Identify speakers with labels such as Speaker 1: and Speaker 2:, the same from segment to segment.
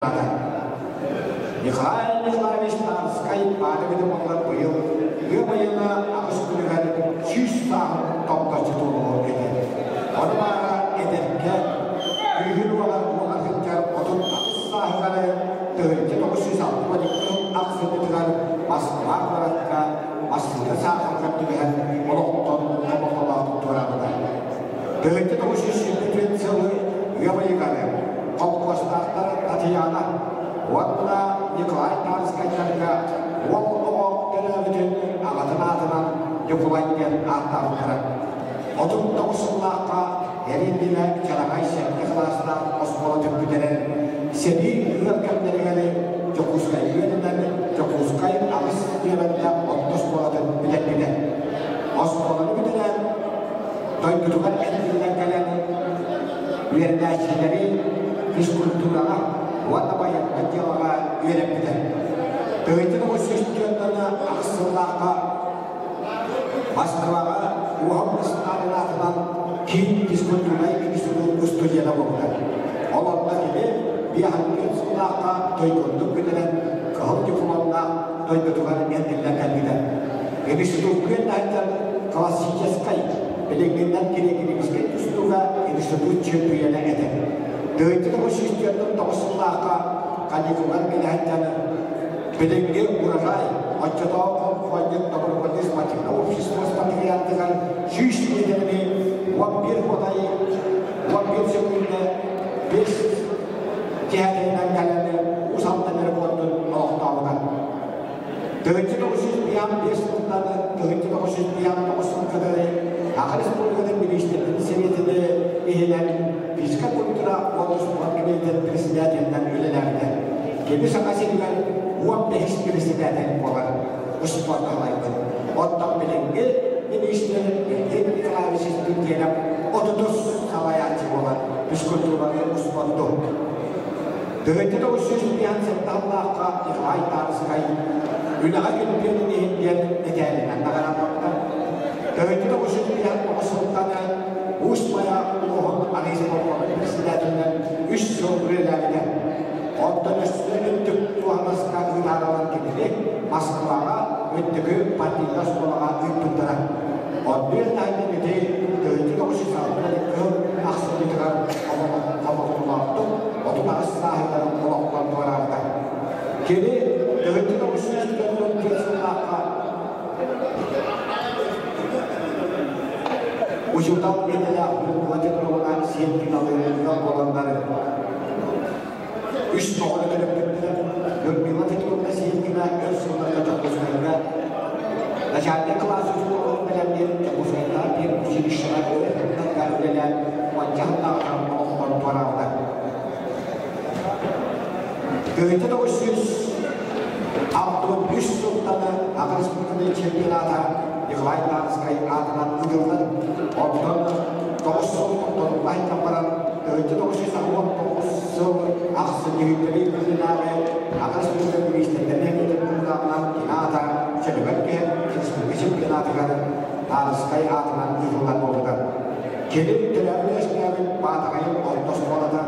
Speaker 1: Михаил Николаевич Тарский падает в Монголию, Германия обслуживает чисто топточную это. Он мара это юридическая монархия потом сахара то сам потом акцентировал Москва городка Москва сахара как молотон молотон турабада. Дөрөтте тошиши битенцелы Германия Колкостақтар Татьяна, Уатна Николай Тарскайчарга, Уоллого Теревитин, Агатанатанан, Юкулайден Аттарутара. Отун Тосулака, Ериндина, Чарагайся, Николаста, Осполотин Питерен, Седи, Юркандерегали, Жокускай Юрендан, Жокускай, Алис Юрендан, Отосполотин Питерен. Осполотин Питерен, Тойкутукан Эндилен Кален, Юрендашилери, Физкультураға, уатабайын әттелаға үйрепті. Төгетін өсістендіні ақсыллаққа, Москваға, Уғамлыстарын атынан кейін физкультурай студияда болды. Оларда келе, бияханген сыллаққа тойгондық бітірен, қығыл дипломында тойготуған әнділер кәлбеді. Институткен әйттен классическай, білегеннен керек-керегізге түстуға институт чемпионы әді. Дөрөтте өсістендінің тоғысыллаққа қадекуған келәттені білінге ұражай, отчетауы қойдық добровольность математика общество спатриантыған жүйшілеріне 11 годай, 11 секунды 5 тәйінен кәләні ұсамдамер қойдың ұлықтауыдан. Дөрөтте өсістендінің 5 сылтаны, дөрөтте өсістендінің 9 сылтаны Ақыр Республиканың министрлігінің советіне ехелерін физика культура отыз комитет председателінен өлелерді. Кебі сақасынған 15 председатель болар. Ұспорты алайдың. Оттан білінге министрлігінің Николаевич Петренов 30 салаятчы болар. Физкультураның ұспорты. Дөрөтте Аллахқа Николай Тарскай үнаға күнпенің ехінден әдәлінен нағарамақтан. Дөрөтте Осылтаны Устмая Уғын Аризмовын председателінен 3 жыл бүрелерді. Оттан үстіне үттік туамасқа ұйдаралар кемелек Москваға өттігі партиялас болаға үттіндірі. Отбер дайны беде дөрөтте Осылтаны ақсын етігер қабылтылақтың отын ағыстағыларын қолақтан туарарды. Келе дөрөтте Осылтаны кесілаққа Uşuqdan edələ Vətən Roğunan sevgin alırından olanları 3 doğru dönüp bittiler. Vətən Roğunan sevgine öz sınırda Çakosuyla Naçarlı klası uçuğun bilenlerin Çakosuyla bir uçilişine öğretmenler öğrelen Vancahla Akarmağın Parağı'da. Dörtte 963 sultanı Ağır Respublika'nın çempionata Nikolay Tarskay adından ıgıldı. Ondan 9 sultanın bayından baran dörtte 969 yıl Aksı Nihütteli Kızınağı Ağır Respublika'nın ministrlerine gidip bunlardan kinata Çelübetke Respublika çempionatıları Tarskay adından ıgıldan oldular. Kelin Televizyon'un Batağay'ın ortası olada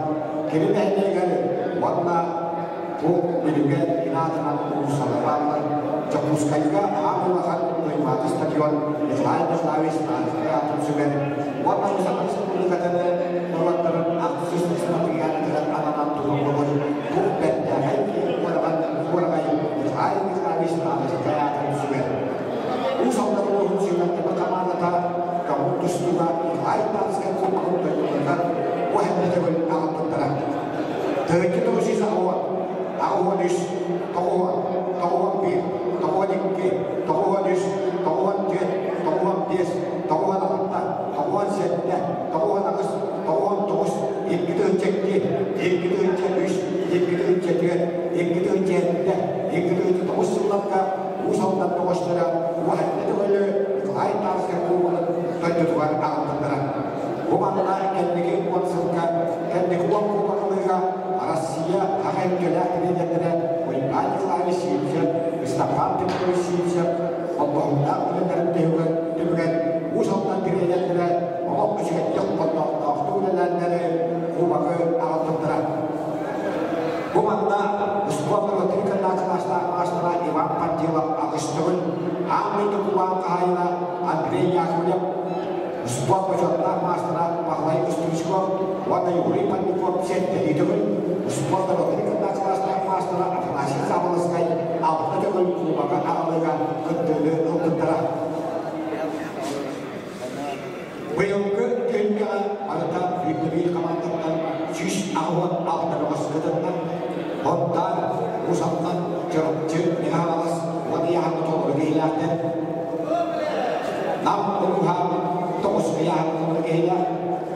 Speaker 1: Kelin Ehliye'nin Vanna bu bölümde inatından uluslararası Çapuskay'da Ağırlık'ın Duymatı Stadyon İzrail Davis Tarık'ın süberi Vanna Uluslararası Respublika'da Nurvatların aksız Respublika'nın ananan durumluğun bu beddeği Kuragay İzrail Davis Tarık'ın süberi Uluslararası Süberi Bakanlar'da Kamutuslu'da İzrail Tarık'ın kurulduğundan bu hemmedevel ağırlıklara Dörtte dosis Ağuhan üç, Ağuhan bir, Ağuhan iki, Ağuhan üç, Ağuhan dört, Ağuhan beş, Ağuhan altı, Ağuhan sette, Ağuhan dokuz, Ağuhan dokuz, İlgili önceki, İlgili önce üç, İlgili önce dört, İlgili önce yedi, İlgili önce dokuz yıllarda, Uğuzhan'dan dokuzlara, bu hakkında öyle Nikolay Tarskay kurulmanın döndürülen ağırlıklara. Bu manada kendine kuvansızlığa, kendine kuvan kurulmanlığa, Россия агентлер дегендер уйнайлар шийшеп, Мустафа Темиров шийшеп, Аллаһтан билдирген түбән ушалдан дигәннәр, Аллаһ өчен яктан тактылар, кубагы алтындыра. Буманда спортта трикалла класстар Иван Пантилов агыстыгын Аммиды Кубан Кайна Андрей Яковлев спорт бачатта мастера Пахлай Устюшков Вада Юрий Панников сеттелидігін спортта трикалла класстар мастера Афанасий Замолоскай Алтыдығын клубаға ағылыға күттілі ұлтындыра. Быйылғы түйінмеға арыта үйті командалар жүз ағуат алтырығыз күтіннен Ondan uzaktan cırıpçı nihalas vadiyahını doğru geylerden nam oluha toğuz geyahını doğru geyler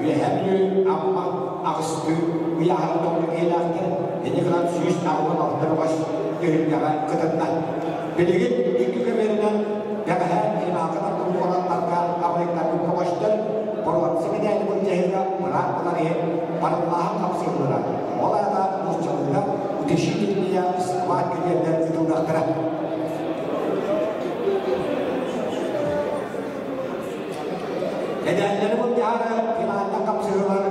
Speaker 1: üyehemlü amma ağıstı geyahını doğru geylerden enikran süyüz ağılan altını baş düğünlere kıtından bilgin iki kemerinen yagahe inakıdan kumkulanlarga avlikler kumkulaştır Borvatsı gideyli bu cehirga bıraktılar ye Barıllahın kapsırdılar Olada uççalıda Teşhidilliye istivat giderler vidulaktıra. Nedenleri bu diyarı finalde kapsıyorlar.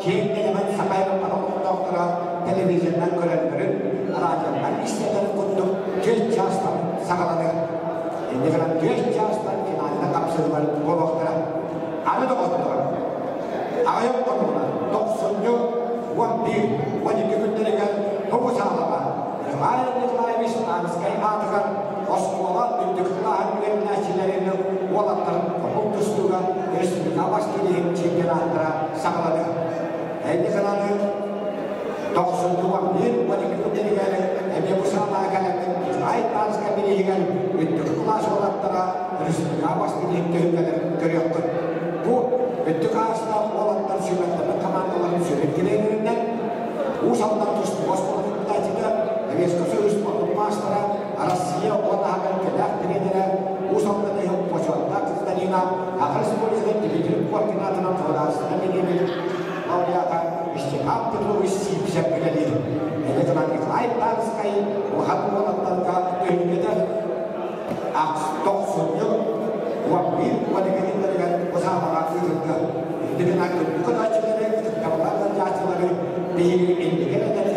Speaker 1: Keyiflenemen sakayla paramın doktora televizyondan görenlerin aracından istediğini kuttuk. Göz çağıstan sakaladı. Şimdi kadar göz çağıstan finalde kapsıyorlar bu doktora. Anı da kuttuklar. Ağayım kuttuklar. 12 günleri gel. Bu sağlama. Nikolay Vishnanskay atıkan Osmola Bündüklı'nın bilimleşçilerini olanların Kumutlustuğ'a Respublika Başkiliğin çempionatlara sağladı. Aynı kanalı 12 günleri gel. Bu sağlamaya gelen Nikolay Vishnanskay biliği gel. Bündüklı'na olanlara Respublika Başkiliğin tühümlerini görüyordu. Bu Bündüklı'na olanlar sürekli komandaların süreklerinden Usaldan tuttu Osmanlı'da açıda Eveskosu Üstmanlı Maçlara Россия Onağın Kedak Trenere Usaldan Ehop Poçuat'ta Kızdanina Akırız Polis'in Dividirip Koordinatına Tavadası'na Benebilir Lauriyata İşçihan Petrovich Sipşek Gülelir Elektronik Nikolay Tanskay'ı Uhan Olanlarga Dönümede Aks 90 yıl Uapil Vadikadinlerden Osamağa Kırıldı Dikina Kırıkın açıları Kavalardan Yaşlıları Bihiri indigelerden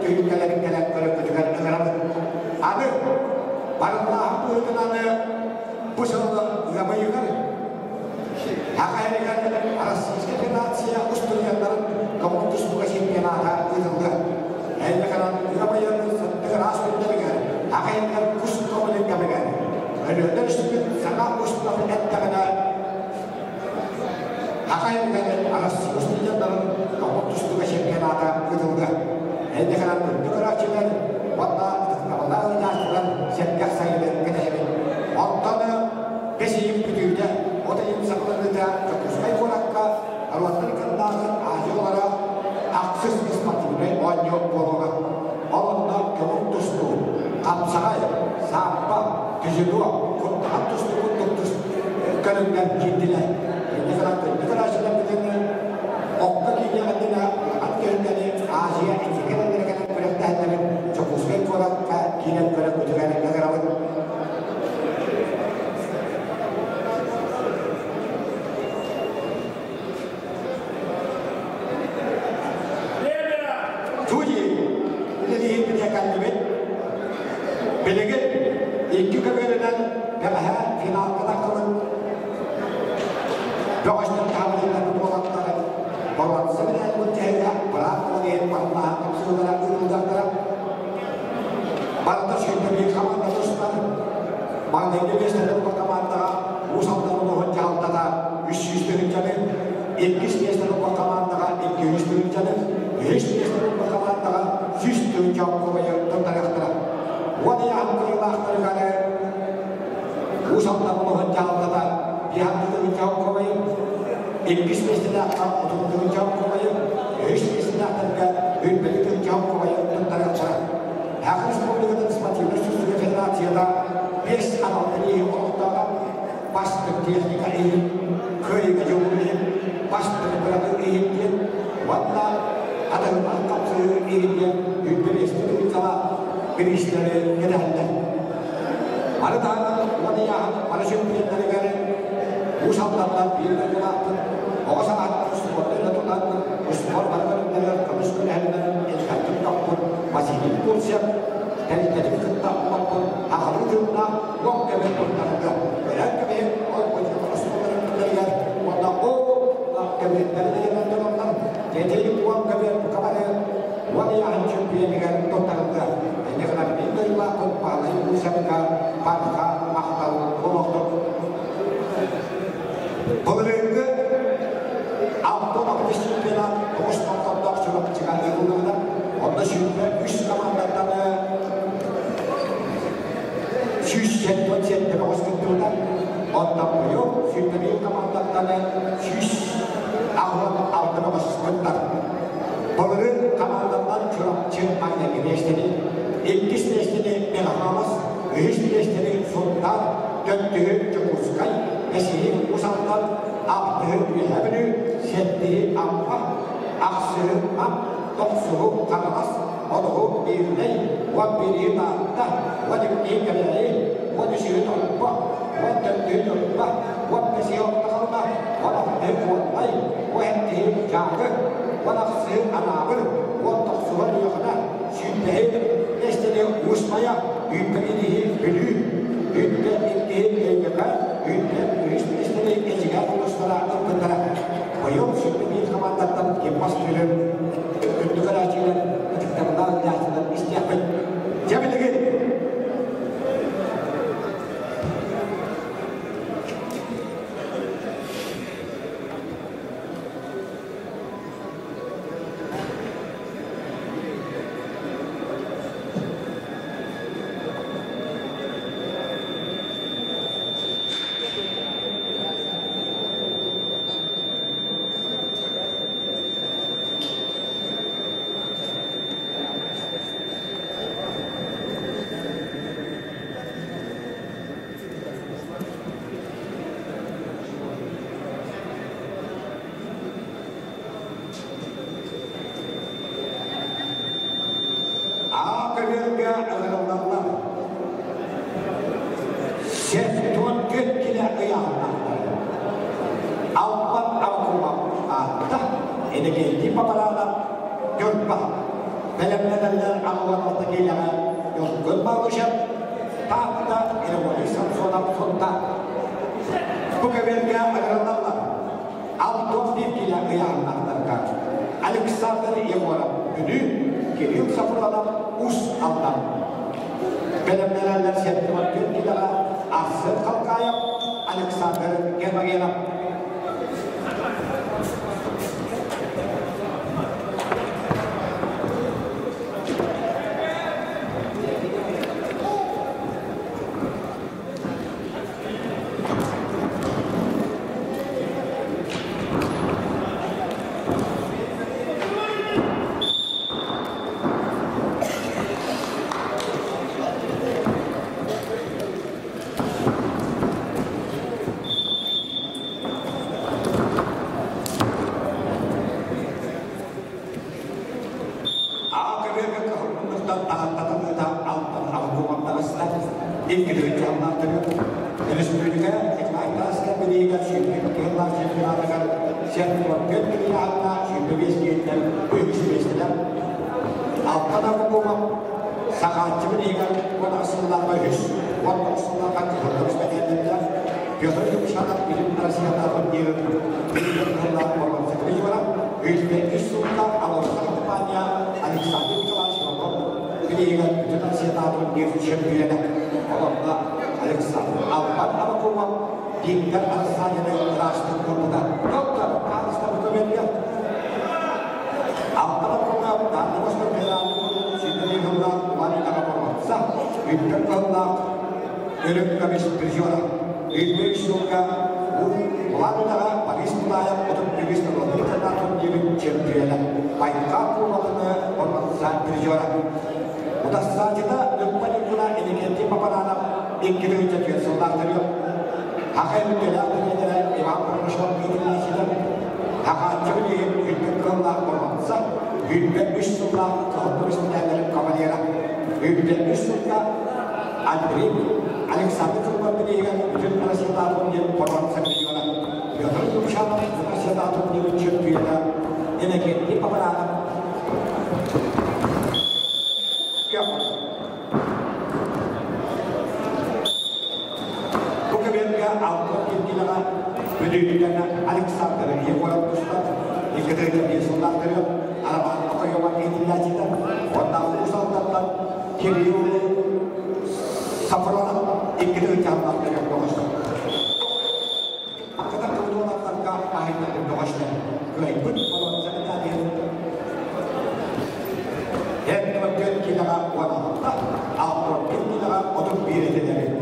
Speaker 1: Tüyüklerin gelen körüktüken öğrenir. Adı Barıllah'ın buyurduğunanı bu sırada yamayılar. Hakayırken Arasızki Federatsiya Usturiyanların Komutlustuğu Şempiyonata buyuruldu. Aynı kanan yamayıların sıddığı rasmünlerine Hakayırken kusur kabulün kabulün. Önünden üstün sana ustulafın ettiğine Hakayırken Arasızki Usturiyanların Komutlustuğu Şempiyonata buyuruldu. Aynı kanan Nükürakçılar Vallahi yaşlılar Şempiyat sayılı gideyim. Ondan beşiyim bütüğüde o da imzaklarında Çakuşkay Konakka Arvatları Kandağın acı olarak aksız ispatını oynuyor buluğa. Onunla kömür tustu, kapsağay, sağpa, tüzülüğü, kurtağın tustu, kurtuk tustu kanından girdiler. Nükürakçılar bilenler okka giyiyenlerine at görünleri Aziya etkilenleri gelen bıraktıkları Çakuşkay Konakka giyilen bırak ötügenin nagaralı. Belirgin iki köpeğinden gelen finalde takımın Doğuştan kahvelinden olanları Borvatsı bile bu tehlikeli bırak o diye Barıllah'ın kapsıyorlara uyulacaklara Barıllah'ın şimdi bir kamanda dostları Mağdaydı besledim bu kamanda Usaldan Uğur'un çaltada 300 dönüncenin 200 besledim bu kamanda 200 dönüncenin 100 besledim bu kamanda 100 dönüncenin kovayı tındaraktıra Vadiyahın kıyılakları gane Usaldan Uğur'un çaltada bir hafta dönüncenin kovayı 200 besledim 30 dönüncenin kovayı 100 besledim Ülbeli dönüncenin kovayı tındaraktıra Her Respublika'nın ispatıyla Süslüge Federasya'da 5 analtırıyı oluktağı başlık teknika eğitim, köy gıcıvlı eğitim, başlık bırakı eğitim, valla adamın kapsığı eğitim, Ülbeli ispatıyla sana bir işleri yeterli. Arıdan, vadiyahın, arışıklıkları gelin, Usallardan bir de bıraktın, o sanatlar sporlarıyla tutan, spor barbarınları, kamış külahından, elkattın kapın, Василий Курсев, Тәлітәлік күтті ұлаппын, ағылы жылына оң көмек бұлтарында. Өрән көмек, ол көзі құстығырын күндерген, онда ол көмектерді ерінді олар, жетелік оң көмек бұқабары, оны яғын чүмпиемеген тұттарында. Әне ғына мен дойла құтпалы Курсевға, парқа, мақталы, олықтық. Бұл реңгі автомобиль чемпионат 9-дан шығып çıkan yılında onda şimdi 3 komandadan 177 başlıklarında ondan boyu şimdi bir komandadan 100 altına başlıklar. Bunların komandadan çıkmaya giriştiğini, ilk isteştiğini Melahamız, üç isteştiğini Sultan, döndüğü Cumhurskay, Mesih'in uzandan aptığı üyebini, settiği amma, aksırı am, doksuğu kanamaz, onuğu birley, ve biri dağıtta, ve dikliği geleği, ve düşüğü tolpa, ve döndüğü tolpa, ve Mesih'e otlağılma, ve aptığı kuvatlay, ve ettiği cağı, ve aksırı anabır, ve doksuğu duyağına, sütteği, estediği uçmaya, yüklediği bülü, yüklediği evgebe, yüklediği istediği uluslara ırkıntara. Koyum şimdi bir komandattan yapmaz tülüm, ürtük aracıyla, ıtıklarından yaşlılar istiyapın. Cemile gelin. Alexander Yegorov günü geliyor sapırlanan us aldan. Benim nelerler settiğim gün gidere asır kalkayım Alexander Yegorov. Düdüklerine Alexander'ın Yego'ya tutuşlar. İlgide bir soldakları arabanın koyuyorlar edilmeciler. Ondan uzanlarlar. Geliyor. Safırlar. İlgide uçanlarlar yok doğuşlar. Hakikaten kıldı olanlarga ahitlerim doğuşlar. Güey bu balon zemine değil. Hem kötü kilere olanlarla altın bir kilere otup bir edilir.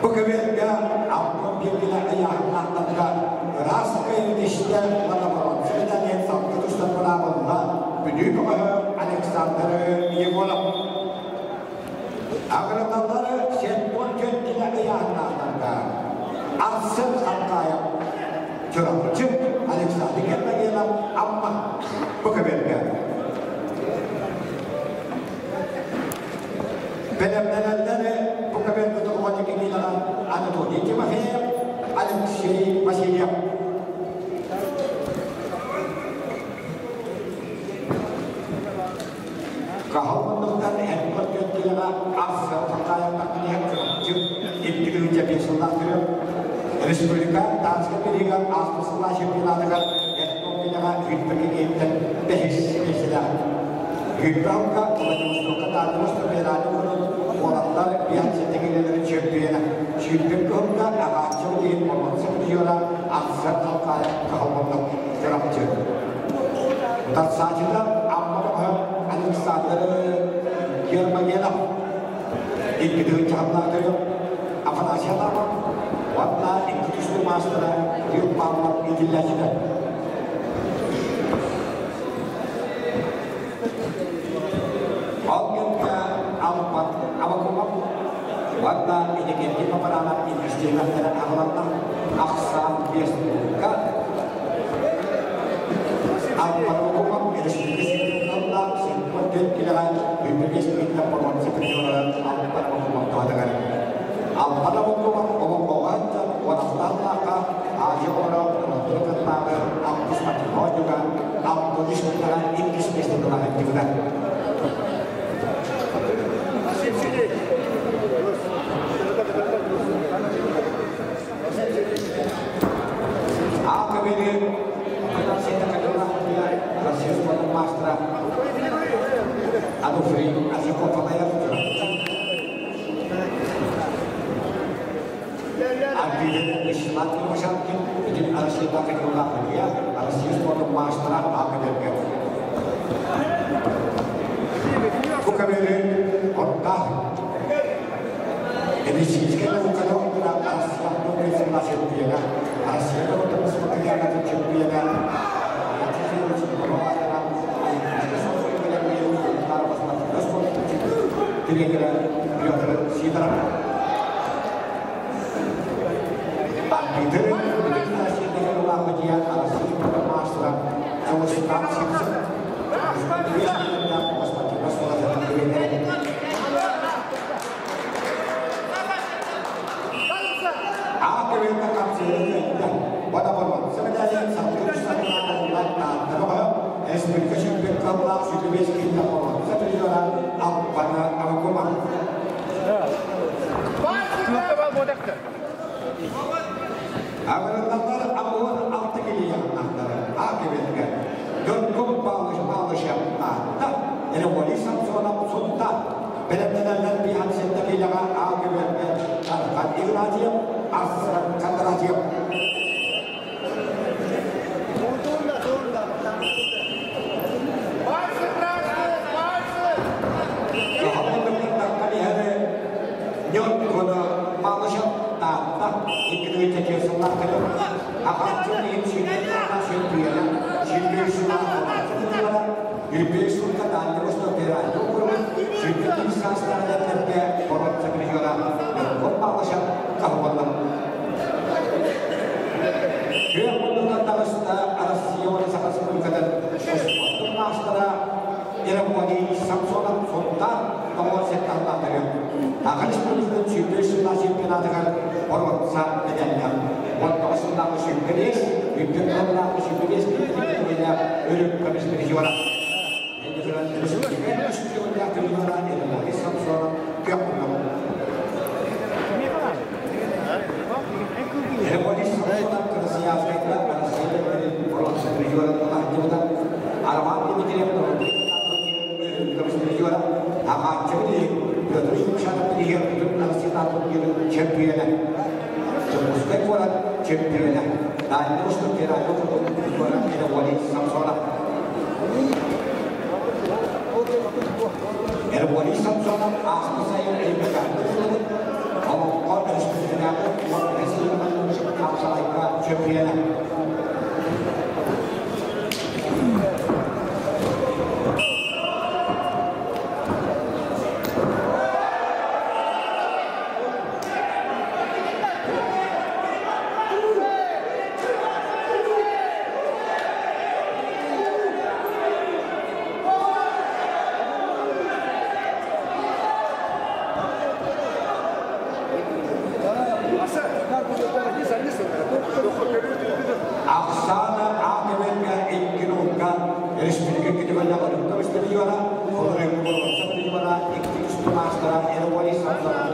Speaker 1: Bagaimana ampun bila ayah nakatga rasa kayudisnya mana baron sebenarnya sampai terus terpenabung begitu Alexander Yegola agar tentara siapun kita ayah nakatga asal sampai curang Alexander kita ialah apa bagaimana benar-benar bukan untuk wajib ini dalam ada tu dia cuma ada masih dia kalau menentukan ekor kita asal percaya tak lihat cerjuk itu jadi sunnah Republika dan seketika asal setelah siapa dengan ekor kita hidup dan tehis Hidupka untuk kata terus keberadaan orang yang setinggi dari Jepang, Jepang kan agak jauh di bawah sekitar asal kaya kahwin dalam Jepang. Dan sahaja amal Alexander Germania itu jangan ada apa nasihat apa, warna itu semua masalah dia paham itu lagi. Warna ini kita pernah istilah dan ahlaknya aksam biasa. Apa hukum ini sedikit tentang seperti kita berbicara tentang proses penjualan apa hukum dengan apa hukum orang wanita aja orang tentang apa seperti juga apa diskusikan Inggris tentang juga. Ado free, así como para allá. Aquí Islam itu masyarakat, jadi harus kita keluar dia, harus untuk masyarakat apa dia. Bukan ini otak. Ini sih kalau kita harus melakukan informasi dia, harus kita untuk seperti yang ada di Jepang. Kira-kira biar sidra. Tapi dari komunikasi dengan ulama dia harus bermasalah. Kalau sedang sibuk, dia tidak pasti masalah dengan dirinya. Aku yang akan cerita pada orang sebenarnya satu satu orang apa ekspektasi berkembang sudah biasa kita orang satu orang apa nama koma. Agar tanpa amuan altekili yang antara akibatnya dan kembang siapa tak ini wali samsona sunta benar-benar pihak sendiri yang akibatnya akan irajim asal kata rajim. Kita jadi semua kalau akan jadi sini masih dia sini semua jadi suka dan terus terberat jadi sastra dan terbiak orang seperti orang berapa macam kahwin dia pun terus ada siapa sangat seperti kata untuk masalah yang bagi samsona fonta nomor setan tadi Akalis President Süperşinla Şempiyonatı Orvatsa Medenler. Ortasındaki Süperyes, Ülkemlerindeki Süperyes Birliklerine ölüm komisyonu var. Endişelen Türkiye üstünlüğüne kılıyorlar. Elinde Samsun'a köprü. Polis Samsun'a kırısı yazmakla Seyirlerin Orvatsa Birliklerine hakkında Arman Birliklerine ölüm komisyonu var. Ama şimdi Götürüşüm şartı diye bütün arasından bir çempiyona. Muskek olan çempiyona. Daha ne olsun ki daha yok olan bir vali Samsun'a. Vali Samsun'a aslı sayın elbette. Ama o karıştırıcı yapıp o resimden kapsalayla çempiyona. Aksana akibetnya ingkinukan resmi kita banyak orang terus berjuara orang yang berjuara berjuara ikut master Erwali Samsung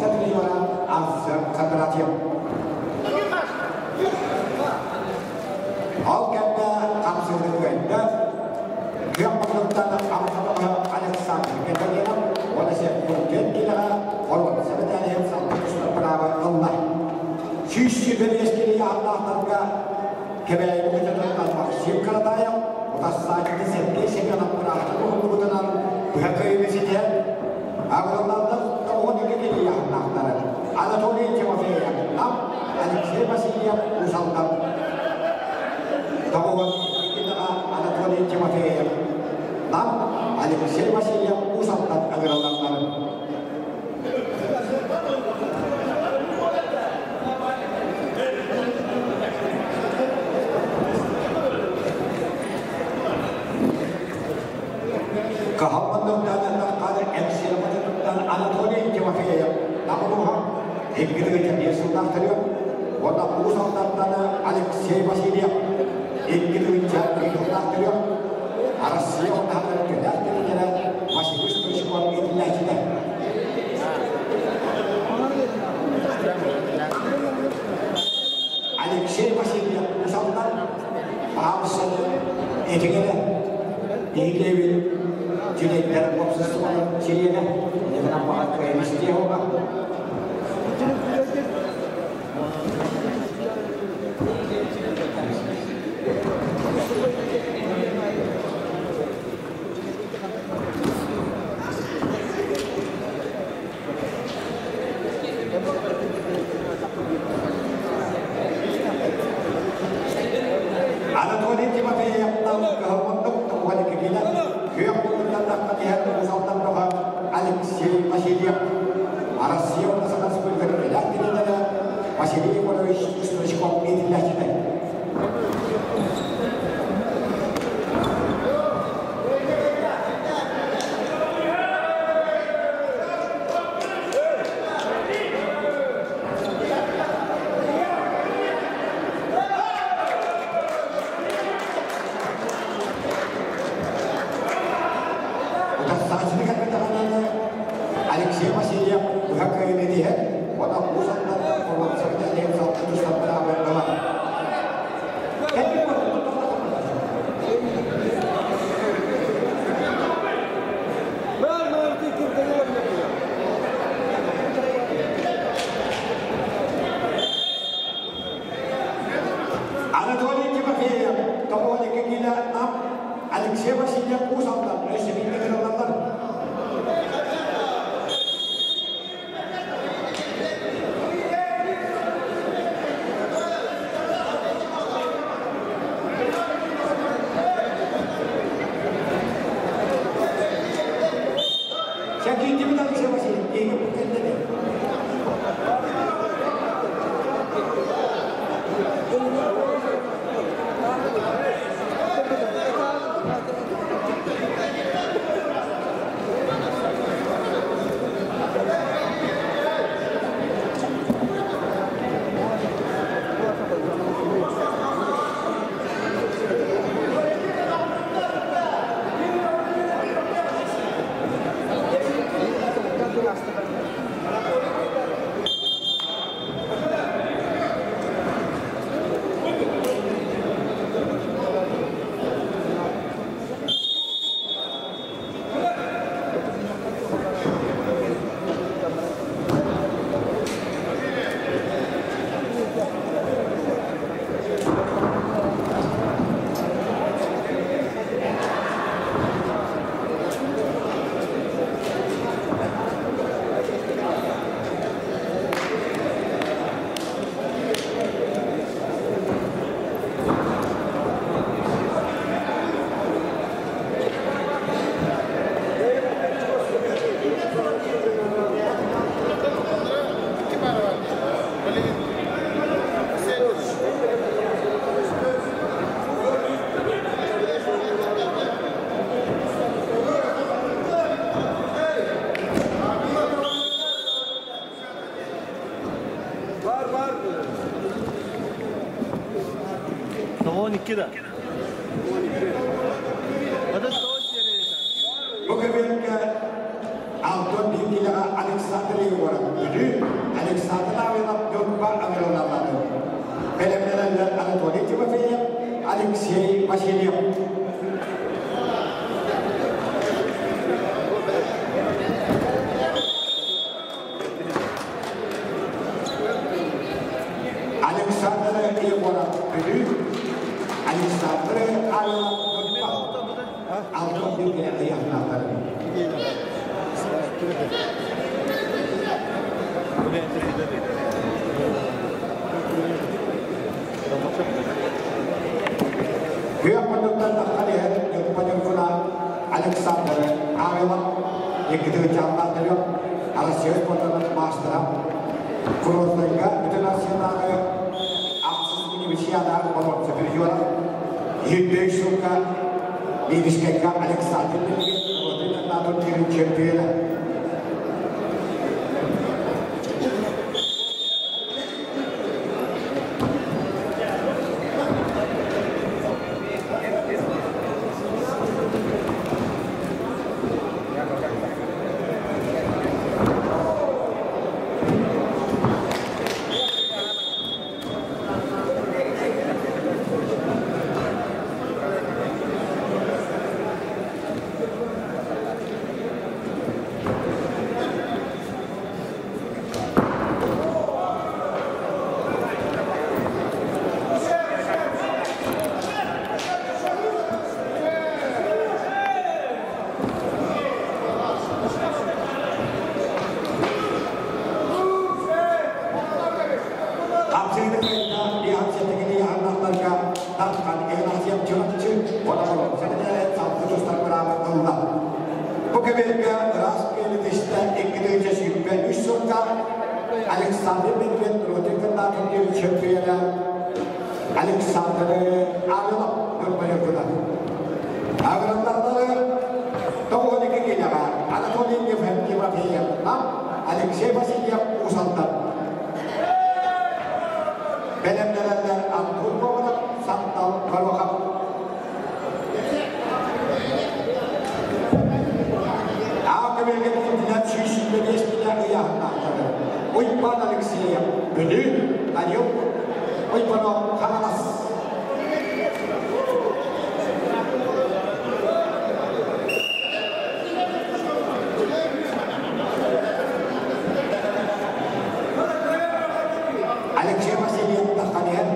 Speaker 1: Satu juara Azhar Satratya. Kebeği bu kadar Максим Каратаев, Утасаки Сергей Семенов, Рахматулловтан, Бхакай Месите, Агронавтов, Тавоникеки Яхнахтар, Анатолий Тимофеев, нам, Алексей Васильев, Усалтан, Тавоникеки Анатолий Тимофеев, нам, Алексей Васильев, Усалтан, Агронавтар. Kehammanlıktan kadar emsilemelikten Anatoliy Timofeyev namluha İngilizce bir sınavtırıyor. Orada bu sınavlardan Alexey Vasilyev İngilizce bir sınavtırıyor. Arasıya onların gönderdiğine Vasilyev Stoşkov İngilizce'de. Alexey Vasilyev bu sınavlar bağımsız etkili İngilizce Jadi dalam proses semua ciri dah, jangan nampak kayak mesti orang. Anatoliy Timofeyev tahu kehormatan kepada kegilaan. Alexey Vasilyev, Arasıya ondan sonra belirtilen de Vasilyev olarak Stoşkov İngilizce'de. Alexey Vasilyev Bhakay Medihe, ona uzaktan olan sakın en sağlıklı tutuştan beraber kalan. Anatoliy Timofeyev, Tavoli Kekila Nam, Alexey Vasilyev uzaktan resminde kırılanlar.
Speaker 2: كده بدل توجه
Speaker 1: Bugün Alton Bingila Alexandria orang ini Alexandria yang jumpa Agronavt. Film-film Anatoliy Timofeyev, Alexey Vasilyev. Alexandria yang orang ini ekide canlandırıyor. Arasiyos portanın maçlara. Kurulduğunda bütün Asya'da aksız bir şey ada onu seviyorlar. 25 yılda bir işkeka Alexander'ın rodundan da bir çempiyonu. Alexander Medved rotating that in the champion Alexander Arnold berbayar. Agar tahu ni keknya kan, anak kau ni faham kira dia, Alexei masih dia usahakan. Benar-benar aku pun santal kalau kamu. Aku berkata tidak sih beres tidak ia nak. Oypan Alexei benar, ayo, oypan Hananas. Alexei masih di atas kalian.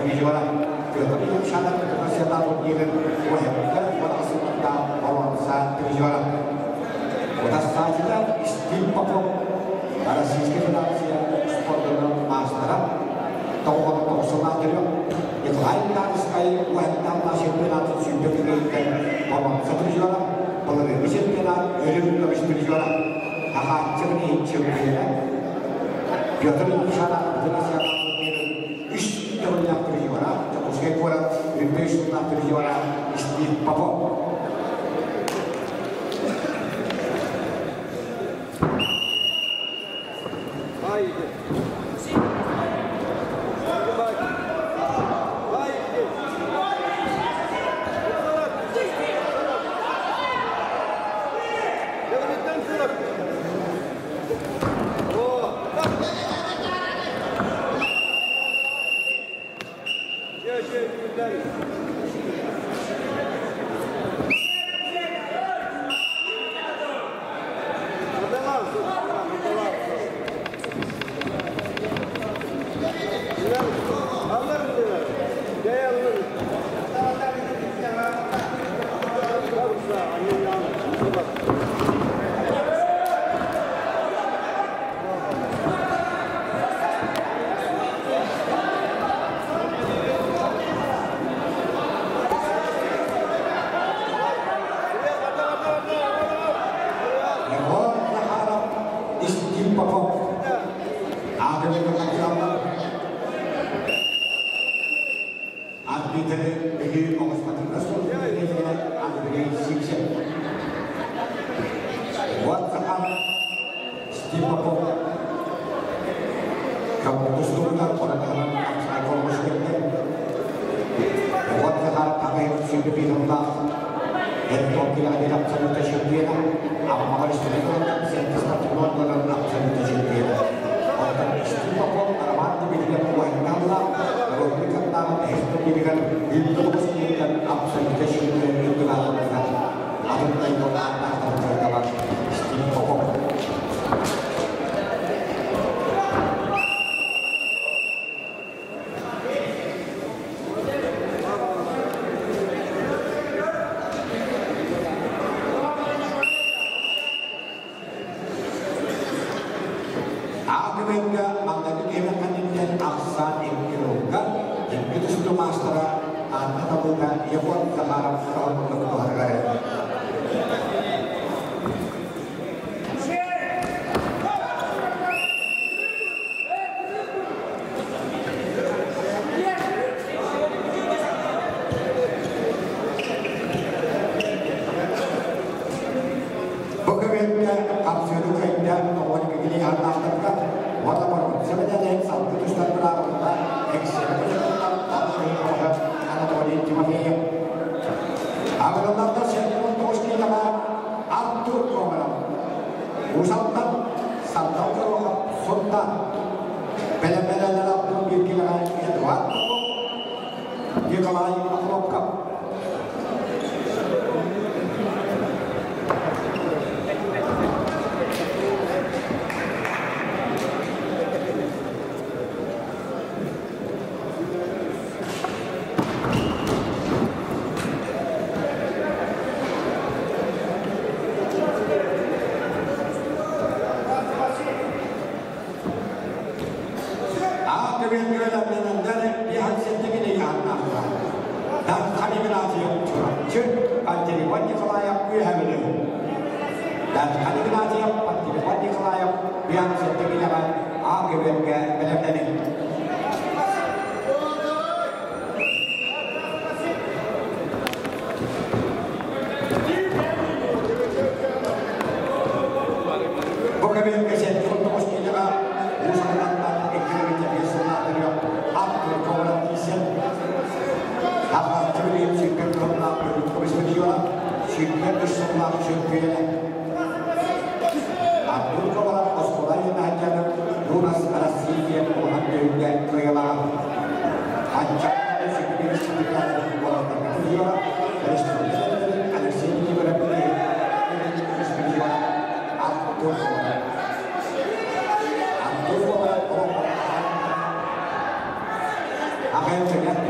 Speaker 1: divisionan. Piotr Shannon masih tahu dia wahai berasumta orang saat divisionan. Utas saja istimewa pada sisi finansial sport master. Tokoh selanjutnya yang lain dari sekali wanita masih penat sudah diberikan orang satu juara pelari mesin penat lebih dari juara akan cermin cermin Piotr Shannon jelas yang istimewa juara terus kekurang lebih sudah juara istimewa.
Speaker 3: Akan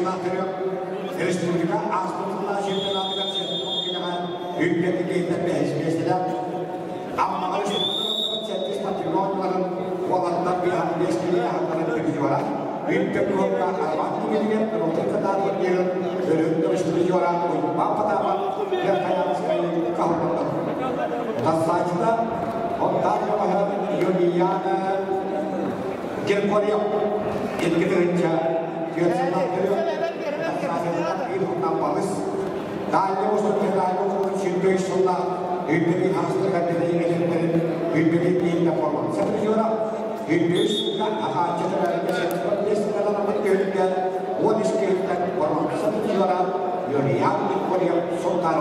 Speaker 1: чемпионаты республика аспортында чемпионаты чемпионы ülkedeki eğitimde hizmetçiler ama çeşitli patronların olanlar bir an eskiye haklarını biliyorlar. Ülke kurulda armağan gidiyor, kurulda kadar yerin bölümde işliyorlar. Bapada var, bir hayat sayı kahramanlar. Tasacıda ondan sonra Yuliana Gerkoryov etkilerince yönetmenleri tasacıda bir ondan balıs. Daire usulü daire usulü şimdi inşallah ülkenin hastası dediğinin ülkenin değil format. Sebenarnya Indonesia akan cedera setelah menjadi waniskin dan format. Sebenarnya Yulian di Korea Sultan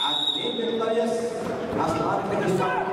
Speaker 1: Adli Bertayas Aslan Pakistan.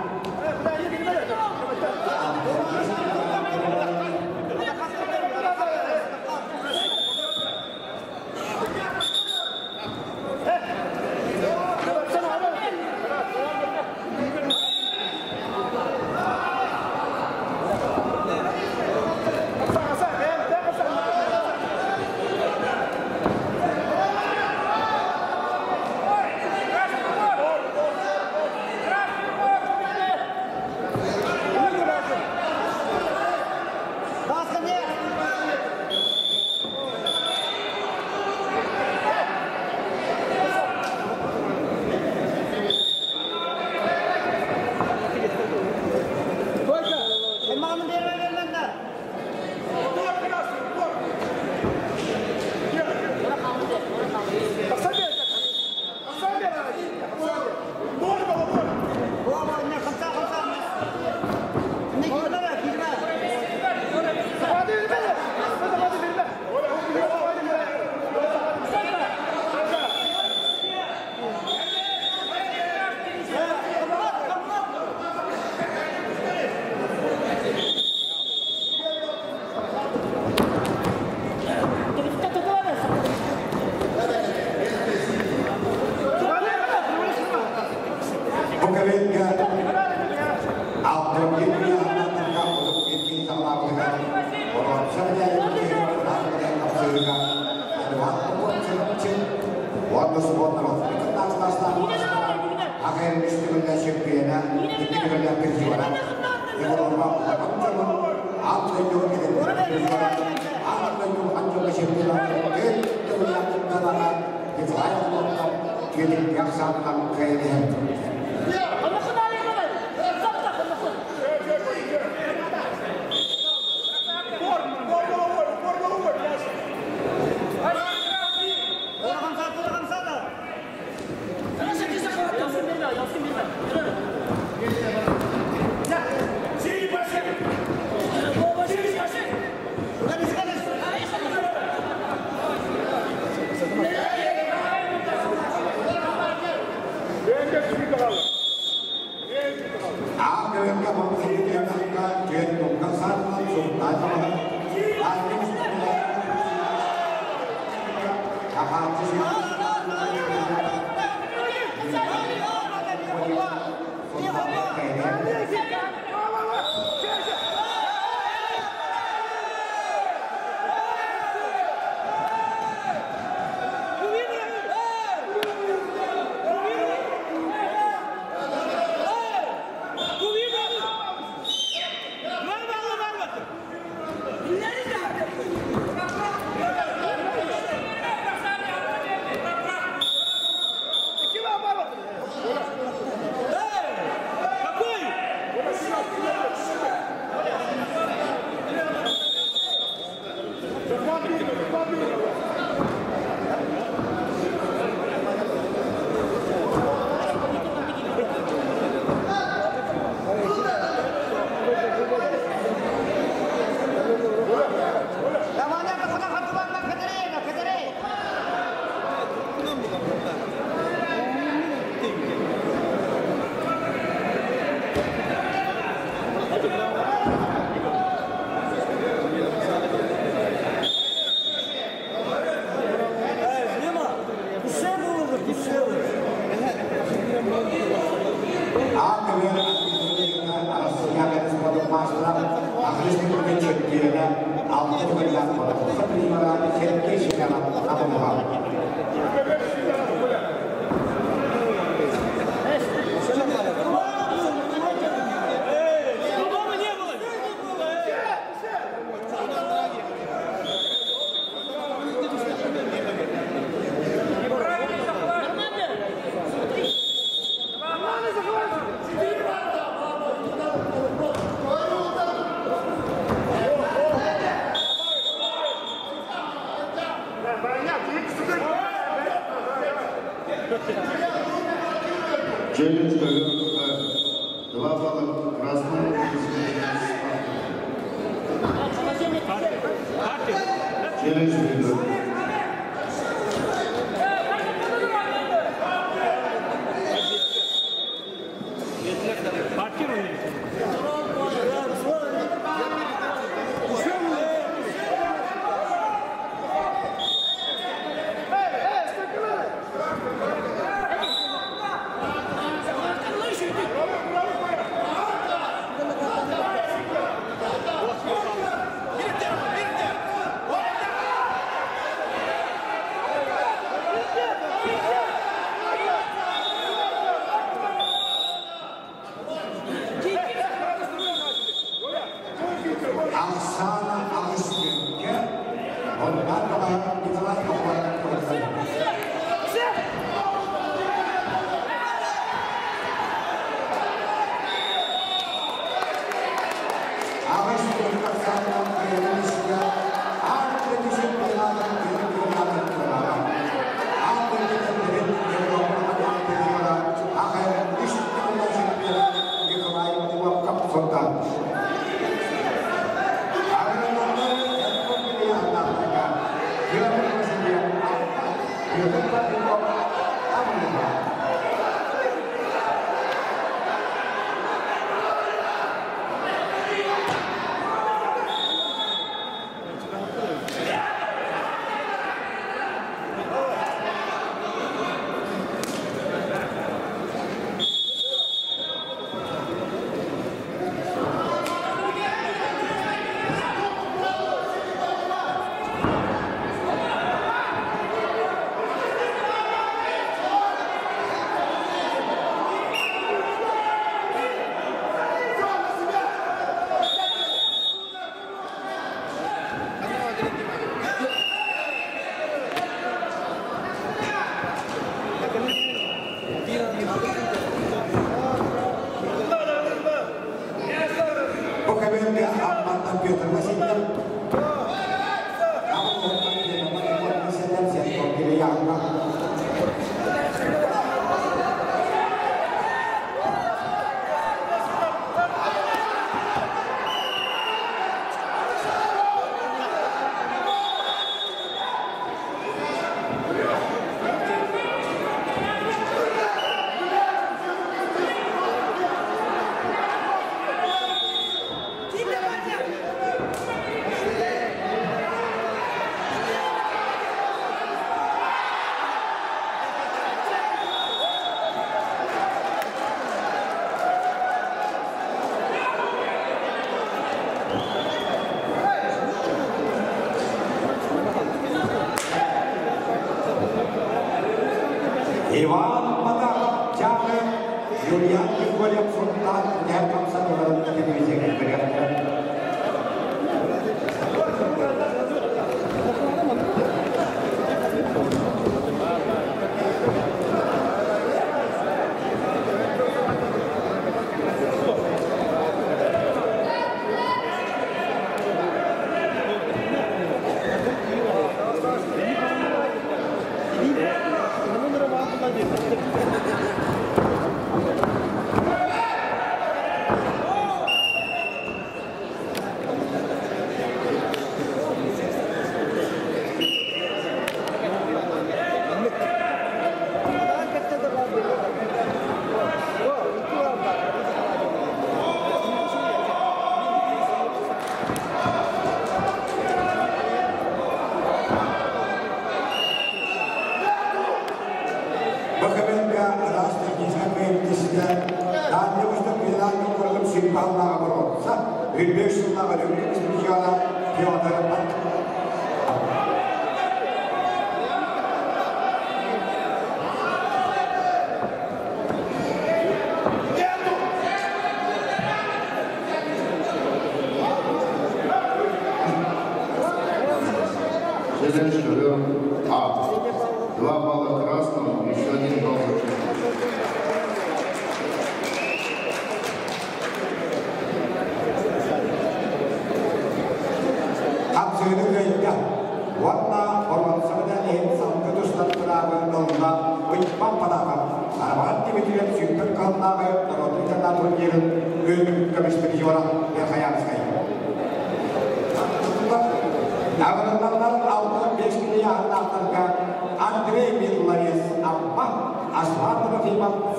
Speaker 1: Now,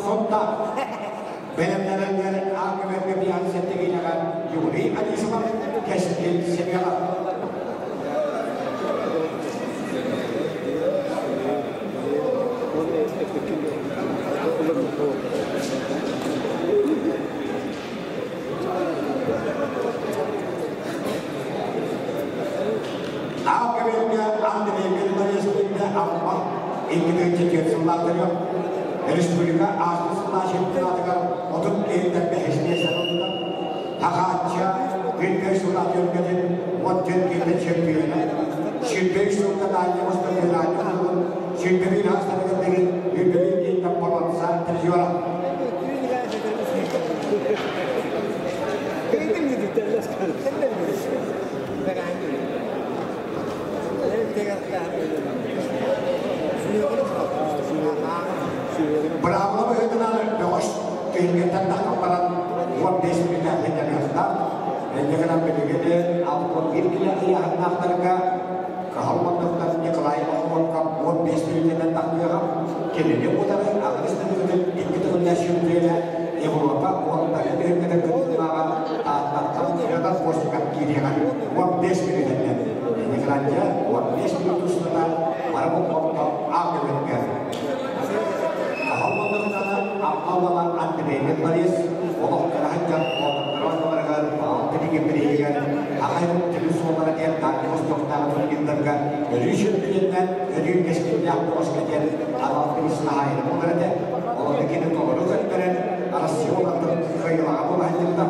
Speaker 1: sonda benimlerden akıbette bir hadisette gelen Yuri hadisi var. Keşke seviyorlar. Akıbette Andrei Belmares'inde ama İngilizce çekiyorsunlardır. Respublika Aslı'sından şirketler oturup elinden bir hesniye sarıldılar. Hakatça bir surat yönetip Vatcan gibi çempiyonu. Şimdi şurada da yavaşta bir aydın. Şimdi bir hastalıkları bir ilden balansa tezyola.
Speaker 3: Kaydım dedik derler çıkarım. Sen de mi dedik? Ben aynı. Evet, tekrar
Speaker 1: Berapa begitu bos kegiatan tak kaparan buat destinasi yang kita dan jangan begitu apapun itu ia hendak terga kehormatan dokternya kelain apapun buat destinasi dan tak dia kini dia putar agak sedikit itu nasionalnya yang berupa uang tadi dia kena kebetulan tak ternyata bos kiri kan buat destinasi ini kerja buat destinasi sudah para pokok apa yang Awalan Andrei Belmares, Allah kerajaan orang mereka tinggi berikan, akan terus mengerjakan dan kosong dalam menginterkan, revision dengan revision yang terus kerjaan alat penisahai mengerjakan, Allah begini kalau kan keren, alas siapa terkait apa macam itu,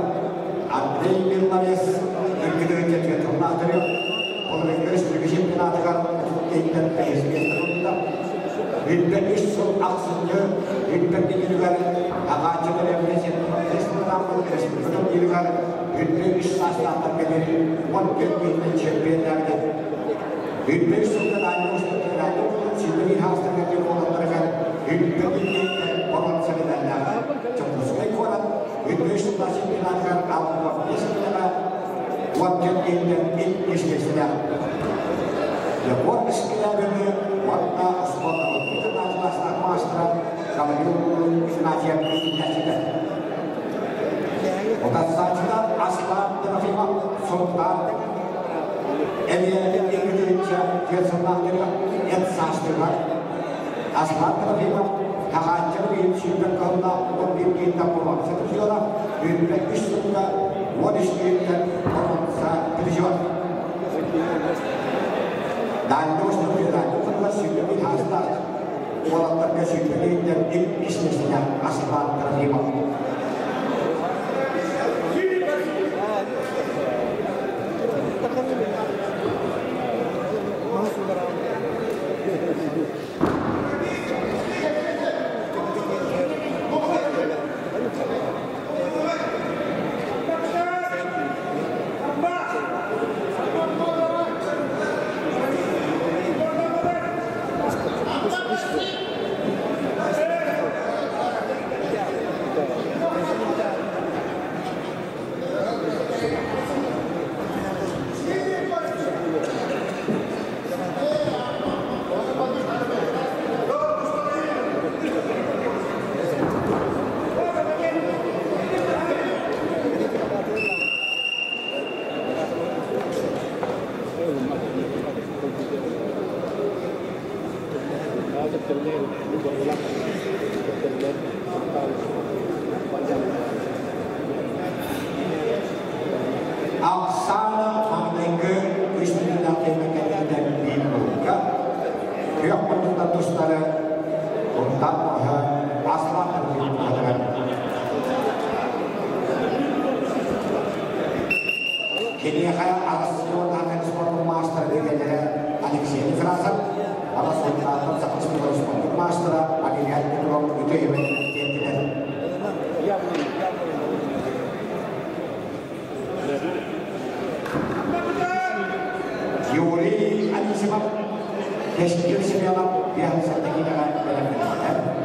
Speaker 1: Andrei Belmares yang kita kerja ternak terus, oleh kerja revision penatakan internet terus Hidden isu aksesnya, hidden di juga agak juga yang mesin tentang proses betul juga hidden isu asal terkait waktu ini champion yang ada hidden isu terlalu terlalu sendiri harus terkait orang terkait hidden ini orang sebenarnya contoh sebagai orang hidden isu masih dilakukan awal istilah waktu ini istilah ya buat istilah ini waktu sekolah master kalau dulu pengajian kita juga. Otak saja asal terima sultan. Ini Indonesia dia senang juga yang sastra. Asal terima hak jadi cinta karena orang kita pulang setuju ini istilah wadah kita orang terjual. Dan terus kita masih lebih hasrat. Walau terkasih beri dan bisnisnya asal terima. Aksana mengenai istilah kemerdekaan dan dibuka, pihak penuntut saudara untuk asal terlibat. Kini kayak alas akan sport master di negara Alexi ini kerasan alas sport sama sport master ada lihat itu itu ya. Yuri Anisimap Keskin Simeonap yang strategi dengan benar-benar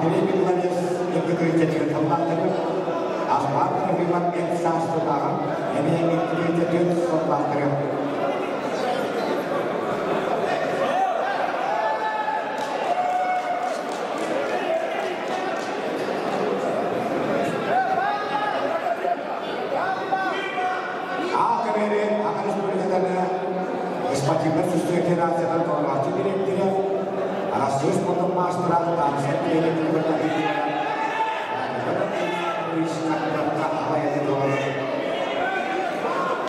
Speaker 1: Akhirnya Bangladesh yang bekerja dengan tempat itu, asal terlibat eksas tentang ini yang bekerja dengan tempat itu. Sebagian sesuai dengan jalan tol jadi tidak ada sus untuk master dan saya ini berbagi tuliskan berkat apa yang dibawa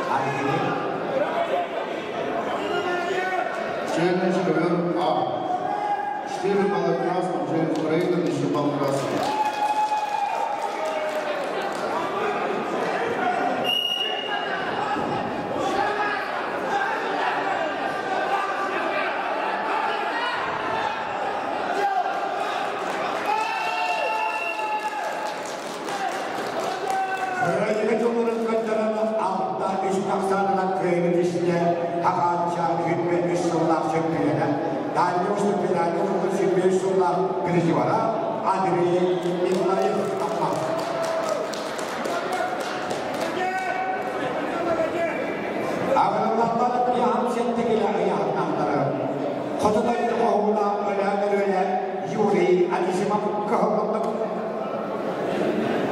Speaker 1: hari ini
Speaker 4: Члены ШВР А. 4 балла красным, член Украины, еще балл красным.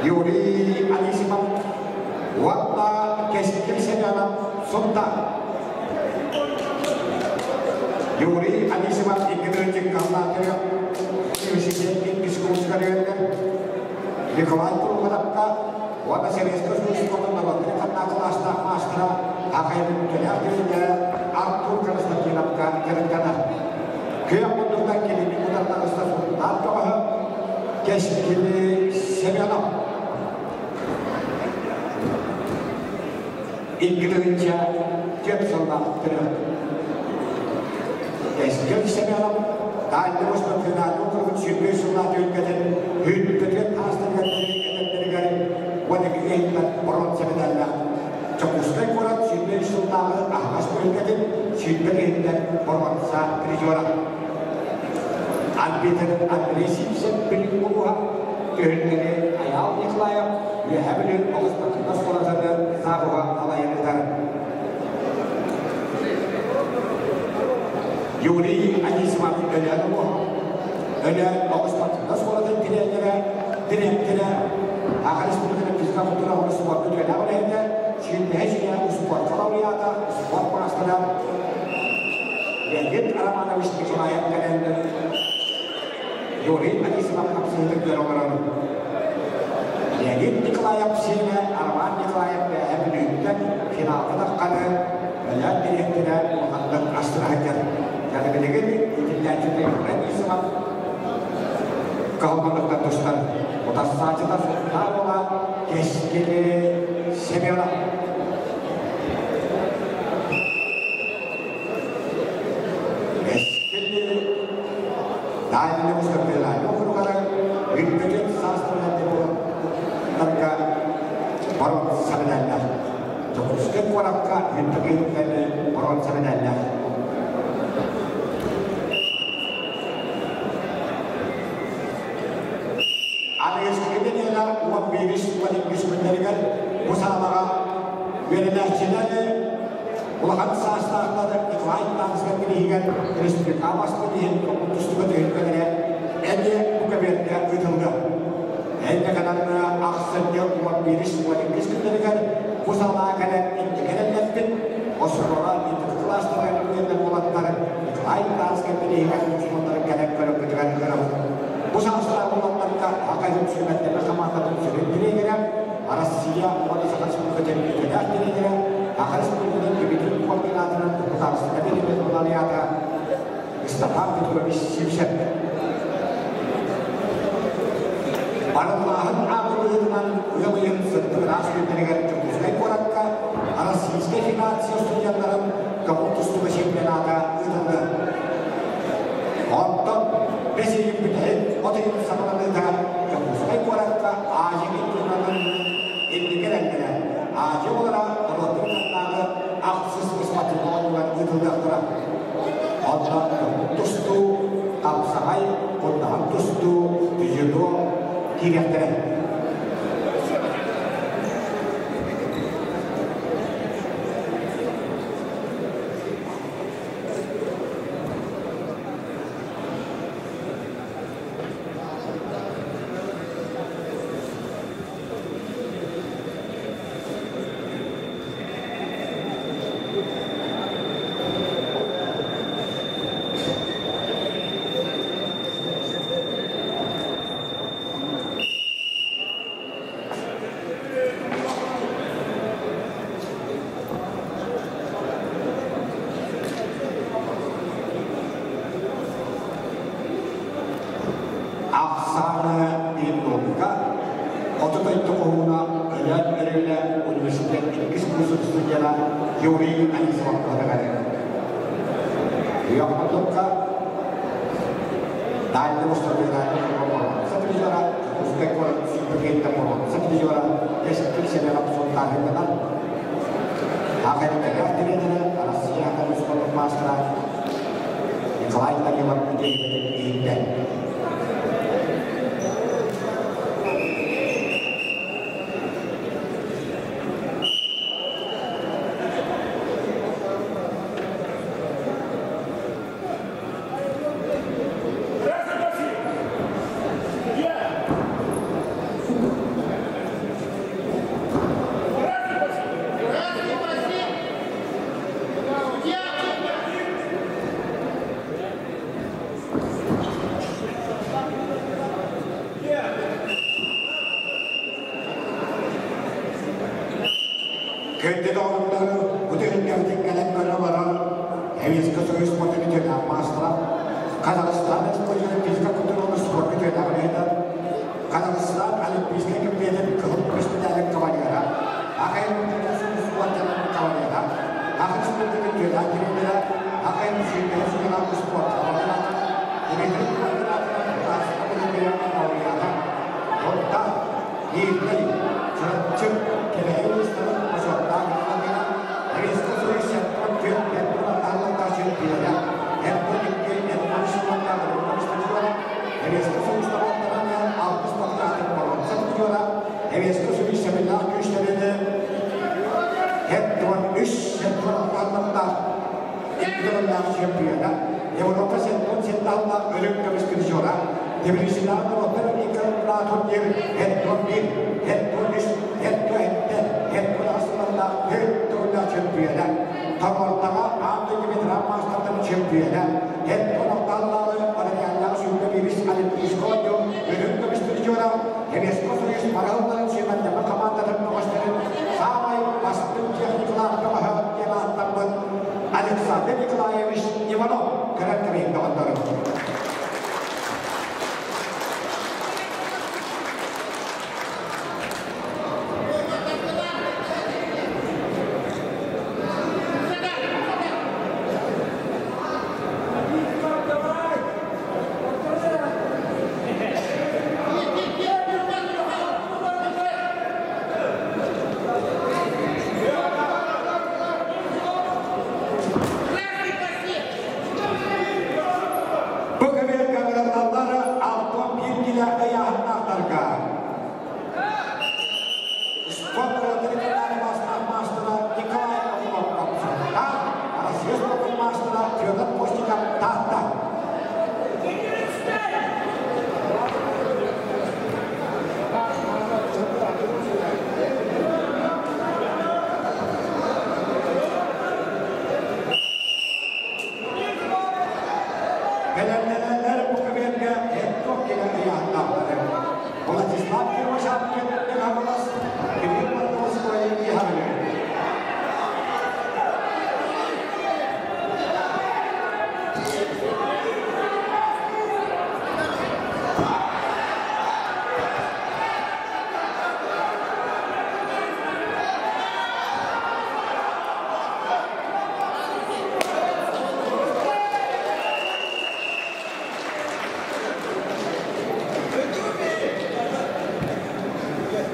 Speaker 1: Yuri Anisimam Wata Keskin Sedana Sultan Yuri Anisimam İngilizce kavlatıyor Yusuf'un diskurs kariyerinde Nikolay Turkadakka Wata Serestos Musko'nun Nabatı Katnaklaşta Maşkara Akayın Tünyadırı'nda Artur Karastakilapka Kırıkkana Kıyamundur'dan kelimi Kudar'dan Sultan Toğahı Keskin Sedana İngilizce cep eski sebebi daha Osmanlı'da oturup sürpriz sunan ülkelerin hüddeti hastalıkları gari vadaki eğitimler oran sebelerle çok usta kuran sürpriz sunanı ahmas ülkelerin sürpriz eğitimler oran saatleri Albeten agresif bilim buha ülkeleri ayağı yıkılaya ve hemen Osmanlı'da sonrasında zabuha alayınızlar. Yuri Anisimam öyle öyle Osmanlı'da sonrasında direktire Ağrıs Bölgesi'nin fizika fotoğrafını spor bütününe öğrendi. Şimdi her şeye spor kalavliyata, spor konasına Yedit aramana wistik ayat kanan Yuri Anisimam kapsayıdır görüyorum. Yedit diklayap sini araman diklayap hem büyükten finalda kadar veya direktire muhakkak astra hajar. Jadi begini, ijinnya Yuri Anisimam kahamalıkta dostlar. Otas saçıda sultan olan keskili seviyorlar. Dalam mustaqbillah, bukan orang rintikan sastra yang mereka orang sebenarnya. Jauh sekali orang kah rintikan orang sebenarnya. Ada yang sebenarnya adalah uang biris, uang biris menjadikan musyawarah wilayah Cina. Ulah sastra ada ikhlain tangan pilihan terus dikawas pilihan terus juga dihentikan ini bukan biar ditunda ini karena aksesnya uang biris kendalikan usaha kalian indikator lebih osmoran itu kelas terang yang melakukan ikhlain tangan pilihan terus menerangkan kepada negara usaha setelah melakukan akan sudah bersama satu sendiri Rusia pada saat sebelum kejadian ini akan sebenarnya dibikin koordinatan terputar tapi di Australia istirahat itu lebih sibuk. Pada lahan aku dengan yang setelah negara terus saya kurangkan alas sistem finansial sudah dalam keputus tugasnya ada itu untuk besi bidai atau yang sama dengan keputus saya kurangkan aja itu dengan indikator aja orang kalau akses sesuatu yang itu dah terang. Orang terus tu, tak sahai, orang terus tu, dia tu Ильин Лобка, Ототай Токоуна, Ряд-Рюля, университет экскурсов студента Юрий Анисов Кадагаре. Яхматовка, Дальнего Студента Сатвижара, Узбекор, Симпагента Мурон, Сатвижара, Эстиксена Абсолтагена, Ахарина Яхтирина, Россия, Хамисков Мастера, Николай Тагилов, День.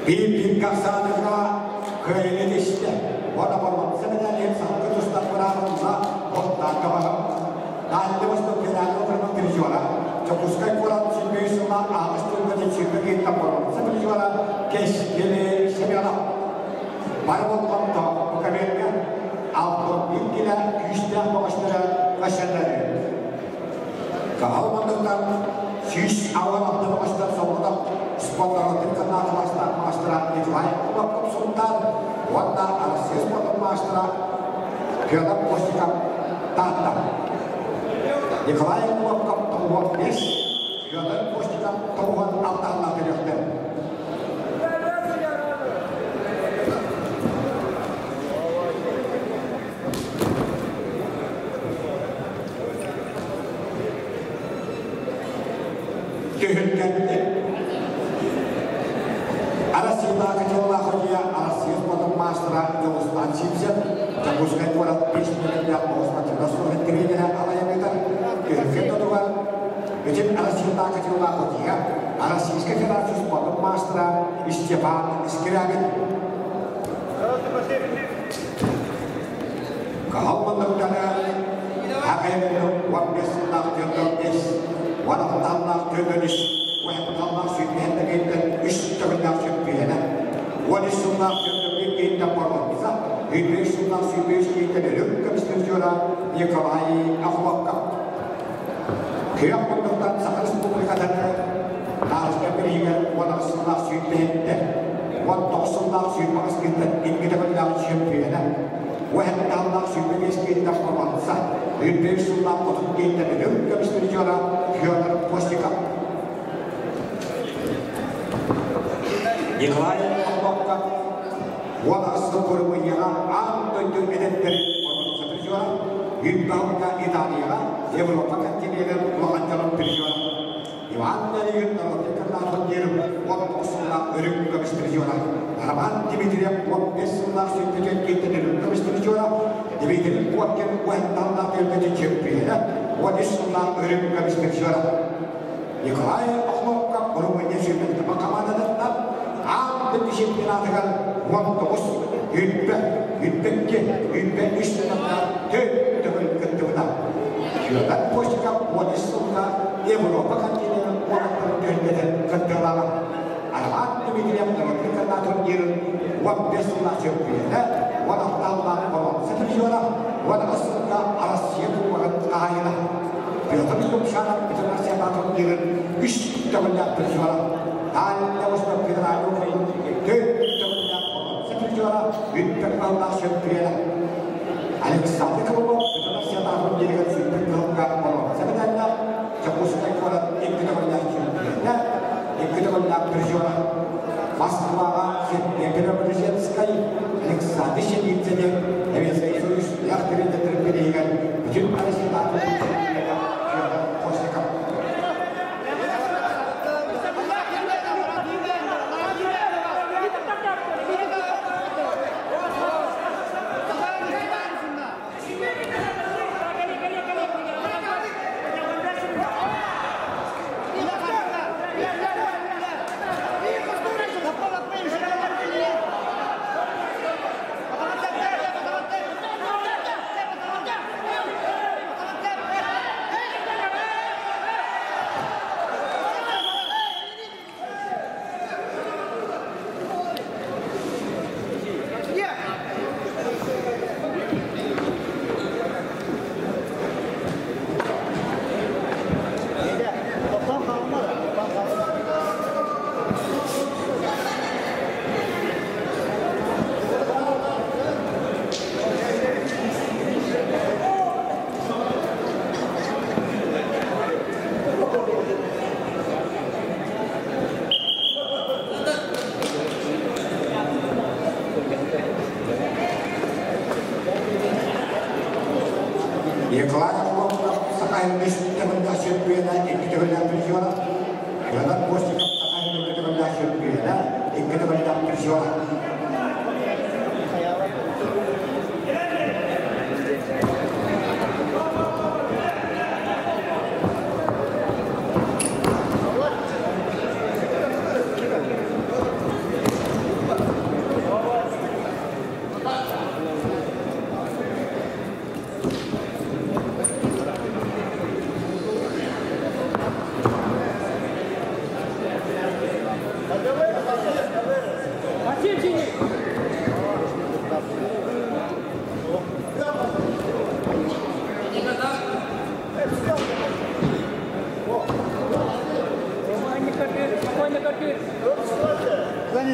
Speaker 1: Bir kasarlığa köylü işte. Ona bakmak sebeden hep sağlıklı tutsak bırakımıza ortadan kapatalım. Dağıtımız da pedalde oturmak gerekiyorlar. Çok uzak kuran çizmeyi sunmak ağustos'ta çizmek için yapalım. Sebeliyorlar keşkili seviyorlar. Barabot komta bu kamerga altı bilgiler güçler başları başarıları. Kahvalmandıktan süs awal atı başlar sonunda spotları tıkkına başlar başlar Nikolay Kulakov Sultan Wanda Arsiz Potun başlar Piyada Postika Tata Nikolay Kulakov Tuğan 5 Piyada Postika Tuğan 6 anlatılıyordu. Tühürkendi Arasita kecewa kerja Arasius potong master Jostan Simpson Jabuskan kuat bisnis yang bos macam rasul dirinya apa yang kita kita tuan Jadi Arasita kecewa kerja Arasius kecewa potong master Istiapan Iskiragan Kau menurutkan apa yang wabes nak terus walau tanah terus wahai tanah sudah terkait istiqamah sudah walau sunnah terkait kita perlu ini sunnah sudah kita dalam kebenaran yang kawai akhwat kita menurutkan sakal semua kata harus diberikan walau sunnah sudah walau sunnah sudah kita dalam kebenaran وهل الله سبحانه وتعالى فرمانسا البيت الله قد جئت بدم كمسترجورا خيار بوستيكا يغاي الله ولا أصبر ويا عام تجد إدتر ومسترجورا يبهم كإداريا يبلغ فقط كنيرا وأنجلهم ترجورا يوعدنا ليرنا وتكلنا تجيرم ومقصنا أريم كمسترجورا Harapan Dimitri buat Islam sebagai kita dalam peristiwa Dimitri buatkan wanita nampil menjadi champion. Buat Islam beri peristiwa. Yang lain Allah kap berumahnya sudah terpakamana tetap. Ada disiplin dengan waktu hidup Islam dengan ketuhanan. Juga posisi buat Islam yang merupakan kita buat perjuangan kedalam. Alamat Dimitri yang terkait dengan وبسنا شبينا ونطلع قرآن سترجونا ونأسلك أرسيب وغتاينا بيطلقوا شانا بتنا سيطات الجيرن اشتغلنا ترجونا تعالى وسنا بتنا يوكي تتغلنا قرآن سترجونا بيطلقنا شبينا عليك السابق الله بتنا سيطات الجيرن بيطلقنا قرآن سترجونا جبوسنا قرآن بيطلقنا شبينا بيطلقنا ترجونا Masalah yang berproses sekali, saat ini saja, yang saya suruh yang terpilihkan, jumlah Arasita posisikan. Ya kalau sekarang ini teman-teman syurga kita berlaku berjualan, kalau bos kita sekarang ini kita berlaku syurga, kita berlaku berjualan.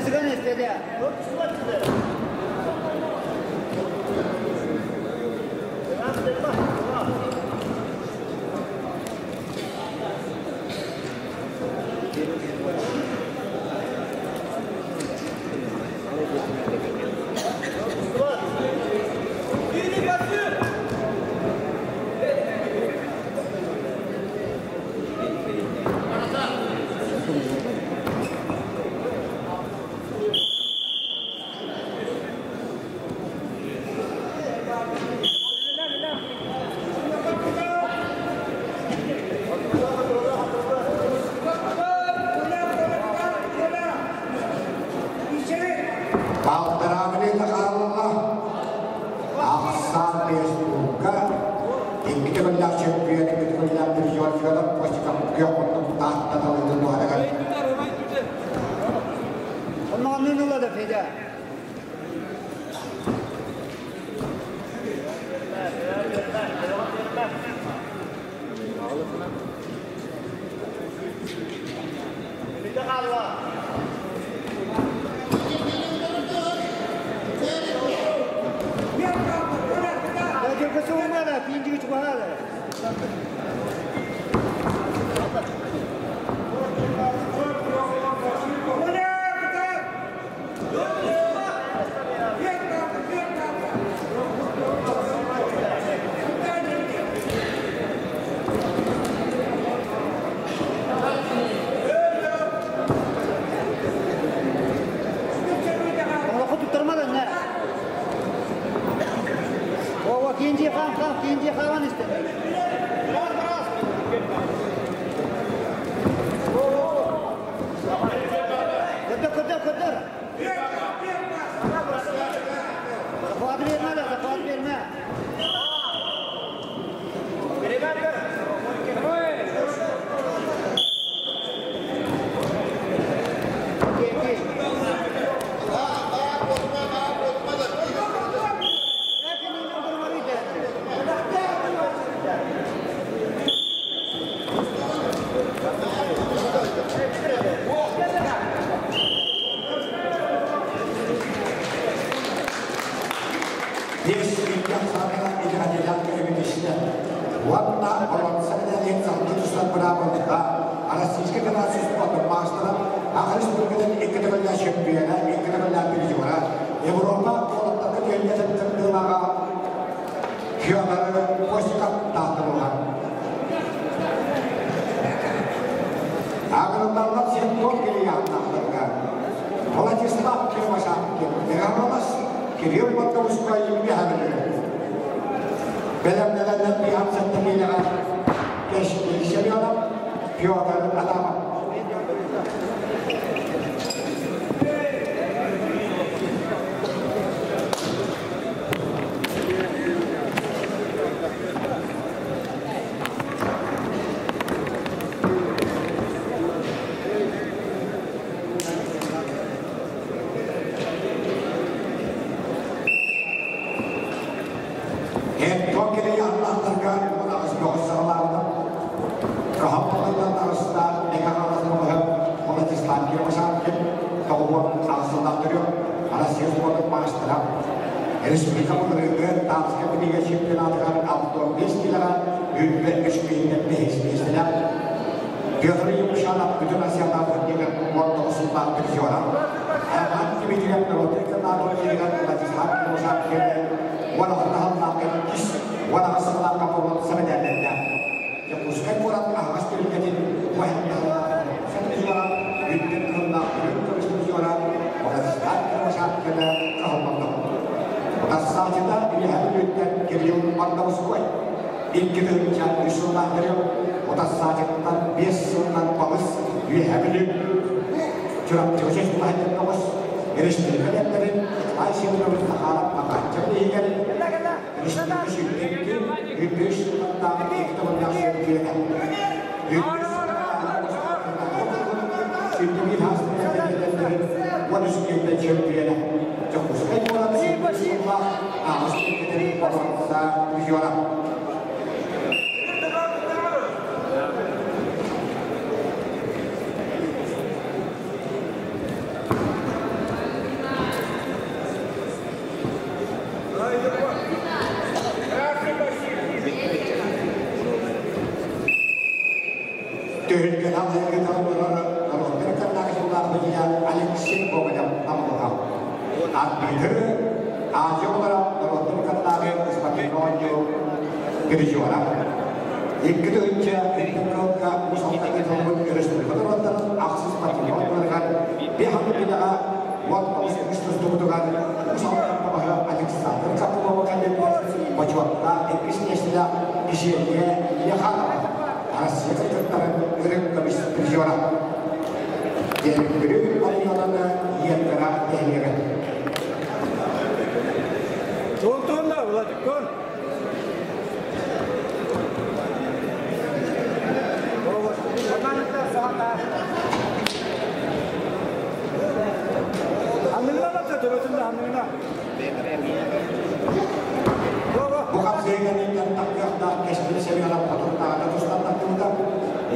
Speaker 3: Сгонись, дядя.
Speaker 1: çıkan yok tahtta dalıydı doğarak.
Speaker 3: Ondan memnunlar da feda.
Speaker 5: İkinci hayvan istedim. Kudur. Zafat verme.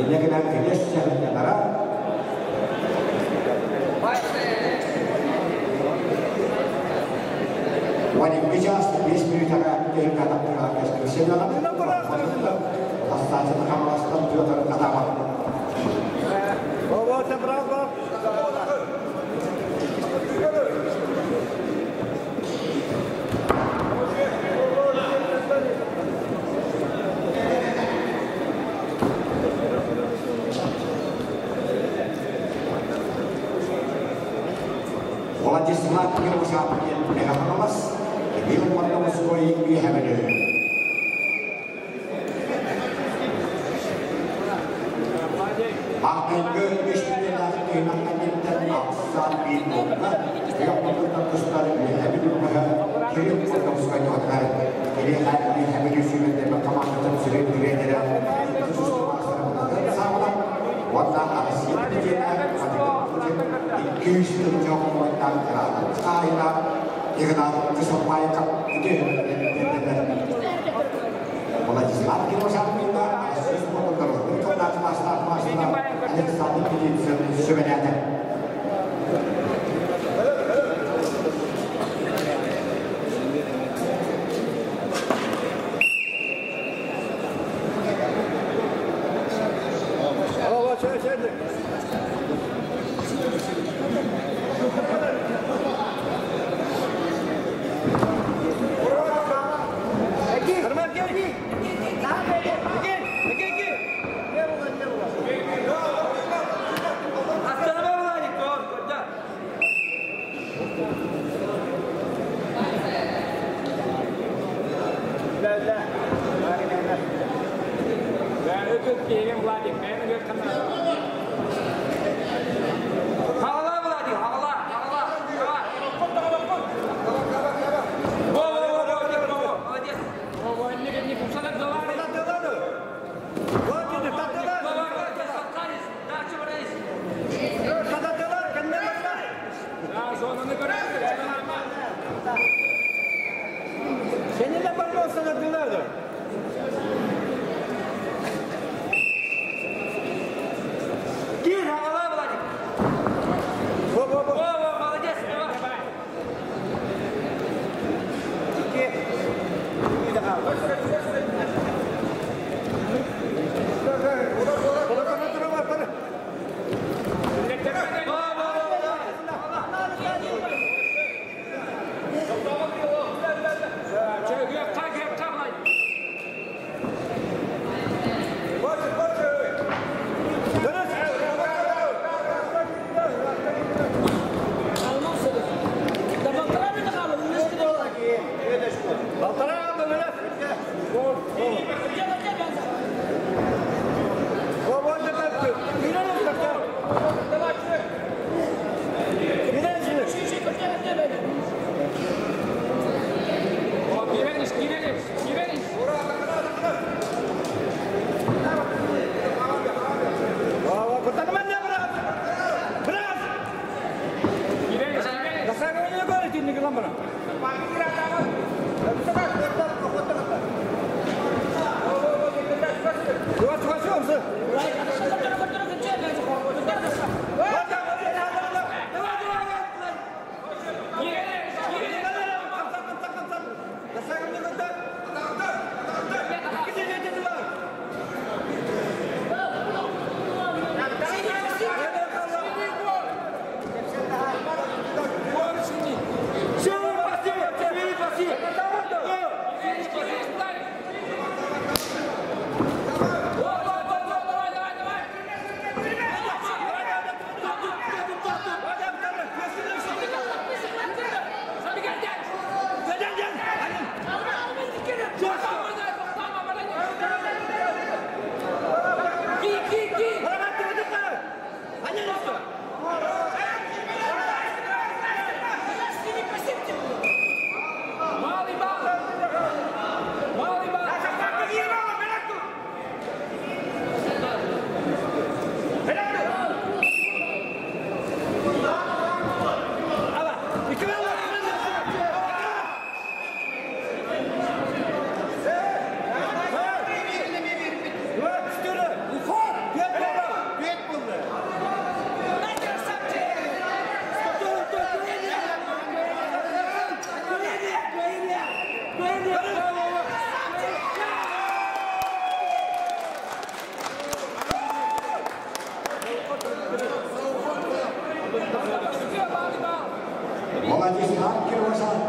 Speaker 1: Yine gelen güneş yanlara Wani bijas 20 menit akan ke kata ke sejalan. Asalnya kamu asal juga kata apa?
Speaker 3: Bawa berapa?
Speaker 1: Wajib semat yang usaha mereka menemas. Ini warna musuhi di Hamada. Akan ke istilah kenakan dan aksan binungga yang menentukan kesulitan di Hamada. Kirim warna musuhi hotel. Ini ada di Hamada sudah dapat kemakan sering direda. Khusus masyarakat sama warna asli kita Isu jauh menang kerana saya kerana kesampaian itu mulai Islam kita sampai asis motor itu nak masalah ada satu titik sebenarnya.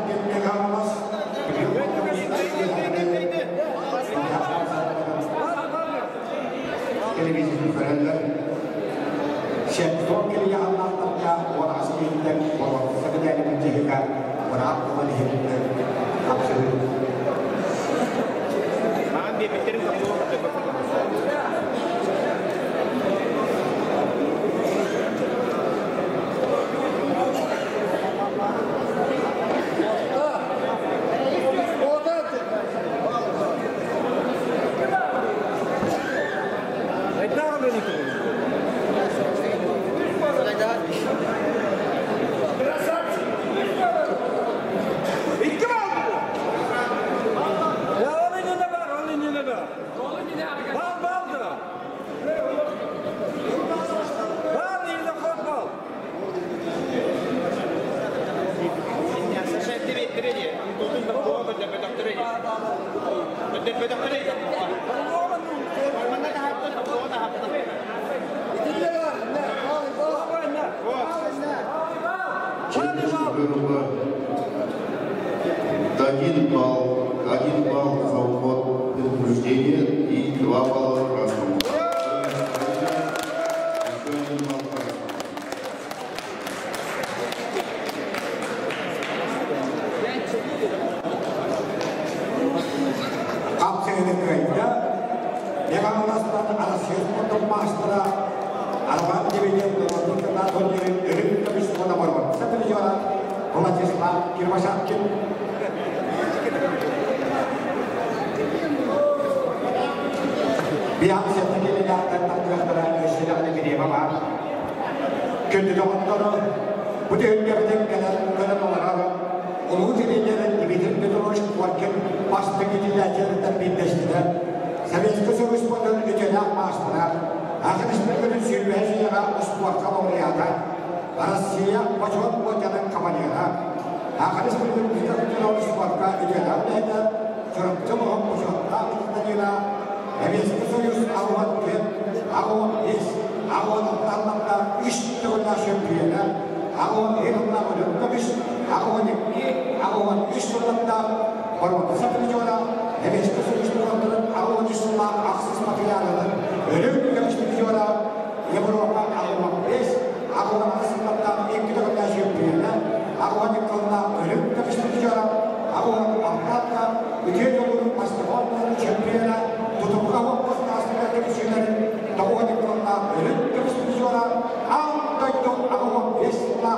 Speaker 1: gitmeye kalmaz. Televizyon görenler şefton geliyor anlattıkça o askerinden o sakıdayla bir cehikar ona aklıma dihildi. Absolut.
Speaker 3: Ben de bitirim kapıma
Speaker 4: Один балл за уход предупреждения и 2 балла красному.
Speaker 1: Kapsayının kayıtda Yakanlas'tan arasıyız kutum maçlara araban gibi yıldılar tonyerin ölüm demiş ona var. Satın diyorlar. Dolayısıyla kirbaşat kim? Bir an settikleri dağıttan takılaştıran gösterilen bir yema var. Kötü doğumları bu düğünlerden gelen olarak onun zilinlerin gibidir bir duruş varken başta gidilerlerinden birleştiler. Seviyesi soruşmanın ötenak maaşlara arkadaşlarının sürüyeceğine usporta orayada Rusya başon kocanın kamaniyana arkadaşlarının bir usporta ötenaklerde çorapçı mı usporta ötenaklerde Seviyesi soruyorsun Allah'ın Allah'ın biz Allah'ın anlamda 3 tane şempiyona Allah'ın elimle ölümlemiş Allah'ın 3 tane formatı satılıyorlar Seviyesi soruyorsun Allah'ın üstüne aksız materyalleri ölümlemiş diyorlar Avrupa Allah'ın 5 Allah'ın arasında 2 tane şempiyona Allah'ın kılına ölümlemiş diyorlar Allah'ın Allah'ta bütün yolun basketbolun şempiyona tutup kavuklu aslında temsilcilerin doğuya kurumda ölüm temsilciler anlayın Allah'ın besla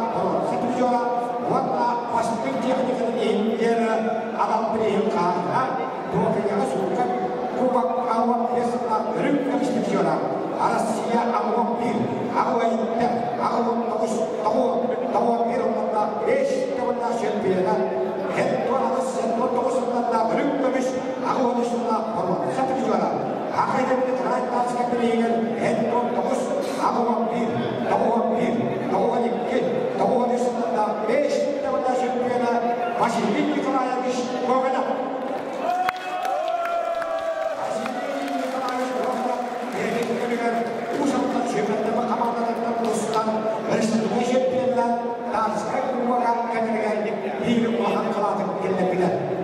Speaker 1: temsilciler valla başlıkların yeri adam bir kârına doğuya asukan kubak Allah'ın besla ölüm temsilciler Rusya Allah'ın bir Allah'ın doğu bir olmakta 5 tane şempiyonlar Hep Rusya doğusunda ölüm demiş Allah'ın üstüne formatı satılıyorlar. Hakikaten Kıraat'tan çıkabiliyor. Hep doğus, Allah'ın bir, doğu'nun 2, doğu'nun üstünde 5 tane şempiyonlar başı bir yıkılayamış Goğa'da. Uzaktan şempiyonlar kamanlarından dostlar, Hristiyan şempiyonlar, tartışkan Goğa'dan kendiler bir muhakkak kılatıp gelebilir.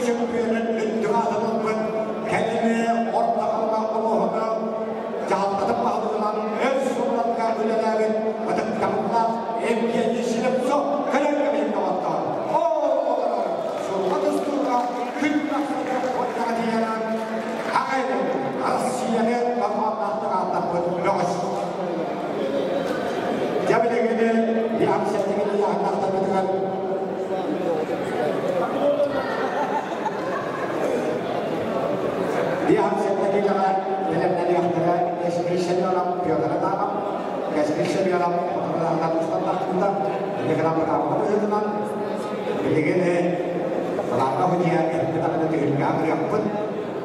Speaker 1: şempiyonun üttüğü adamın kendini ortaklığa kuluğunu canlatıp bağlılan öz sonlarına ülelerin ödükkanına emniyeti silip sok kırıklı bir kavatta. Oğullar, şu adısturda kültüraksızda koyduğuna diyeler Hakkı'nın Rusya'nın kafanlattığı adamın loğuz. Cebedegini bir hamsetini yakınakta bitiren di hamsetini kadar bilimleri yaktıra keşkişen yolam piyodara tamam keşkişen yolam oturlardan ustandakında nekram beraber öğrenen biligini Malaka hujian kita ada di Indonesia berapun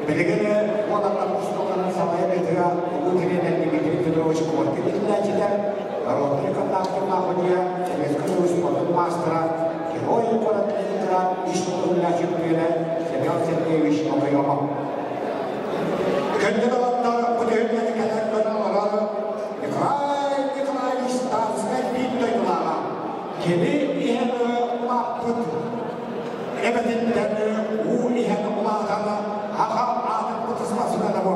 Speaker 1: biligini olanlar ustalarının samaya betira bu kirenen gibi terus kuat itu aja kalau mereka takutnya hujian mereka terus kuat master Oi para tentra istoria chipene senyal serkevish omayama kendalatta budehne kadar olar ikray istatsne bittoylara kemi ihne maput ebedinden u ihne ulagana haqa adat putusmasına da bu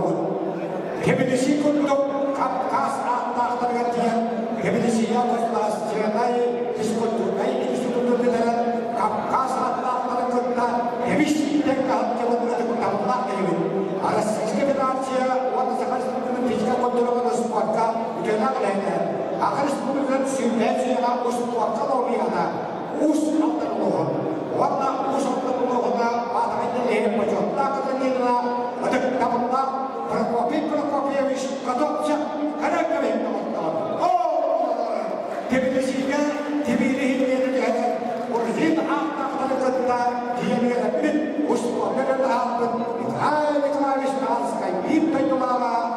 Speaker 1: kemidisi kunduk kapkas ataqtargatiyan kemidisi yakostas chenai diskutunai diskutunai kapkas ataqtargatiyan kemidisinden kalkıvıdırı kutamlar evi aras iskebedatiya wada sakastunun tijka kontrolunu spakka ütena lehne akaris bunun sünnetiya uspakka lobiyana us altanuluğun wada us altanuluğuna ataqidin lehne pojotla katanina adak tamamlar Prokopieviç kadokça karakter yapmaktadır. Tebidisiyle tebidihil yerine orijin aktarlıkta diyemeyen bir usulleri de aldım. İthali klaviş kalskay bir peydolara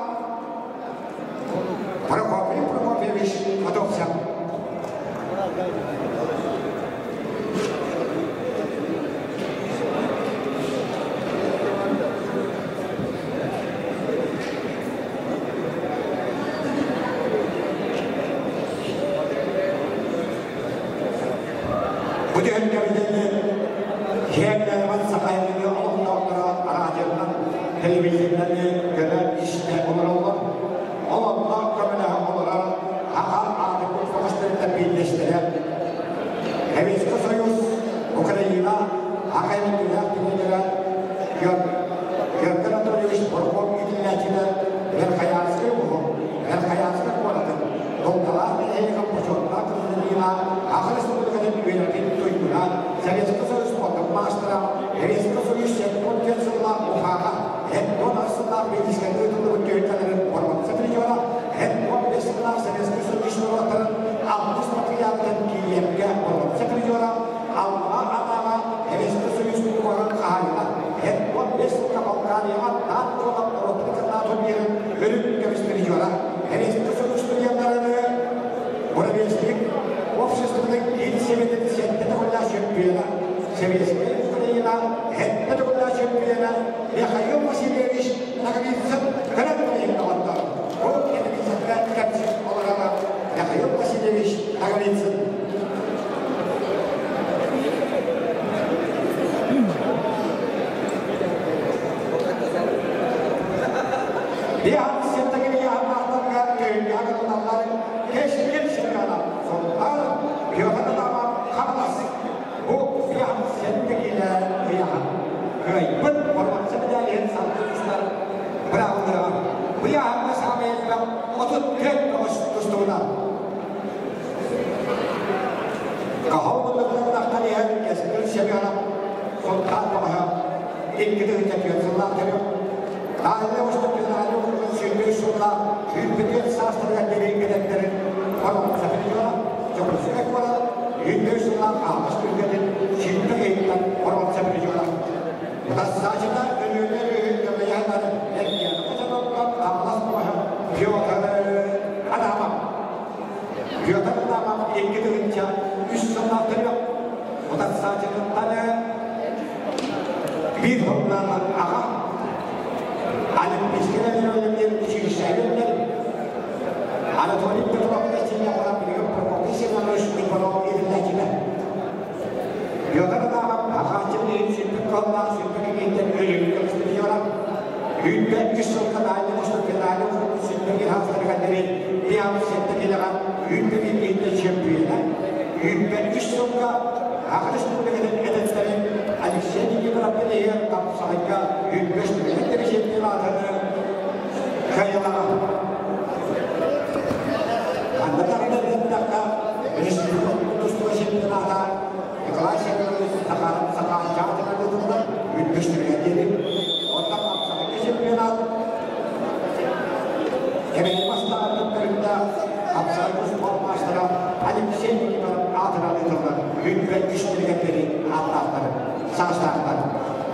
Speaker 1: Prokopieviç kadokça. Budihan kabinetnya hektar sakayını Allah'tan aracından televizyonlarını gören işte onlar Allah kabine olarak hak adet fakirlerle birleştiren Hevesli Soyuz Ukrayna hakimiyetine yaptıkları Yörgün Anadolu'yu Prokop idilacılar ve hayatı bu ve hayatı kuatı doktorlar ve eğitim poşetler kızılıyla akılsızlık Venetin toyuna, Sovetski Soyuz potem master, Sovetski Soyuz potentialna ufaha, donaslar bilgisayarı tutup köylerin formatı veriyorlar. Besler Sovetski Soyuz notları altmış materialden Kiev'e formatı veriyorlar. Allah adama Sovetski Soyuz kuran kahayla. Besler kapankaniyat dan kolak ortaklarına topiyerin ölüm gösteriyorlar. Sovetski Soyuz yanlarını Burabilsek общественных и семейных чемпиона, советская Украина, это чемпиона, Михаил Васильевич Наговицын, гранатный команда. Вот телевизорда капитан Оларова, Михаил Васильевич Наговицын. Dia sentagi dia maklumkan ke agar keşfin şirkana. Sonra Piyokada tamam kaplas. Bu fiyat sentekiyle fiyat. Kayıpın formatı medalyen sanatçılar. Bravo. Bu yağında sahamiyetler 34 Ağustos'ta. Kahvaltılıklarında kaliyen kesinlikle şebiyana. Sultan Baha. İlk gidecek yöneticiler geliyor. Dahilde hoşlantılarını kurduğu sürdüğü şunla ülkenin sağlıklarına gerekliliklerin formatı veriyorlar. Çok sürekli olarak Hindistan ağaç ülkenin şimdi eğitim formatı veriyorlar. Bu da sadece önümleri hükümeyenler ekleyen kocamanlar anlaşmaya Piyokada adama ilk gidince üst sınavları yok. Bu da sadece bir hormonlar ağa alim bisküvilerin bir şeyler Anatolik Petrovich'in yapılan profesyonel ekonomi ilacına. Yollarda ağaçın için bir konular, 153 yılga Akış Cumhuriyeti'nin hedefleri Alexey Nikiforov'un eğer kapsayınca 105 milyon şempiyonatını kayılara. Anlatarında bir dakika Müslüman Kudüs'ta şempiyonata Nikolay Şempiyonatı Sakarım Sakar Çağatır'a durumda 105 milyon yeri. Onda kapsayınca şempiyonat Emeği Maslar'ın kapsayınca spor maçlara Alexey Nikiforov'un adına durumda 153 milyon atlatları, saçlarları,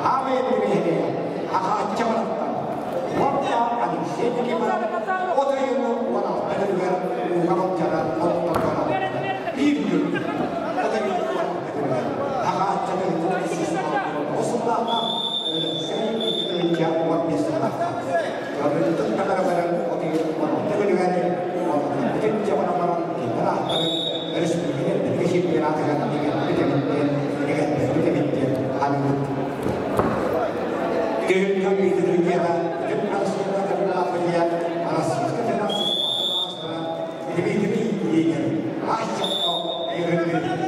Speaker 1: Ahmet Birey'e, Haka Çabalatlar, Orta Alexey Nikiforov, o da yolu ona belirler, Uğramakça'da, Ortalara, bir gün, o da yolu ona belirler, Haka Çabalatlar, o sınırlarla, Hüseyin İlkil'ince ortasında, Gördüğünüz kadar veren, o da yolu ona belirler, bütün Çabalatların, Kendileri Resmi'nin bir şempiyonatına Dünya Dünya'da bütün Asya'da Afrika'ya arasında federasyon bir yer. Aşağıda evrenleri.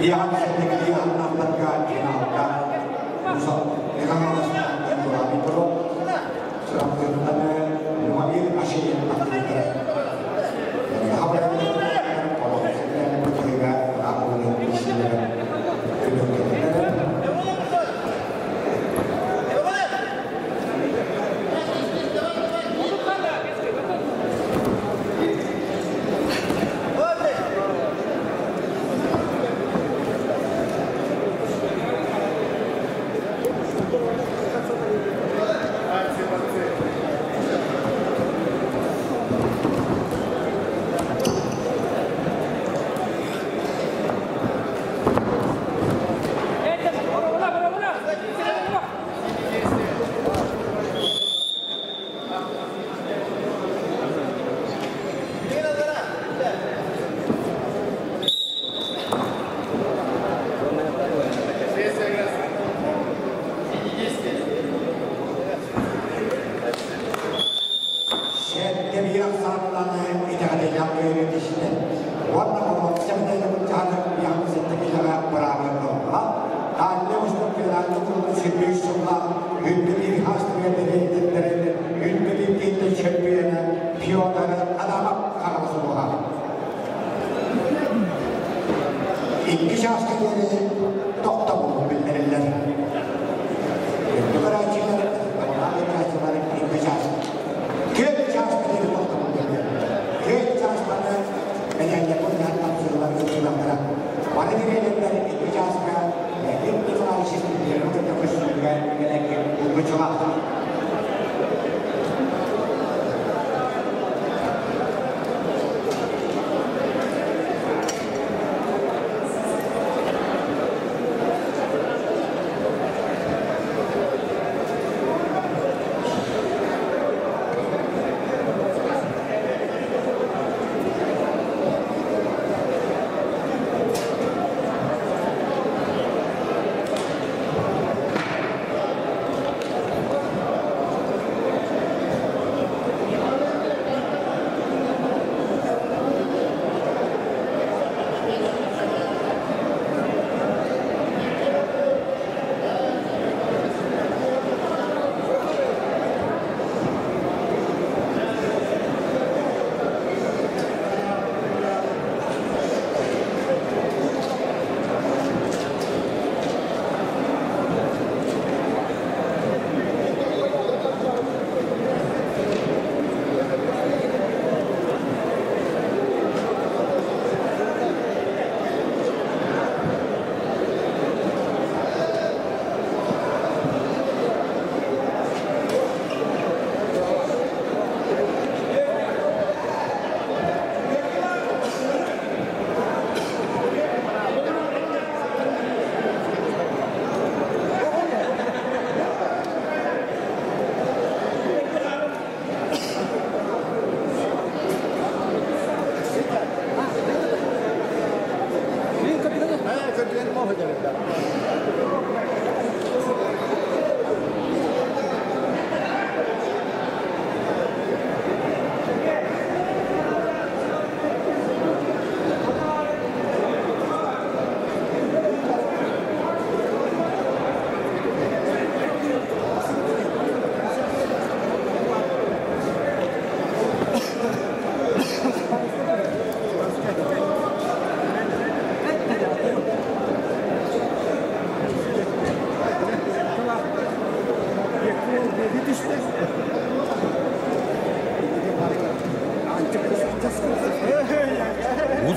Speaker 1: Ihan sitten ihan nappakaan finaalta. Musa eräänlaista juhlaviikolla. Se on tämmöinen juhlien asian pakkuuteen. Ja havereille on sitten hyvä rahoinen sille ylökkäinen.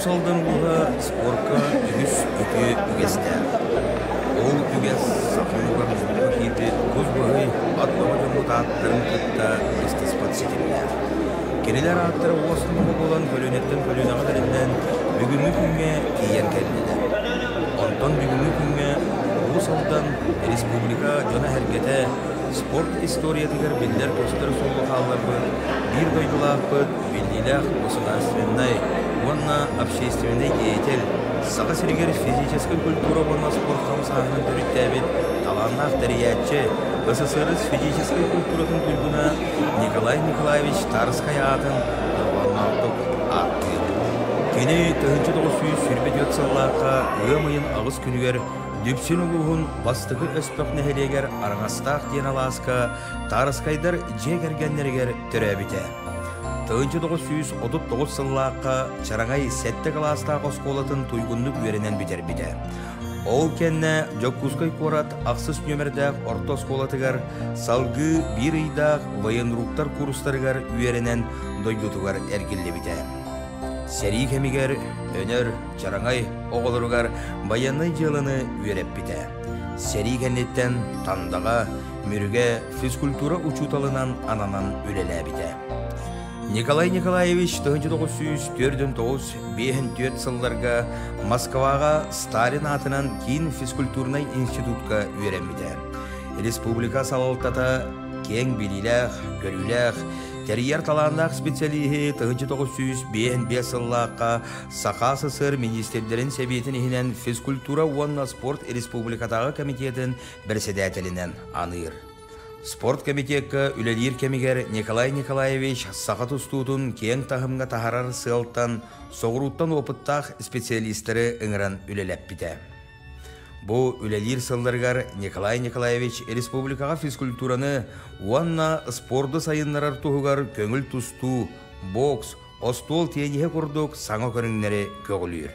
Speaker 6: Saldan buha sporka ügüs ütü ügeste. Ол üges sakınlığa müzgülü hidi göz buhay atlamacı mutaattırın kıtta istispat setimler. Keniler attırı oğasınlığı olan bölünetten bölüneğe derinden bugünlü günge kiyen keldiler. Ondan bugünlü günge bu saldan Respublika Jona Hergete sport istoriyatigar biller gösteri solu kallardı. Bir doydular bildiler государственной Ванна общественный деятель, сага-сиригер физическая культура ванна спорт хамсахының түріттәбет, таланна авториятчы, СССР физическая культуратың күлгіна Николай Николаевич Тарская атын ванна аттық атты. Keni 1924 сыллаққа ымайын ағыз күнігер дүпсін ұлығын бастығы өспіқ нәхелегер араңастақ ден аласқа тарыскайдар жегергенлергер түрәбіте. 1939 сыллаққа чараңай сәтті қаластақ осколатын туйгунлық веренен бітер біте. Ол кәнне Жоккускай корат ақсыз нөмірдәқ орта осколатығар салғы бір үйдақ военруктар курстарығар веренен дойдутығар әргілі біте. Сәрі кәмігер, өнер, чараңай, оғылырғар баянай жылыны үйереп біте. Сәрі кәнеттен тандаға, мүріге физкультура учуталынан ананан үлелі біте. Николай Николаевич 1904-5 сылларға Москваға Сталин атынан кейін физкультурнай институтқа үйерем біте. Республика салалтата кең біліләқ, көріләқ, Терьер таландақ специалиһи 1905 сыллаққа Сақа СССР министрлерін сәбетін ехінен физкультура уанна спорт республикатағы комитетін бірседәтелінен аныр. Спорт комитетке үлелер кемигер Николай Николаевич Сақа тұстуытын кең тағымға тахарар сылттан соғыруттан опыттақ специалистері ыңыран үлелеп біте. Бу үлелер сылларгар Николай Николаевич республикаға физкультураны уанна спорды сайынларар туғығар көңіл тұсту, бокс, остол тенеге құрдық саңа көріңнері көгілер.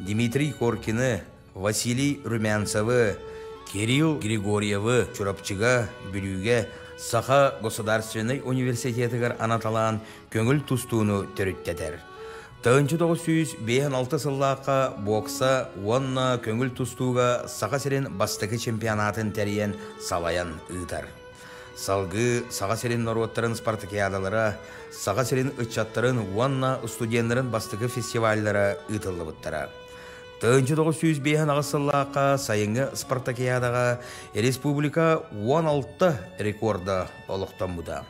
Speaker 6: Дмитрий Коркины, Василий Румянцевы, Кирилл Григорьевы чурапчыға бүліге Сақа Государственный университетігер анаталан көңіл тұстуыны түріттетер. 1906 сыллаққа бокса уанна көңіл тұстуға Сақа серен бастығы чемпионатын тәріен салаян ұйтар. Салғы Сақа серен народтарын спартакиадалара, Сақа серен ұтчаттарын уанна студентларын бастығы фестивальдара ұйтылы бұттара. 1905 сыллаққа сайынғы спартакиадаға республика 16 рекорда олықтан бұда.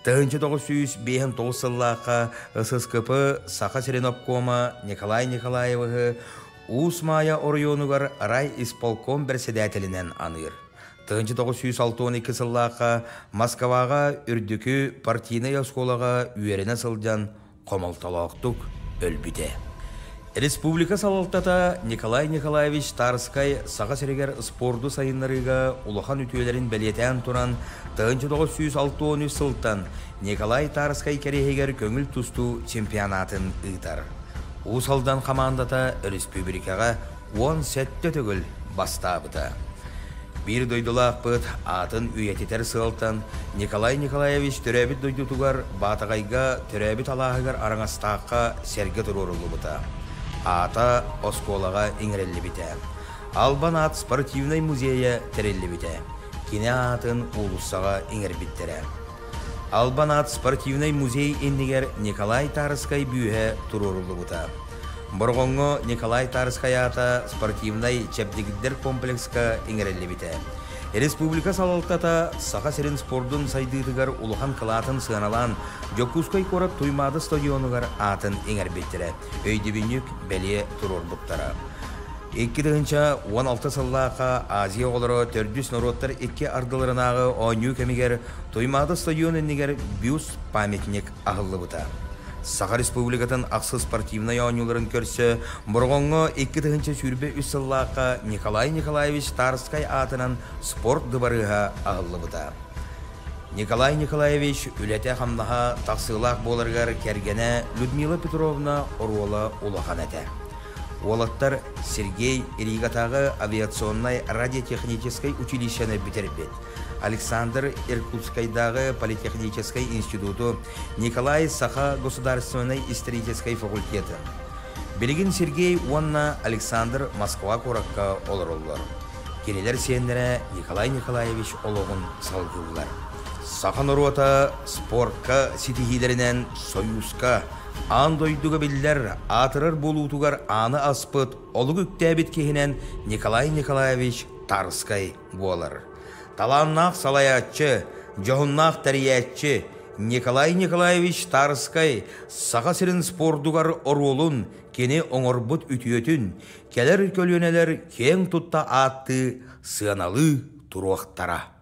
Speaker 6: 1905 сыллаққа ССКП Сақа серен обкома Николай Николаевығы Усмая орионугар рай исполком бірседәтелінен аныр. 1906 сыллаққа Москваға үрдікі партийный осколаға үйеріне сылдан қомалталақтық өлбіде. Республика салалтата Николай Николаевич Тарскай Сақа серегер спорду сайынларыға улахан үтүелерін бәлетен туран 1906 сылттан Николай Тарскай керегер көңіл тұсту чемпионатын ұйтар. Усалдан командата республикаға 10 сәтті түгіл бастабыда. Bir дойдулақ бұд атын үйететер сылттан Николай Николаевич түрәбіт дойдутугар батағайға түрәбіт алағығар араңастаққа сәрге тұрорылы бұда. Ата осколаға иңірелі біте. Албан ат спортивный музейе тәрелі біте. Кене атын улуссаға иңір біттері. Албан ат спортивный музей ендігер Николай Тарскай бүйе тұрорылы бұта. Бұрғонғы Николай Тарскай ата спортивный чәпдегіддер комплекска иңірелі біте. Республика салалтата Сақа серен спордun сайдыдығар улухан қылатын сығаналан Жоккускай корат туймады стадионығар атын еңер беттері. Өйді бүнік бәле тұрор бұқтара. 2016 сыллаққа Азия олары төрдіс народтар 2 ардыларынағы ойну кәмігер туймады стадион енігер бюст памятник ағылы бұта. Сақа республикатын ақсы спортивный ойнуларын көрсі, бұрғонғы 2 сүрбе үссіллаққа Николай Николаевич Тарскай атынан спорт дыбарыға ағылы бұта. Николай Николаевич үләте қамнаға тақсылақ болырғар кәргені Людмила Петровна Оруола улахан әті. Олаттар Сергей Иригатағы авиационной радиотехнической училищені бітербет. Александр Иркутскайдағы политехнической институту, Николай Саха государственной исторической факультеты. Белгин Сергей Уанна Александр Москва коракка олар. Кенелер сендері Николай Николаевич олығын салғылар. Саха Нурота спортка ситихилерінен союзка андойдуға білдер атырыр болутугар аны аспыт олығы үктәбіт кехінен Николай Николаевич Тарскай болар. Таланнақ салаятчы, жоғыннақ тәриятчы Николай Николаевич Тарскай Сақа серен спордугар оролун кені оңорбут үтіөтін, келер көлөнелер кең тұтта атты сыаналы тұруақтара.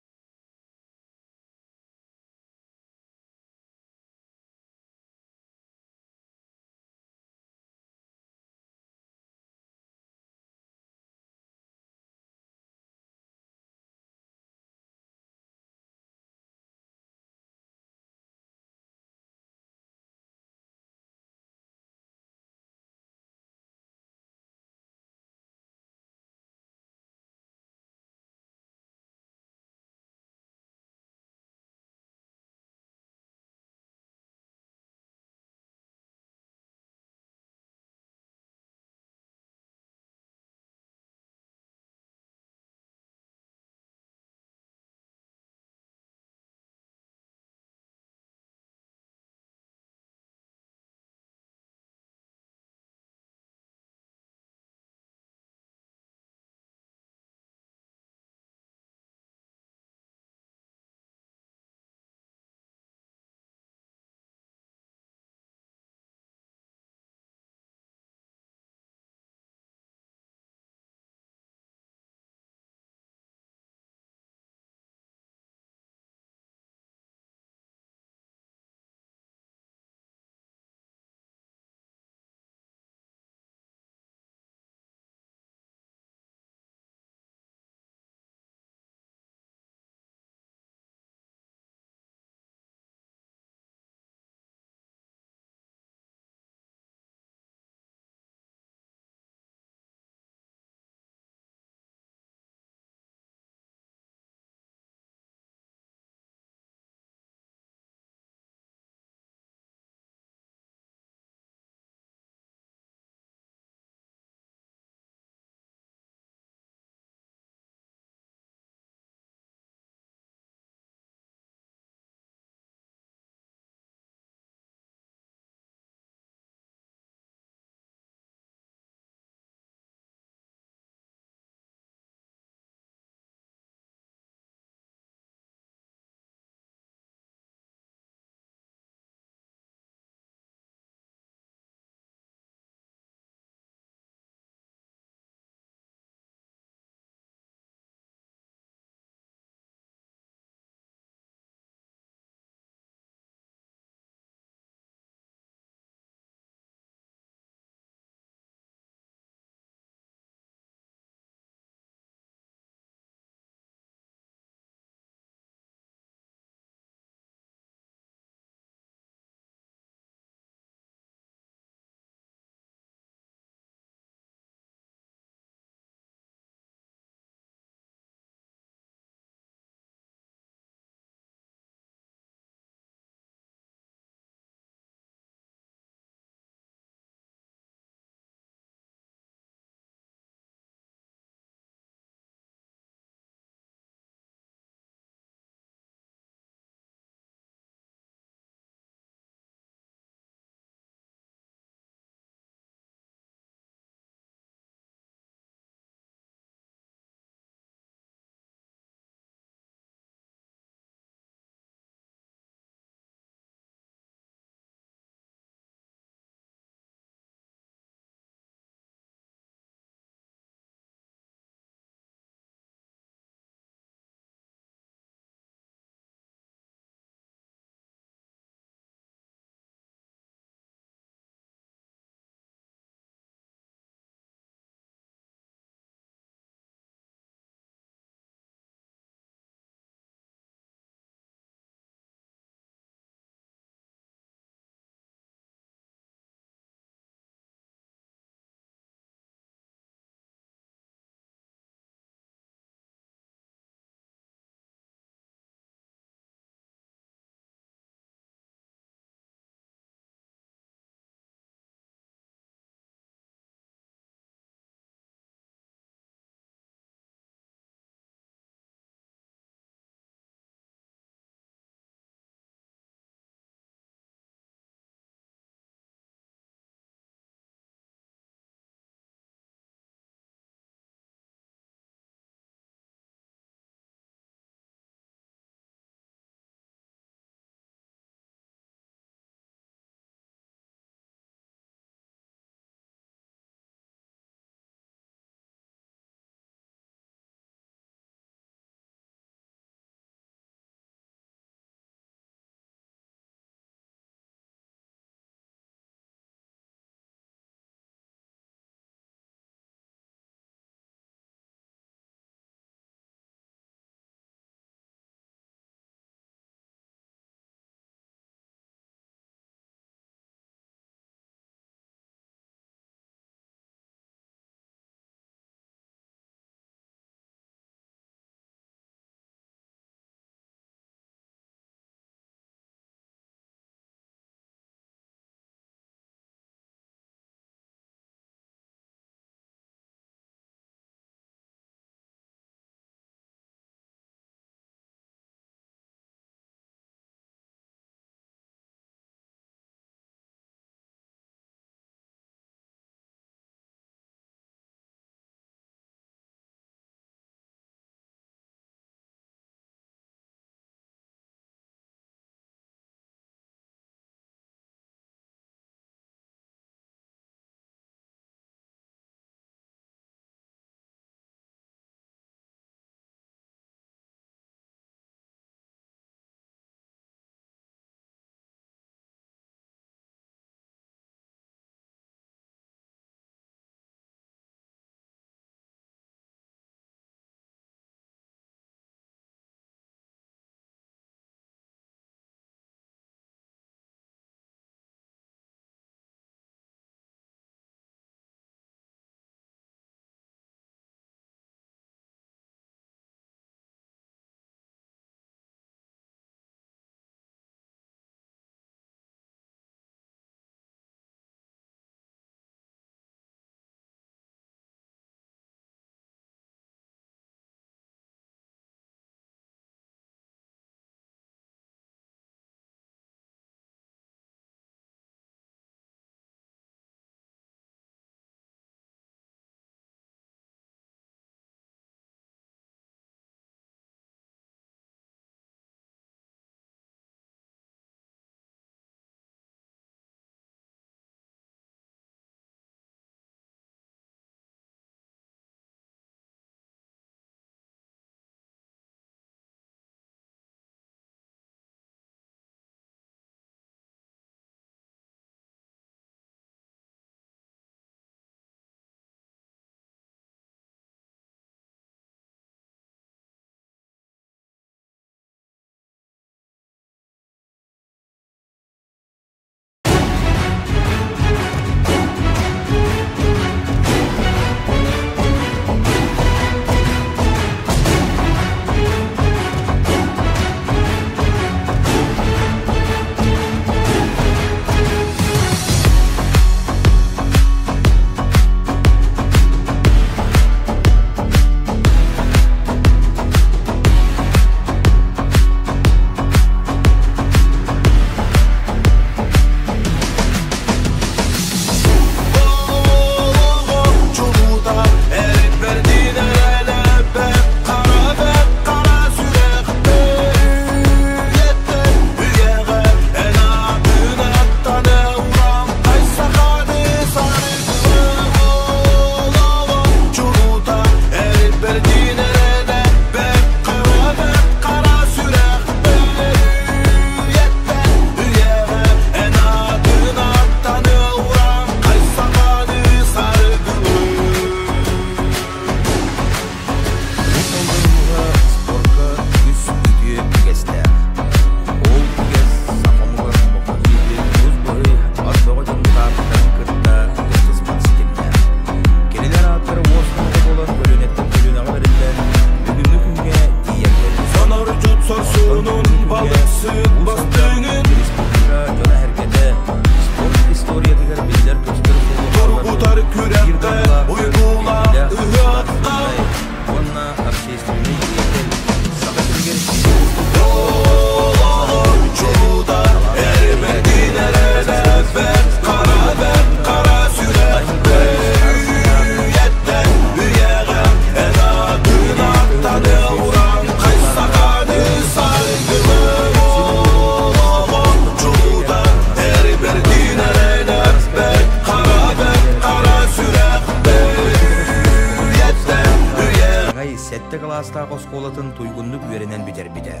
Speaker 6: Сетте класстағы осколатын туйгунлук үйренен битер бите.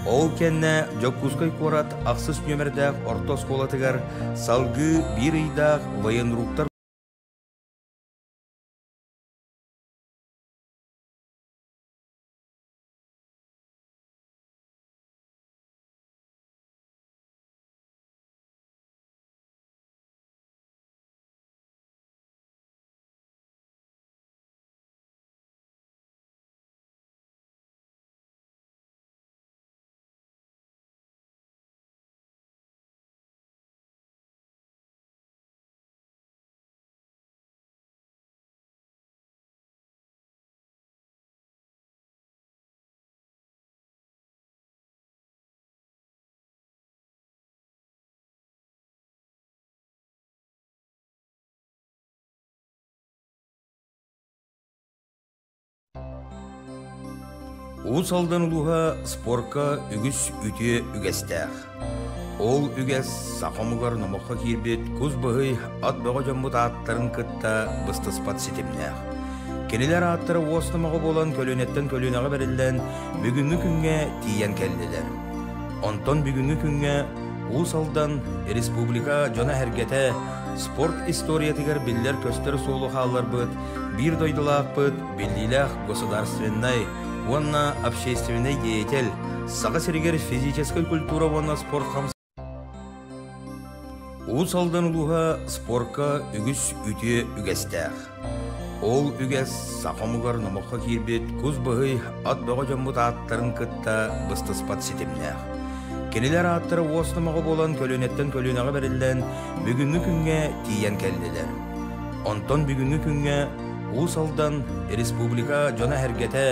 Speaker 6: Ол кенне Жоккускай корат ақсыз нөмірдәк орто осколатыгар салгы bir ыйдақ военруктар Уус алдан улуға спорка үгіс үте үгестәқ. Ол үгес сақамығар намаққа кирбет көз бұғый ат бұға жамбыт аттарын кытта бұстыспат сетемнәқ. Кенелер аттары оснамаға болан көлөнеттен көлөнеға берілден бүгінгі күнге тиян кәлділер. Онтон бүгінгі күнге уус алдан республика жона әргеті спорт историятығар білдер көстер солы қалар бұд, бір дойдылақ бұд, білділәқ государственной Вонна общественный деятель, саға сергер физической культура вонна спорт хамс. Уус алдан улуға спортка үгіс үте үгестәқ. Ол үгес сақамығар намаққа кирбет көз бұғый ат бұға жамбыт аттарын кытта бұстыспат сетемнәқ. Кенелер аттары оснамаға болан көлөнеттен көлөнеға берілден бүгінгі күнге тиян кәлділер. Онтон бүгінгі күнге уус алдан республика жона әргеті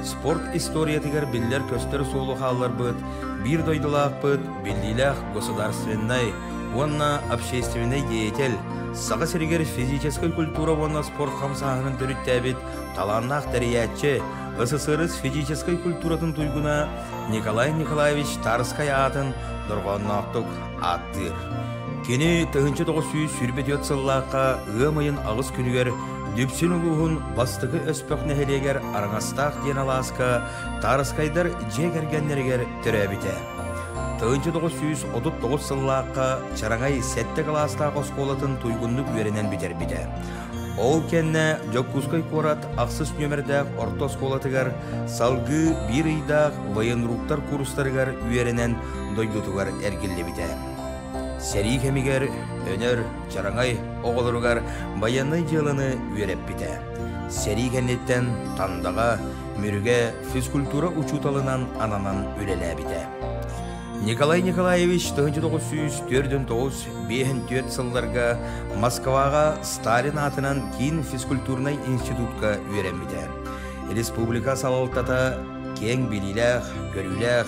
Speaker 6: спорт историятыгар биллер көстер солу қалар бұд, бір дойдылақ бұд, білділәқ государственной, онна общественный деятель, саға сергер физической культура онна спорт қамсағының түріттәбет, таланнақ дәриятчы, СССР физической культуратын туйгуна Николай Николаевич Тарскай атын дұрғаннақтық аттыр. Кені 1900 сүрбет өтсіллаққа ғымайын ағыз күнігер Дүпсін ұлуғын бастығы өспөк нәхелегер араңастақ ден аласқа Тарыскайдар жегергенлергер түрәбіте. 1939 сыллаққа чараңай сәтті қаластақ осколатын туйгунлук үйренен бітер біте. Ол кенне Жоккускай корат ақсыз нөмірдәк орто осколатығар салгы бір ыйдақ военруктар курстарығар үйренен дойдутығар әргілі біте. Сәрі кемігер, өнер, чараңай, оғылырғар баянай жылыны үйереп біте. Сәрі кеннеттен тандаға, мүріге, физкультура учуталынан ананан үлелі біте. Николай Николаевич 1904-5 сылларға Москваға Сталин атынан кейін физкультурнай институтқа үйерем біте. Республика салалтата кең біліләқ, көріләқ,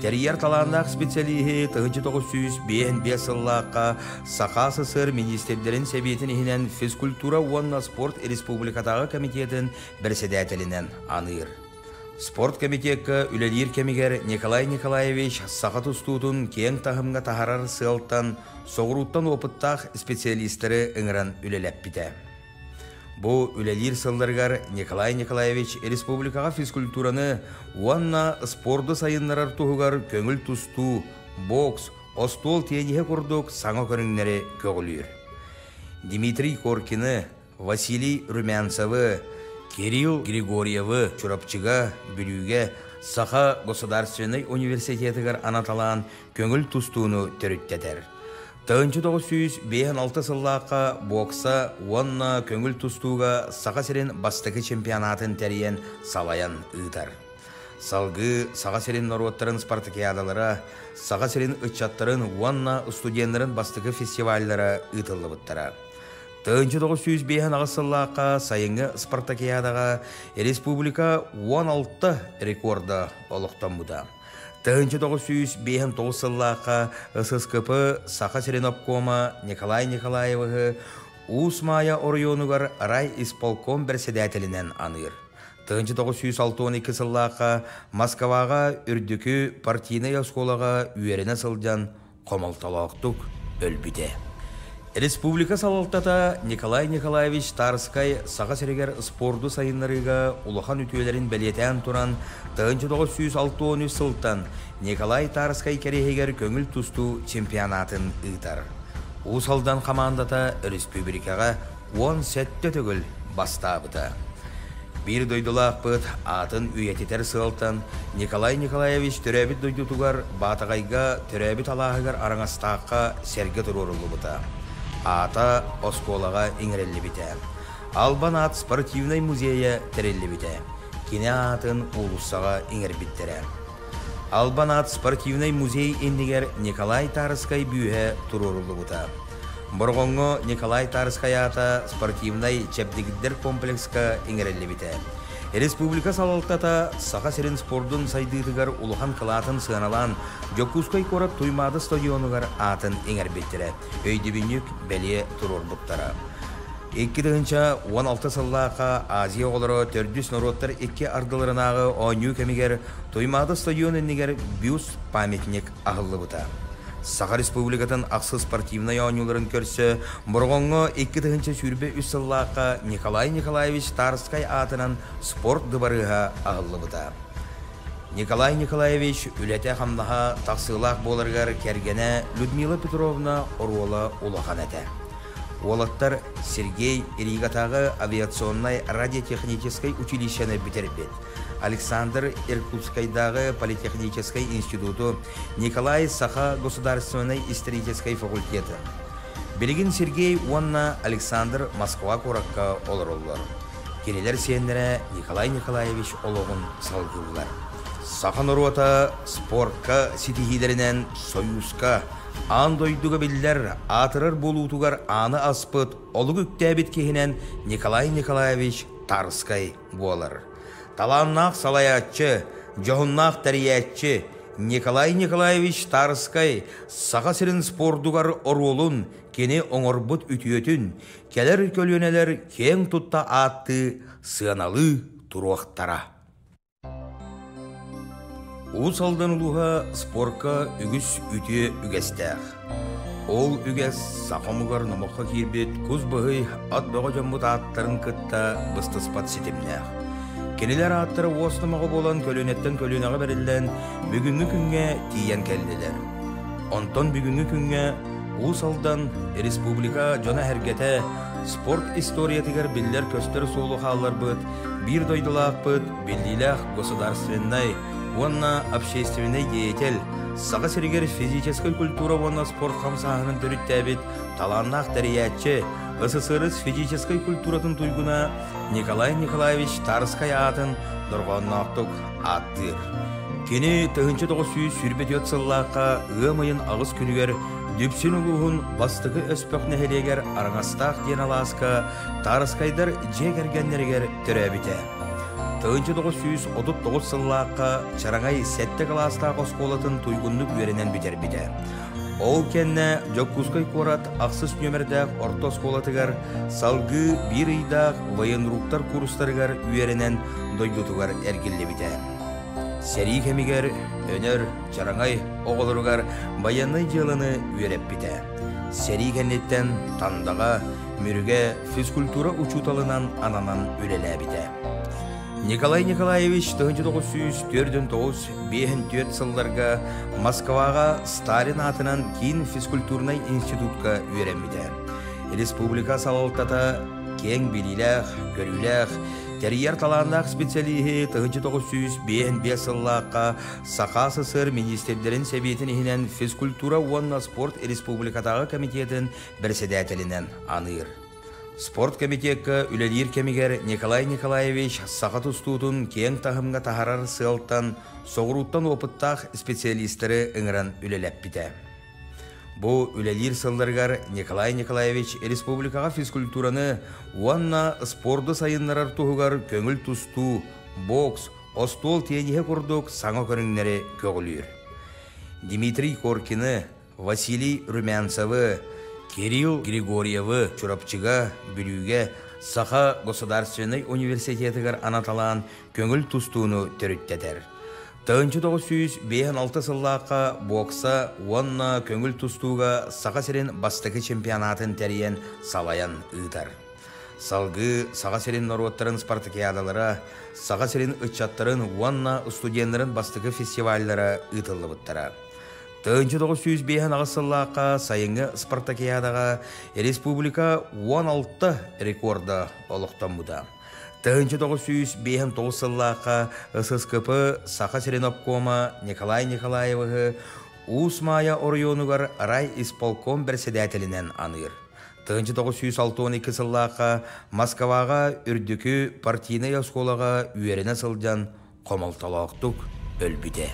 Speaker 6: Терьер таландақ специалихи 1905 сыллаққа Сақа СССР министрлерін сәбетін ехінен физкультура онна спорт республикатағы комитетін бірседәтелінен аныр. Спорт комитетка үлелер кемигер Николай Николаевич Сақа тұстуытын кең тағымға тағарар сылттан соғыруттан опыттақ специалистері үңірін үлелеп біте. Бу үлелер сылдыргар Николай Николаевич республикаға физкультураны уанна спорды сайынларар туғығар көңіл тұсту, бокс, остол тенеге құрдық саңа көріңнері көгілер. Дмитрий Коркины, Василий Румянцевы, Кирилл Григорьевы чурапчыға бүліге Сақа государственный университетігар анаталан көңіл тұстуыны түріттетер. 1956 сыллаққа бокса онна көңіл тұстуға Сақа серен бастығы чемпионатын тәріен салаян ұйтар. Салғы Сақа серен народтарын спартакиадалара, Сақа серен ұтчаттарын онна студентларын бастығы фестивальдара ұйтылы бұттара. 1905 ағысыллаққа сайынғы Спартакиадаға республика 16 рекорда олықтан бұда. 1905 тоғысыллаққа ССКП Саха Серенопкома Николай Николаевығы Усмая Орионугар рай исполком председателінен аныр. 1912 сыллаққа Москваға үрдікі партийный осколаға үйеріне сылдан қомалталақтық өлбіде. Республика салалтата Николай Николаевич Тарскай Саға Серегер спорду сайынларыға улахан үтүелерін бәлетен туран 1963 сылтан Николай Тарскай керехегер көңіл тусту чемпионатын ыйтар. Усалдан командата республикаға 10 сәтті төгіл бастабыда. Bir дойдулақ бұд атын үйететер сылтан Николай Николаевич төрәбіт дойдутугар батағайға төрәбіт алағығар араңастаққа серге тұрурылы бұда. Ата осколаға иңірелі біте. Албан ат спортивный музейя тәрелі біте. Кене атын улуссаға иңір біттері. Албан ат спортивный музей ендігер Николай Тарскай бүйе тұрурылы бұта. Бұрғонғы Николай Тарскай ата спортивный чәпдігіддер комплекска иңірелі біте. Республика салалтата Саха Серен спордун сайдыдыгар улухан кылатын сыналан Жокускай корат туймады стадионугар атын эңер беттері. Өйді бүйнік бәле тұрор бұттара. 2016 сыллақа Азия олары төрдіс народтар 2 ардыларынағы ойну кемігер туймады стадион енігер бюст памятник ағылы бұта. Саха Республикатын ақсы спортивный ойнуларын көрсі, бұрғонғы 2 сүрбе үссіллаққа Николай Николаевич Тарскай атынан спорт дыбарыға ағылы бұта. Николай Николаевич үләте қамнаға тақсылақ болырғар кәргені Людмила Петровна Оруола улахан әті. Олаттар Сергей Иригатағы авиационной радиотехнической училищені бітербет. Александр Иркутскайдағы политехнической институту, Николай Саха государственной исторической факультеты. Белгин Сергей Уанна Александр Москва коракка олар. Келелер сенлері Николай Николаевич олығын салғылар. Сахан ұруата спортка ситихилерінен союзка андойдуға білдер атырыр болутугар аны аспыт олығы үктәбет кехінен Николай Николаевич Тарскай болар. Таланнақ салаятчы, жоғыннақ тәриятчы Николай Николаевич Тарскай Саха Серен спордугар оролун кені оңорбут үтіөтін келер көлөнелер кең тұтта атты сыаналы тұруақтара. Усалдан улуға спорка үгіс үтіе үгестәқ. Ол үгес сақамығар намаққа кербет көз бұғый ат бұға жамбыт аттарын күтті бұстыспат сетімнәқ. Кенелер аттары осынымағы болан көлөнеттен көлөнеға берілден бүгінгі күнге тиен кәлділер. Онтон бүгінгі күнге Усалдан республика жона әргеті спорт историятығар білдер көстер солы қалар бұд, бір дойдылақ бұд, білділәқ государственной, онна общественный деятель, Саха Серегер физической культура онна спорт қамсағының түріттәбет, таланнақ тәриятчы, СССР физической культуратын туйгуна Николай Николаевич Тарскай атын дұрғаннақтық аттыр. Кені 1900 сүрбет өтсіллаққа ғымайын ағыз күнігер дүпсін ұлығын бастығы өспіқні хелегер араңастақ ден аласқа Тарскайдар жегергенлергер түрәбіте. 1939 сыллаққа чараңай сәтті қаластақ осколатын туйгунлық үйерінен бітер біте. Ол кәнне Жокускай корат ақсыз нөмірдәқ орта осколатығар салғы бір үйдақ военруктар курстарығар үйерінен дойдутығар әргілі біте. Сәрі кәмігер өнер чараңай оғылырығар баянай жылыны үйереп біте. Сәрі кәннеттен тандаға мүріге физкультура учуталынан ананан үлелі біте. Николай Николаевич 1904-5 сылларға Москваға Сталин атынан кейін физкультурный институтқа үйренмеді. Республика салалтата кең біліләқ, көріләқ, тәрияр таландақ специалихи 1905 сыллаққа Саха СССР министрлерін сәбетінігінен физкультура уанна спорт республикатағы комитетін бірседәтелінен аныр. Спорт комитетка үлелер кемигер Николай Николаевич Саха тустутун кең тахымға тахарар сылттан соғыруттан опыттақ специалистері ыңыран үлелеп біте. Бу үлелир сылдыргар Николай Николаевич республикаға физкультураны уанна спорды сайыннарар туғығар көңіл тусту, бокс, остол тенеге құрдық саңа көріңнері көгілір. Дмитрий Коркины, Василий Румянцевы, Кирилл Григорьевы чурапчыга бүлүүгө Саха Государственный университетігер анаталан көңіл тустууну төрүттетер. 1956 сыллаққа бокса уанна көңіл тустууга Саха серин бастығы чемпионатын тәріен салаян ыйтар. Салгы Саха серин народтарын спартакиадалара, Саха серин ытчаттарын уанна студентларын бастығы фестивальдара ыйтылы бұттара. 1956 сыллаққа сайынғы спартакиадаға республика 16 рекорда олықтан бұда. 1959 сыллаққа ССКП Саха Серенопкома Николай Николаевы Усмая Орионугар рай исполком председателінен аныр. 1962 сыллаққа Москваға үрдікі партийный осколаға үйеріне сылдан қомалталақтық өлбіде.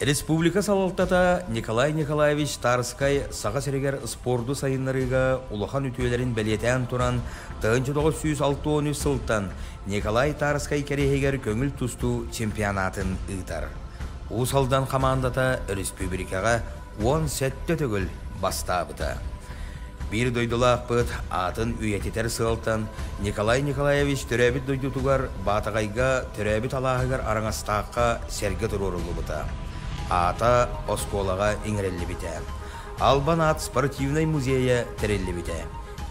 Speaker 6: Республика салалтата Николай Николаевич Тарскай Саха Серегер спорду сайынларыга улахан үтүелерин белетен туран 1963 сылтан Николай Тарскай керехегер көңіл тусту чемпионатын ыйтар. Усалдан командата республикага 10 сетте төгіл бастабыта. Bir дойдулақ бұд атын үйететер сылтан Николай Николаевич төрәбіт дойдутугар батағайга төрәбіт алағығар араңастаққа серге тұрурулы бұта. Ата осколаға иңрелі біте. Албан ат спортивный музейе терелі біте.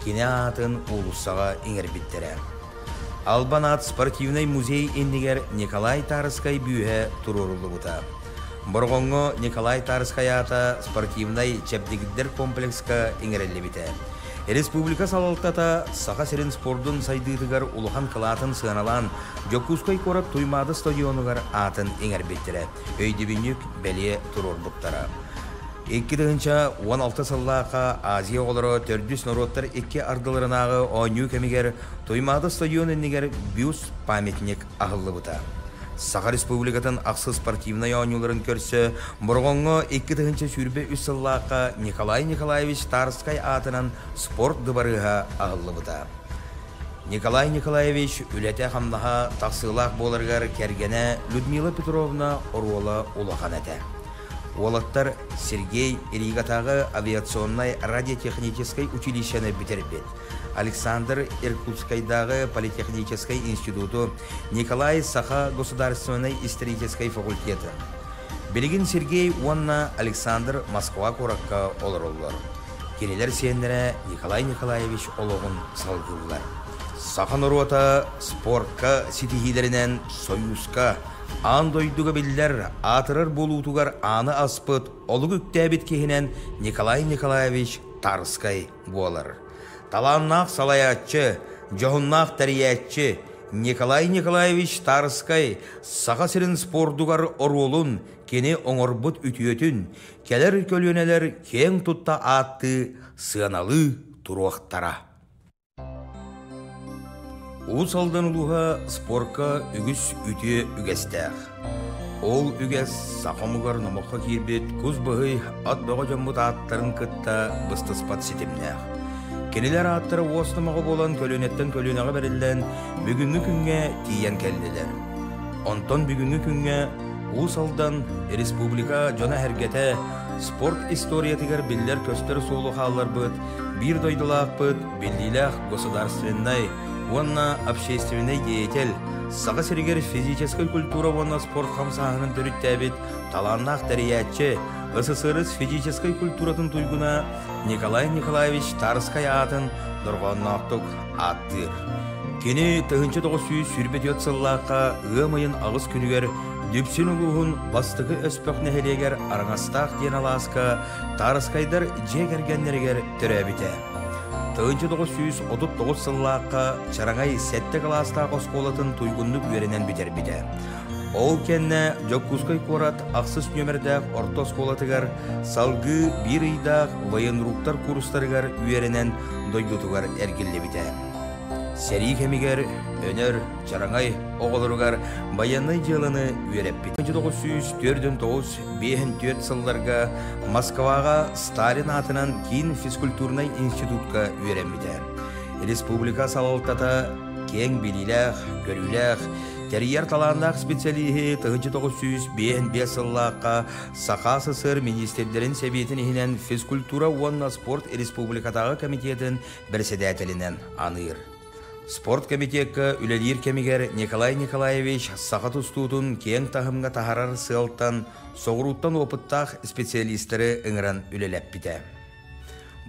Speaker 6: Кене атын улуссаға иңер біттере. Албан ат спортивный музей ендігер Николай Тарскай бүйе тұрурулы бұта. Бұрғонғы Николай Тарскай ата спортивный чепдегіддер комплекска иңрелі біте. Республика салалтата Саха серин спордун сайдыдыгар улухан кылатын сыаналан Жокускай корап туймады стадионугар атын эңер беттире. Өйді бүнүк беле турор буктара. 2016 сыллақа Азия олары төрдүс народтар 2 ардыларынағы ойну кемигер туймады стадионыннигер бюст памятник ағылы бута. Саха республикатын ақсы спортивный ойнуларын көрсі, бұрғонғы 2 сүрбе үсіллаққа Николай Николаевич Тарскай атынан спорт дыбарыға ағылы бұта. Николай Николаевич үләте қамнаға тақсылақ болырғар кергене Людмила Петровна Оруола улахан әті. Олаттар Сергей Иригатағы авиационной радиотехнической училищені бітербет. Александр Иркутскайдағы политехнической институту, Николай Саха государственной исторической факультеты. Белегин Сергей Уанна Александр Москва коракка олар. Кенелер сенлері Николай Николаевич олығын салғылар. Саха Нурота спортка ситихилерінен союзка андойдуға білдер атырыр болутугар аны аспыт олығы үктәбіт кехінен Николай Николаевич Тарскай болар. Таланнақ салаятчы, жоғыннақ тәриятчы Николай Николаевич Тарскай Саха серин спордугар оролун кені оңорбут үтіөтін келер көлөнелер кең тұтта атты сыаналы тұруақтара. Усалдан улуға спорка үгіс үтіе үгестәқ. Ол үгес сақамығар намаққа кербет көз бұғый ат бұға жамбыт аттарын күтті бұстыспат сетімнәқ. Кенелер аттары осынымағы болан көлөнеттен көлөнеға берілден бүгінгі күнге тиен келділер. Онтон бүгінгі күнге Усалдан республика жона әргеті спорт историятығар білдер көстер солы қалар бұд, бір дойдылақ бұд, білділәқ государственной, онна общественный деятель, Саха Серегер физической культура онна спорт қамсағының түріттәбет, таланнақ тәриятчы, СССР физической культуратын туйгуна Николай Николаевич Тарскай атын дұрғаннақтық аттыр. Кені 1900 сүрбет өтсіллаққа ғымайын ағыз күнігер дүпсін ұлығын бастығы өспөк нәхелегер араңастақ ден аласқа Тарскайдар жегергенлерігер түрәбіте. 1939 сыллаққа чараңай сәтті қаластақ осколатын туйгунлық веренен бітер біте. Ол кенне Жокускай корат ақсыз нөмірдәқ орта осколатығар салғы бір үйдақ военруктар курстарығар үйерінен дойдутығар әргелі біте. Сери кемигер, өнөр, чараңай, оғылырғар баянай жылыны үйереппет. 1904-5 сылларға Москваға Сталин атынан кейін физкультурнай институтка үйереммеді. Республика салалтата кең билилях, көрүлях, терьер таландақ специалиһи 1905 сыллаққа Сақа СССР министрлерін себетін ехінен физкультура уанна спорт республикатағы комитетін бірседәтелінен аныр. Спорт комитетка үлелер кемигер Николай Николаевич Сақа тұстудың кең тахымға тахарар сылттан, соғыруттан опыттақ специалистері ыңыран үлелеп біді.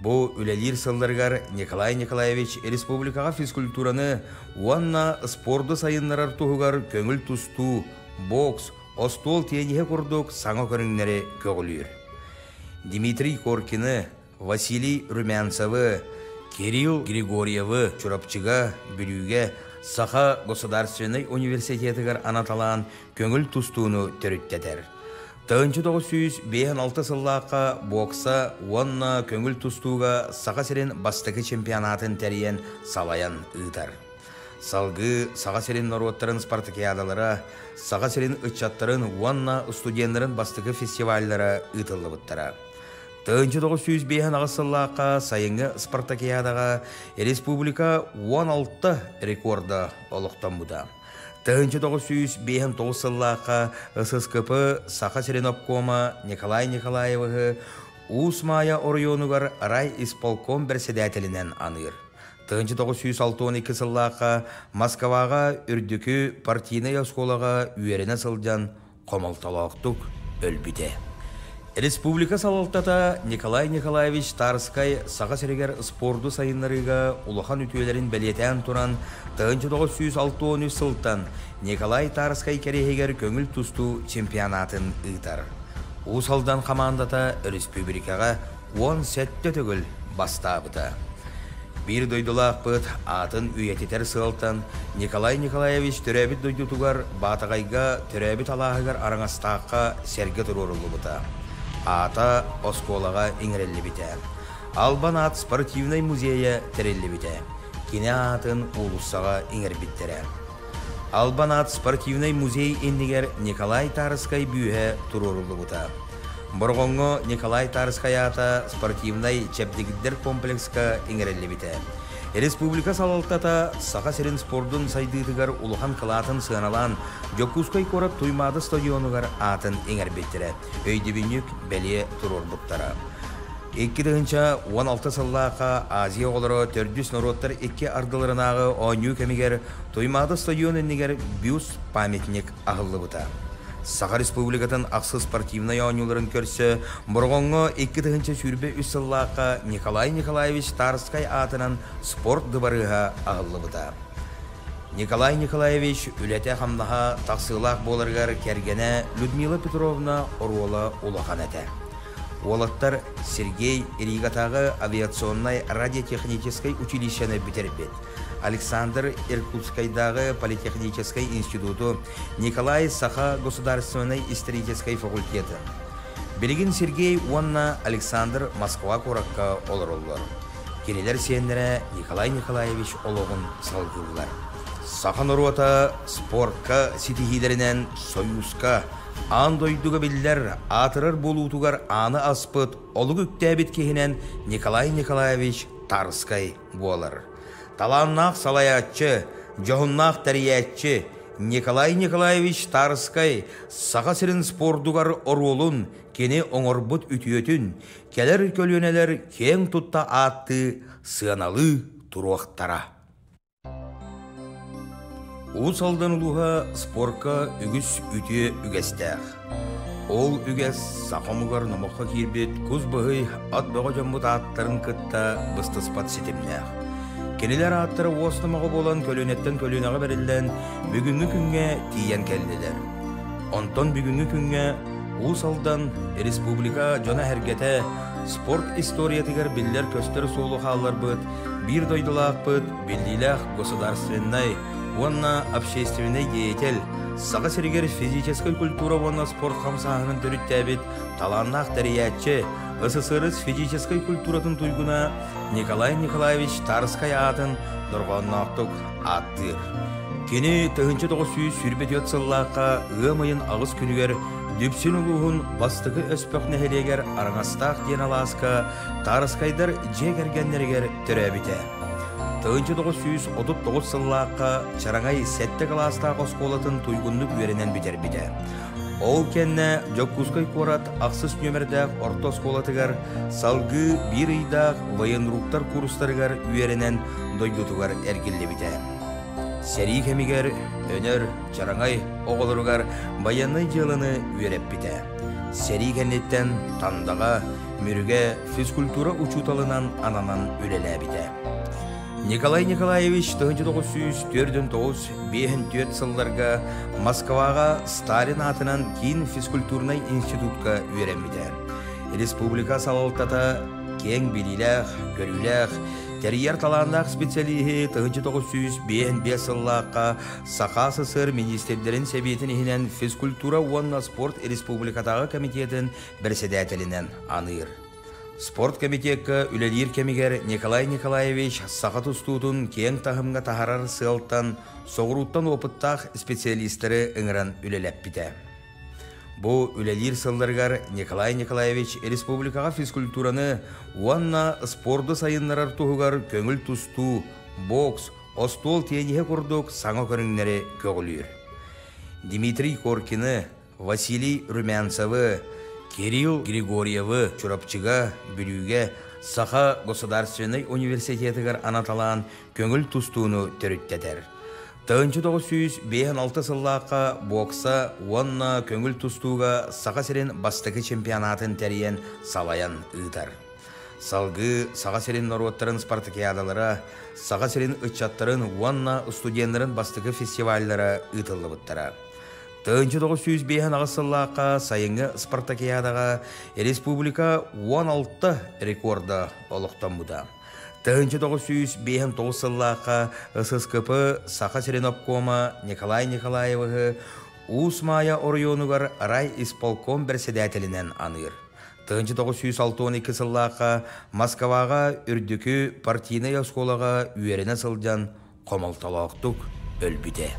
Speaker 6: Бұл үлелер сылдырғар Николай Николаевич республикаға физкультураны уанна спорды сайынларар тұғығар көңіл тұсту, бокс, остол тенеге құрдық саңа көріңнері көгілер. Дмитрий Коркины, Василий Румянцевы, Кирилл Григорьевы чурапчыға, бүліге Сақа Государственный университетігер анаталан көңіл тұстуыны төріттедер. 1956 сыллаққа бокса уанна көңіл тұстуға Сақа серен бастығы чемпионатын тәріен салаян ұйтар. Салғы Сақа серен народтарын спартакиадалары, Сақа серен ұтчаттарын уанна студентларын бастығы фестивальдары ұйтылы бұттара. 1905 сыллаққа сайынғы спартакиадаға республика 16 рекорда олықтан бұда. 1905 сыллаққа ССКП Сақа Серенопкома Николай Николаевы Усмая Орионугар рай исполком бірседәтелінен аныр. 1912 сыллаққа Москваға үрдікі партийная сколаға үйеріне сылдан қомалталақтық өлбіде. Республика салалтата Николай Николаевич Тарскай Сақа Серегер спорду сайынларыға улахан үтуелерін бәлетен туран 1963 сылтан Николай Тарскай керехегер көңіл тұсту чемпионатын ұйтар. Усалдан командата республикаға 10 сәтті түгіл бастабыда. Bir дойдулақ бұд атын үйететер сылтан Николай Николаевич түрәбіт дойдутугар батағайға түрәбіт алағығар араңастаққа сәрге тұрорылы бұда. Ата осколаға иңірелі біте. Албан ат спортивный музейі тірелі біте. Кене атын улуссаға иңір біттері. Албан ат спортивный музей ендігер Николай Тарскай бүйе тұрорылы бұта. Бұрғонғы Николай Тарскай ата спортивный чәпдегіддер комплекска иңірелі біте. Республика салалтата Сақа серен спордун сайдыдыгар улухан кылатын сыналан Жокускай корат туймады стадионугар атын эңер беттері. Өйдебінік бәле тұрор бұттара. 2016 сыллақа Азия олары 400 народтар 2 ардыларынағы ойну кемигер туймады стадион енігер бюст памятник ағылы бұта. Сақа республикатын ақсы спортивный ойнуларын көрсі, бұрғонғы 2 сүрбе үсіллаққа Николай Николаевич Тарскай атынан спорт дыбарыға ағылы бұта. Николай Николаевич үләте қамдаға тақсылақ болырғар кәргені Людмила Петровна Оруола улақан әті. Олаттар Сергей Иригатағы авиационной радиотехнической училищені бітербет. Александр Иркутскайдағы политехнической институту, Николай Сақа государственной исторической факультеті. Белгин Сергей Уанна Александр Москва коракка олар-олар. Келелер сендері Николай Николаевич олығын салғылар. Сақан ұруата спортқа сетихилерінен союзка, андойдуға білдер атырыр болутуғар аны аспыт олығы үктәбет кехінен Николай Николаевич Тарскай болар. Таланнақ салаятчы, жоғыннақ тәриятчы Николай Николаевич Тарскай Сақа серен спордуғар оролун кені оңырбыт үтіетін, келер көлөнелер кең тұтта атты сыаналы тұруақтара. Усалдан ұлыға спортқа үгіс үте үгестәқ. Ол үгес сақамығар намаққа кербет көз бұғый ат бұға жамбыт аттарын күтті бұстыспат сетімнәқ. Келелер аттары осынымаға болан көлөнеттен көлөнаға берілден бүгінгі күнге тиен келділер. Онтон бүгінгі күнге Усалдан республика жона әргеті спорт историятығар білдер көстер солы қалар бұд, бір дойдылақ бұд, білділәқ государственной, онна общественный деятель, Сақа Серегер физической культура онна спорт қамсағының түріттәбет, таланнақ тәриятчы, СССР физической культуратын туйгуна Николай Николаевич Тарскай атын нұрғаннақтық аттыр. Кені 1900 сүрбет сыллаққа ғымайын ағыз күнігер дүпсін ұлығын бастығы өспөк нәхелегер араңастақ ден аласқа Тарскайдар жегергенлергер түрәбіте. 1939 сыллаққа чараңай сәтті қаластақ осколатын туйгунлық үйерінен бітер біте. Ол кенне Жоккускай корат ақсыз нөмірдәқ орта осколатығар салғы бір үйдақ военруктар курстарығар үйерінен дойдутығар әргілі біте. Сәрі кемігер, өнер, чараңай оғылырығар баянный жылыны үйереп біте. Сәрі кеннеттен тандаға, мүріге физкультура учуталынан ананан өлелі біте. Николай Николаевич 1904-5 сылларға Москваға Сталин атынан кейін физкультурнай институтқа үйеренбіде. Республика салалтата кең біліләқ, көріләқ, терьер таландақ специалихи 1905 сыллаққа Сақа СССР министрлерін сәбетін ехінен физкультура уанна спорт республикатағы комитетін бірседәтелінен аныр. Спорт комитетка үлелер кемигер Николай Николаевич сақат ұстудың кең тағымға тахарар сылттан, соғыруттан опыттақ специалистері үңірін үлелеп біте. Бұл үлелер сылдырғар Николай Николаевич республикаға физкультураны уанна спорды сайынларар тұғығар көңіл тұсту, бокс, остол тенеге құрдық саңа көріңнері көгілер. Дмитрий Коркины, Василий Румянцевы, Кирилл Григорьевы чурапчыга бүлүүгө Саха Государственный университетігер анаталан көңіл тұстуыны төріттедер. 1906 сыллаққа бокса уанна көңіл тұстуға Саха серен бастығы чемпионатын тәріен салаян ұйтар. Салғы Саха серен нороттарын спартакиадалары, Саха серен ұтчаттарын уанна студентлерін бастығы фестивальдары ұйтылы бұттара. 1905 сыллаққа сайынғы спартакиадаға республика 16 рекорда олықтан бұда. 1905 сыллаққа ССКП Саха Серенопкома Николай Николаевығы Усмая Орионугар рай исполком бірседәтелінен аныр. 1912 сыллаққа Москваға үрдікі партийный осколаға үйеріне сылдан қомалталақтық өлбіде.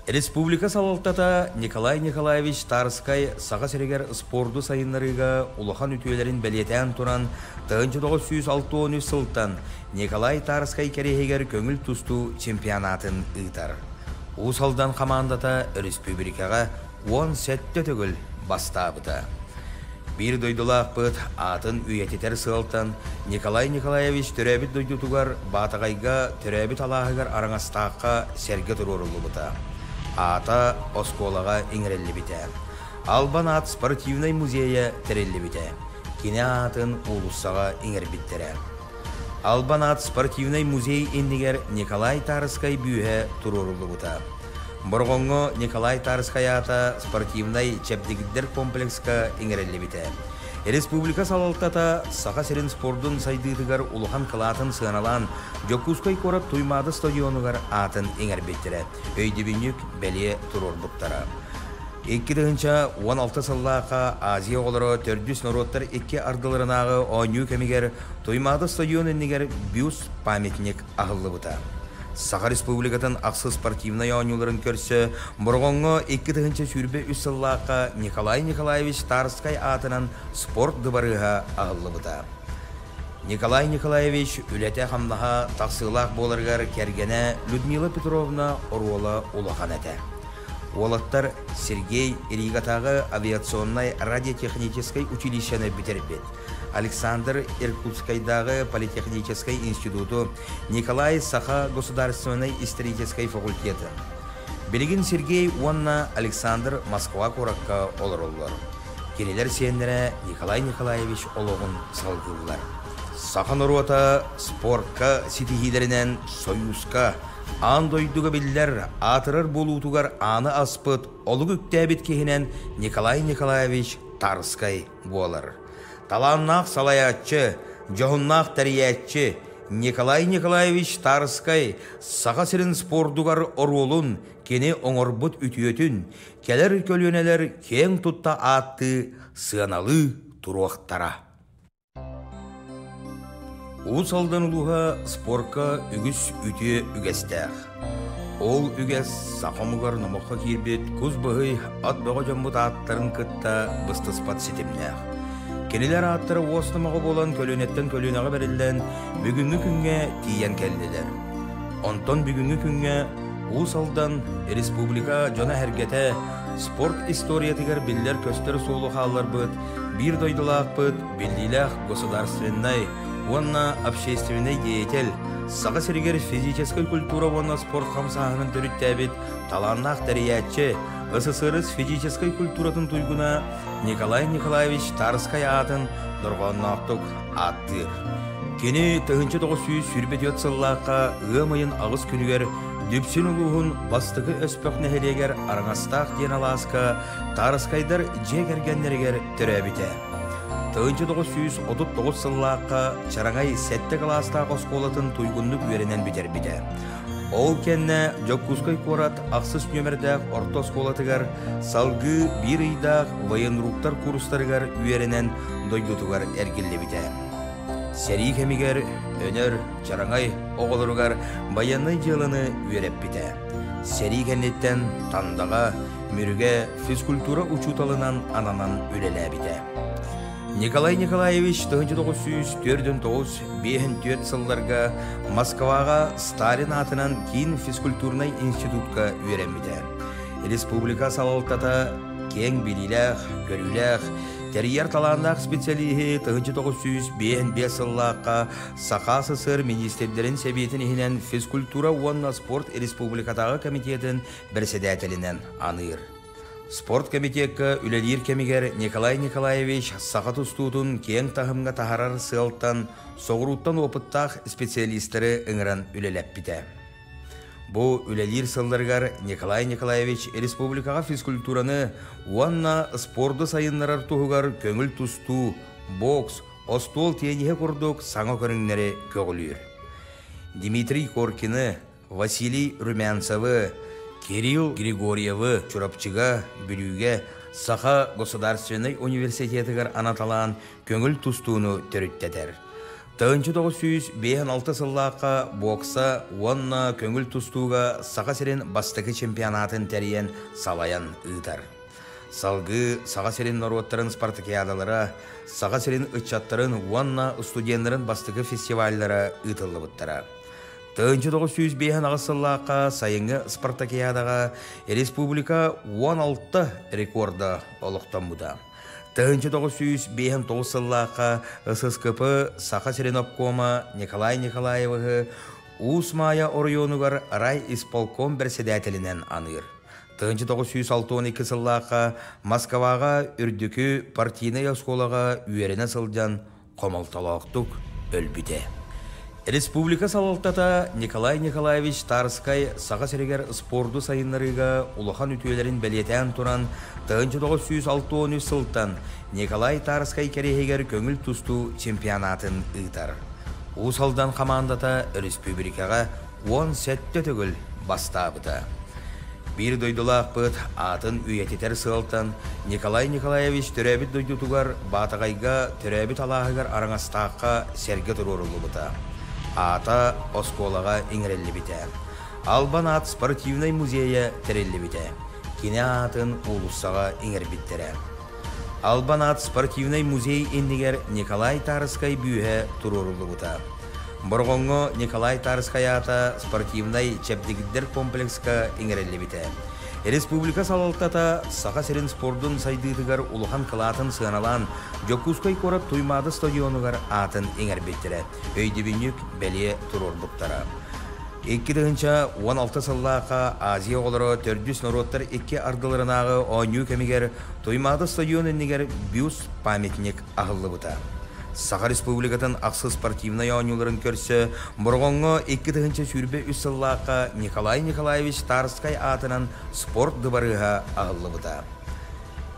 Speaker 6: Республика салалтата Николай Николаевич Тарскай Саға серегер спорду сайынларыға улахан үтуелерін бәлетен туран 1906 сылттан Николай Тарскай керегер көңіл тұсту чемпионатын ұйтар. Усалдан командата республикаға 10 сәтті түгіл бастабыда. Bir дойдулақ бұд атын үйететер сылттан Николай Николаевич түрәбіт дойдутуғар батағайға түрәбіт алағығар араңастаққа сәрге тұрорылы бұда. Ата осколаға иңірелі біте. Албан ат спортивный музейі тірелі біте. Кене атын улуссаға иңір біттері. Албан ат спортивный музей ендігер Николай Тарскай бүйе тұрорылы бұта. Бұрғонғы Николай Тарскай ата спортивный чәпдігіддер комплекска иңірелі біте. Республика салалтата Саха серен спордун сайдыдыгар улухан кылатын сыналан Жоккускай корат туймады стадионугар атын эңер беттері. Өйдебінік бәле тұрор бұттара. 2016 сыллақа Азия олары төрдүс народтар 2 ардыларынағы ойну кемигер туймады стадион еннегер бюст памятник ағылы бұта. Саха республикатын ақсы спортивный ойнуларын көрсі, бұрғонғы 2 сүрбе үсіллаққа Николай Николаевич Тарскай атынан спорт дыбарыға ағылы бұда. Николай Николаевич үләте қамдаға тақсылақ болырғар кергене Людмила Петровна Оруола улахан әті. Олаттар Сергей Иригатағы авиационной радиотехнической училищені бітербет. Александр Иркутскайдағы политехнической институту, Николай Саха государственной исторической факультеті. Белгин Сергей Уанна Александр Москва коракка олар. Келелер сендері Николай Николаевич олығын салғылар. Сахан ұруата спортқа сетихилерінен союзка андойдуға білдер атырыр болутуғар аны аспыт олығы үктәбет кехінен Николай Николаевич Тарскай болар. Таланнақ салаятчы, жоғыннақ тәриятчы Николай Николаевич Тарскай Саха серен спордуғар оролун кені оңырбыт үтіетін келер көлөнелер кең тұтта атты сыаналы тұруақтара. Уусалдан улуха спорка үгіс үте үгестәқ. Ол үгес сақамығар намаққа кирбет көз бұғый ат бұға жамбыт аттарын кытта бұстыспат сетімнәқ. Келелер аттары уостымаға болан көлөнеттен көлөнаға берілден бүгінгі күнге тиян кәлділер. Онтон бүгінгі күнге Уусалдан республика жона әргеті спорт историятығар білдер көстер солы қалар бұд, бір дойдылақ бұд, білділәқ государственной, онна общественный деятель, саға сіргер физической культура онна спорт қамсағының түріттәбет, таланнақ дәриятчы, СССР физической культуратын туйгуна Николай Николаевич Тарскай атын нұрғаннақтық аттыр. Кені 1900 сүрбет өтсіллаққа ғымайын ағыз күнігер Дүпсін ұлығын бастығы өспөк нәхелегер араңастақ ден аласқа Тарскайдар жегергенлергер түрәбіте. 1939 сыллаққа чараңай сәтті қаластақ осқолатын туйгунлық веренен бітер біте. Ол кенне Жоккускай корат ақсыз нөмірдәқ орта осқолатығар салғы бір үйдақ военруқтар курстарығар веренен дойдутығар әргілі біте. Сәрі кемігер, өнер, чараңай, оғылырғар баяннай жылыны өреп біте. Сәрі кеннеттен тандаға, мүріге физкультура учуталынан ананан өлелі біте. Николай Николаевич 1904-5 сылларға Москваға Сталин атынан кейін физкультурнай институтқа өреміде. Республика салалтата кең біліләқ, көріләқ, Терьер таландақ специалихи 1905 сыллаққа Сақа СССР министрлерін сәбетін ехінен физкультура онна спорт республикатағы комитетін бірседәтелінен аныр. Спорт комитетка үлелер кемигер Николай Николаевич Сақа тұстудың кең тағымға тахарар сылттан соғыруттан опыттақ специалистері ұңыран үлелеп біте. Бұл үлелер сылдырғар Николай Николаевич республикаға физкультураны уанна спорды сайынларар тұғығар көңіл тұсту, бокс, остол тенеге құрдық саңа көріңнері көгілер. Дмитрий Коркины, Василий Румянцевы, Кирилл Григорьевы чурапчыға бүліге Сақа государственный университетігер анаталан көңіл тұстуыны түріттетер. 1956 сыллаққа бокса онна көңіл тұстуға Сақа серен бастығы чемпионатын тәріен салаян ұйтар. Салғы Сақа серен народтарын спартакиадалары, Сақа серен ұтчаттарын онна студентлерін бастығы фестивальдары ұйтылы бұттара. 1905 сыллаққа сайынғы спартакиадаға республика 16 рекорды олықтан бұда. 1905 сыллаққа ССКП Сақа серен обкома Николай Николаевығы Усмая орионугар рай исполком бірседәтелінен аныр. 1962 сыллаққа Москваға үрдікі партийный осколаға үйеріне сылдан қомалталақтық өлбіде. Республика салалтата Николай Николаевич Тарскай Сақа серегер спорду сайынларыға улахан үтуелерін бәлетен туран 1960 сылттан Николай Тарскай керегер көңіл тұсту чемпионатын ұйтар. Усалдан командата республикаға 10 сәтті түгіл бастабыда. Bir дойдылақ бұд атын үйететер сылттан Николай Николаевич түрәбіт дойдутуғар батағайға түрәбіт алағығар араңастаққа серге тұрорылы бұда. Ата осколаға иңірелі біте. Албан ат спортивный музейі тірелі біте. Кене атын улуссаға иңір біттері. Албан ат спортивный музей ендігер Николай Тарскай бүйе тұрорылы бұта. Бұрғыңы Николай Тарскай ата спортивный чәпдегіддер комплекска иңірелі біте. Республика салалтата Сақа серен спордың сайдыдығар улухан қылатын сығаналан Жоккускай корат туймады стадионығар атын еңер беттері. Өйдебінік бәле тұрор бұқтара. 2016 сыллаққа Азия олары төрдіс народтар 2 ардыларынағы ойну кемігер туймады стадион енігер бюст памятник ағылы бұта. Сақа республикатын ақсы спортивный ойнуларын көрсі, бұрғыңы 2 сүрбе үсіллаққа Николай Николаевич Тарскай атынан спорт дыбарыға ағылы бұда.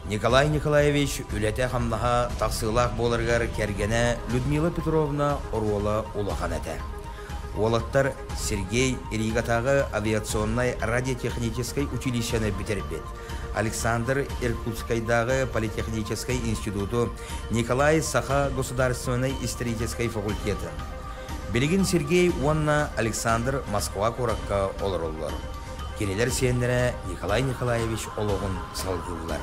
Speaker 6: Николай Николаевич үләте қамнаға тақсылақ болырғар кәргені Людмила Петровна Оруола улахан әті. Олаттар Сергей Иригатағы авиационной радиотехнической училищені бітербет. Александр Иркутскайдағы политехнической институту, Николай Саха государственной исторической факультеты. Белигин Сергей Уанна Александр Москва коракка олар. Келелер сендері Николай Николаевич олығын салғылар.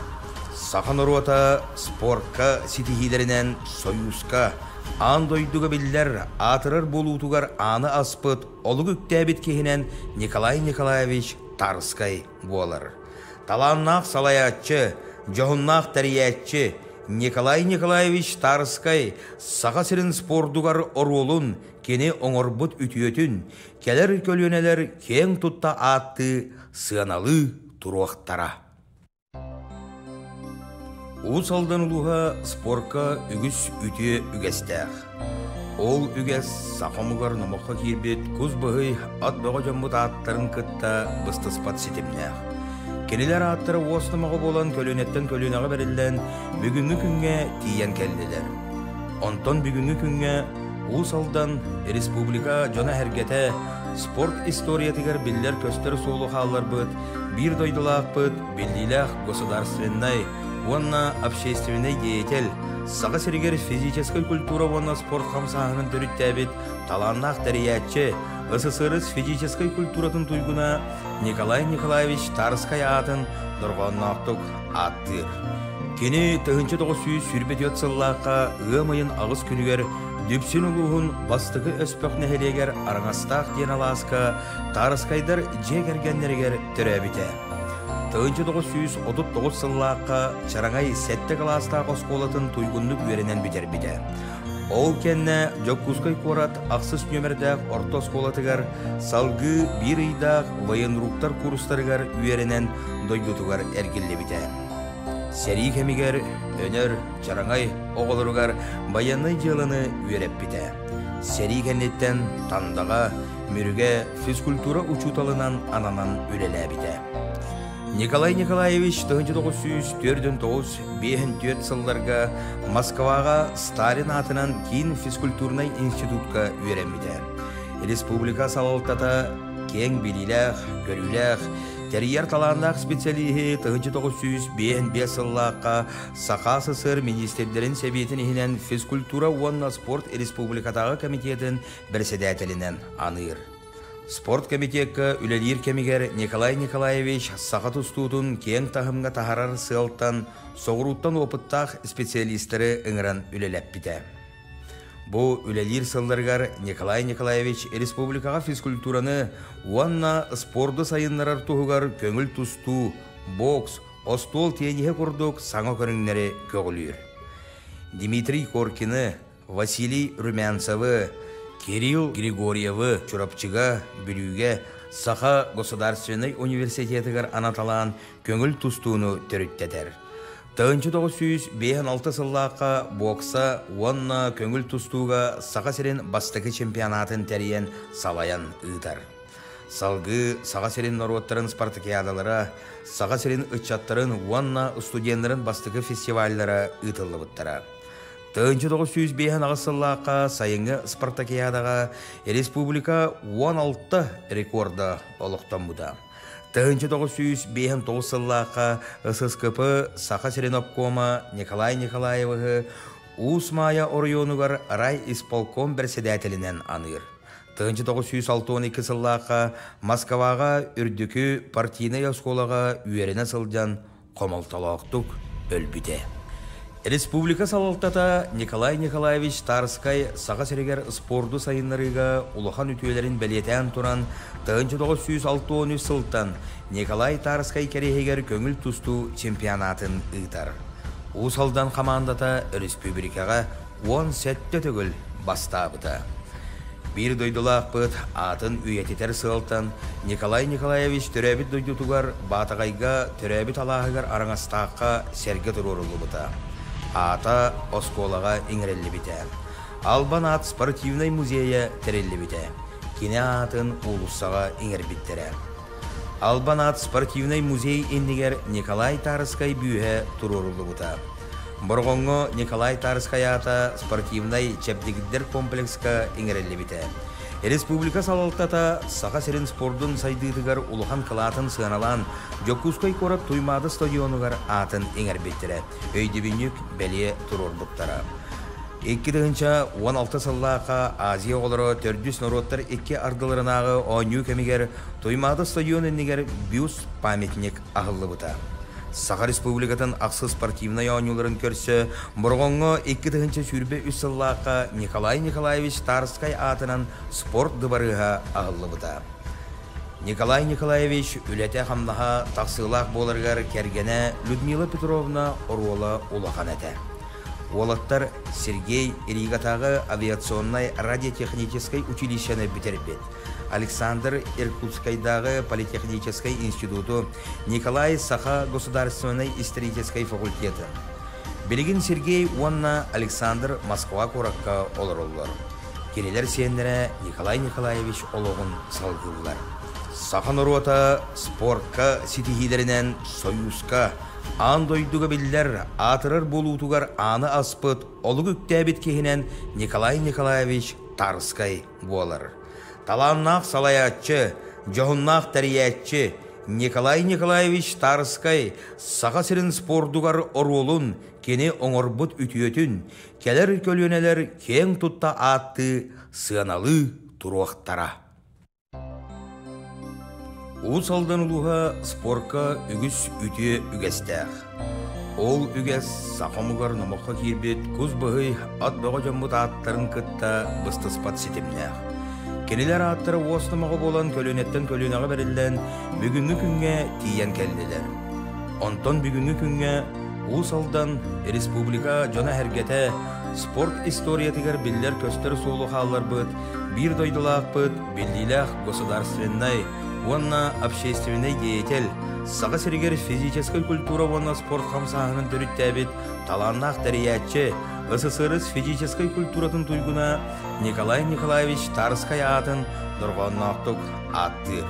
Speaker 6: Сақан ұруата спортқа сетихилерінен союзка андойдуға білдер атырыр болутугар аны аспыт олық үктәбет кехінен Николай Николаевич Тарскай болар. Таланнақ салаятчы, жоғыннақ тәриятчы Николай Николаевич Тарскай саға сірін спордугар оролун кені оңорбут үтіөтін келер көлөнелер кен тұтта атты сыаналы тұруақтара. Уыз алдан ұлуға спорка үгіс үте үгестәқ. Ол үгес сақамығар намаққа кербет көз бұғый ат бұға жамбыт аттарын күтті бұстыспат сетімнәқ. Келелер аттары осынымаға болан көлөнеттен көлөнаға берілден бүгінгі күнге тиен келділер. Онтон бүгінгі күнге уыз алдан республика жона әргеті спорт историятығар білдер көстер солы қалар бұд, бір дойдылақ бұд, білділәқ государственной, онна общественный деятель, саға сірігер физической культура онна спорт қамсағының түріттәбет, таланнақ дәриятчы, СССР физической культуратын туйгуна Николай Николаевич Тарскай атын дұрғаннақтық аттыр. Кені 1900 сүрбет өтсіллаққа ғымайын ағыз күнігер дүпсін ұлығын бастығы өспөк нәхелегер араңастақ ден аласқа Тарскайдар жегергенлергер түрәбіте. 1939 сыллаққа чараңай сәтті қаластақ осқолатын туйгунлық веренен бітер біте. Ол кенне Жоккускай корат ақсыз нөмірдәқ орта сколатығар салғы бір үйдақ военруктар курстарығар үйерінен дойдутығар әргілі біте. Сәрі кемігер, өнер, жараңай оғылырығар баянай жылыны үйереп біте. Сәрі кеннеттен тандаға, мүріге физкультура учуталынан ананан үлелі біте. Николай Николаевич 1904-5 сылларға Москваға Сталин атынан кейін физкультурнай институтқа үйеремеді. Республика салалтата кең біліләқ, көріләқ, тәрияр таландақ специалихи 1905 сыллаққа Сақа СССР министрлерін сәбетін ехінен физкультура онна спорт республикатағы комитетін бірседәтелінен аныр. Спорт комитетка үлелер кемигер Николай Николаевич сақат ұстудың кең тағымға тахарар сылттан, соғыруттан опыттақ специалистері үңірін үлелеп біте. Бұл үлелер сылдырғар Николай Николаевич республикаға физкультураны уанна спорды сайынларар тұғығар көңіл тұсту, бокс, остол тенеге құрдық саңа көріңнері көгілер. Дмитрий Коркины, Василий Румянцевы, Кирилл Григорьевы чурапчыға, бүліге, Саха государственный университетігер анаталан көңіл тұстуыны түріттетер. 1956 сыллаққа бокса, онна көңіл тұстуға Саха серен бастығы чемпионатын тәріен салаян ұйтар. Салғы Саха серен народтарын спартакиадалара, Саха серен ұтчаттарын онна студентларын бастығы фестивальдара ұйтылы бұттара. 1905 сыллаққа сайынғы спартакиадаға республика 16 рекорда олықтан бұда. 1905 сыллаққа ССКП Саха Серенопкома Николай Николаевығы Усмая орионугар рай исполком бірседәтелінен аныр. 1962 сыллаққа Москваға үрдікі партийный осколаға үйеріне сылдан қомалталақтық өлбіде. Республика салалтата Николай Николаевич Тарскай Саға серегер спорду сайынларыға улахан үтüелерін бәлетен туран 1963 сылтан Николай Тарскай керехегер көңіл тұсту чемпионатын ұйтар. Усалдан командата республикаға 10 сәтті төгіл бастабыта. Bir дойдылақ бұд атын үйететер сылтан Николай Николаевич түрәбіт дойдутугар батағайға түрәбіт алағығар араңастаққа сәрге тұрорылы бұта. Ата осколаға иңірелі біте. Албан ат спортивный музейя тәрелі біте. Кене атын улуссаға иңір біттері. Албан ат спортивный музей ендігер Николай Тарскай бүйе тұрорылы бұта. Бұрғонғы Николай Тарскай ата спортивный чәпдегіддер комплекска иңірелі біте. Республика салалтата Сақа серен спордың сайдыдығар улухан қылатын сығаналан Жоккускай корат туймады стадионығар атын еңер беттірі. Өйдебінік бәле тұрор бұттара. 2-16 сыллақа Азия олары төрдүс народтар 2 ардыларынағы ойну кемигер Тоймады стадион өннегер бюст памятник ағылы бұта. Саха Республикатын ақсы спортивный ойнуларын көрсі, бұрғонғы 2-тігінші сүрбе үссіллақа Николай Николаевич Тарскай атынан спорт дыбарыға ағылы бұта. Николай Николаевич үләте қамнаға тақсылақ болырғар кәргені Людмила Петровна Оруола улақан әті. Олаттар Сергей Иригатағы авиационной радиотехнической училищені бітербет. Александр Иркутскайдағы политехнической институту, Николай Саха государственной исторической факультеты. Белгин Сергей Уанна Александр Москва Куракка оларулар. Керелер сендері Николай Николаевич олығын салғылар. Сахан ұруата спортқа сетихилерінен союзқа андойдуға білдер атырыр болутуғар аны аспыт олық үктәбет кехінен Николай Николаевич Тарскай болар. Таланнақ салаятчы, жоғыннақ тәриятчы Николай Николаевич Тарскай саға сірін спордуғар оролун кені оңырбыт үтіетін келер көлөнелер кен тұтта атты сыаналы тұруақтара. Уыз алдан ұлуға спорка үгіс үте үгестәқ. Ол үгес сақамығар намаққа кербет көз бұғый ат бұға жамбыт аттарын күтті бұстыспат сетімнәқ. Кенелер аттары оснамаға болан көлөнеттен көлөнаға берілден бүгінгі күнге тиен кәлділер. Онтон бүгінгі күнге уыз алдан республика жона әргеті спорт историятығар білдер көстер соолу қалар бұд, бір дойдылақ бұд, білділәқ государственной, онна общественный деятель, саға сірігер физической культура онна спорт қамсағының түріттәбет, таланнақ тәриятчы, СССР физической культуратын туйгуна Николай Николаевич Тарскай атын дұрғаннақтық аттыр.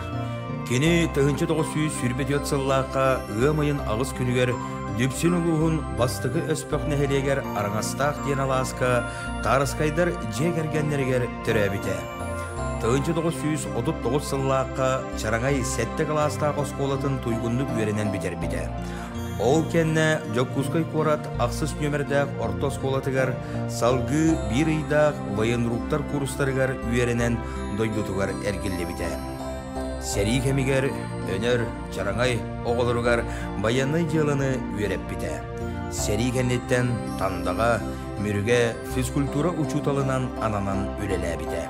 Speaker 6: Кені 1900 сүрбет сыллаққа ғымайын ағыз күнігер дүпсін ұлығын бастығы өспіқ нәхелегер араңастақ ден аласқа Тарскайдар жегергенлергер түрәбіті. 1939 сыллаққа чараңай сәтті қаластағы осколатын туйгундық веренен бітер біті. Ол кенне Жоккускай корат ақсыз нөмірдәқ орта осколатығар салғы бір үйдақ военруктар курстарығар үйерінен дойдутығар әргілі біті. Сәрі кемігер, өнер, чараңай оғылырығар баянай жылыны үйереп біті. Сәрі кеннеттен тандаға, мүріге физкультура учуталынан ананан үлелі біті.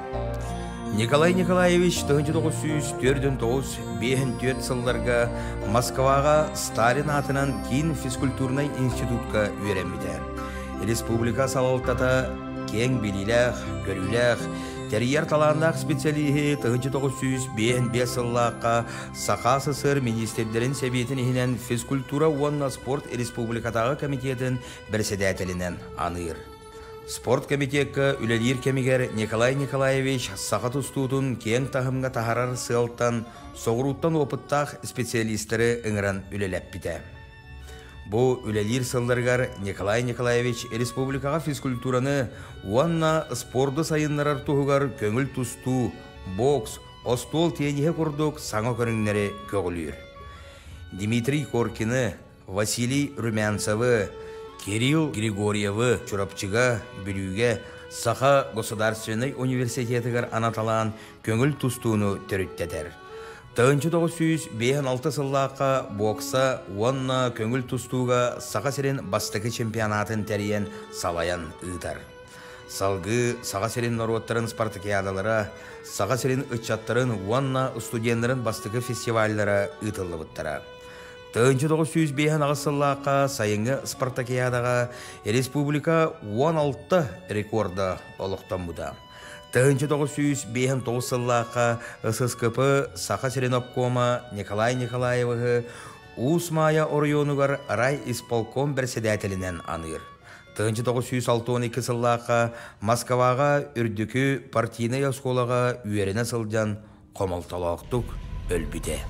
Speaker 6: Николай Николаевич 1904-5 сылларға Москваға Сталин атынан кейін физкультурный институтқа үйеремеді. Республика салалтата кең біліләқ, көріләқ, тәрияр таландақ специалихи 1905 сыллаққа Сақа СССР министрлерін сәбетін ехінен физкультура онна спорт республикатағы комитетін бірседәтелінен аныр. Спорт комитетка үлелер кемигер Николай Николаевич сақа тұстуытын кең тағымға тахарар сылттан, соғыруттан опыттақ специалистері ұңыран үлелеп біті. Бұл үлелер сылдырғар Николай Николаевич республикаға физкультураны уанна спорды сайынларар тұғығар көңіл тұсту, бокс, остол тенеге құрдық саңа көріңнері көгілер. Дмитрий Коркины, Василий Румянцевы, Кирилл Григорьевы чурапчыга бүлüге Саха государственный университетігер анаталан көңіл тұстуыны түріттетер. 1956 сыллаққа бокса онна көңіл тұстуға Саха сирен бастығы чемпионатын тәріен салаян ұйтар. Салғы Саха сирен народтарын спартакиадалара, Саха сирен ұтчаттарын онна студентларын бастығы фестивальдара ұйтылы бұттара. 1905 сыллаққа сайынғы спартакиадаға республика 16 рекорда олықтан бұда. 1909 сыллаққа ССКП Саха Серенопкома Николай Николаевығы Усмая орионугар рай исполком бірседәтелінен аныр. 1962 сыллаққа Москваға үрдікі партийный осколаға үйеріне сылдан қомалталақтық өлбіде.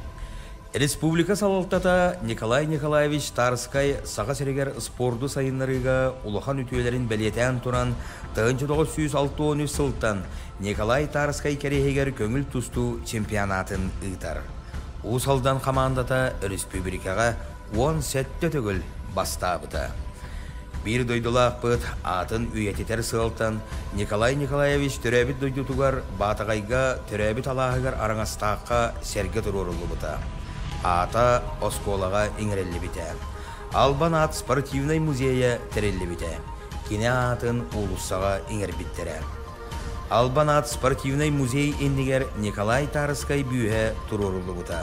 Speaker 6: Республика салалтата Николай Николаевич Тарскай Саға серегер спорду сайынларыға улахан үтүелерін бәлетен туран 1963 сылтан Николай Тарскай керехегер көңіл тұсту чемпионатын ұйтар. Усалдан командата республикаға 10 сәтті төгіл бастабыда. Bir doydulақ бұд атын үйететер сылтан Николай Николаевич төрәбіт дойдутугар батағайга төрәбіт алағығар араңастаққа сәрге тұрурылы бұта. Ата осколаға еңірелі біте. Албан ат спортивный музейя тәрелі біте. Кене атын улуссаға еңір біттері. Албан ат спортивный музей ендігер Николай Тарыскай бүйе тұрурылы бұта.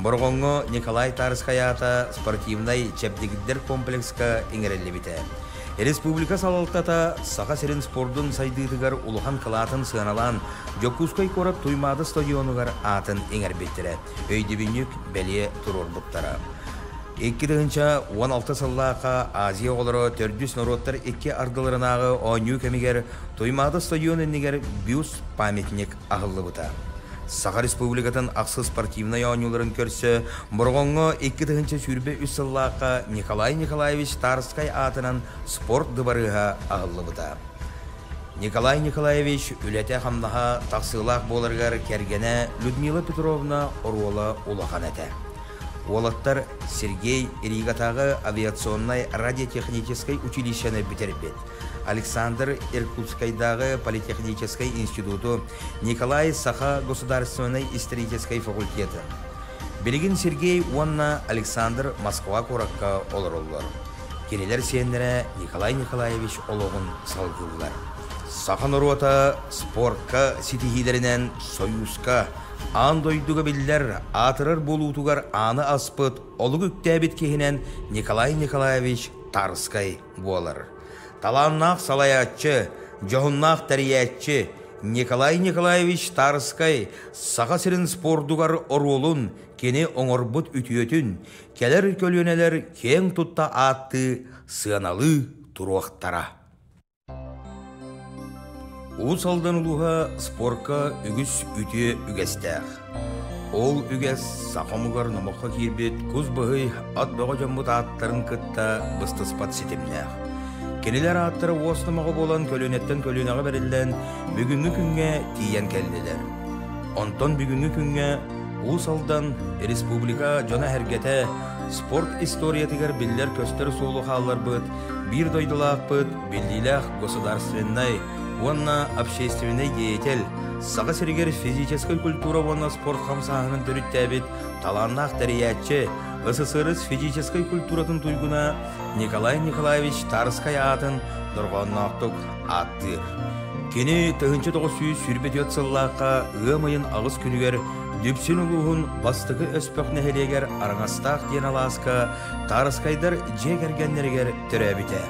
Speaker 6: Борғоңго Николай Тарыскай ата спортивный чепдегіддер комплекска еңірелі біте. Республика салалтата сақа серін спордың сайдыдығар улухан қылатын сығаналан Жокускай корап туймады стадионығар атын еңір біттері. Өйдебінік бәле тұрор бұттара. 2016 сыллақа Азия олары төрдүс народтар 2 ардыларынағы ойну кәмігер туймады стадион енігер бюст памятник ағылы бұта. Саха Республикатын ақсы спортивный ойнуларын көрсі, бұрғонғы 2-ті сүрбе үссіллақа Николай Николаевич Тарыскай атынан спорт дыбарыға ағылы бұта. Николай Николаевич үләте қамнаға тақсылақ болырғар кәргені Людмила Петровна Оруола улақан әті. Олаттар Сергей Ригатағы авиационной радиотехнической училищені бітербет. Александр Иркутскайдағы политехнической институту, Николай Саха государственной исторической факультеті. Белгин Сергей Уанна Александр Москва коракка олар-олар. Келелер сенлері Николай Николаевич олығын салғылар. Сахан ұруата спортқа сетихилерінен союзка андойдуға білдер атырыр болутугар аны аспыт олық үктәбіт кехінен Николай Николаевич Тарыскай болар. Таланнақ салаятчы, жоғыннақ тәриятчы Николай Николаевич Тарыскай саға сірін спордугар оролун кені оңорбут үтіөтін, келер көлөнелер кең тұтта атты сығаналы тұруақтара. Уыз алдан ұлуға спорка үгіс үте үгестәқ. Ол үгес сақамығар намаққа кербет көз бұғый ат бұға жамбыт аттарын күтті бұстыспат сетімнәқ. Кенелер аттары оснамаға болан көлөнеттен көлөнаға берілден бүгінгі күнге тиен кәлділер. Онтон бүгінгі күнге уыз алдан республика жона әргеті спорт историятығар білдер көстер солу қалар бұд, бір дойдылақ бұд, білділәқ государственной, онна общественный деятель, саға сіргер физической культура онна спорт қамсағының түріттәбет, таланнақ тәриятчы, СССР физической культуратын туйгуна Николай Николаевич Тарыскай атын дұрғаннақтық аттыр. Кені 1900 сүрбет сыллаққа ғымайын ағыз күнігер дүпсін ұлығын бастығы өспөк нәхелегер араңастақ ден аласқа Тарыскайдар жегергенлергер түрәбіте.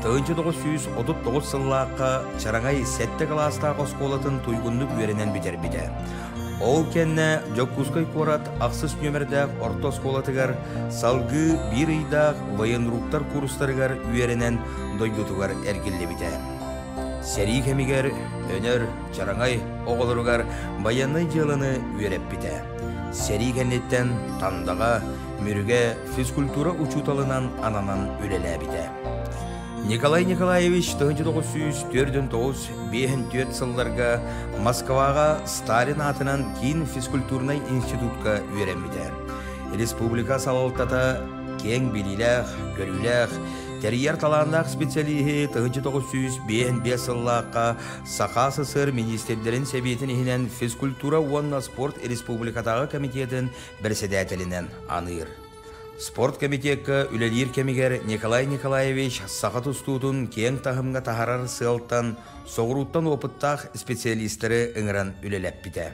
Speaker 6: 1939 сыллаққа чараңай сәтті қаластақ осколатын туйгундық веренен бітер біте. Ол кәнне Жокускай корат ақсыз нөмірдәқ орта осколатығар салғы бір үйдақ военруктар курстарығар үйерінен дойдутығар әргілі біте. Сәрі кәмігер өнер чараңай оғылырығар баянай жылыны үйереп біте. Сәрі кәннеттен тандаға мүріге физкультура учуталынан ананан үлелі біте. Николай Николаевич 1904-5 сылларға Москваға Сталин атынан кейін физкультурный институтқа үйренмеді. Республика салалтата кең біліләқ, көріләқ, тәрияр таландақ специалихи 1905 сыллаққа Сақа СССР министрлерін сәбетін ехінен физкультура онна спорт республикатағы комитетін бірседәтелінен аныр. Спорт комитетка үлелер кемигер Николай Николаевич сақа тұстуытын кең тағымға тағарар сылттан соғыруттан опыттақ специалистері ыңыран үлелеп біте.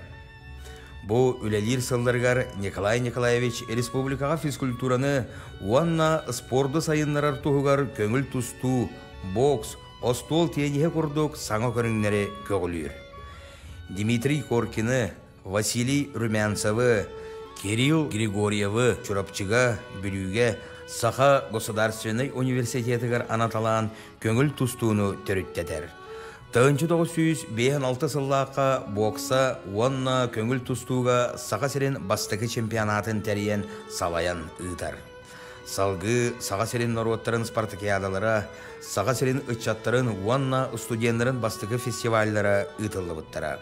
Speaker 6: Бұл үлелер сылдырғар Николай Николаевич республикаға физкультураны уанна спорды сайынларар тұғығар көңіл тұсту, бокс, остол тенеге құрдық саңа көріңнері көгілер. Дмитрий Коркины, Василий Румянцевы, Кирилл Григорьевы чурапчыга бүлüге Саха государственный университетігер анаталан көңіл тұстуыны түріттетер. 1956 сыллаққа бокса онна көңіл тұстуға Саха серен бастығы чемпионатын тәріен салаян ұйтар. Салғы Саха серен народтарын спартакиадалара, Саха серен ұтчаттарын онна студентларын бастығы фестивальдара ұйтылы бұттара.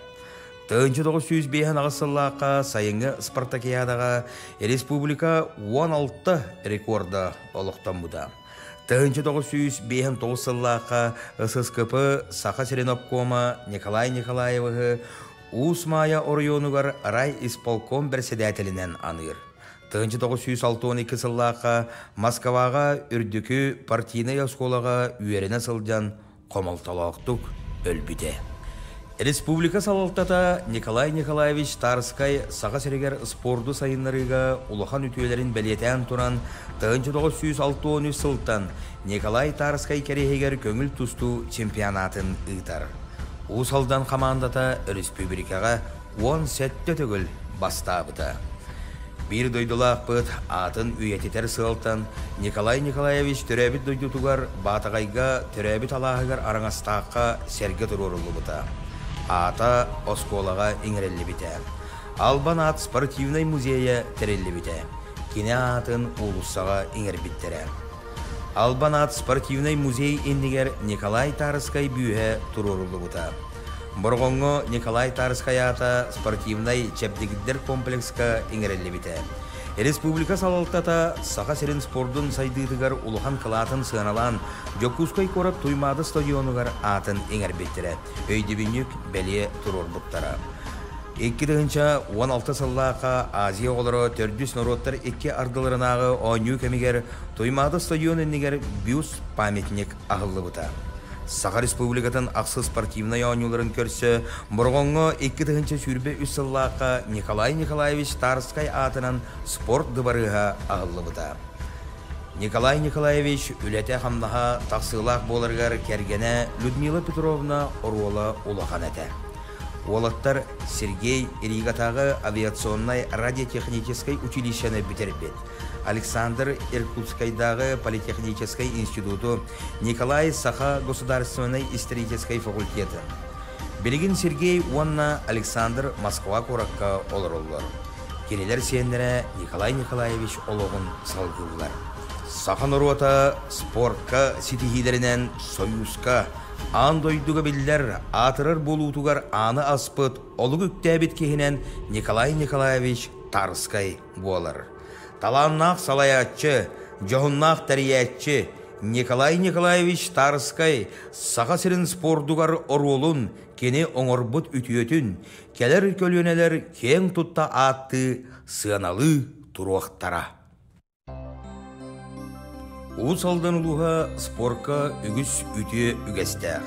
Speaker 6: 1905 сыллаққа сайынғы спартакиадаға республика 16 рекорда олықтан бұда. Тыгынчы 909 сыллааққа ССКП Саха Серенопкома Николай Николаевы Усмая Орионугар рай исполком председателинен аныр. Тыгынчы 912 сыллааққа Москваға үрдікі партийный осколаға үйеріне сылдан қомалталақтық өлбіде. Республика салалтата Николай Николаевич Тарскай Саха Серегер спорду сайынларыға улахан үтүелерин белетен туран 1963 сылтан Николай Тарскай керехегер көңіл тусту чемпионатын ыйтар. Усалдан командата республикаға 10 сәтті төгіл бастабыда. Bir дойдулақ бұд атын үйететер сылтан Николай Николаевич төрәбіт дойдутугар батағайға төрәбіт алағығар араңастаққа серге тұрурулы бұта. Ата осколаға иңірелі біте. Албан ат спортивный музейя терелі біте. Кене атын улуссаға иңір біттері. Албан ат спортивный музей ендігер Николай Тарскай бүйе тұрурулы бұта. Бұрғонғы Николай Тарскай ата спортивный чепдегіддер комплекска иңірелі біте. Республика салалтата Саха Серен спордун сайдыдыгар улухан кылатын сыаналан Жокускай корап туймады стадионугар атын эңер беттері. Өйді бүнік бәле тұрор бұттара. 2016 сыллақа Азия олары төрдүс народтар 2 ардыларынағы ойну кемигер туймады стадион эннигер бюст памятник ағылы бұта. Саха Республикатын ақсы спортивный ойнуларын көрсі, бұрғонғы 2 сүрбе үссіллаққа Николай Николаевич Тарскай атынан спорт дыбарыға ағылы бұта. Николай Николаевич үләте қамнаға тақсылақ болырғар кәргені Людмила Петровна Оруола улахан әті. Олаттар Сергей Ригатағы авиационной радиотехнической училищені бітербет. Александр Иркутскайдағы политехнической институту, Николай Саха государственной исторической факультеты. Белегин Сергей Уанна Александр Москва коракка олар-олар. Келелер сенлері Николай Николаевич олығын салғылар. Сахан ұруата спортка ситихилерінен союзка андойдуға білдер атырыр болуытуғар аны аспыт олығы үктәбет кехінен Николай Николаевич Тарскай болар. Таланнақ салаятчы, жоғыннақ тәриятчы Николай Николаевич Тарскай Саха Серен спордуғар оролун кені оңырбыт үтіетін, келер көлөнелер кең тұтта атты сыаналы тұруақтара. Усалдан улуға спорка үгіс үте үгестәқ.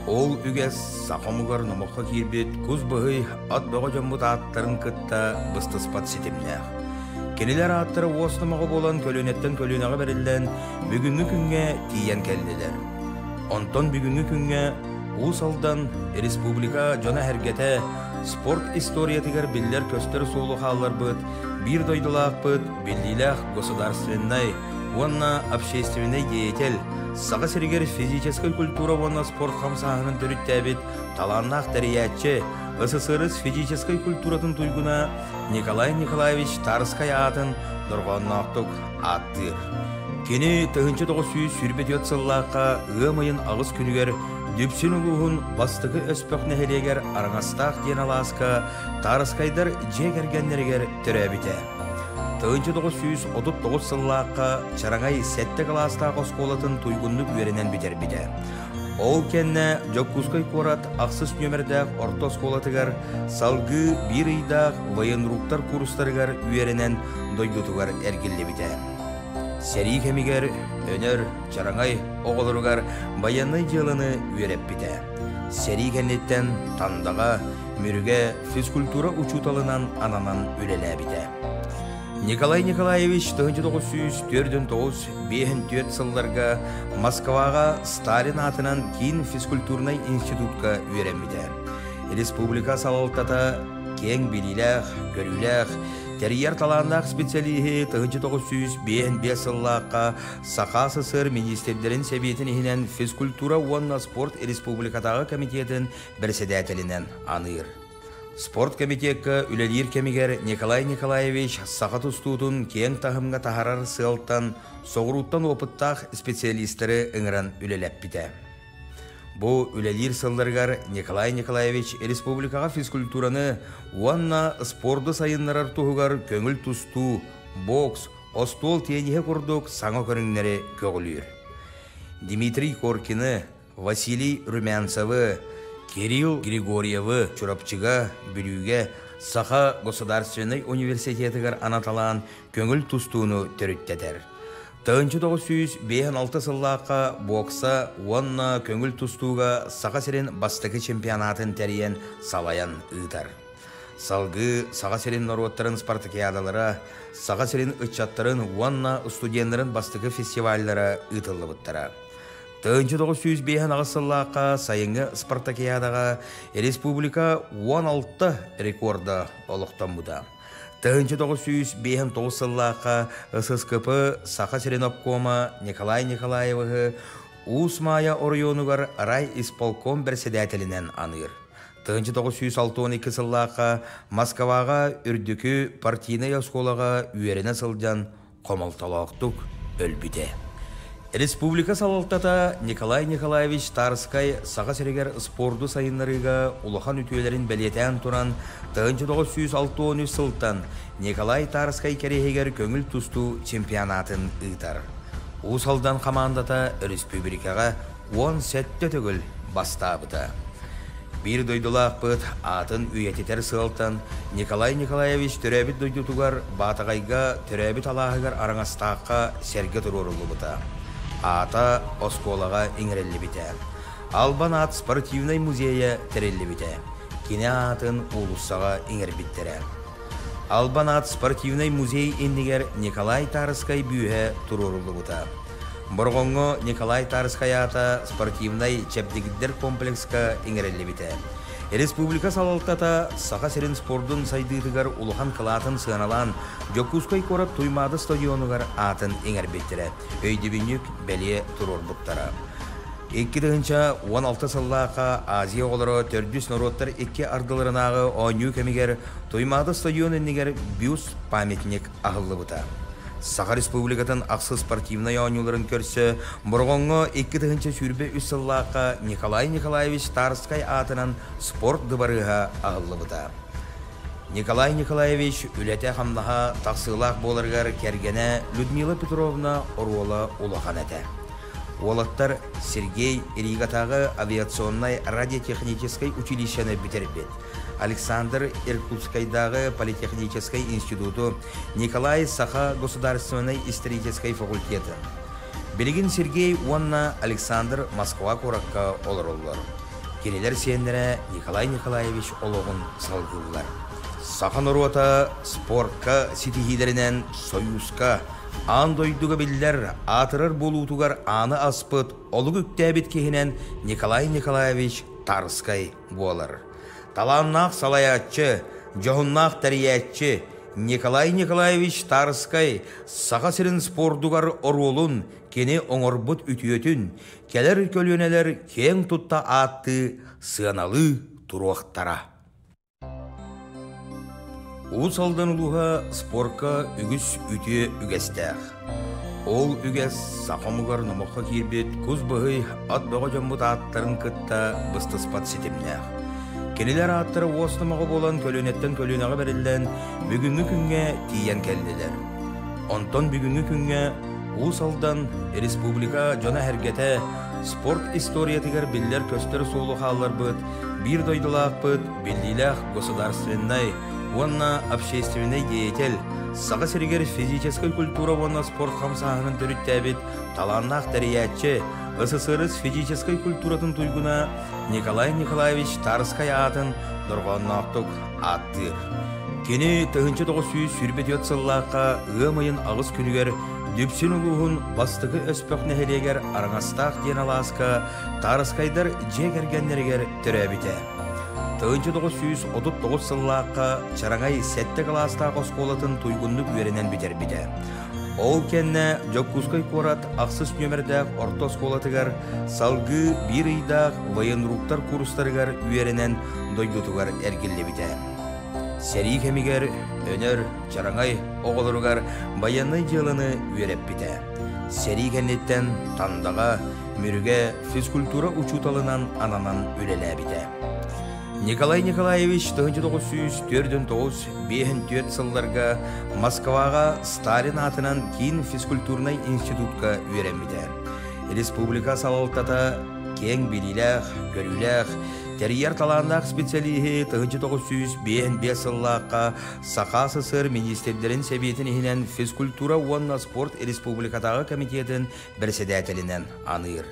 Speaker 6: Ол үгес сақамығар намаққа кербет көз бұғый ат бұға жамбыт аттарын күтті бұстыспат сетімнәқ. Кенелер аттары осынымаға болан көлөнеттен көлөнеға берілден бүгінгі күнге тиен кәлділер. Онтон бүгінгі күнге Усалдан республика жона әргеті спорт историятығар білдер көстер солы қалар бұд, бір дойдылақ бұд, білділәқ государственной, онна общественный деятель, Саха Серегер физической культура онна спорт қамсағының түріттәбет, таланнақ тәриятчы, СССР физической культуратын туйгуна Николай Николаевич Тарскай атын дұрғаннақтық аттыр. Кені 1900 сүрбет сыллаққа ғымайын ағыз күнігер дүпсін ұлығын бастығы өспіқ нәхелегер араңастақ ден аласқа Тарскайдар жегергенлергер түрәбіте. 1939 сыллаққа чараңай сәтті қаластақ осколатын туйгунлық веренен бітер біте. Ол кәнне Жокускай корат ақсыз нөмірдәқ орта осколатығар салғы бір үйдақ военруктар курстарығар үйерінен дойдутығар әргілі біте. Сәрі кәмігер өнер чараңай оғылырығар баянный жылыны үйереп біте. Сәрі кәннеттен тандаға мүріге физкультура учуталынан ананан үлелі біте. Николай Николаевич 1904-5 сылларға Москваға Сталин атынан кейін физкультурный институтқа үйренмеді. Республика салалтата кең біліләқ, көріләқ, тәрияр таландақ специалихи 1905 сыллаққа Саха СССР министрлерін сәбетін ехінен физкультура онна спорт республикатағы комитетін бірседәтелінен аныр. Спорт комитетка үлелер кемигер Николай Николаевич Саха тустутун кең тахымға тахарар сылттан соғыруттан опыттақ специалистері ыңыран үлелеп біте. Бұ үлелер сылдырғар Николай Николаевич республикаға физкультураны уанна спорды сайынларар туғығар көңіл тусту, бокс, остол тенеге құрдық саңа көріңнері көгілер. Дмитрий Коркины, Василий Румянцевы, Кирилл Григорьевы чурапчыга бүлүүгө Саха Государственный университетігер анаталан көңіл тустууну төрүттетер. 1956 сыллаққа бокса онна көңіл тустууга Саха Серин бастығы чемпионатын тәріен салаян ыйтар. Салгы Саха Серин народтарын спартакиадалара, Саха Серин ытчаттарын онна студентларын бастығы фестивальдара ыйтылы бұттара. 1905 сыллаққа сайынғы спартакиадаға республика 16 рекорда олықтан бұда. 1905 сыллаққа ССКП Саха Серин обкома Николай Николаевығы Усмая орионугар рай исполком председателінен аныр. 1962 сыллаққа Москваға үрдікі партийный осколаға үйеріне сылдан қомалталақтық өлбіде. Республика салалтата Николай Николаевич Тарскай Саха Серегер спорду сайынларыга улахан үтүелерин белетен туран 1963 сылтан Николай Тарскай керехегер көңіл тусту чемпионатын ыйтар. Усалдан командата республикага 10 сетте төгіл бастабыта. Bir дойдулақ бұд атын үйететер сылтан Николай Николаевич төрәбіт дойдутугар батағайга төрәбіт алағығар араңастаққа серге тұрорылы бұта. Ата осколаға иңрелі біте. Албан ат спортивный музейе терелі біте. Кене атын улуссаға иңер біттере. Албан ат спортивный музей ендігер Николай Тарскай бүйе тұрорылы бұта. Борғоңго Николай Тарскай ата спортивный чепдегиддер комплекска иңрелі біте. Республика салалтата Саха Серин спордун сайдыдыгар улухан кылатын сыаналан Жокускай корат туймады стадионугар атын иңер беттері. Өйді бүнік бәле тұрор бұқтара. 2016 сыллақа Азия олары төрдүс народтар 2 ардыларынағы ойну кемигер туймады стадион енігер бюст памятник ағылы бұта. Саха Республикатын ақсы спортивный ойнуларын көрсі, Борғоңго 2 сүрбе үсіллаққа Николай Николаевич Тарскай атынан спорт дыбарыға ағылы бұта. Николай Николаевич үләте қамнаға тақсылақ болырғар кергене Людмила Петровна оруола улахан әті. Олаттар Сергей Ригатағы авиационной радиотехнической училищені бітербет. Александр Иркутскайдағы политехнической институту, Николай Саха государственной исторической факультеты. Белегин Сергей Уанна Александр Москва коракка олар. Кенелер сенлері Николай Николаевич олығын салғылар. Саха Нурота спортка ситихилерінен союзка андойдуға білдер атырыр болутугар аны аспыт олығы үктәбет кехінен Николай Николаевич Тарскай болар. Таланнақ салаятчы, жоғыннақ тәриятчы Николай Николаевич Тарскай Саха Серин спордугар оролун кені оңорбут үтіөтін, келер көлөнелер кең тұтта атты сыаналы тұруақтара. Усалдан улуға спорка үгіс үтіе үгестәқ. Ол үгес сақамығар намаққа кербет көз бұғый ат бұға жамбыт аттарын күтті бұстыспат сетімнәқ. Кенелер аттары осынымағы болан көлөнеттен көлөнеға берілден бүгінгі күнге тиен келділер. Онтон бүгінгі күнге Усалдан республика жона әргеті спорт историятығар білдер көстер солы қалар бұд, бір дойдылақ бұд, білділәқ государственной, онна общественный деятель, Саха Серегер физической культура онна спорт қамсағының түріттәбет, таланнақ тәриятчы, СССР физической культуратын туйгуна Николай Николаевич Тарскай атын дұрғаннақтық аттыр. Кені 1900 сүрбет сыллаққа ғымайын ағыз күнігер дүпсін ұлығын бастығы өспіқ нәхелегер араңастақ ден аласқа Тарскайдар жегергенлергер түрәбіте. 1939 сыллаққа чараңай сәтті қаластақ осколатын туйгунлық үйерінен бітер біте. Ол кенне Жокускай корат ақсыз нөмірдәқ орта осколатығар салғы бір үйдақ военруктар курстарығар үйерінен дойдутығар әргелі біте. Сәрі кемігер өнер чараңай оғылырығар баянный жылыны үйереп біте. Сәрі кеннеттен тандаға мүріге физкультура учуталынан ананан үлелі біте. Николай Николаевич 1904-5 сылларға Москваға Сталин атынан кейін физкультурный институтқа үйренмеді. республика салалтата кең билилэх, көрүлэх, терьер талаандақ специалиһи 1905 сыллаққа Сақа СССР министрлерин себетін ихинен физкультура уанна спорт республикатағы комитетін бірседәтелінен аныр.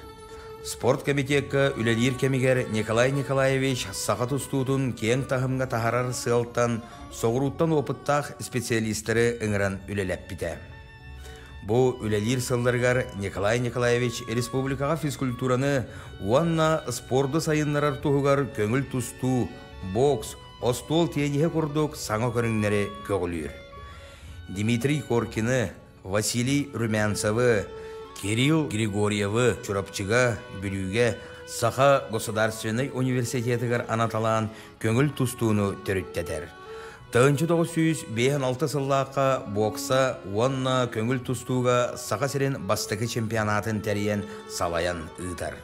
Speaker 6: Спорт комитетка үлелер кемигер Николай Николаевич Сақа тұстуытын кең тахымға тахарар сылттан, соғыруттан опыттақ специалистері ыңыран үлелеп біті. Бу үлелер сылларгар Николай Николаевич республикаға физкультураны уанна спорды сайынларар туғығар көңіл тұсту, бокс, остол тенеге құрдық саңа көріңнері көгілер. Дмитрий Коркины, Василий Румянцевы, Кирилл Григорьевы чурапчыга бүлүүгө Саха Государственный университетігер анаталан көңіл тұстуыны төріттетер. 1956 сыллаққа бокса уанна көңіл тұстуға Сақа серен бастығы чемпионатын тәріен салаян ұйтар.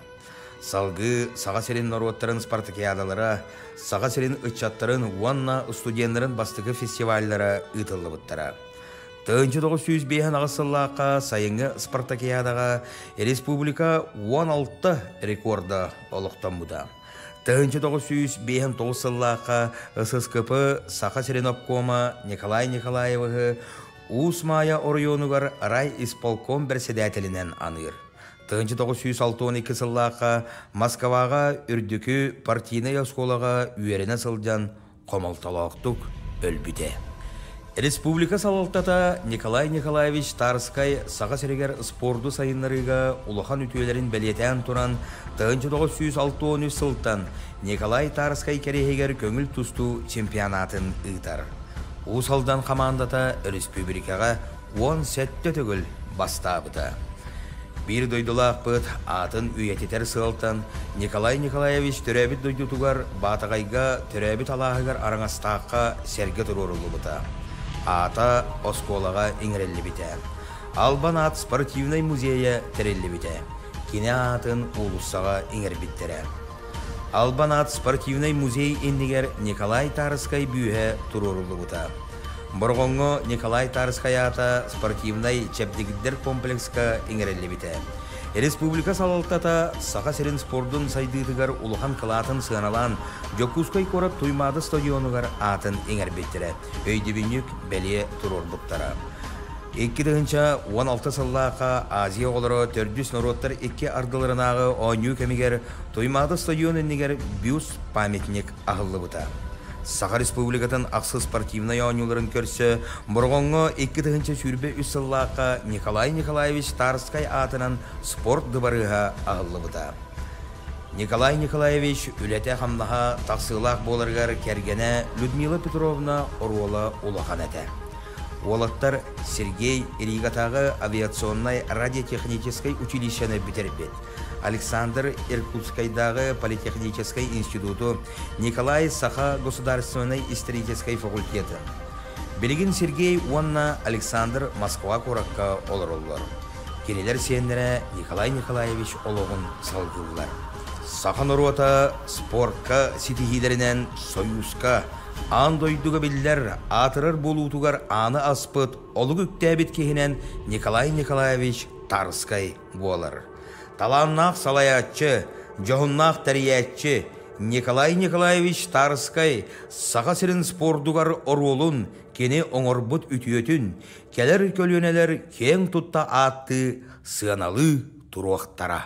Speaker 6: Салғы Сақа серен народтарын спартакиадалара, Сақа серен ұтчаттарын уанна студентларын бастығы фестивальдара ұйтылы бұттара. 1905 сыллаққа сайынғы спартакиадаға республика 16 рекорда олықтан бұда. 1905 сыллаққа ССКП Сақа Серенопкома Николай Николаевы Усмая районугар рай исполком бірседәтелінен аныр. 1962 сыллаққа Москваға үрдікі партийный осколаға үйеріне сылдан қомалталақтық өлбіде. Республика салалтата Николай Николаевич Тарскай Сақа серегер спорду сайынларыға улахан үтүелерин бәлетен туран 1963 сылттан Николай Тарскай керегер көңіл тұсту чемпионатын ұйтар. Усалдан командата республикаға 10 сәтті түгіл бастабыда. Bir дойдулақ бұд атын үйететер сылттан Николай Николаевич түрәбіт дойдутугар батағайға түрәбіт алағығар араңастаққа сәрге тұрорылы бұта. Ата осколаға иңірелі біте. Албан ат спортивный музейя тәрелі біте. Кене атын улуссаға иңір біттері. Албан ат спортивный музей ендігер Николай Тарскай бүйе тұрорылы бұта. Бұрғонғы Николай Тарскай ата спортивный чәпдегіддер комплекска иңірелі біте. Республика салалтата Сақа серен спордун сайдыдыгар улухан кылатын сыаналан Жокускай корап туймады стадионугар атын эңер беттері. Өйдебінік бәле тұрордықтара. 2016 сыллақа Азия олары төрдүс народтар 2 ардыларынағы ойну кемигер туймады стадион еннегер бюст памятник ағылы бұта. Сақа республикатын ақсы спортивный ойнуларын көрсі, бұрғонғы 2 сүрбе үсіллаққа Николай Николаевич Тарскай атынан спорт дыбарыға ағылы бұта. Николай Николаевич үләте қамнаға тақсылақ болырғар кәргені Людмила Петровна Оруола улахан әті. Олаттар Сергей Ригатағы авиационной радиотехнической училищені бітербет. Александр Иркутскайдағы политехнической институту, Николай Саха государственной исторической факультеты. Белегин Сергей Уанна Александр Москва коракка олар. Келелер сендері Николай Николаевич олығын салғылар. Саха Норота спортка ситихилерінен союзка андойдуға білдер атырыр болутугар аны аспыт олығы үктәбет кехінен Николай Николаевич Тарскай болар. Таланнақ салаятчы, жоғыннақ тәриятчы Николай Николаевич Тарскай Сақа серін спордугар оролун кені оңырбыт үтіетін келер көлөнелер кең тұтта атты сыаналы тұруақтара.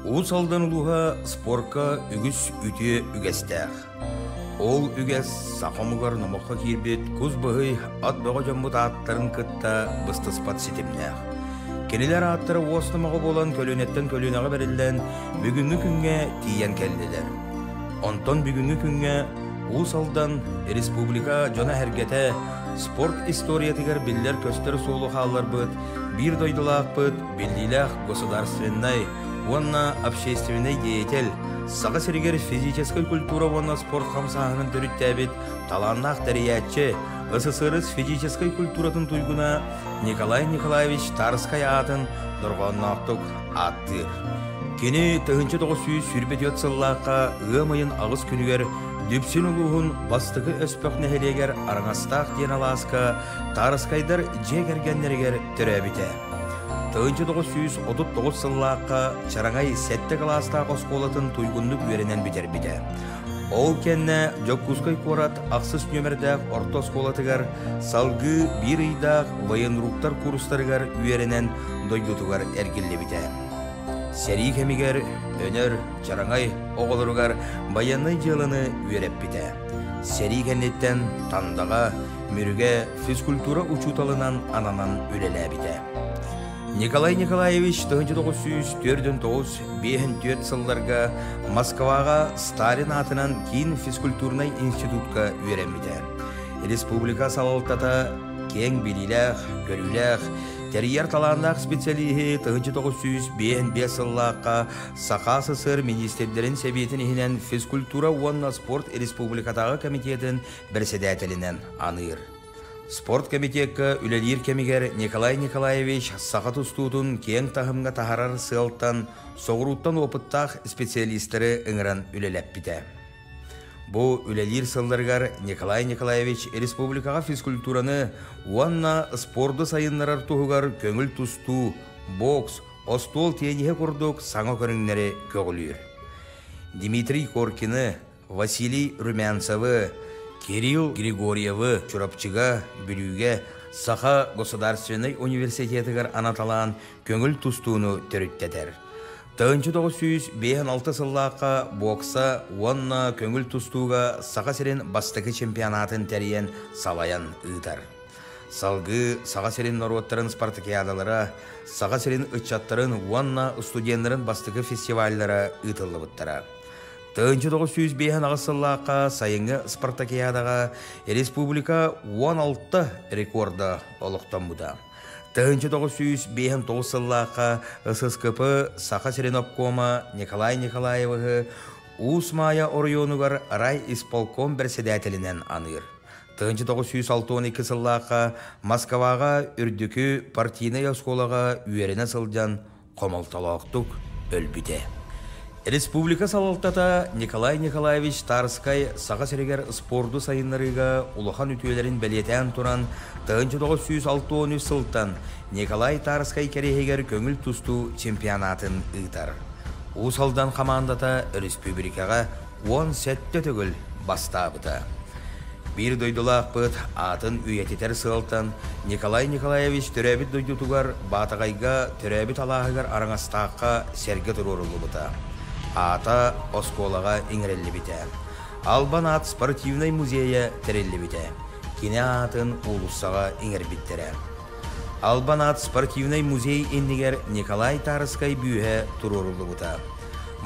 Speaker 6: Усалдан ұлыға спорка үгіс үте үгестәқ. Ол үгес сақамығар намаққа кербет көз бұғый ат бұға жамбыт аттарын күтті бұстыспат сетімнәқ. Келелер аттары осынымағы болан көлөнеттен көлөнеға берілден бүгінгі күнге тиен келділер. Онтон бүгінгі күнге Усалдан республика жона әргеті спорт историятығар білдер көстер солы қалар бұд, бір дойдылақ бұд, білділәқ государственной, онна общественный деятель, Сақа серегер физической культура онна спорт қамсағының түріттәбет, таланнақ тәриятчы, СССР физической культуратын туйгуна Николай Николаевич Тарскай атын дұрғаннақтық аттыр. Кені 1900 сүрбет сыллаққа ғымайын ағыз күнігер Дүпсін ұлығын бастығы өспөк нәхелегер араңастақ ден аласқа Тарскайдар жегергенлергер түрәбіте. 1939 сыллаққа чараңай сәтті класстағы осколатын туйгунлук үйерінен бітер біде. Ол кенне Жоккускай корат ақсыз нөмірдәқ орта осколатыгар салғы бір үйдақ военруктар курстарыгар үйерінен дойдутугар әргілі біде. Сәрі кемигер өнер чараңай оғылырыгар баянный жылыны үйереп біде. Сәрі кеннеттен тандаға мүріге физкультура учуталынан ананан үлелі біде. Николай Николаевич 1904-5 сылларға Москваға Сталин атынан кейін физкультурнай институтқа үйренмеді. Республика салалтата кең билиләқ, көріләқ, тәрияр таландақ специалигі 1905 сыллаққа Сақа СССР министрлерін сәбетін ехінен физкультура уанна спорт республикатағы комитетін бірседәтелінен аныр. Спорт комитетке үлелер кемигер Николай Николаевич сақа тұстуытын кең тағымға тағарар сылттан, соғыруттан опыттақ специалистері үңірін үлелеп біде. Бұл үлелер сылдырғар Николай Николаевич республикаға физкультураны уанна спорды сайынларар тұғығар көңіл тұсту, бокс, остол тенеге құрдық саңа көріңнері көгілер. Дмитрий Коркины, Василий Румянцевы, Кирилл Григорьевы чурапчыга бүлүүгө Саха Государственный университетігер анаталан көңіл тұстуыны төріттетер. 1956 сыллаққа бокса уанна көңіл тұстуға Саха серен бастығы чемпионатын тәріен салаян ұйтар. Салғы Саха серен народтарын спартакиадалара, Саха серен ұтчаттарын уанна студентларын бастығы фестивальдара ұйтылы бұттара. 1905 сыллаққа сайынғы спартакиадаға республика 16 рекорда олықтан бұда. 1909 сыллаққа ССКП Саха Серенопкома Николай Николаевығы Усмая Орионугар рай исполком бірседәтелінен аныр. 1912 сыллаққа Москваға үрдікі партийный осколаға үйеріне сылдан қомалталақтық өлбіде. Республика салалтата Николай Николаевич Тарскай Саға серегер спорду сайынларыға улахан үтүелерін бәлетен туран 1963 сылттан Николай Тарскай керегер көңіл тұсту чемпионатын ұйтар. Усалдан командата республикаға 10 сәтті түгіл бастабыта. Bir doydulaq бұд атын үйететер сылттан Николай Николаевич түрәбіт дойдутугар батағайға түрәбіт алағығар араңастаққа серге тұрурылы бұта. Ата осколаға иңірелі біте. Албан ат спортивный музейе тәрелі біте. Кене атын улуссаға иңір біттері. Албан ат спортивный музей еннігер Николай Тарскай бүйе тұрурылы бұта.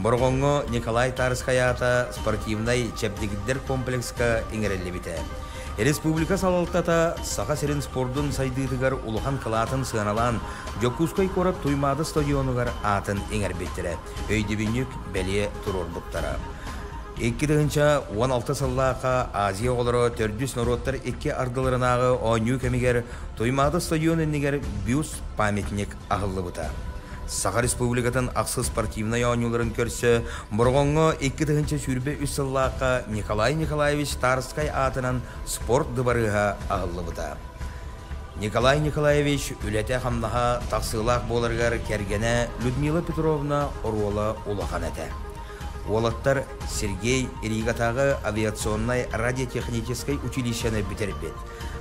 Speaker 6: Бұрғонғы Николай Тарскай ата спортивный чәптігіддер комплекска иңірелі біте. Республика салалтата Саха серен спордун сайдыдыгар улухан кылатын сыналан Жоккускай корат туймады стадионугар атын эңер беттері. Өйді бүнік бәле тұрор бұттара. 2016 сыллақа Азия олары төрдүс народтар 2 ардыларынағы ойну кемигер туймады стадион еннігер бюст памятник ағылы бұта. Саха республикатын ақсы спортивный ойнуларын көрсі, бұрғонғы 2 сүрбе үсіллаққа Николай Николаевич Тарскай атынан спорт дыбарыға ағылы бұта. Николай Николаевич үләте қамнаға тақсылақ боларғар кәргені Людмила Петровна Оруола улақан әті. Олаттар Сергей Ригатағы авиационной радиотехнической училищені бітербет.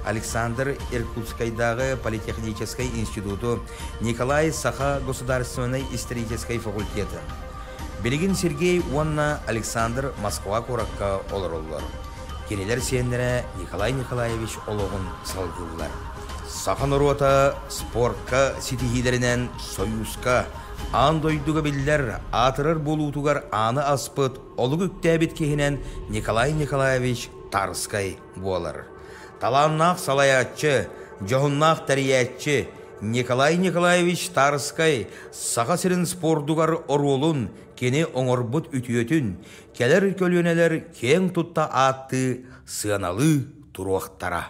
Speaker 6: Александр Иркутскайдағы политехнической институту, Николай Саха государственной исторической факультеты. Белегин Сергей Уанна Александр Москва коракка олар-олар. Керелер сенлері Николай Николаевич олығын салғылар. Саха Норота спортка ситихилерінен союзка андойдуға білдер атырыр болуытуғар аны аспыт олығы үктәбет кехінен Николай Николаевич Тарскай болар. Таланнақ салаятчы, жоғыннақ тәриятчы Николай Николаевич Тарскай Саха серен спордуғар оролун кені оңырбыт үтіетін келер көлөнелер кең тұтта атты сыаналы тұруақтара.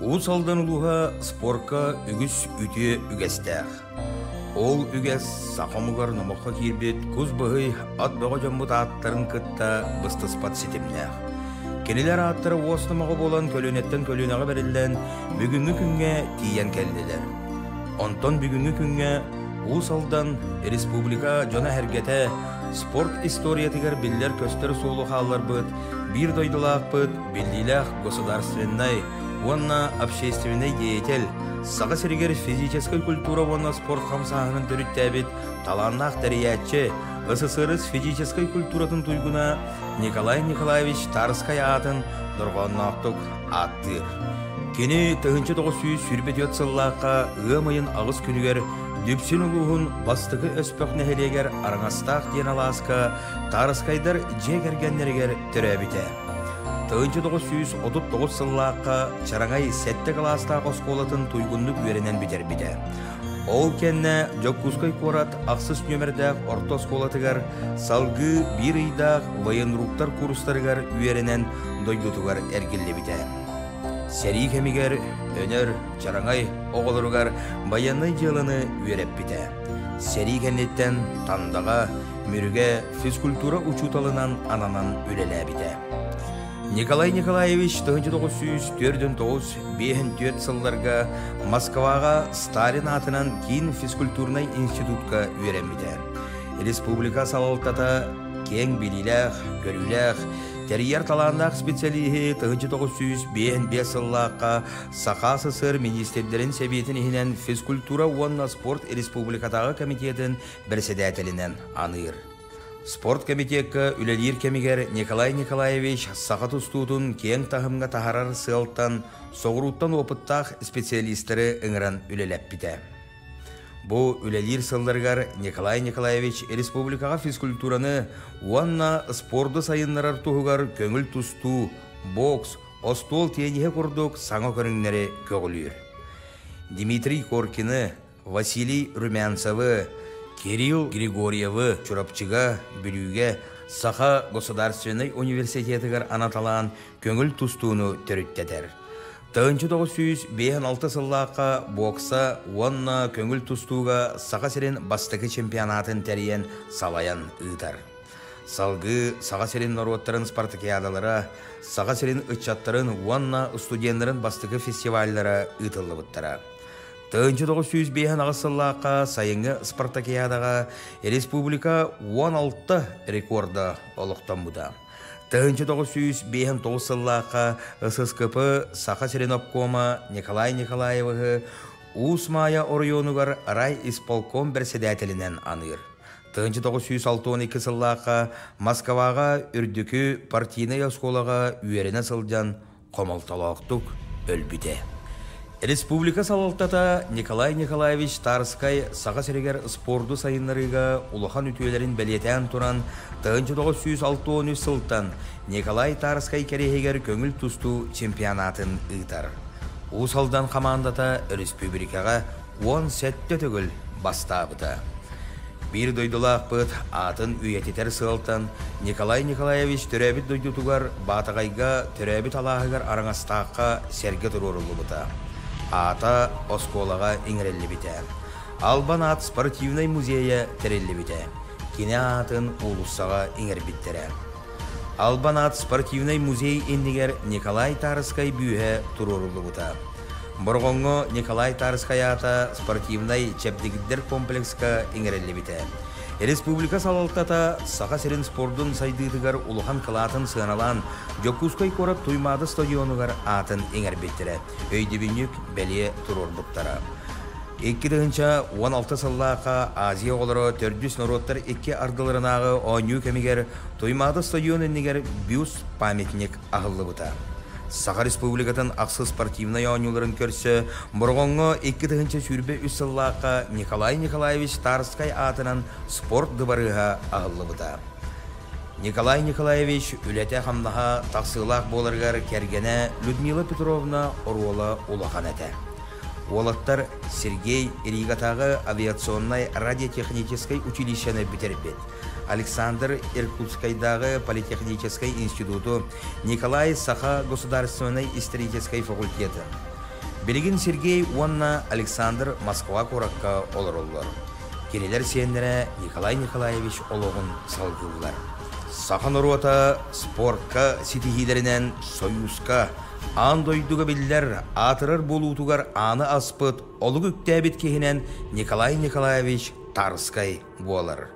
Speaker 6: Усалдан улуға спорка үгіс үте үгестәқ. Ол үгес сақамығар намаққа кербет көз бұғый ат бұға жамбыт аттарын күтті бұстыспат сетімнәқ. Keniler аттары оснымағы болан көлөнеттен көлөнаға берілден бүгінгі күнге тиен келділер. Онтон бүгінгі күнге Усалдан республика жона әргеті спорт историятыгар биллер көстер соолу халлар бұд, бір дойдылақ бұд, білдилах государственной, онна общественный деятель, саға сірігер физической культура онна спорт қамсағының түріттәбіт, таланнақ дәриятчы, СССР физической культуратын туйгуна Николай Николаевич Тарскай атын дұрғаннақтық аттыр. Кені 1900 сүрбет сыллаққа ғымайын ағыз күнігер Дүпсін ұлығын бастығы өспөк нәхелегер араңастақ ден аласқа Тарскайдар жегергенлергер түрәбіте. 1939 сыллаққа чараңай сәтті қаластақ осколатын туйгунлық веренен бітер біте. Ол кенне Жоккускай корат ақсыз нөмірдәқ орта сколатыгар салғы бір үйдақ военруктар курстарыгар үйерінен дойдутугар әргілі біте. Сәрі кемігер өнер чараңай оғылырыгар баянный жылыны үйереп біте. Сәрі кеннеттен тандаға мүріге физкультура учуталынан ананан үлелі біте. Николай Николаевич 1904-5 сылларға Москваға Сталин атынан кейін физкультурнай институтқа үйренбеді. Республика салалтата кең біліләқ, көріләқ, тәрияр таландақ специалигі 1905 сыллаққа Сақа СССР министрлерін сәбетін ехінен физкультура онна спорт республикатағы комитетін бірседәтелінен аныр. Спорт комитетке үлелер кемигер Николай Николаевич сақат ұстудың кең тағымға тағарар сылттан соғыруттан опыттақ специалистері үңірін үлелеп біте. Бұл үлелер сылларғар Николай Николаевич республикаға физкультураны уанна спорды сайынларар тұғығар көңіл тұсту, бокс, остол тенеге құрдық саңа көріңнері көгілер. Дмитрий Коркины, Василий Румянцевы, Кирилл Григорьевы чурапчыга бүлүүге Саха государственный университетігер анаталан көңіл тұстуыны түріттетер. 1956 сыллаққа бокса онна көңіл тұстуға Саха серен бастығы чемпионатын тәріен салаян ұйтар. Салғы Саха серен народтарын спартакиадалара, Саха серен ұтчаттарын онна студентларын бастығы фестивальдара ұйтылы бұттара. 1905 сыллаққа сайынғы спартакиадаға республика 16 рекорда олықтан бұда. 1905 сыллаққа ССКП Саха Серенопкома Николай Николаевығы Усмая Орионугар рай исполком бірседәтелінен аныр. 1962 сыллаққа Москваға үрдікі партийный осколаға үйеріне сылдан қомалталақтық өлбіде. Республика салалтата Николай Николаевич Тарскай Саға серегер спорду сайынларыға улахан үтуелерін бәлетен туран 1963 сылттан Николай Тарскай керегер көңіл тұсту чемпионатын ұйтар. Усалдан командата республикаға 10 сәтті түгіл бастабыта. Bir дойдылақ бұд атын үйететер сылттан Николай Николаевич түрәбіт дойдутугар батағайға түрәбіт алағығар араңастаққа серге тұрорылы бұта. Ата осколаға иңірелі біте. Албан ат спортивный музейе тәрелі біте. Кене атын улуссаға иңір біттері. Албан ат спортивный музей ендігер Николай Тарскай бүйе тұрорылы бұта. Бұрғонғы Николай Тарскай ата спортивный чәпдегіддер комплекска иңірелі біте. Республика салалтата Саха серен спордун сайдыдыгар улухан кылатын сыналан Жоккускай корат туймады стадионугар атын эңер беттері. Өйді бүнік бәле тұрор бұттара. 2016 сыллақа Азия олары төрдүс народтар 2 ардыларынағы ойну кемигер туймады стадион еннегер бюст памятник ағылы бұта. Саха республикатын ақсы спортивный ойнуларын көрсі, бұрғонғы 2 сүрбе үсіллаққа Николай Николаевич Тарскай атынан спорт дыбарыға ағылы бұта. Николай Николаевич үләте қамдаға тақсылақ боларғар кергене Людмила Петровна Оруола улақан әті. Олаттар Сергей Ригатағы авиационной радиотехнической училищені бітербет. Александр Иркутскайдағы политехнической институту, Николай Саха государственной исторической факультеті. Белгин Сергей Уанна Александр Москва коракка олар олар. Керелер сенлері Николай Николаевич олығын салғылар. Сахан оруата спортка ситихилеринен союзка андойдуга биллер атырар болуутугар аны аспыт олуг үктәбит кехинен Николай Николаевич Тарскай болар.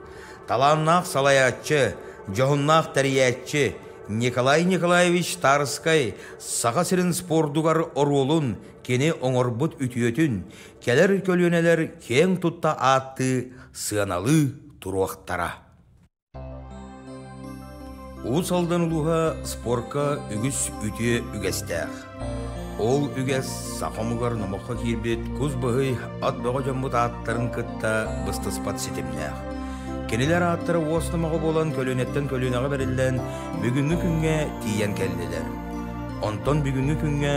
Speaker 6: Таланнақ салаятчы, жоғыннақ тәриятчы Николай Николаевич Тарскай саға сирин спордугар оролун кені оңорбут үтіөтін келер көлөнелер кең тұтта атты сыаналы тұруақтара. Уыз алдан ұлуға спорка үгіс үтіе үгестәқ. Ол үгес сақамығар намаққа кербет көз бұғый ат бұға жамбыт аттарын күтті бұстыспат сетімнәқ. Кенелер аттары осынымаға болан көлөнеттен көлөнеға берілден бүгінгі күнге тиен келділер. Онтон бүгінгі күнге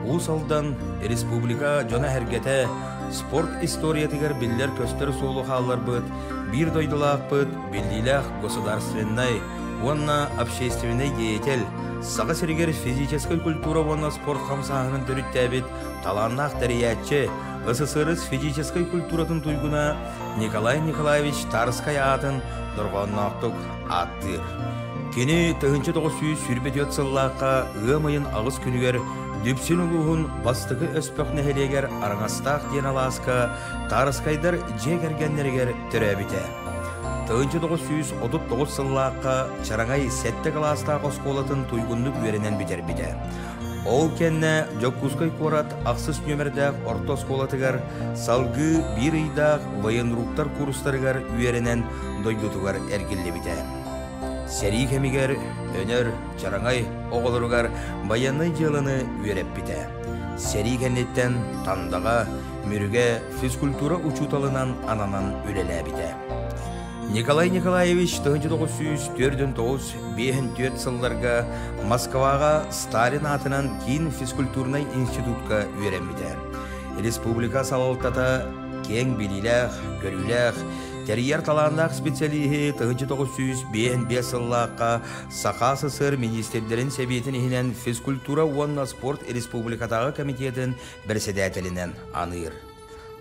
Speaker 6: уыз алдан республика жона әргеті спорт историятығар білдер көстер соулы қалар бұд, бір дойдылақ бұд, білділәқ государственной, онна общественный деятель, саға сіргер физической культура онна спорт қамсағының түріттәбет, таланнақ тәриятчы, СССР физической культуратын туйгуна Николай Николаевич Тарскай атын дұрғаннақтық аттыр. Кені 1900 сүрбет сыллаққа ғымайын ағыз күнігер дүпсін ұлығын бастығы өспөк нәхелегер араңастақ ден аласқа Тарскайдар жегергенлергер түрәбіте. 1939 сыллаққа чараңай сәтті қаластағы осколатын туйгундық верінен бітер біте. Ол кенне жоккускай корат ақсыз нөмірдәқ орта осколатығар салғы бір үйдақ военруктар курстарығар үйерінен дойдутығар әргілі біте. Сәрі кемігер өнер чараңай оғылырығар баянай жылыны үйереп біте. Сәрі кеннеттен тандаға мүріге физкультура учуталынан ананан үлелі біте. Николай Николаевич 1904-5 сылларға Москваға Сталин атынан кейін физкультурнай институтқа үйренбіде. Республика салалтата кең біліләқ, көріләқ, тәрияр таландақ специалихи 1905 сыллаққа Сақа СССР министрлерін сәбетін ехінен физкультура онна спорт республикатағы комитетін бірседәтелінен аныр.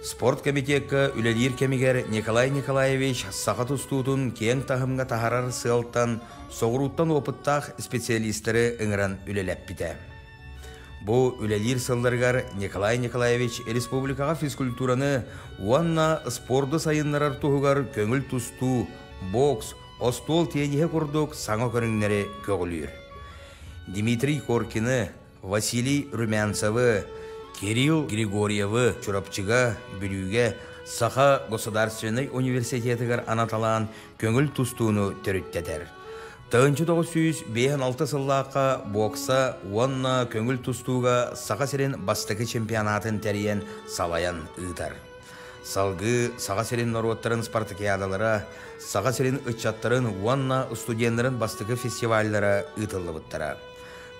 Speaker 6: Спорт комитетка үлелер кемигер Николай Николаевич сақат ұстудың кең тағымға тахарар сылттан соғыруттан опыттақ специалистері үңірін үлелеп біте. Бұл үлелер сылларғар Николай Николаевич республикаға физкультураны уанна спорды сайынларар тұғығар көңіл тұсту, бокс, остол тенеге құрдық саңа көріңнері көгілер. Дмитрий Коркины, Василий Румянцевы, Кирилл Григорьевы чурапчыга бүлüге Саха государственный университетігер анаталан көңіл тұстуыны түріттедер. 1956 сыллаққа бокса онна көңіл тұстуға Саха серен бастығы чемпионатын тәріен салаян ұйтар. Салғы Саха серен народтарын спартакиадалара, Саха серен ұтчаттарын онна студентлерін бастығы фестивальдара ұйтылы бұттара.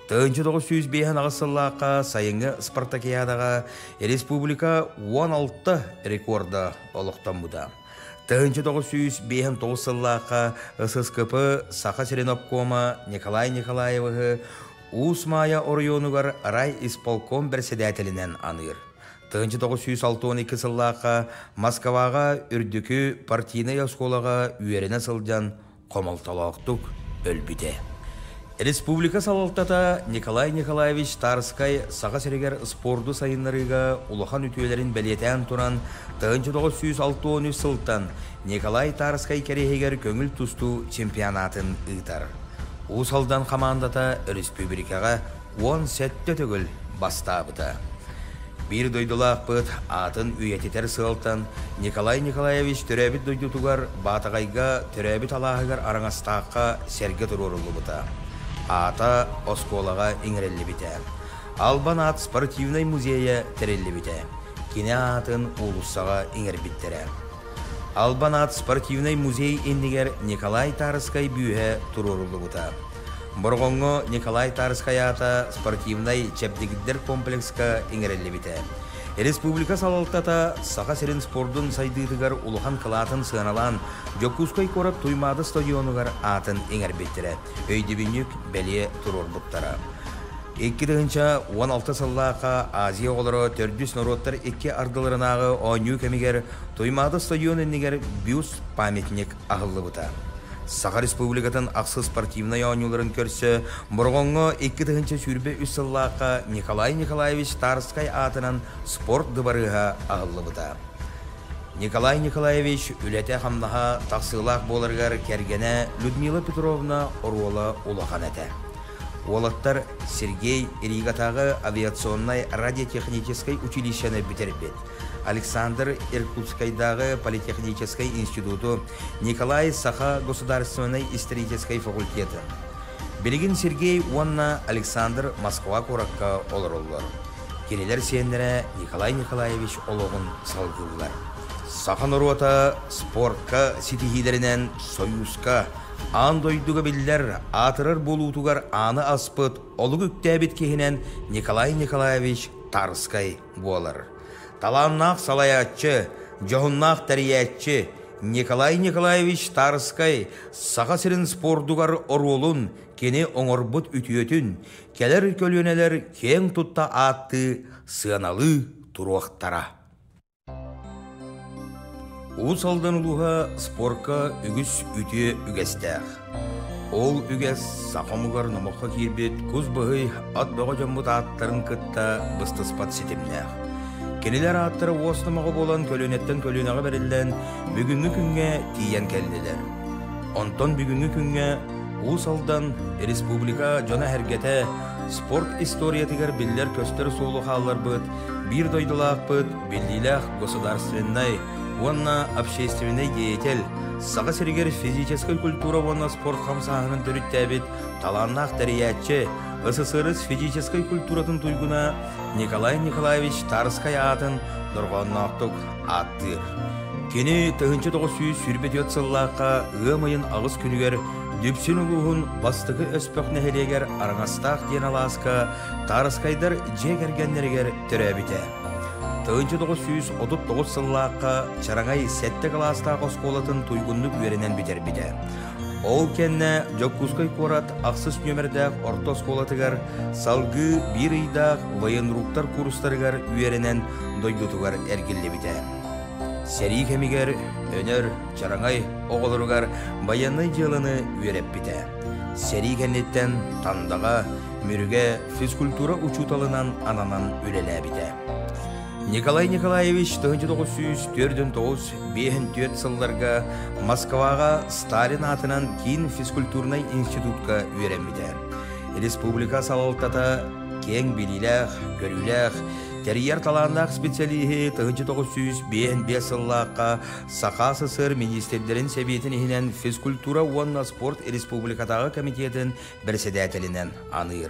Speaker 6: 1905 сыллаққа сайынғы спартакиадаға республика 16 рекорда олықтан бұда. 1905 сыллаққа ССКП Саха Серенопкома Николай Николаевығы Усмая Орионугар рай исполком бірседәтелінен аныр. 1912 сыллаққа Москваға үрдікі партийный осколаға үйеріне сылдан қомалталақтық өлбіде. Республика салалтата Николай Николаевич Тарскай саға серегер спорду сайынларыға улахан үтуелерін бәлетен туран 1960 сылттан Николай Тарскай керегер көңіл тұсту чемпионатын ұйтар. Усалдан командата республикаға 10 сәтті түгіл бастабыта. Bir дойдылақ бұд атын үйететер сылттан Николай Николаевич түрәбіт дойдутугар батағайға түрәбіт алағығар араңастаққа сәрге тұрорылы бұта. Ата осколаға иңірелі біте. Албан ат спортивный музейе тірелі біте. Кене атын улуссаға иңір біттері. Албан ат спортивный музей ендігер Николай Тарскай бүйе тұрорылы бұта. Бұрғонғы Николай Тарскай ата спортивный чәпдегіддер комплекска иңірелі біте. Республика салалтата Саха серен спордун сайдыдыгар улухан кылатын сыаналан Жокускай корат туймады стадионугар атын иңер беттері. Өйдебінік бәле тұрор бұттара. 2016 сыллақа Азия олары 400 народтар 2 ардыларынағы ойну кемегер туймады стадион еннегер бюст памятник ағылы бұта. Саха Республикатын ақсы спортивный ойнуларын көрсі, бұрғонғы 2-тігінші сүрбе үсіллаққа Николай Николаевич Тарскай атынан спорт дыбарыға ағылы бұда. Николай Николаевич үләте қамдаға тақсылақ болырғар кәргені Людмила Петровна Оруола улақан әті. Олаттар Сергей Ригатағы авиационной радиотехнической училищені бітербет. Александр Иркутскайдағы политехнической институту, Николай Саха государственной исторической факультеты. Белегин Сергей Уанна Александр Москва Куракка олар-олар. Келелер сенлері Николай Николаевич олығын салғылар. Сахан ұруата спортқа сетихилерінен союзқа андойдуға білдер атырыр болуытуғар аны аспыт олығы үктәбет кехінен Николай Николаевич Тарскай болар. Таланнақ салаятчы, жоғыннақ тәриятчы Николай Николаевич Тарскай саға сірін спордуғар оролун кені оңырбыт үтіетін, келер көлөнелер кен тұтта атты сығаналы тұруақтара. Уыз алдан ұлуға спортқа үгіс үте үгестәқ. Ол үгес сақамығар намаққа кербет көз бұғый ат бұға жамбыт аттарын күтті бұстыспат сетімнәқ. Кенелер аттары осынымағы болан көлөнеттен көлөнаға берілден бүгінгі күнге тиен кәлділер. Онтон бүгінгі күнге уыз алдан республика жона әргеті спорт историятығар білдер көстер соулы қалар бұд, бір дойдылақ бұд, білділәқ государственной, онна общественный деятель, саға сіргер физической культура онна спорт қамсағының түріттәбет, таланнақ тәриятчы, СССР физической культуратын туйгуна Николай Николаевич Тарскай атын дұрғаннақтық аттыр. Кені 1900 сүрбет өтсіллаққа ғымайын ағыз күнігер дүпсін ұлығын бастығы өспөк нәхелегер араңастақ ден аласқа Тарскайдар жегергенлергер түрәбіте. 1939 сыллаққа чараңай сәтті қаластағы осколатын туйгунлық өрінен бітер біте. Ол кенне Жоккускай корат ақсыз нөмірдәқ орта сколатығар салғы бір үйдақ военруктар курстарығар үйерінен дойдутығар әргілі біте. Сәрі кемігер өнер чараңай оғылырығар баянный жылыны үйереп біте. Сәрі кеннеттен тандаға мүріге физкультура учуталынан ананан үлелі біте. Николай Николаевич 1904-5 сылларға Москваға Сталин атынан кейін физкультурный институтқа үйренбеді. Республика салалтата кең біліләқ, көріләқ, тәрияр таландақ специалигі 1905 сыллаққа Сақа СССР министрлерін сәбетін ехінен физкультура онна спорт республикатағы комитетін бірседәтелінен аныр.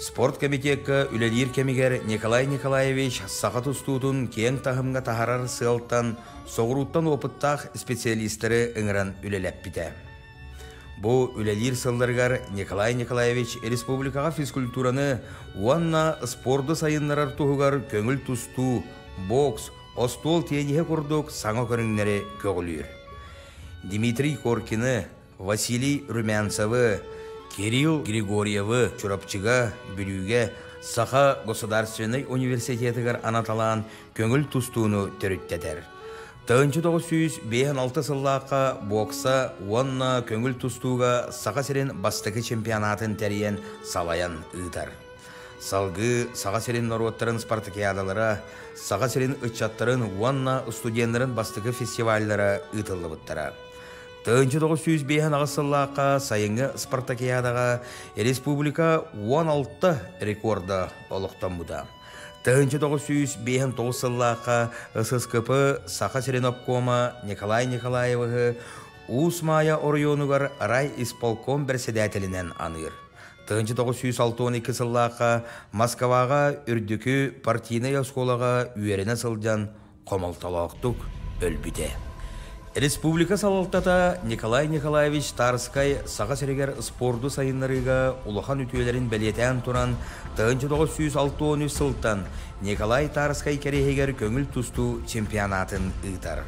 Speaker 6: Спорт комитетка үлелер кемигер Николай Николаевич сақа тұстуытын кең тағымға тахарар сылттан, соғыруттан опыттақ специалистері үңірін үлелеп біте. Бұл үлелер сылларғар Николай Николаевич республикаға физкультураны уанна спорды сайынларар тұғығар көңіл тұсту, бокс, остол тенеге құрдық саңа көріңнері көгілер. Дмитрий Коркины, Василий Румянцевы, Кирилл Григорьевы чурапчыға бүліге Саха государственный университетігер анаталан көңіл тұстуыны түріттедер. 1956 сыллаққа бокса онна көңіл тұстуға Саха сірін бастығы чемпионатын тәріен салаян ұйдар. Салғы Саха сірін народтарын спартакиадалары, Саха сірін ұтчаттарын онна студентлерін бастығы фестивальдары ұйтылы бұттара. 1905 ағысыллаққа сайынғы спартакиадаға республика 16 рекорда олықтан бұда. 1909 сыллаққа ССКП Саха Сиренопкома Николай Николаевығы Усмая Орионугар рай исполком бірседәтелінен аныр. 1912 сыллаққа Москваға үрдікі партийный осколаға үйеріне сылдан қомалталақтық өлбіде. Республика салалтата Николай Николаевич Тарскай Саға сірегер спорду сайынларыға улахан үтуелерін бәлетен тұран 1963 сылттан Николай Тарскай керегер көңіл тұсту чемпионатын ұйтар.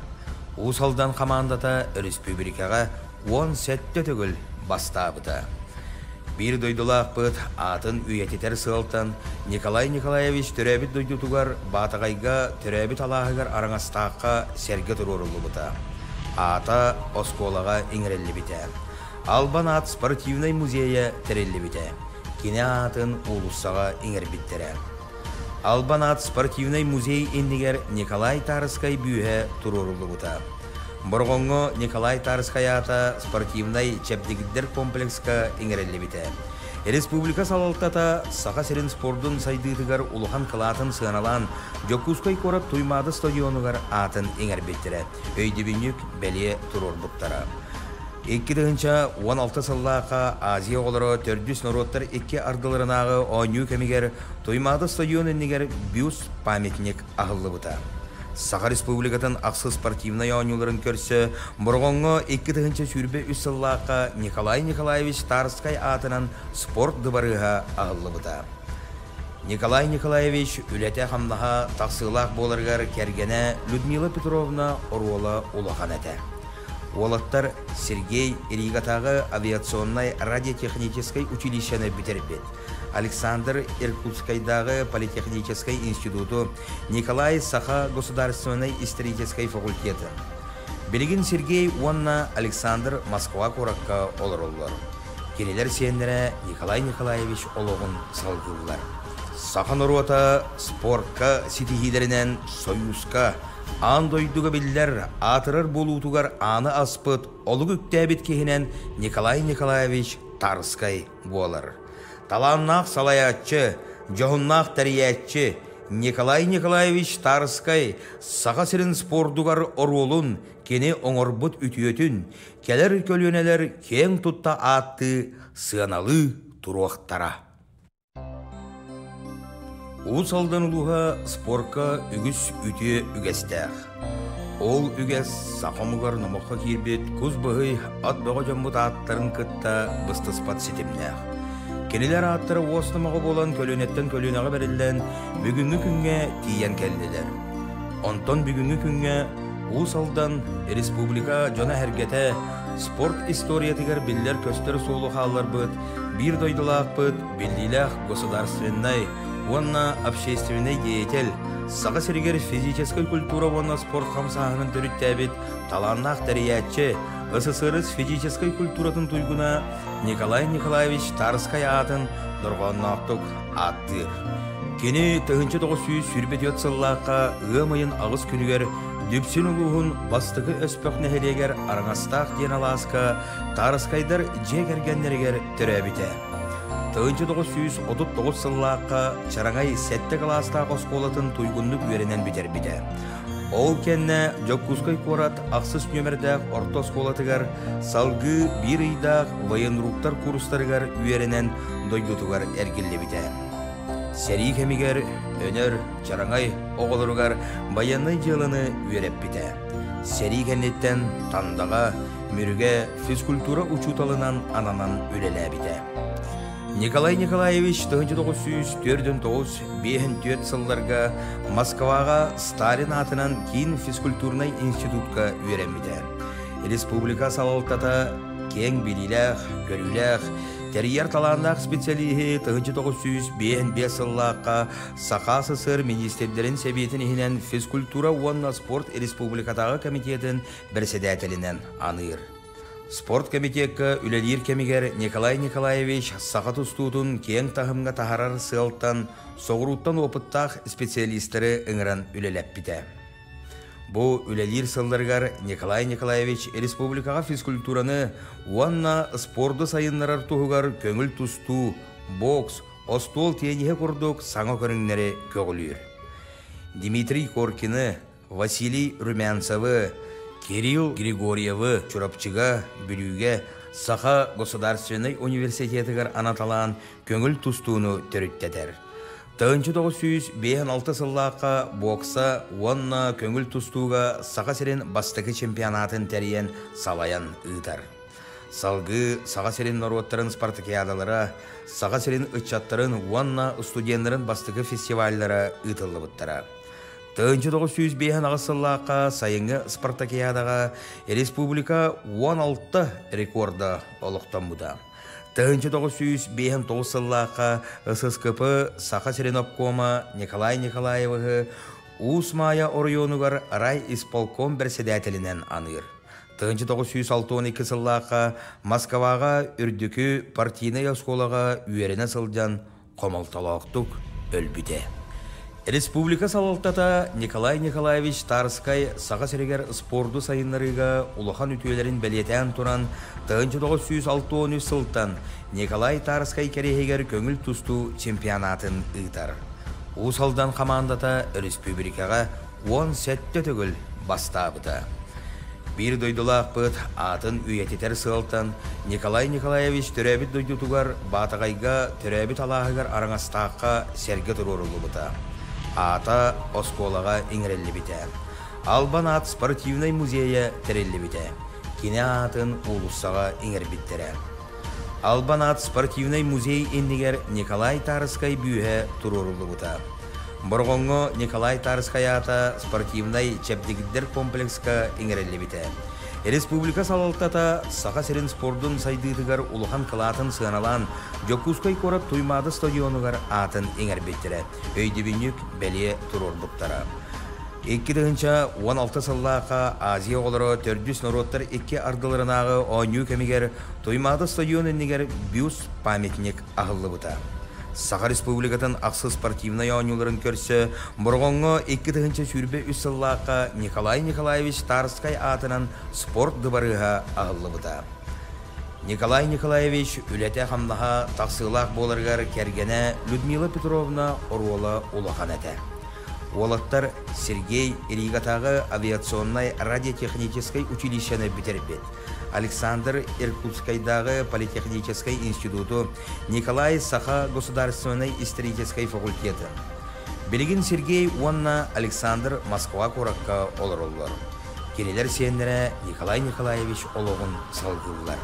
Speaker 6: Усалдан командата республикаға 10 сәтті түгіл бастабыда. Bir doydulaq бұд атын үйететер сылтан Николай Николаевич түрәбіт дойдутуғар батағайға түрәбіт алағығар араңастаққа сәрге тұрорылы бұда. ата осколаға иңрелли бите. Албан ат спортивный музейя терелли бите. Кине атын улуссаға иңер биттере. Албан ат спортивный музей иннигер Николай Тарыскай бүйе турурулы бута. Боргонго Николай Тарыскай ата спортивный чепдигиддер комплекска иңрелли бите. Республика салалтата сақа серин спордун сайдыдыгар улухан кылатын сыаналан Жокускай корат туймады стадионугар атын иңер биттире. Өйдебинюк беле турор буттара. 2016 сыллақа Азия олары төрдүс народтар 2 ардыларынағы ойню кемигер туймады стадион иннигер бюст памятник ағылы бута. Сақа республикатын ақсы спортивный ойнуларын көрсі, бұрғонғы 2-тігінші сүрбе үссіллаққа Николай Николаевич Тарыскай атынан спорт дыбарыға ағылы бұта. Николай Николаевич үләте қамнаға тақсылақ болырғар кәргені Людмила Петровна Оруола улақан әті. Олаттар Сергей Ригатағы авиационной радиотехнической училищені бітербет. Александр Иркутскайдағы политехнической институту, Николай Саха государственной исторической факультеты. Белегин Сергей Уанна Александр Москва Куракка олар-олар. Келелер сендері Николай Николаевич олығын салғылар. Сахан ұруата спортка ситихилерінен союзка андойдуға білдер атырыр болутугар аны аспыт олығы үктәбет кехінен Николай Николаевич Тарыскай болар. Таланнақ салаятчы, жоғыннақ тәриятчы Николай Николаевич Тарыскай сақа сірін спордугар оролун кені оңырбыт үтіөтін, келер көлөнелер кен тұтта атты сыаналы тұруақтара. Усалдан ұлуға спорка үгіс үте үгестәқ. Ол үгес сақамығар намаққа кербет көз бұғый ат бұға жамбыт аттарын күтті бұстыспат сетімнәқ. Келелер аттары осынымағы болан көлөнеттен көлөнеға берілден бүгінгі күнге тиян келділер. Онтон бүгінгі күнге Усалдан республика жона әргеті спорт историятығар білдер көстер солы қалар бұд, бір дойдылақ бұд, білділәқ государственной, онна общественный деятель, саға сіргер физической культура онна спорт қамсағының түріттәбет, таланнақ тәриятчы, СССР физической культуратын туйгуна Николай Николаевич Тарыскай атын нұрғаннақтық аттыр. Кені 1900 сүрбет өтсіллаққа ғымайын ағыз күнігер дүпсін ұлығын бастығы өспөк нәхелегер араңастақ ден аласқа Тарыскайдар жегергенлергер түрәбіте. 1939 сыллаққа чараңай сәтті қаластақ осколатын туйгунлық үйерінен бітер біте. Ол кенне Жокускай корат ақсыз нөмірдәқ орта осколатығар салғы бір үйдақ военруктар курстарығар үйерінен дойдутығар әргілі біте. Сәрі кемігер өнер чараңай оғылырығар баянный жылыны үйереп біте. Сәрі кеннеттен тандаға мүріге физкультура учуталынан ананан өлелі біте. Николай Николаевич 1904-5 сылларға Москваға Сталин атынан кейін физкультурный институтқа үйеремеді. Республика салалтата кең біліләқ, көріләқ, тәрияр таландақ специалигі 1905 сыллаққа Сақа СССР министрлерін сәбетін ехінен физкультура онна спорт республикатағы комитетін бірседәтелінен аныр. Спорт комитетка үлелер кемигер Николай Николаевич сақа тұстудың кең тағымға тахарар сылттан, соғыруттан опыттақ специалистері үңірін үлелеп біте. Бұл үлелер сылларғар Николай Николаевич республикаға физкультураны уанна спорды сайынларар тұғығар көңіл тұсту, бокс, остол тенеге құрдық саңа көріңнері көгілер. Дмитрий Коркины, Василий Румянцевы, Кирилл Григорьевы чурапчыга бүлüге Саха государственный университетігер анаталан көңіл тұстуыны түріттедер. 1956 сыллаққа бокса онна көңіл тұстуға Саха серен бастығы чемпионатын тәріен салаян ұйтар. Салғы Саха серен народтарын спартакиадалары, Саха серен ұтчаттарын онна студентлерін бастығы фестивальдары ұйтылы бұттара. 1905 ағысыллаққа сайынғы спартакиадаға республика 16 рекорда олықтан бұда. 1909 сыллаққа ССКП Саха Серенопкома Николай Николаевығы Усмая Орионугар рай исполком берседәтелінен аныр. 1962 сыллаққа Москваға үрдікі партийный осколаға үйеріне сылдан қомалталақтық өлбіде. Республика салалтата Николай Николаевич Тарскай саға сәрегер спорду сайынларыға улахан үтуелерін бәлетен тұран 1963 сылттан Николай Тарскай керехегер көңіл тұсту чемпионатын ұйтар. Усалдан командата республикаға 10 сәтті түгіл бастабыда. Bir doydulaq бұд атын үйететер сылтан Николай Николаевич түрәбіт дойдутугар батағайға түрәбіт алағығар араңастаққа сәрге тұрорылы бұта. Ата осколаға иңірелі біте. Албан ат спортивный музейе тірелі біте. Кене атын улуссаға иңір біттері. Албан ат спортивный музей ендігер Николай Тарскай бүйе тұрорылы бұта. Борғонго Николай Тарскай ата спортивный чепдегиддер комплекска иңірелі біте. Республика салалтата саға серін спордун сайдыдығар улухан кылатын сыналан Жокускай корат туймады стадионугар атын иңір біттері. Өйдебінік бәле тұрор бұттара. 2016 сыллақа Азия олары төрдүс народтар 2 ардыларынағы ойну кемигер туймады стадион енігер бюст памятник ағылы бұта. Саха Республикатын ақсы спортивный ойнуларын көрсі, Борғонго 2-тігінші сүрбе үссіллаққа Николай Николаевич Тарскай атынан спорт дыбарыға ағылы бұта. Николай Николаевич үләте қамдаға тақсылақ болырғар кәргені Людмила Петровна Оруола улақан әті. Олаттар Сергей Иригатағы авиационной радиотехнической училищені бітербет. Александр Иркутскайдағы политехнической институту, Николай Саха государственной исторической факультеты. Белгин Сергей Уанна Александр Москва коракка олар. Келелер сендері Николай Николаевич олығын салғылар.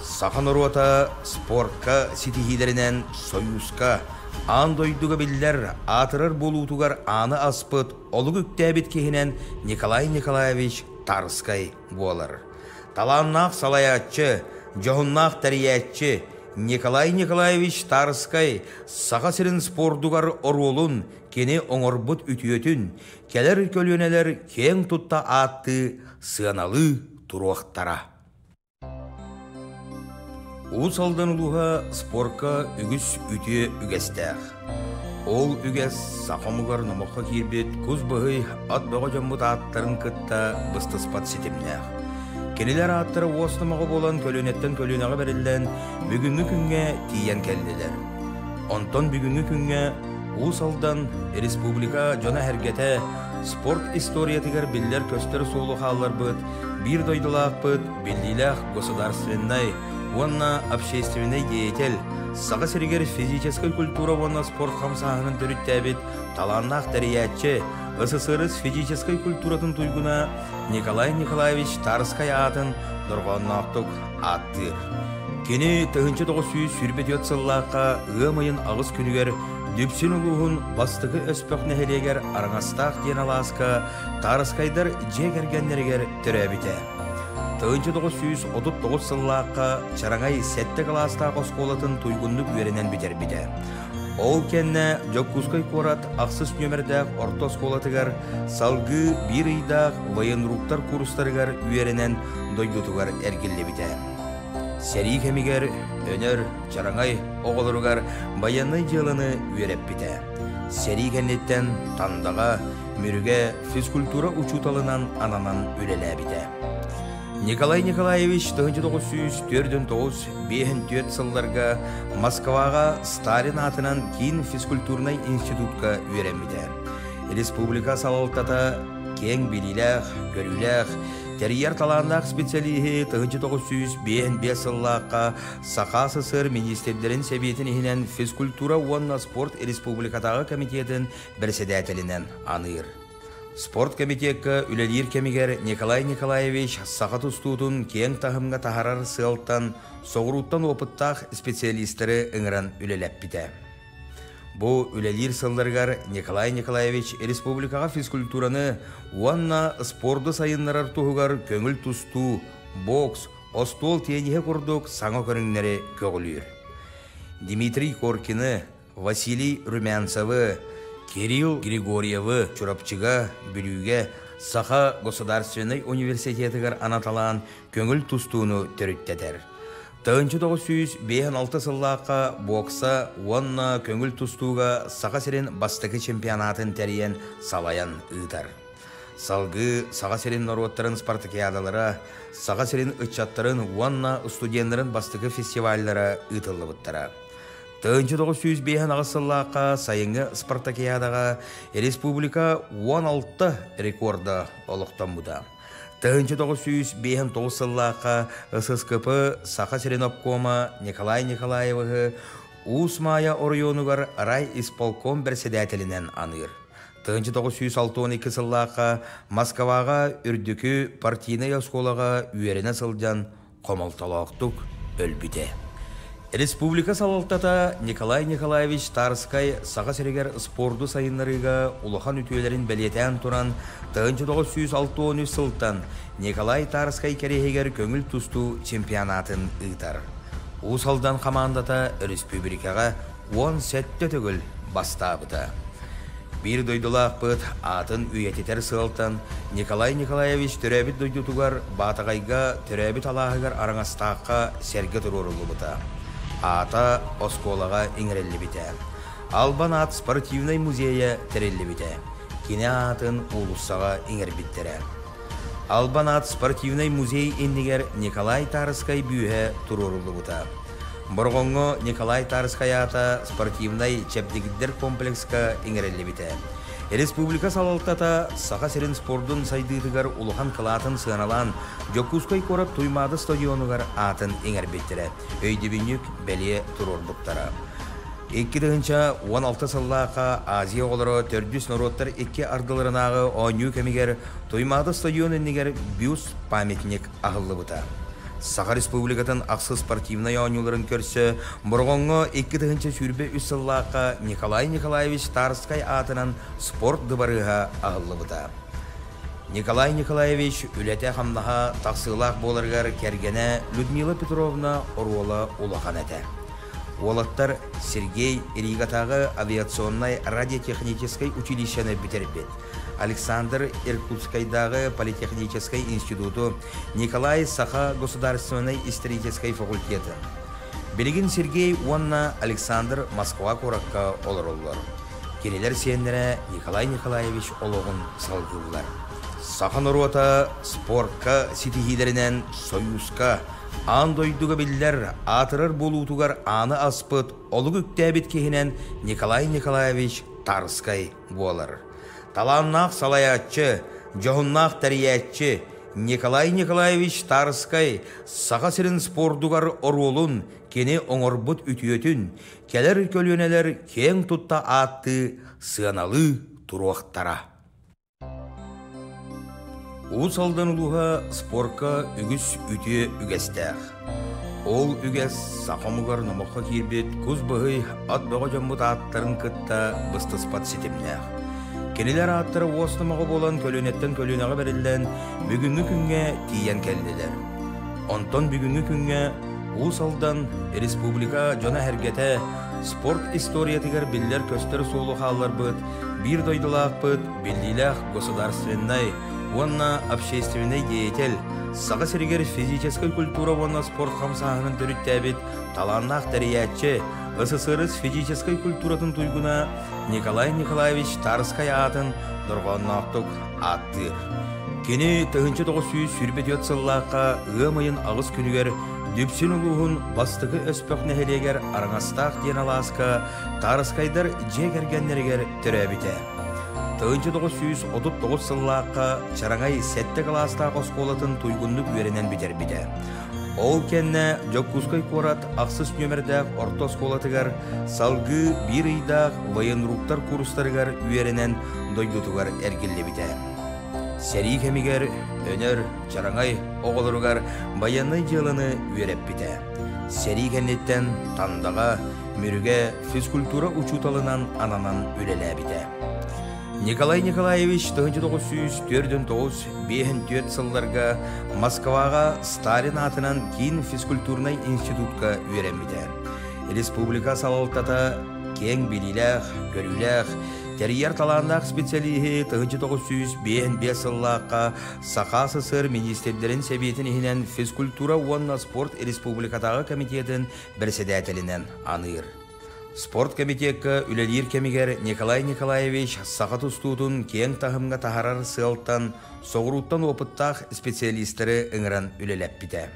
Speaker 6: Сахан ұруата спортқа сетихилерінен союзка андойдуға білдер атырыр болутугар аны аспыт олығы үктәбет кехінен Николай Николаевич Тарскай болар. Таланнақ салаятчы, жоғыннақ тәриятчы Николай Николаевич Тарскай саға сірін спордугар оролун кені оңырбыт үтіетін келер көлөнелер кен тұтта атты сыаналы тұруақтара. Усалдан ұлыға спортқа үгіс үте үгестәқ. Ол үгес сақамығар намаққа кербет көз бұғый ат бұға жамбыт аттарын күтті бұстыспат сетімнәқ. Келелер аттары осынымағы болан көлөнеттен көлөнеға берілден бүгінгі күнге тиен келділер. Онтон бүгінгі күнге Усалдан республика жона әргеті спорт историятығар білдер көстер солы қалар бұд, бір дойдылақ бұд, білділәқ государственной, онна общественный деятель, саға сіргер физической культура онна спорт қамсағының түріттәбет, таланнақ дәриятчы, СССР физической культуратын туйгуна Николай Николаевич Тарскай атын дұрғаннақтық аттыр. Кені 1900 сүрбет сыллаққа ғымайын ағыз күнігер Дүпсін ұлығын бастығы өспөк нәхелегер араңастақ ден аласқа Тарскайдар жегергенлергер түрәбіте. 1939 сыллаққа чараңай сәтті қаластақ осколатын туйгунлық үйерінен бітер біте. Ол кенне Жокускай корат ақсыз нөмірдәқ орта осколатығар салғы бір үйдақ военруктар курстарығар үйерінен дойдутығар әргілі біте. Сәрі кемігер, өнер, чараңай оғылырығар баянный жылыны үйереп біте. Сәрі кеннеттен тандаға, мүріге физкультура учуталынан ананан үлелі біте. Николай Николаевич 1904-5 сылларға Москваға Сталин атынан кейін физкультурный институтқа үйереміде. Республика салалтата кең біліләқ, көріләқ, терьер таланлақ специалихи 1905 сыллаққа Сақа СССР министрлерін сәбетін ехінен физкультура онна спорт республикатағы комитетін бірседәтелінен аныр. Спорт комитетка үлелер кемигер Николай Николаевич сақат ұстудың кең тағымға тахарар сылттан, соғыруттан опыттақ специалистері үңіран үлелеп біде. Бұл үлелер сылдырғар Николай Николаевич республикаға физкультураны уанна спорды сайынларар тұғығар көңіл тұсту, бокс, остол тенеге құрдық саңа көріңнері көгілер. Дмитрий Коркины, Василий Румянцевы, Кирилл Григорьевы чурапчыға, бүліге, Саха Государственный университетігер анаталан көңіл тұстуыны төріттетер. Тығынчы 956 сыллаққа бокса онна көңіл тұстуға Саха серен бастықы чемпионатын тәріен салаян ұйтар. Салғы Саха серен народтарын спартакиадалары, Саха серен ұтчаттарын онна студентларын бастықы фестивальдары ұйтылы бұттара. Тығынчы 905 сыллаққа сайынғы спартакиадаға республика 16 рекорды олықтан бұда. Тығынчы 905 сыллаққа ССКП Саха Серенопкома Николай Николаевығы Усмая Орионугар рай исполком председателінен аныр. Тығынчы 912 сыллаққа Москваға үрдікі партийный осколаға үйеріне сылдан қомалталақтық өлбіде. Республика салалтата Николай Николаевич Тарскай Саха Серегер спорду сайынларыға улахан үтүелерін бәлетен туран 1963 сылтан Николай Тарскай керехегер көңіл тұсту чемпионатын ұйтар. Усалдан командата республикаға 10 сәтті түгіл бастабыда. Bir дойдулақ бұд атын үйететер сылтан Николай Николаевич түрәбіт дойдутугар батағайға түрәбіт алағығар араңастаққа сәргі тұрурылы бұда. Ата осколаға иңірелі біте. Албан ат спортивный музейі тірелі біте. Кене атын улуссаға иңір біттері. Албан ат спортивный музей ендігер Николай Тарскай бүйе тұрурылы бұта. Бұрғонғы Николай Тарскай ата спортивный чәпдегіддер комплекска иңірелі біте. Республика салалтата Саха серен спордун сайдыдыгар улухан кылатын сыналан Жокускай корап туймады стадионугар атын иңер беттері. Өйдебінік бәле тұрор бұқтара. 2016 сыллақа Азия олары 400 народтар 2 ардыларынағы ойну кемигер туймады стадион енігер бюст памятник ағылы бұта. Саха Республикатын ақсы спортивный ойнуларын көрсі, бұрғонғы 2-ті сүрбе үсіллаққа Николай Николаевич Тарскай атынан спорт дыбарыға ағылы бұда. Николай Николаевич үләте қамдаға тақсылақ боларғар кәргені Людмила Петровна Оруола улақан әті. Олаттар Сергей Иригатағы авиационной радиотехнической училищені бітербет. Александр Иркутскайдағы политехнической институту, Николай Саха государственной исторической факультеті. Белгин Сергей Уанна Александр Москва коракка олар-олар. Келелер сендері Николай Николаевич олығын салғылар. Саха Нурота спортка ситихилерінен союзка андойдуға білдер атырыр болутугар аны аспыт олығы үктәбет кехінен Николай Николаевич Тарскай болар. Таланнақ салаятчы, жоғыннақ тәриятчы Николай Николаевич Тарскай Саха серен спордугар оролун кені оңырбыт үтіетін келер көлөнелер кең тұтта атты сыаналы тұруақтара. Усалдан улуға спорка үгіс үте үгестәқ. Ол үгес сақамығар намаққа кербет көз бұғый ат бұға жамбыт аттарын күтті бұстыспат сетімнәқ. Келелер аттары осынымаға болан көлөнеттен көлөнаға берілден бүгінгі күнге тиен келділер. Онтон бүгінгі күнге Усалдан республика жона әргеті спорт историятығар білдер көстер солы қалар бұд, бір дойдылақ бұд, білділәқ государственной, онна общественный деятель, Саха Серегер физической культура онна спорт қамсағының түріттәбет, таланнақ тәриятчы, СССР физической культуратын туйгуна Николай Николаевич Тарскай атын нұрғаннақтық аттыр. Кені 1900 сүрбет сыллаққа ғымайын ағыз күнігер дүпсін ұлығын бастығы өспөк нәхелегер араңастақ ден аласқа Тарскайдар жегергенлергер түрәбіте. 1939 сыллаққа чараңай сәтті қаластақ осколатын туйгундық үйерінен бітер біте. Ол кенне Жокускай корат ақсыз нөмірдәқ орта сколатығар салғы бір үйдақ военруктар курстарығар үйерінен дойдутығар әргілі біте. Сәрі кемігер, өнер, чараңай оғылырығар баянный жылыны үйереп біте. Сәрі кеннеттен тандаға, мүріге физкультура учуталынан ананан үлелі біте. Николай Николаевич 1904-5 сылларға Москваға Сталин атынан кейін физкультурный институтқа үйренбеді. Республика салалтата кең біліләқ, көріләқ, Терьер таланнақ специалиһи 1905 сыллаққа Сақа СССР министрлерин себетін ихинен физкультура уонна спорт республикатағы комитетін бірседәтелінен аныр. Спорт комитетка үлелер кемигер Николай Николаевич Сақа тұстудың кең тахымға тахарар сылттан соғыруттан опыттақ специалистері ыңыран үлелеп біті.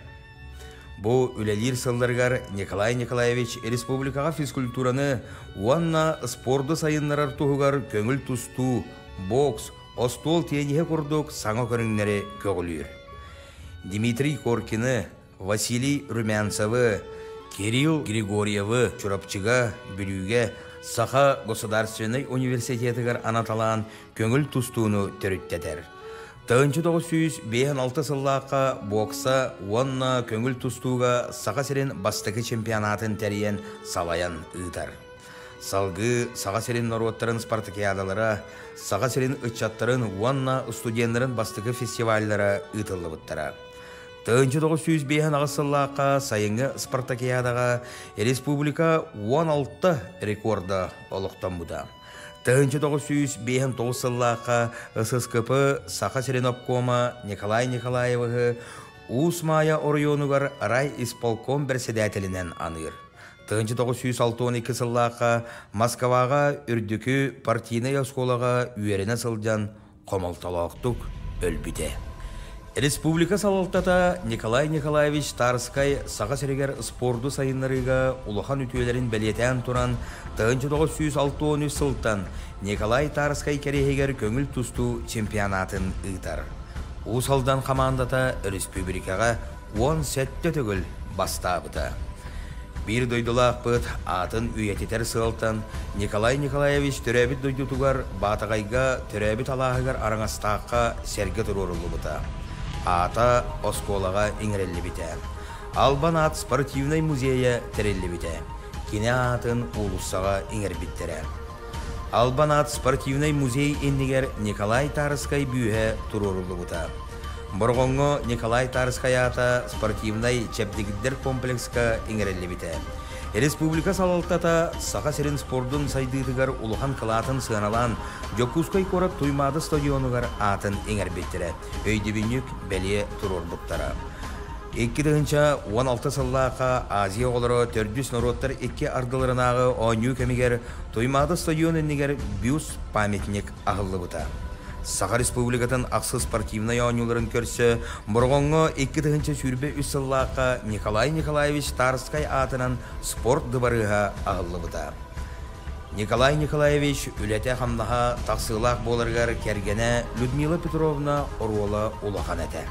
Speaker 6: Бу үлелер сылдаргар Николай Николаевич республикаға физкультураны уанна спорды сайынларар туғығар көңіл тұсту, бокс, остол тенеге құрдық саңа көріңнері көгілер. Дмитрий Коркины, Василий Румянцевы, Кирилл Григорьевы чурапчыга бүлүүгө Саха Государственный университетігер анаталан көңіл тұстуыны төріттетер. 1956 сыллаққа бокса уанна көңіл тұстуға Сақа серин бастығы чемпионатын тәріен салаян ұйтар. Салғы Сақа серин народтарын спартакиадалара, Сақа серин ұтчаттарын уанна студентларын бастығы фестивальдара ұйтылы бұттара. 1956 сыллаққа сайынғы спартакиадаға республика 16 рекорда олықтан бұда. 1959 сыллаққа ССКП Сақа серин обкома Николай Николаевы Усмая орионугар рай исполком бірседәтелінен аныр. 1962 сыллаққа Москваға үрдікі партийный осколаға үйеріне сылдан қомалталақтық өлбіде. Республика салалтата Николай Николаевич Тарскай Сақа серегер спорду сайынларыға улахан үтүелерін бәлетен туран 1963 сылтан Николай Тарскай керехегер көңіл тұсту чемпионатын ұйтар. Усалдан командата республикаға 10 сәтті түгіл бастабыта. Bir дойдулақ бұд атын үйететер сылтан Николай Николаевич түрәбіт дойдутугар батағайға түрәбіт алағығар араңастаққа сәргі тұрорылы бұта. Ата осколаға иңірелі біте. Албан ат спортивный музейя тәрелі біте. Кене атын улуссаға иңір біттере. Албан ат спортивный музей ендігер Николай Тарскай бүйе тұрорылы бұта. Бұрғонғы Николай Тарскай ата спортивный чәпдегіддер комплекска иңірелі біте. Республика салалтата Сақа серин спордун сайдыдыгар улухан кылатын сыналан Жокускай корап туймады стадионугар атын эңер беттері. Өйдебінік бәле тұрор бұттара. 2016 сыллақа Азия олары төрдүс народтар 2 ардыларынағы ойну кемигер туймады стадион енігер бюст памятник ағылы бұта. Сақа республикатын ақсы спортивный ойнуларын көрсі, бұрғонғы 2 сүрбе үсіллақа Николай Николаевич Тарскай атынан спорт дыбарыға ағылы бұта. Николай Николаевич үләте қамнаға тақсылақ болырғар кәргені Людмила Петровна Оруола улахан әті.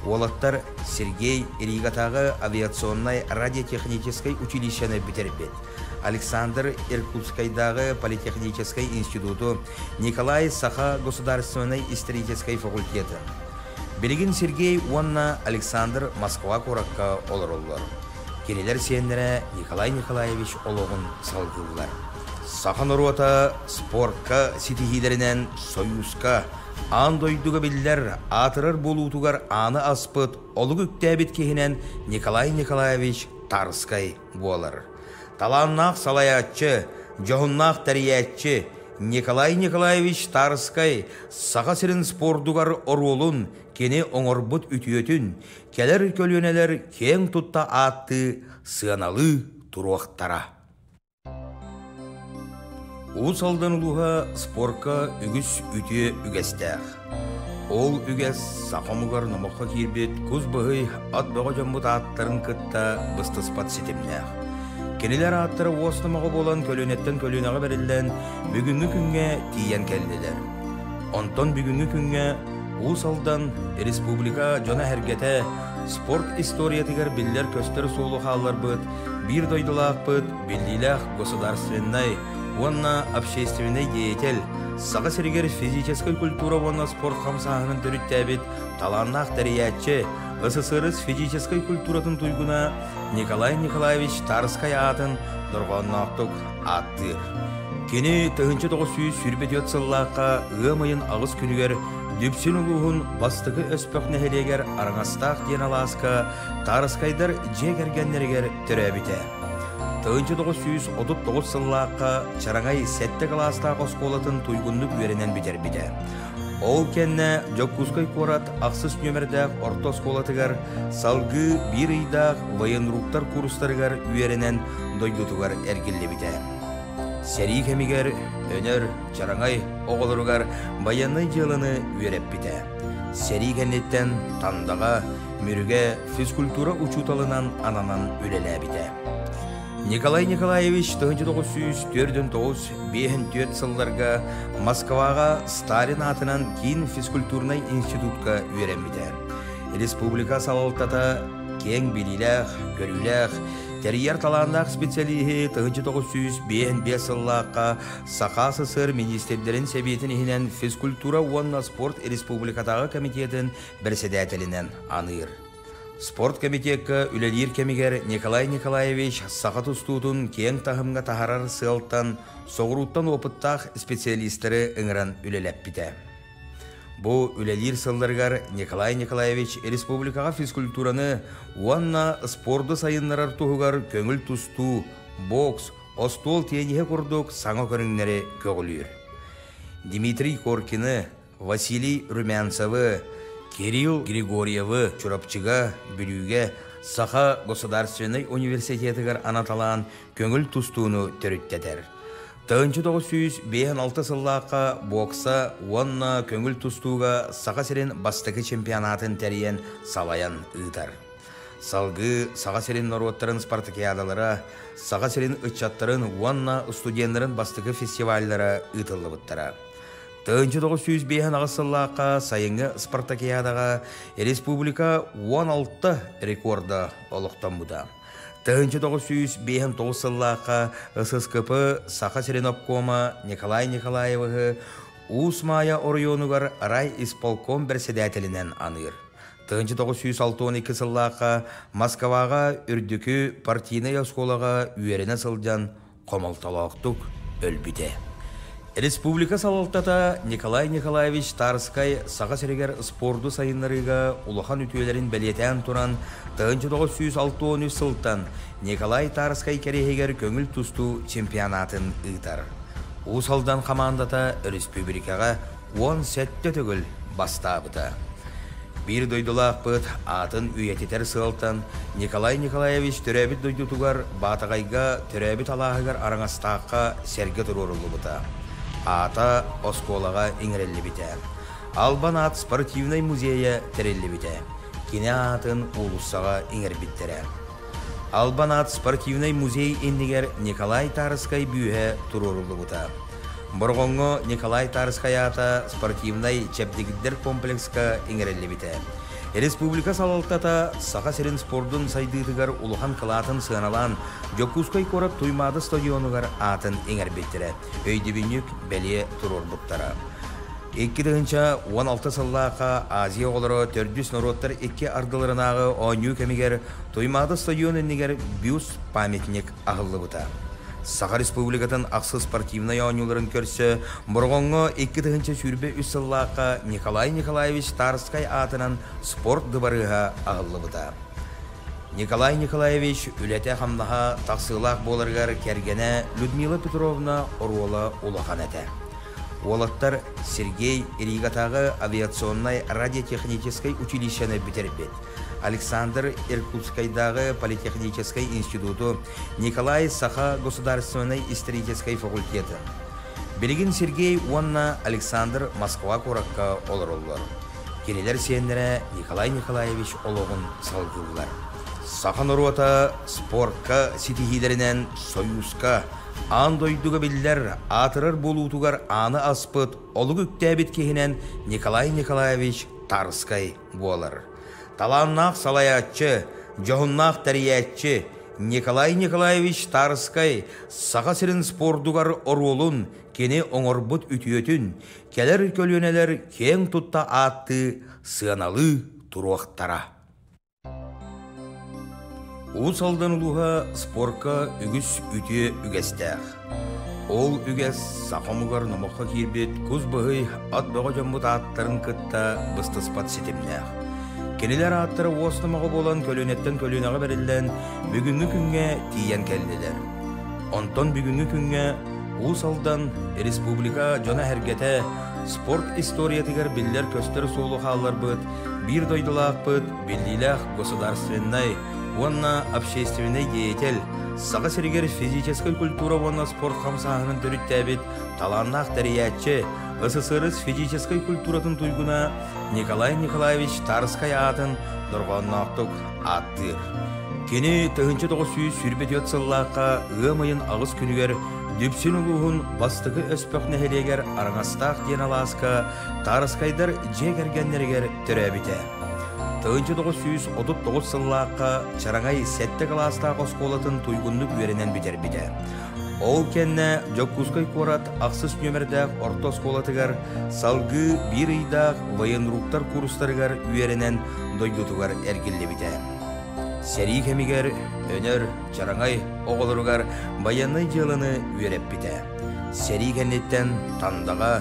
Speaker 6: Олаттар Сергей Ригатағы авиационной радиотехнической училищені бітербет. Александр Иркутскайдағы политехнической институту, Николай Саха государственной исторической факультеты. Белгин Сергей Уанна Александр Москва коракка олар. Керелер сенлері Николай Николаевич олығын салғылар. Сахан ұруата спортка ситихилерінен союзка андойдуға білдер атырыр болутугар аны аспыт олық үктәбет кехінен Николай Николаевич Тарскай болар. Таланнақ салаятчы, жоғыннақ тәриятчы Николай Николаевич Тарскай Сақа серин спордугар оролун кені оңорбут үтіөтін келер көлөнелер кең тұтта атты сыаналы тұруақтара. Усалдан улуға спорка үгіс үтіе үгестәқ. Ол үгес сақамығар намаққа кербет көз бұғый ат бұға жамбыт аттарын күтті бұстыспат сетімнәқ. Кенелер аттары осынымаға болан көлөнеттен көлөнаға берілден бүгінгі күнге тиен келділер. Онтон бүгінгі күнге Усалдан республика жона әргеті спорт историятығар білдер көстер солы қалар бұд, бір дойдылақ бұд, білділәқ государственной, онна общественный деятель, Сақа серегер физической культура онна спорт қамсағының түріттәбет, таланнақ тәриятчы, СССР физической культуратын туйгуна Николай Николаевич Тарскай атын дұрғаннақтық аттыр. Кені 1900 сүрбет сыллаққа ғымайын ағыз күнігер дүпсін ұлығын бастығы өспөк нәхелегер араңастақ ден аласқа Тарскайдар жегергенлергер түрәбіте. 1939 сыллаққа чараңай сәтті кластағы осколатын туйгунлук үйерінен бітер біде. Ол кенне Жоккускай корат ақсыз нөмірдәк орта осколатыгар салгы бір ыйдақ военруктар курстарыгар үйерінен дойдутугар әргілі біде. Сәрі кемигер өнер чараңай оғылырыгар баянай жылыны үйереп біде. Сәрі кеннеттен тандаға мүріге физкультура учуталынан ананан үлелі біде. Николай Николаевич 1904-5 сылларга Москваға Сталин атынан кейін физкультурнай институтка үйеренбіде. Республика салалтата кең билилях, көрүлях, терьер таландақ специалихи 1905 сыллаққа Саха СССР министрлерін сәбетін ехінен физкультура уанна спорт республикатағы комитетін бірседәтелінен аныр. Спорт комитетка үлелер кемигер Николай Николаевич сақат ұстудың кең тағымға тахарар сылттан, соғыруттан опыттақ специалистері үңіран үлелеп біде. Бұл үлелер сылдарғар Николай Николаевич республикаға физкультураны уанна спорды сайынларар тұғығар көңіл тұсту, бокс, остол тенеге құрдық саңа көріңнері көгілер. Дмитрий Коркины, Василий Румянцевы, Кирилл Григорьевы чурапчыга бүлүүгө Саха государственный университетігер анаталан көңіл тұстуыны төріттетер. 1956 сыллаққа бокса уанна көңіл тұстуға Саха серен бастығы чемпионатын тәріен салаян ұйтар. Салғы Саха серен народтарын спартакиадалара, Саха серен ұтчаттарын уанна студентларын бастығы фестивальдара ұйтылы бұттара. 1905 сыллаққа сайынғы спартакиадаға республика 16 рекорда олықтан бұда. 1909 сыллаққа ССКП Саха Серенопкома Николай Николаевығы Усмая Орионугар рай исполком бірседәтелінен аныр. 1912 сыллаққа Москваға үрдікі партийный осколаға үйеріне сылдан қомалталақтық өлбіде. Республика салалтата Николай Николаевич Тарскай Саха Серегер спорду сайынларыга улахан үтүелерин белетен туран 1963 сылтан Николай Тарскай керехегер көңіл тусту чемпионатын ыйтар. Усалдан командата республикага 10 сәтті төгіл бастабыта. Bir дойдулақ бұд атын үйететер сылтан Николай Николаевич төрәбіт дойдутугар батағайга төрәбіт алағығар араңастаққа серге тұрорылы бұта. Ата осколаға иңірелі біте. Албан ат спортивный музейя терелі біте. Кене атын улуссаға иңір біттере. Албан ат спортивный музей ендігер Николай Тарскай бүйе тұрорылы бұта. Бұрғонғы Николай Тарскай ата спортивный чәпдегіддер комплекска иңірелі біте. Республика салалтата Саха Серен спордун сайдыдыгар улухан кылатын сыналан Жоккускай корат туймады стадионугар атын эңер беттире. Өйдебүнүк беле турор буттара. 2016 сыллака Азия олары 400 народтар 2 ардыларынағы ойну кемигер туймады стадион эннигер бюст памятник агылы бута. Саха Республикатын ақсы спортивный ойнуларын көрсі, бұрғонғы 2 сүрбе үсіллаққа Николай Николаевич Тарскай атынан спорт дыбарыға ағылы бұда. Николай Николаевич үләте қамнаға тақсылақ болырғар кәргені Людмила Петровна Оруола улахан әті. Олаттар Сергей Иригатағы авиационной радиотехнической училищені бітербет. Александр Иркутскайдағы политехнической институту, Николай Саха государственной исторической факультеты. Белгин Сергей Уанна Александр Москва коракка олар. Келелер сендері Николай Николаевич олығын салғылар. Сахан ұруата спортка сетихидерінен союзка андойдуға білдер атырыр болутугар аны аспыт олығы үктәбет кехінен Николай Николаевич Тарскай болар. Таланнақ салаятчы, жоғыннақ тәриятчы Николай Николаевич Тарскай Саха Серен спордугар оролун кені оңорбут үтіөтін, келер көлөнелер кең тұтта атты сыаналы тұруақтара. Усалдан улуға спорка үгіс үте үгестәқ. Ол үгес сақамығар намаққа кербет көз бұғый ат бұға жамбыт аттарын күтті бұстыспат сетімнәқ. Keniler аттары уостымағы болан көлөнеттен көлөнеға берілден бүгінгі күнге тиен келділер. Онтон бүгінгі күнге Усалдан республика жона әргеті спорт историятығар білдер көстер соолу қалар бұд, бір дойдылақ бұд, білділәқ государственной, онна общественной деятель, саға сірігер физической культура онна спорт қамсағының түріттәбіт, таланнақ дәриятчы, СССР физической культуратын туйгуна Николай Николаевич Тарскай атын дұрғаннақтық аттыр. Кені 1900 сүрбет сыллаққа ғымайын ағыз күнігер дүпсін ұлығын бастығы өспөк нәхелегер араңастақ ден аласқа Тарскайдар жегергенлергер түрәбіте. 1939 сыллаққа чараңай сәтті қаластақ осколатын туйгунлық веренен бітер біте. Ол кенне Жоккускай корат ақсыз нөмірдәқ орта сколатығар салғы бір үйдақ военруктар курстарығар үйерінен дойдутығар әргілі біте. Сәрі кемігер, өнер, жараңай оғылырығар баянай жылыны үйереп біте. Сәрі кеннеттен тандаға,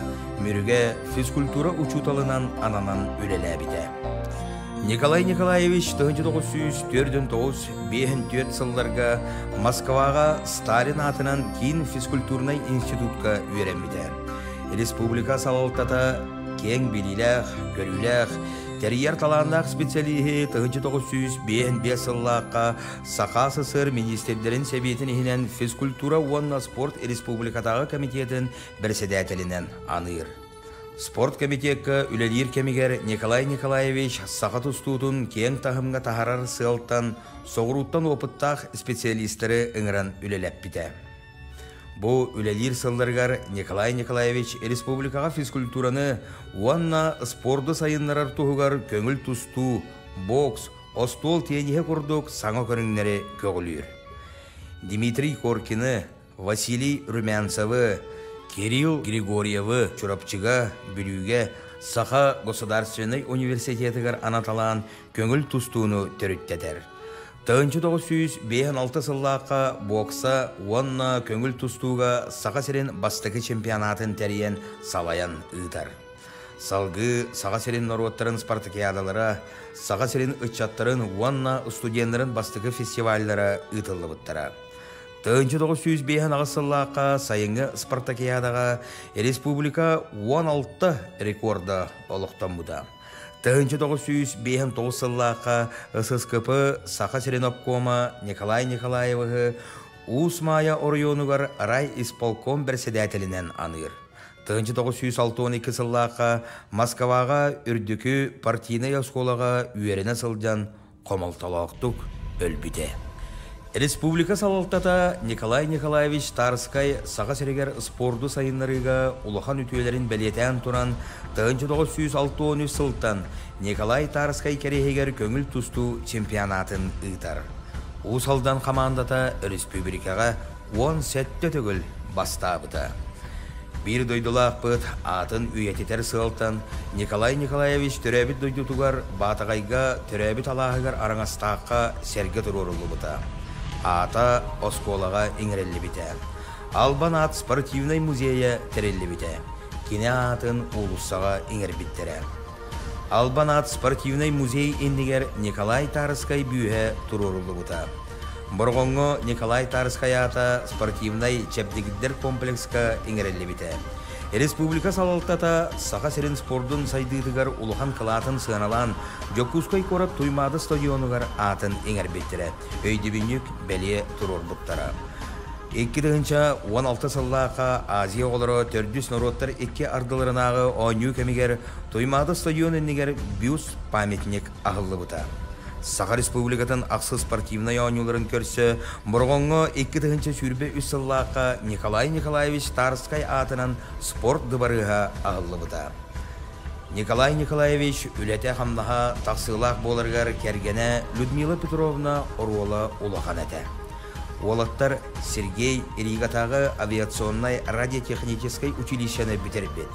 Speaker 6: мүріге физкультура учуталынан ананан үлелі біте. Николай Николаевич 1904-5 сылларға Москваға Сталин атынан кейін физкультурнай институтқа үйеремеді. Республика салалтата кең біліләқ, көріләқ, тәрияр таландақ специалихи 1905 сыллаққа Сақа СССР министрлерін сәбетін ехінен физкультура онна спорт республикатағы комитетін бірседәтелінен аныр. Спорт комитетка үлелер кемигер Николай Николаевич сақат ұстуытын кең тағымға тахарар сылттан, соғыруттан опыттақ специалистері үңірін үлелеп біте. Бұл үлелер сылдырғар Николай Николаевич республикаға физкультураны уанна спорды сайынларар тұғығар көңіл тұсту, бокс, остол тенеге құрдық саңа көріңнері көгілер. Дмитрий Коркины, Василий Румянцевы, Кирилл Григорьевы чурапчыга бүлüге Саха государственный университетігер анаталан көңіл тұстуыны түріттедер. 1956 сыллаққа бокса онна көңіл тұстуға Саха серен бастығы чемпионатын тәріен салаян ұйтар. Салғы Саха серен народтарын спартакиадалара, Саха серен ұтчаттарын онна студентларын бастығы фестивальдара ұйтылы бұттара. 1905 сыллаққа сайынғы спартакиадаға республика 16 рекорда олықтан бұда. 1905 сыллаққа ССКП Саха Серенопкома Николай Николаевығы Усмая орионугар рай исполком бірседәтелінен аныр. 1962 сыллаққа Москваға үрдікі партийный осколаға үйеріне сылдан қомалталақтық өлбіде. Республика салалтата Николай Николаевич Тарскай Саға серегер спорду сайынларыға улахан үтүелерін бәлетен туран 1963 сылттан Николай Тарскай керехегер көңіл тұсту чемпионатын ұйтар. Усалдан командата республикаға 10 сәтті түгіл бастабыда. Bir дойдулақ бұд атын үйететер сылттан Николай Николаевич түрәбіт дойдутугар батағайға түрәбіт алағығар араңастаққа сәрге тұрорылы бұда. Ата осколаға еңірелі біте. Албан ат спортивный музейя тәрелі біте. Кене атын улуссаға еңір біттері. Албан ат спортивный музей ендігер Николай Тарскай бүйе тұрорылы бұта. Бұрғонғы Николай Тарскай ата спортивный чәпдегіддер комплекска еңірелі біте. Республика салалтата Сақа серен спордың сайдыдығар улухан қылатын сығаналан Жоккускай корат туймады стадионығар атын еңер беттірі. Өйді бүнік бәле тұрор бұттара. 2016 сыллаққа Азия олары төрдіс народтар 2 ардыларынағы ойну кәмігер туймады стадион өнігер бюст памятник ағылы бұта. Сақа республикатын ақсы спортивный ойнуларын көрсі, бұрғонғы 2 сүрбе үссіллаққа Николай Николаевич Тарскай атынан спорт дыбарыға ағылы бұда. Николай Николаевич үләте қамлаға тақсылақ болырғар кәргені Людмила Петровна Оруола улахан әті. Олаттар Сергей Иригатағы авиационной радиотехнической училищені бітербет.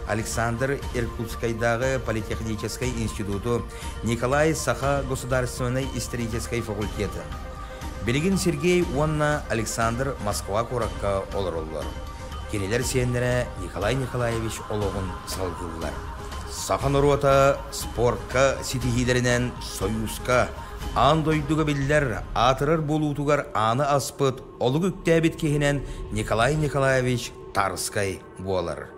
Speaker 6: Александр Иркутскайдағы политехнической институту, Николай Саха государственной исторической факультеты. Белгин Сергей Уанна Александр Москва коракка олар олар. Кенелер сенлері Николай Николаевич олығын салғылар. Сахан уруата спортка ситихилеринен союзка ан дойдуга биллер атырар болуутугар аны аспыт олуг үктәбит кехинен Николай Николаевич Тарскай болар.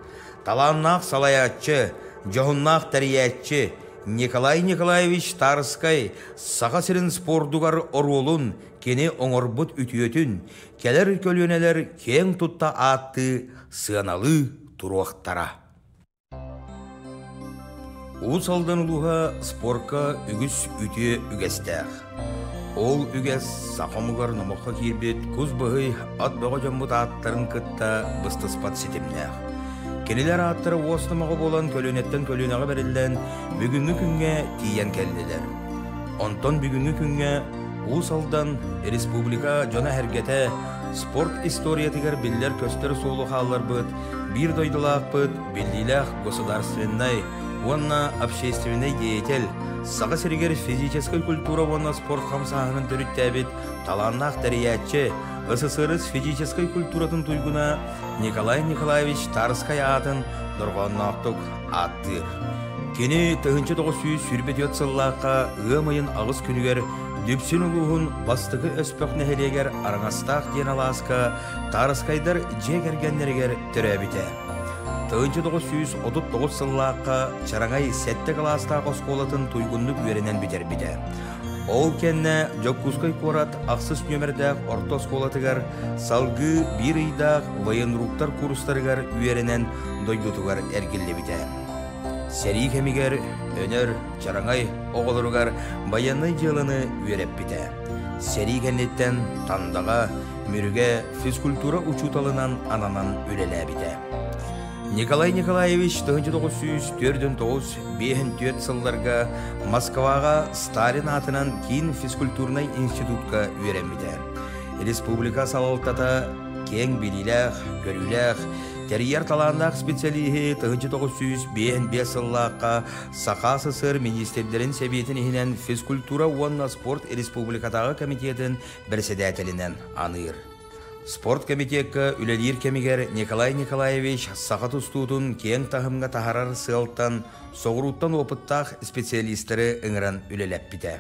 Speaker 6: Таланнақ салаятчы, жоғыннақ тәриятчы Николай Николаевич Тарскай саға сирин спордугар оролун кені оңорбут үтүйөтүн келер көлөнелер кең тутта атты сыаналы туруақтара. Уус алдан улуға спорка үгіс үтіе үгестәқ. Ол үгес сақамығар намаққа кирбет көз бұғый ат бұға жамбыт аттарын кытта бұстыспат сетімнәқ. Кенелер аттары уостымағы болан көлөнеттен көлөнеға берілден бүгінгі күнге тиен келділер. Онтон бүгінгі күнге уус алдан республика жона әргеті спорт историятығар биллер көстер солу қалар бұд, бір дойдылақ бұд, білділәқ государственной Уанна общественный деятель, саға сиригер физической культура уанна спорт хамсағының түріттәбет, таланнақ тәриятчы, СССР физической культуратын туйгуна Николай Николаевич Тарскай атын дұрғаннақтық аттыр. Кені 1900 сүрбет сыллаққа ғымайын ағыз күнігер дүпсін ұлығын бастығы өспөк нәхелегер араңастақ ден аласқа Тарскайдар жегергенлергер түрәбіте. 1939 сыллаққа чараңай сәтті қаластағы осколатын туйгунлық веренен бітер біте. Ол кенне Жоккускай корат ақсыз нөмірдәқ орта осколатығар салғы бір үйдақ военруктар курстарығар веренен дойдутығар әргілі біте. Сәрі кемігер өнер чараңай оғылырығар баянай жылыны вереп біте. Сәрі кеннеттен тандаға мүріге физкультура учуталынан ананан үлелі біте. Николай Николаевич 1904-5 сылларға Москваға Сталин атынан кейін физкультурнай институтқа үйренмеді. Республика салалтата кең біліләқ, көріләқ, тәрияр таландақ специалихи 1905 сыллаққа Сақа СССР министрлерін сәбетін ехінен физкультура уанна спорт республикатағы комитетін бірседәтелінен аныр. Спорт комитетка үлелер кемигер Николай Николаевич сақа тұстуытын кең тахымға тахарар сылттан соғыруттан опыттақ специалистері ыңыран үлелеп біте.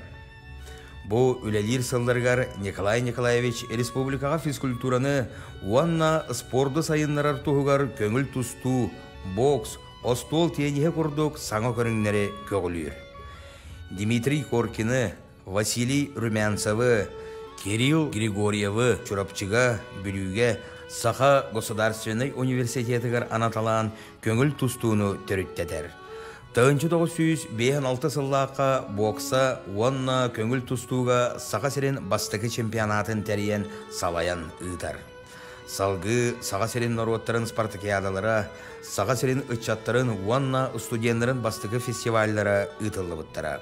Speaker 6: Бұл үлелер сылдырғар Николай Николаевич республикаға физкультураны уанна спорды сайынларар тұғығар көңіл тұсту, бокс, остол тенеге құрдық саңа көріңнері көгілер. Дмитрий Коркины, Василий Румянцевы, Кирилл Григорьевы чурапчыга бүлüге Саха государственный университетігер анаталан көңіл тұстуыны түріттетер. 1956 сыллаққа бокса уанна көңіл тұстуға Саха сирен бастығы чемпионатын тәріен салаян ұйтар. Салғы Саха сирен народтарын спартакиадалара, Саха сирен ұтчаттарын уанна студентларын бастығы фестивальдара ұйтылы бұттара.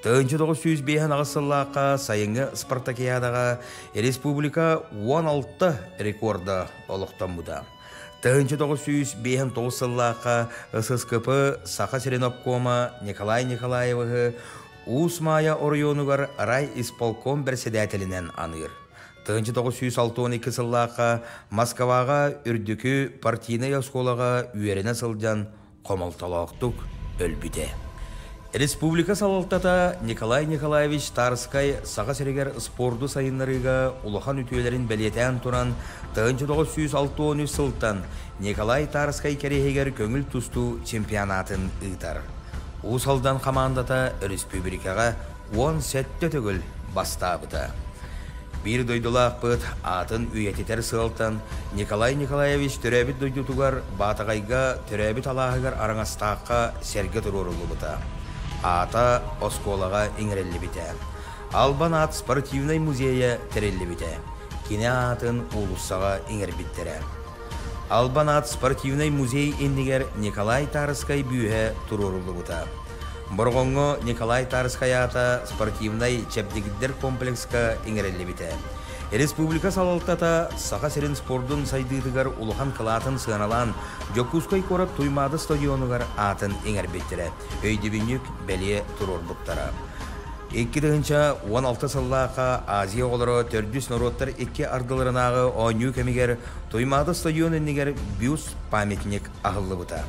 Speaker 6: 1905 сыллаққа сайынғы спартакиадаға республика 16 рекорда олықтан бұда. 1909 сыллаққа ССКП Саха Серенопкома Николай Николаевығы Усмая орионугар рай исполком бірседәтелінен аныр. 1912 сыллаққа Москваға үрдікі партийный осколаға үйеріне сылдан қомалталақтық өлбіде. Республика салалтата Николай Николаевич Тарскай Саға серегер спорду сайынларыға улахан үтүелерін бәлетен туран 1963 сылттан Николай Тарскай керегер көңіл тұсту чемпионатын ұйтар. Усалдан командата республикаға 10 сәтті түгіл бастабыда. Bir дойдулақ бұд атын үйететер сылттан Николай Николаевич түрәбіт дойдутугар батағайға түрәбіт алағығар араңастаққа серге тұрурылы бұда. Ата осколаға еңірелі біте. Албан ат спортивный музейя терелі біте. Кене атын улуссаға еңір біттері. Албан ат спортивный музей ендігер Николай Тарскай бүйе тұрурылы бұта. Бұрғонғы Николай Тарскай ата спортивный чәпдегіддер комплекска еңірелі біте. Республика салалтата Сақа серен спордың сайдыдығар улухан қылатын сығаналан Жоккускай корап туймады стадионығар атын еңер беттері. Өйді бүнік бәле тұрор бұттара. 2016 сыллаққа Азия олары төрдіс народтар 2 ардыларынағы ойну кәмігер туймады стадион өнігер бюст памятник ағылы бұта.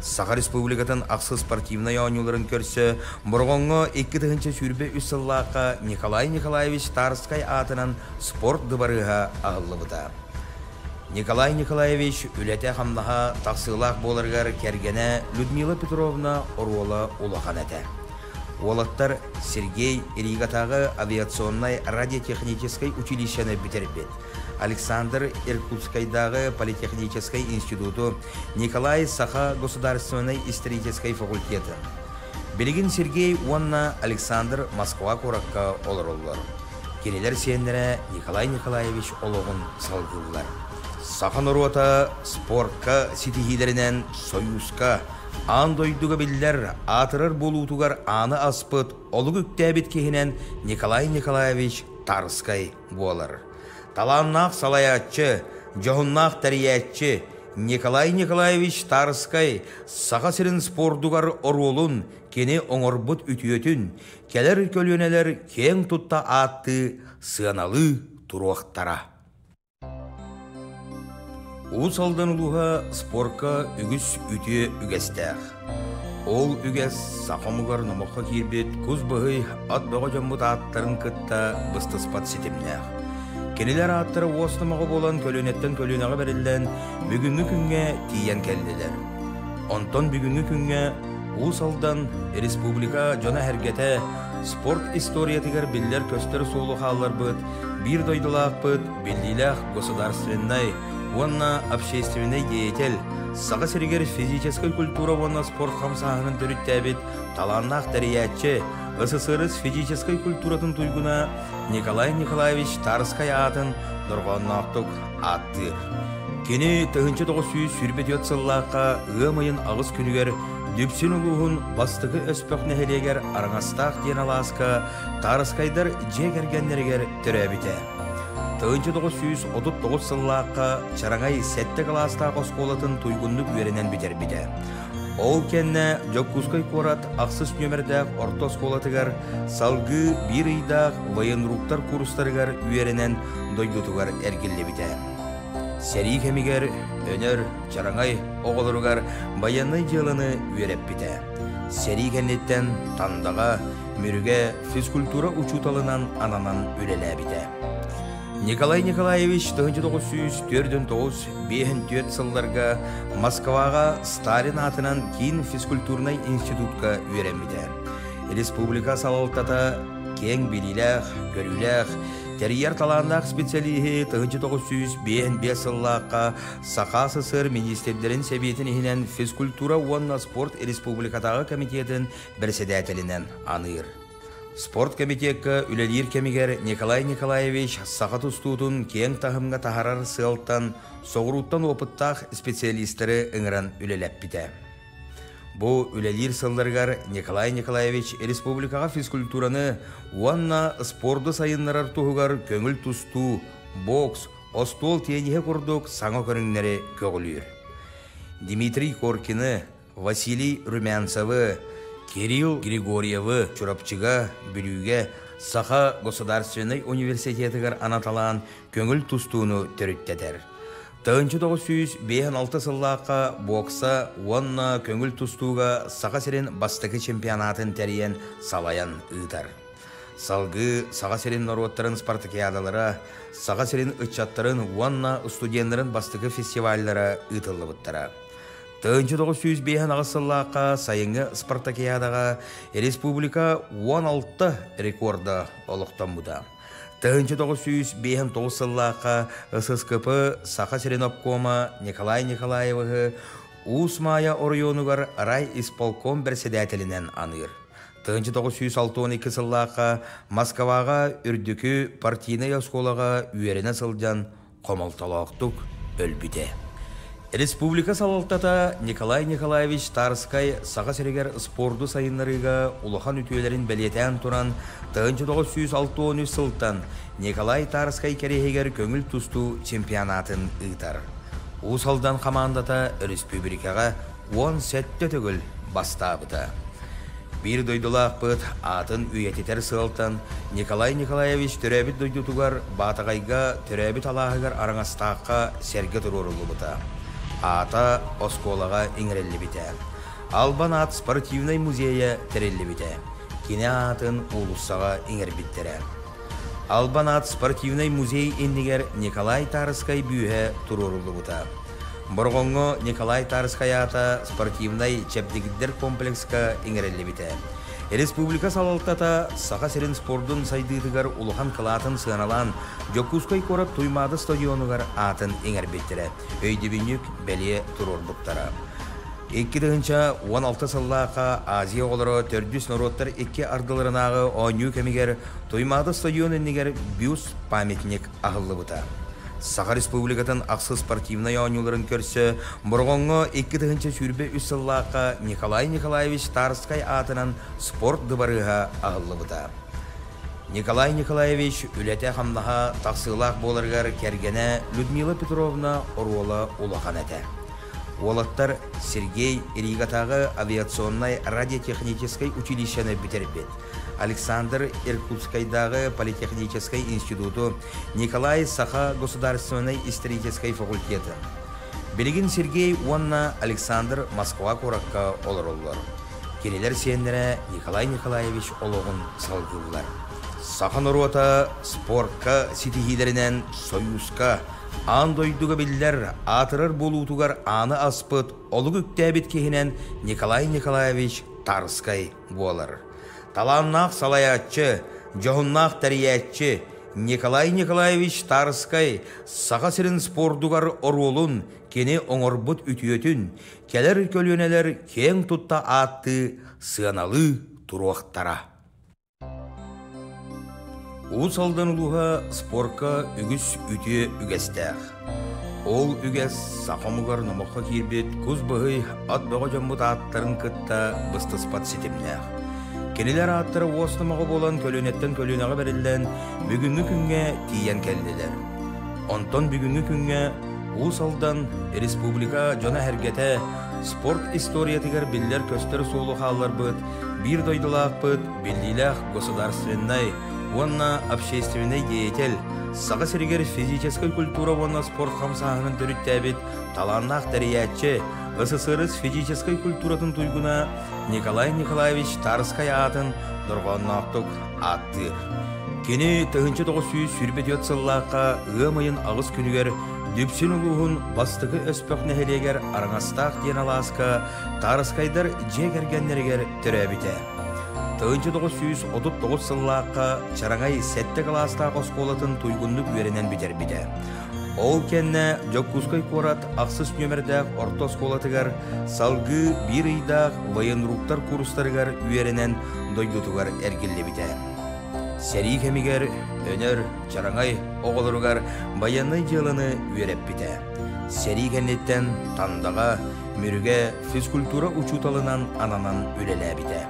Speaker 6: Саха Республикатын ақсы спортивный ойнуларын көрсі, бұрғонғы 2-тігінші сүрбе үсіллаққа Николай Николаевич Тарскай атынан спорт дыбарыға ағылы бұда. Николай Николаевич үләте қамнаға тақсылақ болырғар кәргені Людмила Петровна Оруола улахан әті. Олаттар Сергей Иригатағы авиационной радиотехнической училищені бітербет. Александр Иркутскайдағы политехнической институту, Николай Саха государственной исторической факультеты. Белгин Сергей Уанна Александр Москва Куракка олар. Кенелер сендері Николай Николаевич олығын салғылар. Сахан ұруата спортқа сетихилерінен союзка, андойдуға білдер атырыр болутуғар аны аспыт олығы үктәбет кехінен Николай Николаевич Тарскай болар. Таланнақ салаятчы, жоғыннақ тәриятчы Николай Николаевич Тарскай саға сірін спордуғар оролун кені оңырбыт үтіетін, келер көлөнелер кең тұтта атты сыаналы тұруақтара. Уыз алдан ұлуға спорка үгіс үте үгестәқ. Ол үгес сақамығар намаққа кербет көз бұғый ат бұға жамбыт аттарын күтті бұстыспат сетімнәқ. Кенелер аттары осынымағы болан көлөнеттен көлөнеға берілден бүгінгі күнге тиен келділер. Онтон бүгінгі күнге уыз алдан республика жона әргеті спорт историятығар білдер көстер солы қалар бұд, бір дойдылақ бұд, білділәқ государственной, онна общественный деятель, саға сірігер физической культура онна спорт қамсағының түріттәбет, таланнақ дәриятчы, СССР физической культуратын туйгуна Николай Николаевич Тарскай атын дұрғаннақтық аттыр. Кені 1900 сүрбет өтсіллаққа ғымайын ағыз күнігер дүпсін ұлығын бастығы өспіқ нәхелегер араңастақ ден аласқа Тарскайдар жегергенлергер түрәбіті. 1939 сыллаққа чараңай сәтті қаластақ осқолатын туйгундық веренен бітер біті. Ол кенне Жоккускай корат ақсыз нөмірдәқ орта сколатығар салғы бір үйдақ военруктар курстарығар үйерінен дойдутығар әргілі біті. Сәрі кемігер, өнер, чараңай оғылырығар баянай жылыны үйереп біті. Сәрі кеннеттен тандаға, мүріге физкультура учуталынан ананан үрелі біті. Николай Николаевич 1904-5 сылларға Москваға Сталин атынан кейін физкультурный институтқа үйренмеді. Республика салалтата кең біліләқ, көріләқ, тәрияр таландақ специалихи 1905 сыллаққа Сақа СССР министрлерін сәбетін ехінен физкультура онна спорт республикатағы комитетін бірседәтелінен аныр. Спорт комитетка үлелер кемигер Николай Николаевич сақа тұстуытын кең тағымға тағарар сылттан, соғыруттан опыттақ специалистері ұңыран үлелеп біті. Бұл үлелер сылдырғар Николай Николаевич республикаға физкультураны уанна спорды сайынларар тұғығар көңіл тұсту, бокс, остол тенеге құрдық саңа көріңнері көгілер. Дмитрий Коркины, Василий Румянцевы, Кирилл Григорьевы чурапчыға бүліге Саха государственный университетігер анаталан көңіл тұстуыны түріттетер. 1956 сыллаққа бокса онна көңіл тұстуға Саха серен бастығы чемпионатын тәріен салаян ұйтар. Салғы Саха серен народтарын спартакиадалара, Саха серен ұтчаттарын онна студентларын бастығы фестивальдара ұйтылы бұттара. 1905 сыллаққа сайынғы спартакиадаға республика 16 рекорда олықтан бұда. 1909 сыллаққа ССКП Саха Серенопкома Николай Николаевығы Усмая орионугар рай исполком бірседәтелінен аныр. 1912 сыллаққа Москваға үрдікі партийный осколаға үйеріне сылдан қомалталақтық өлбіде. Республика салалтата Николай Николаевич Тарскай Саға серегер спорду сайынларыға улахан үтүелерін бәлетен туран 1963 сылттан Николай Тарскай керегер көңіл тұсту чемпионатын ұйтар. Усалдан командата республикаға 10 сәтті түгіл бастабыда. Bir дойдылақ бұд атын үйететер сылттан Николай Николаевич түрәбіт дойдутуғар батағайға түрәбіт алағығар араңастаққа сәрге тұрурылы бұда. Ата осколаға иңрелі біті. Албан ат спортивный музейя терелли бите. Кине атын улуссаға иңер биттере. Албан ат спортивный музей иннигер Николай Тарыскай бүйе турурулы бута. Боргонго Николай Тарыскай ата спортивный чепдигиддер комплекска иңерелли бите. Республика салалтата саға серин спордун сайдыдыгар улухан кылатын сыаналан Жокускай корап туймады стадионугар атын иңер биттере. Өйді бүнік бәлие турурбуктара. 2016 сыллақа Азия олары төрдүс народтар 2 ардыларынағы ойну кемигер туймады стадионыннигер бюс памятник ағылы бұта. Саға республикатын ақсы спортивный ойнуларын көрсі, бұрғонғы 2 сүрбе үс сыллақа Николай Николаевич Тарыскай атынан спорт дыбарыға ағылы бұта. Николай Николаевич үләте қамнаға тақсылақ болырғар кергене Людмила Петровна Оруола улахан әті. Олаттар Сергей Ригатағы авиационной радиотехнической училищені бітербет. Александр Иркутскайдағы политехнической институту, Николай Саха государственной исторической факультеты. Белегин Сергей Уанна Александр Москва коракка олар. Келелер сенлері Николай Николаевич олығын салғылар. Сахан ұруата спортқа ситихилерінен союзка андойдуға білдер атырыр болуытуғар аны аспыт олық үктәбет кехінен Николай Николаевич Тарыскай болар. Таланнақ салаятчы, жоғыннақ тәриятчы Николай Николаевич Тарыскай саға сірін спордуғар оролун кені оңырбыт үтіетін келер көлөнелер кең тұтта атты сыаналы тұруақтара. Улус алдан улуға спортқа үгіс үте үгестәқ. Ол үгес сақамығар намаққа кербет көз бұғый ат бұға жамбыт аттарын күтті бұстыспат сетімнәқ. Кенелер аттары осынымаға болан көлөнеттен көлөнеға берілден бүгінгі күнге тиен кәлділер. Онтон бүгінгі күнге улус алдан республика жона әргеті спорт историятығар білдер көстер соулы қалар бұд, бір дойдылақ бұд, білділәқ государственной Онна общественный деятель, саға сіргер физической культура онна спорт қамсағының түріттәбет, таланнақ тәриятчы, СССР физической культуратын туйгуна Николай Николаевич Тарыскай атын дұрғаннақтық аттыр. Кені 1900 сүрбет өтсіллаққа ғымайын ағыз күнігер дүпсін ұлығын бастығы өспіқ нәхелегер араңастақ ден аласқа Тарыскайдар жегергенлергер түрәбіті. 1939 сыллаққа чараңай сәтті қаласта қосқолатын туйгунлық веренен бітер біді. Ол кәнне Жокускай корат ақсыз нөмірдәқ орта сколатығар салғы бір үйдақ военруқтар курстарығар веренен дойдутығар әргілі біді. Сәрі кәмігер өнер чараңай оғылырығар баянай жылыны вереп біді. Сәрі кәннеттен тандаға мүріге физкультура учуталынан ананан үлелі біді.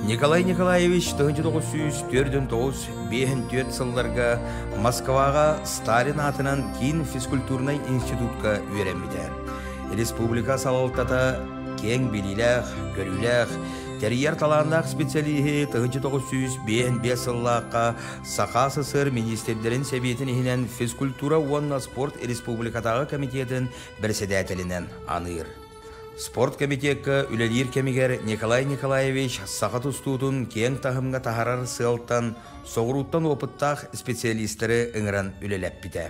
Speaker 6: Николай Николаевич 1904-5 сылларға Москваға Сталин атынан кейін физкультурный институтқа үйренбеді. Республика салалтата кең біліләқ, көріләқ, тәрияр таландақ специалихи 1905 сыллаққа Сақа СССР министрлерін сәбетін ехінен физкультура онна спорт республикатағы комитетін бірседәтелінен аныр. Спорт комитетка үлелер кемигер Николай Николаевич сақа тұстуытын кең тағымға тағарар сылттан соғыруттан опыттақ специалистері үңірін үлелеп біті.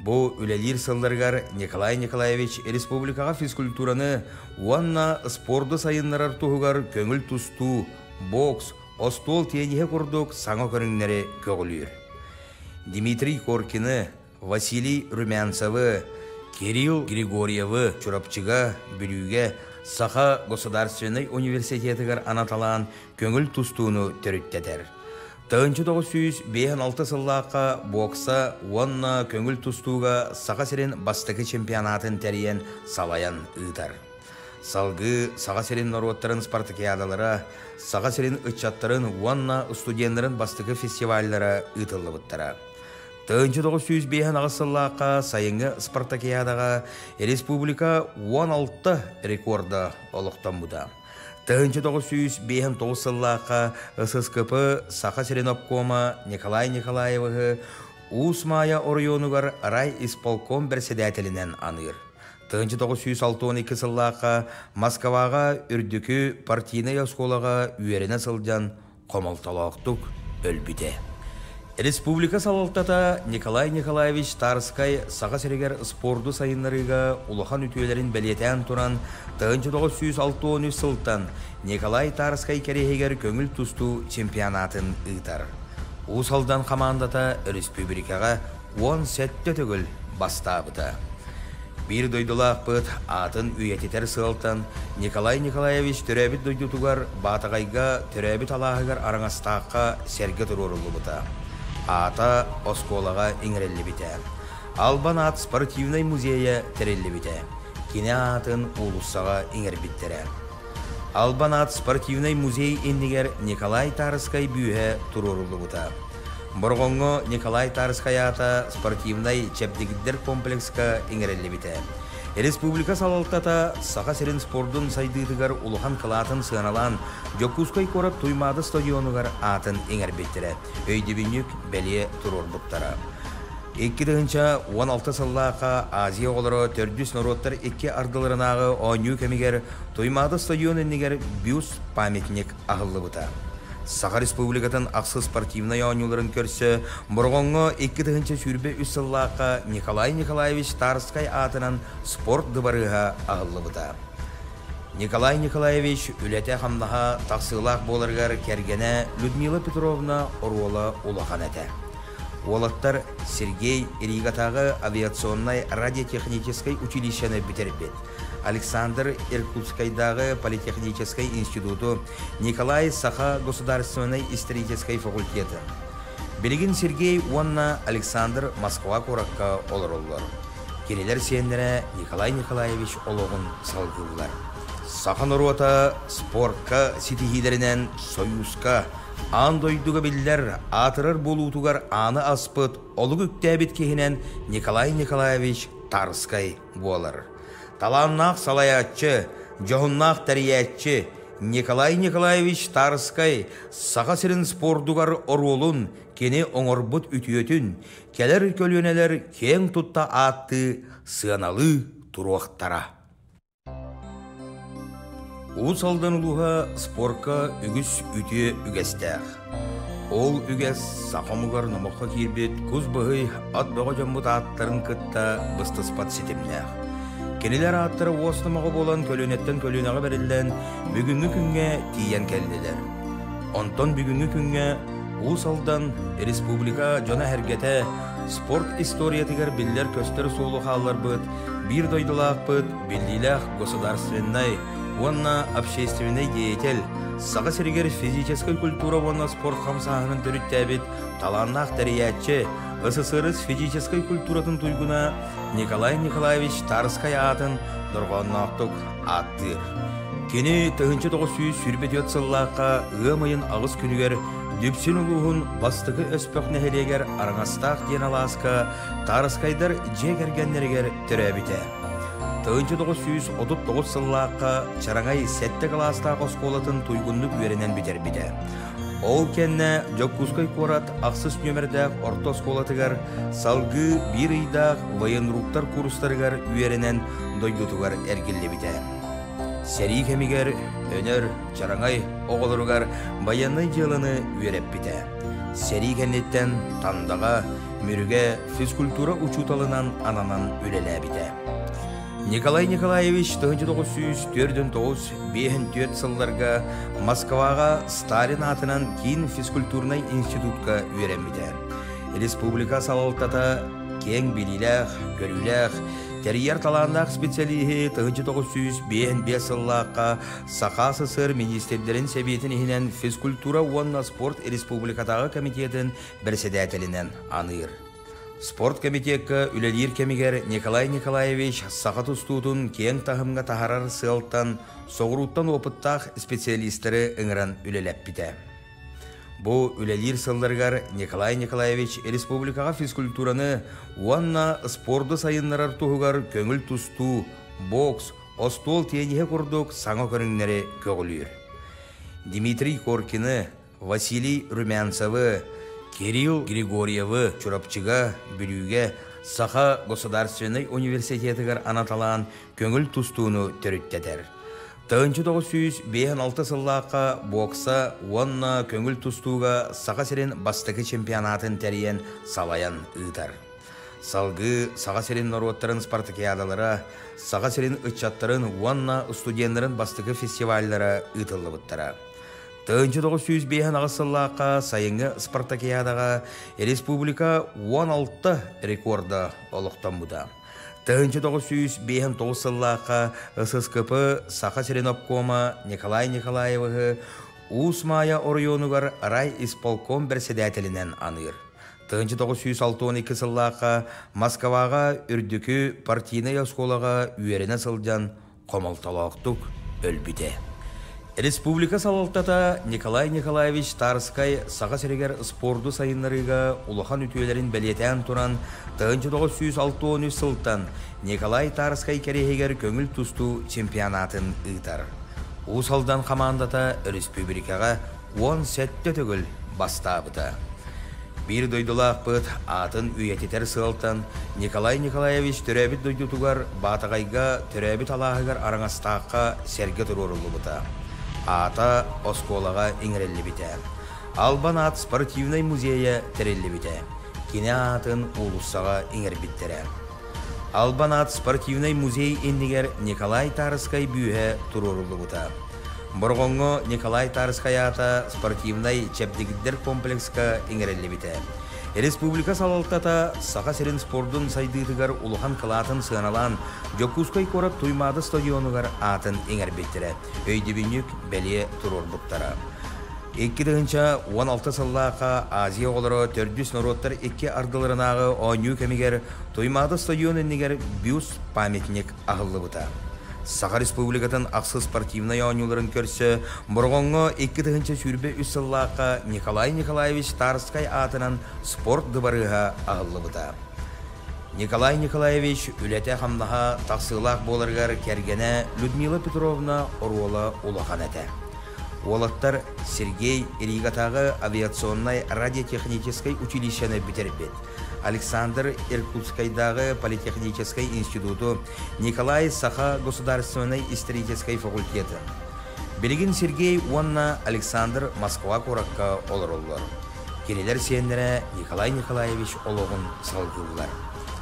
Speaker 6: Бұл үлелер сылдырғар Николай Николаевич республикаға физкультураны уанна спорды сайынларар тұғығар көңіл тұсту, бокс, остол тенеге құрдық саңа көріңнері көгілер. Дмитрий Коркины, Василий Румянцевы, Кирилл Григорьевы чурапчыға бүліге Саха государственный университетігер анаталан көңіл тұстуыны түріттетер. 1956 сыллаққа бокса онна көңіл тұстуға Саха серен бастығы чемпионатын тәріен салаян ұйтар. Салғы Саха серен народтарын спартакиадалара, Саха серен ұтчаттарын онна студентларын бастығы фестивальдара ұйтылы бұттара. 1905 сыллаққа сайынғы спартакиадаға республика 16 рекорда олықтан бұда. 1905 сыллаққа ССКП Саха Серенопкома Николай Николаевығы Усмая орионугар рай исполком бірседәтелінен аныр. 1962 сыллаққа Москваға үрдікі партийный осколаға үйеріне сылжан қомалталақтық өлбіде. Республика салалтата Николай Николаевич Тарскай саға серегер спорду сайынларыға улахан үтуелерін бәлетен туран 1963 сылттан Николай Тарскай керехегер көңіл тұсту чемпионатын ұйтар. Усалдан командата республикаға 10 сәтті түгіл бастабыда. Bir doydulaq бұд атын үйететер сылтан Николай Николаевич түрәбіт дойдутугар батағайға түрәбіт алағығар араңастаққа серге тұрурылы бұта. Ата осколаға иңірелі біте. Албан ат спортивный музейя тірелі біте. Кене атын улуссаға иңір біттері. Албан ат спортивный музей еннігер Николай Тарскай бүйе тұрурылы бұта. Борғонго Николай Тарскай ата спортивный чепдегіддер комплекска иңірелі біте. Республика салалтата саға серін спордун сайдыдыгар улухан кылатын сыаналан Жокускай корап туймады стадионугар атын иңір біттері. Өйді бүйнік бәле тұрор бұттара. 2016 сыллақа Азия олары төрдүс народтар 2 ардыларынағы ойну кемигер туймады стадион еннігер бюст памятник ағылы бұта. Саға республикатын ақсы спортивный ойнуларын көрсі, бұрғонғы 2-тігінші сүрбе үссіллаққа Николай Николаевич Тарскай атынан спорт дыбарыға ағылы бұта. Николай Николаевич үләте қамнаға тақсылақ болырғар кәргені Людмила Петровна Оруола улахан әті. Олаттар Сергей Иригатағы авиационной радиотехнической училищені бітербет. Александр Иркутскайдағы политехнической институту, Николай Саха государственной исторической факультеты. Белегин Сергей Уанна Александр Москва коракка олар-олар. Келелер сенлері Николай Николаевич олығын салғылар. Сахан ұруата спортқа сетихилерінен союзка андойдуға білдер атырыр болуытуғар аны аспыт олығы үктәбет кехінен Николай Николаевич Тарскай болар. Таланнақ салаятчы, жоғыннақ тәриятчы Николай Николаевич Тарскай саға сірін спордуғар оролун кені оңырбыт үтіетін, келер көлөнелер кең тұтта атты сыаналы тұруақтара. Уыз алдан ұлуға спортқа үгіс үте үгестәқ. Ол үгес сақамығар намаққа кербет көз бұғый ат бұға жамбыт аттарын күтті бұстыспат сетімнәқ. Кенелер аттары осынымағы болан көлөнеттен көлөнеға берілден бүгінгі күнге тиен кәлділер. Онтон бүгінгі күнге уыз алдан республика жона әргеті спорт историятығар білдер көстер соулы қалар бұд, бір дойдылақ бұд, білділәқ государственной Онна общественный деятель, саға сергер физической культура онна спорт қамсағының түріттәбет, таланнақ тәриятчы, СССР физической культуратын туйгуна Николай Николаевич Тарскай атын дұрғаннақтық аттыр. Кені 1900 сүрбет сыллаққа ғымайын ағыз күнігер дүпсін ұлығын бастығы өспіқ нәхелегер араңастақ ден аласқа Тарскайдар жегергенлергер түрәбіті. 1939 сыллаққа чараңай сәтті қаластағы осколатын туйгунлық үйерінен бітер біді. Ол кәнне Жокускай корат ақсыз нөмірдәқ орта осколатығар салғы бір үйдақ военруктар курстарығар үйерінен дойдутығар әргілі біді. Сәрі кәмігер өнер чараңай оғылырығар баянный жылыны үйереп біді. Сәрі кәннеттен тандаға мүріге физкультура учуталынан ананан үлелі біді. Николай Николаевич 1904-5 сылларға Москваға Сталин атынан кейін физкультурный институтқа үйренбеді. Республика салалтата кең біліләқ, көріләқ, тәрияр таландақ специалихи 1905 сыллаққа Сақа СССР министрлерін сәбетін ехінен физкультура онна спорт республикатағы комитетін бірседәтелінен аныр. Спорт комитетка үлелер кемигер Николай Николаевич сақа тұстуытын кең тағымға тағарар сылттан соғыруттан опыттақ специалистері ыңыран үлелеп біті. Бұл үлелер сылларғар Николай Николаевич республикаға физкультураны уанна спорды сайынларар тұғығар көңіл тұсту, бокс, остол тенеге құрдық саңа көріңнері көгілер. Дмитрий Коркины, Василий Румянцевы, Кирилл Григорьевы чурапчыға, бүліге, Саха Государственный университетігер анаталан көңіл тұстуыны түріттетер. 1956 сыллаққа бокса онна көңіл тұстуға Саха серен бастығы чемпионатын тәріен салаян ұйтар. Салғы Саха серен народтарын спартакиадалара, Саха серен ұтчаттарын онна студентларын бастығы фестивальдара ұйтылы бұттара. 1905 сыллаққа сайынғы спартакиадаға республика 16 рекорда олықтан бұда. 1909 сыллаққа ССКП Саха Серенопкома Николай Николаевығы Усмая орионугар рай исполком председателінен аныр. 1962 сыллаққа Москваға үрдікі партийный осколаға үйеріне сылдан қомалталақтық өлбіде. Республика салалтата Николай Николаевич Тарскай Саха Серегер спорду сайынларыга улахан үтүелерин белетен туран 1963 сылтан Николай Тарскай керехегер көңіл тусту чемпионатын ыйтар. Усалдан командата республикага 10 сетте төгіл бастабыта. Bir дойдулақ бұд атын үйететер сылтан Николай Николаевич төрәбіт дойдутугар батағайга төрәбіт алағығар араңастаққа серге тұрорулы бұта. Ата осколаға иңірелі біте. Албан ат спортивный музейе терелі біте. Кене атын улуссаға иңір біттері. Албан ат спортивный музей ендігер Николай Тарскай бүйе тұрорулы бұта. Бұрғонғы Николай Тарскай ата спортивный чепдігіддер комплекска иңірелі біте. Республика салалтата Саха серен спордун сайдыдыгар улухан кылатын сыналан Жокускай корат туймады стадионугар атын эңер беттері. Өйді бүнік бәле тұрор бұттара. 2016 сыллақа Азия олары төрдүс народтар 2 ардыларынағы ойну кемегер туймады стадион еннегер бюст памятник ағылы бұта. Саха Республикатын ақсы спортивный ойнуларын көрсі, бұрғонғы 2 сүрбе үссіллаққа Николай Николаевич Тарскай атынан спорт дыбарыға ағылы бұта. Николай Николаевич үләте қамнаға тақсылақ болырғар кәргені Людмила Петровна Оруола улахан әті. Олаттар Сергей Ригатағы авиационной радиотехнической училищені бітербет. Александр Иркутскайдағы политехнической институту, Николай Саха государственной исторической факультеты. Белегин Сергей Уанна Александр Москва коракка олар-олар. Келелер сендері Николай Николаевич олығын салғылар.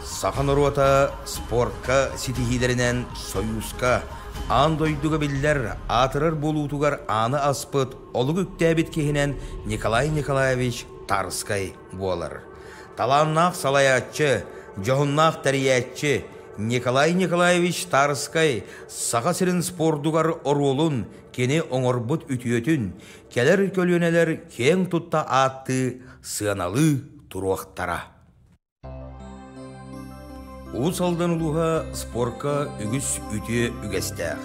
Speaker 6: Саха Нурота спортка ситихилерінен союзка андойдуға білдер атырыр болуытуғар аны аспыт олығы үктәбет кехінен Николай Николаевич Тарскай болар. Таланнақ салаятчы, жоғыннақ тәриятчы Николай Николаевич Тарскай Саха серен спордуғар оролун кені оңырбыт үтіетін келер көлөнелер кең тұтта атты сыаналы тұруақтара. Усалдан улуға спорка үгіс үте үгестәқ.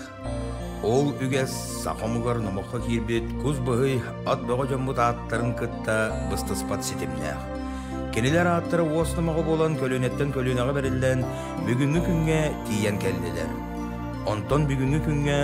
Speaker 6: Ол үгес сақамығар намаққа кербет көз бұғый ат бұға жамбыт аттарын күтті бұстыспат сетімнәқ. Келелер аттары осынымағы болан көлөнеттен көлөнеға берілден бүгінгі күнге тиен келділер. Онтон бүгінгі күнге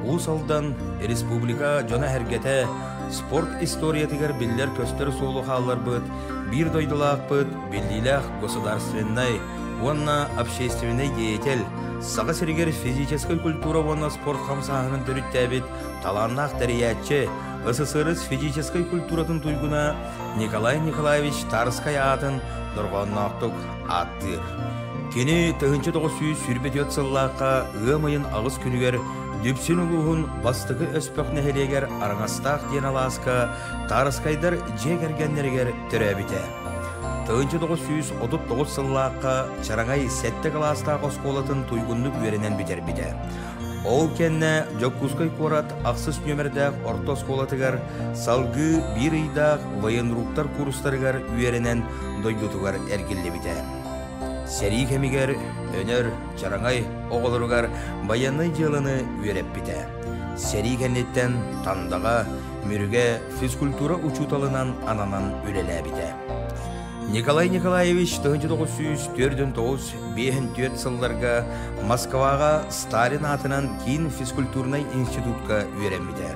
Speaker 6: Усалдан республика жона әргеті спорт историятығар білдер көстер солы қалар бұд, бір дойдылақ бұд, білділәқ государственной, онна общественный деятель, Саха Серегер физической культура онна спорт қамсағының түріттәбет, таланнақ тәриятчы, СССР физической культуратын туйгуна Николай Николаевич Тарскай атын дұрғаннақтық аттыр. Кені 1900 сүрбет сыллаққа ғымайын ағыз күнігер дүпсін ұлығын бастығы өспөк нәхелегер араңастақ ден аласқа Тарскайдар жегергенлергер түрәбіте. 1939 сыллаққа чараңай сәтті қаластағы осколатын туйгунлық үйерінен бітер біте. Ол кенне Жокускай корат ақсыз нөмірдәқ орта осколатығар салғы бір үйдақ военруктар курстарығар үйерінен дойдутығар әргілі біте. Сәрі кемігер өнер чараңай оғылырығар баянный жылыны үйереп біте. Сәрі кеннеттен тандаға мүріге физкультура учуталынан ананан үлелі біте. Николай Николаевич 1904-5 сылларға Москваға Сталин атынан кейін физкультурный институтқа үйеренбіде.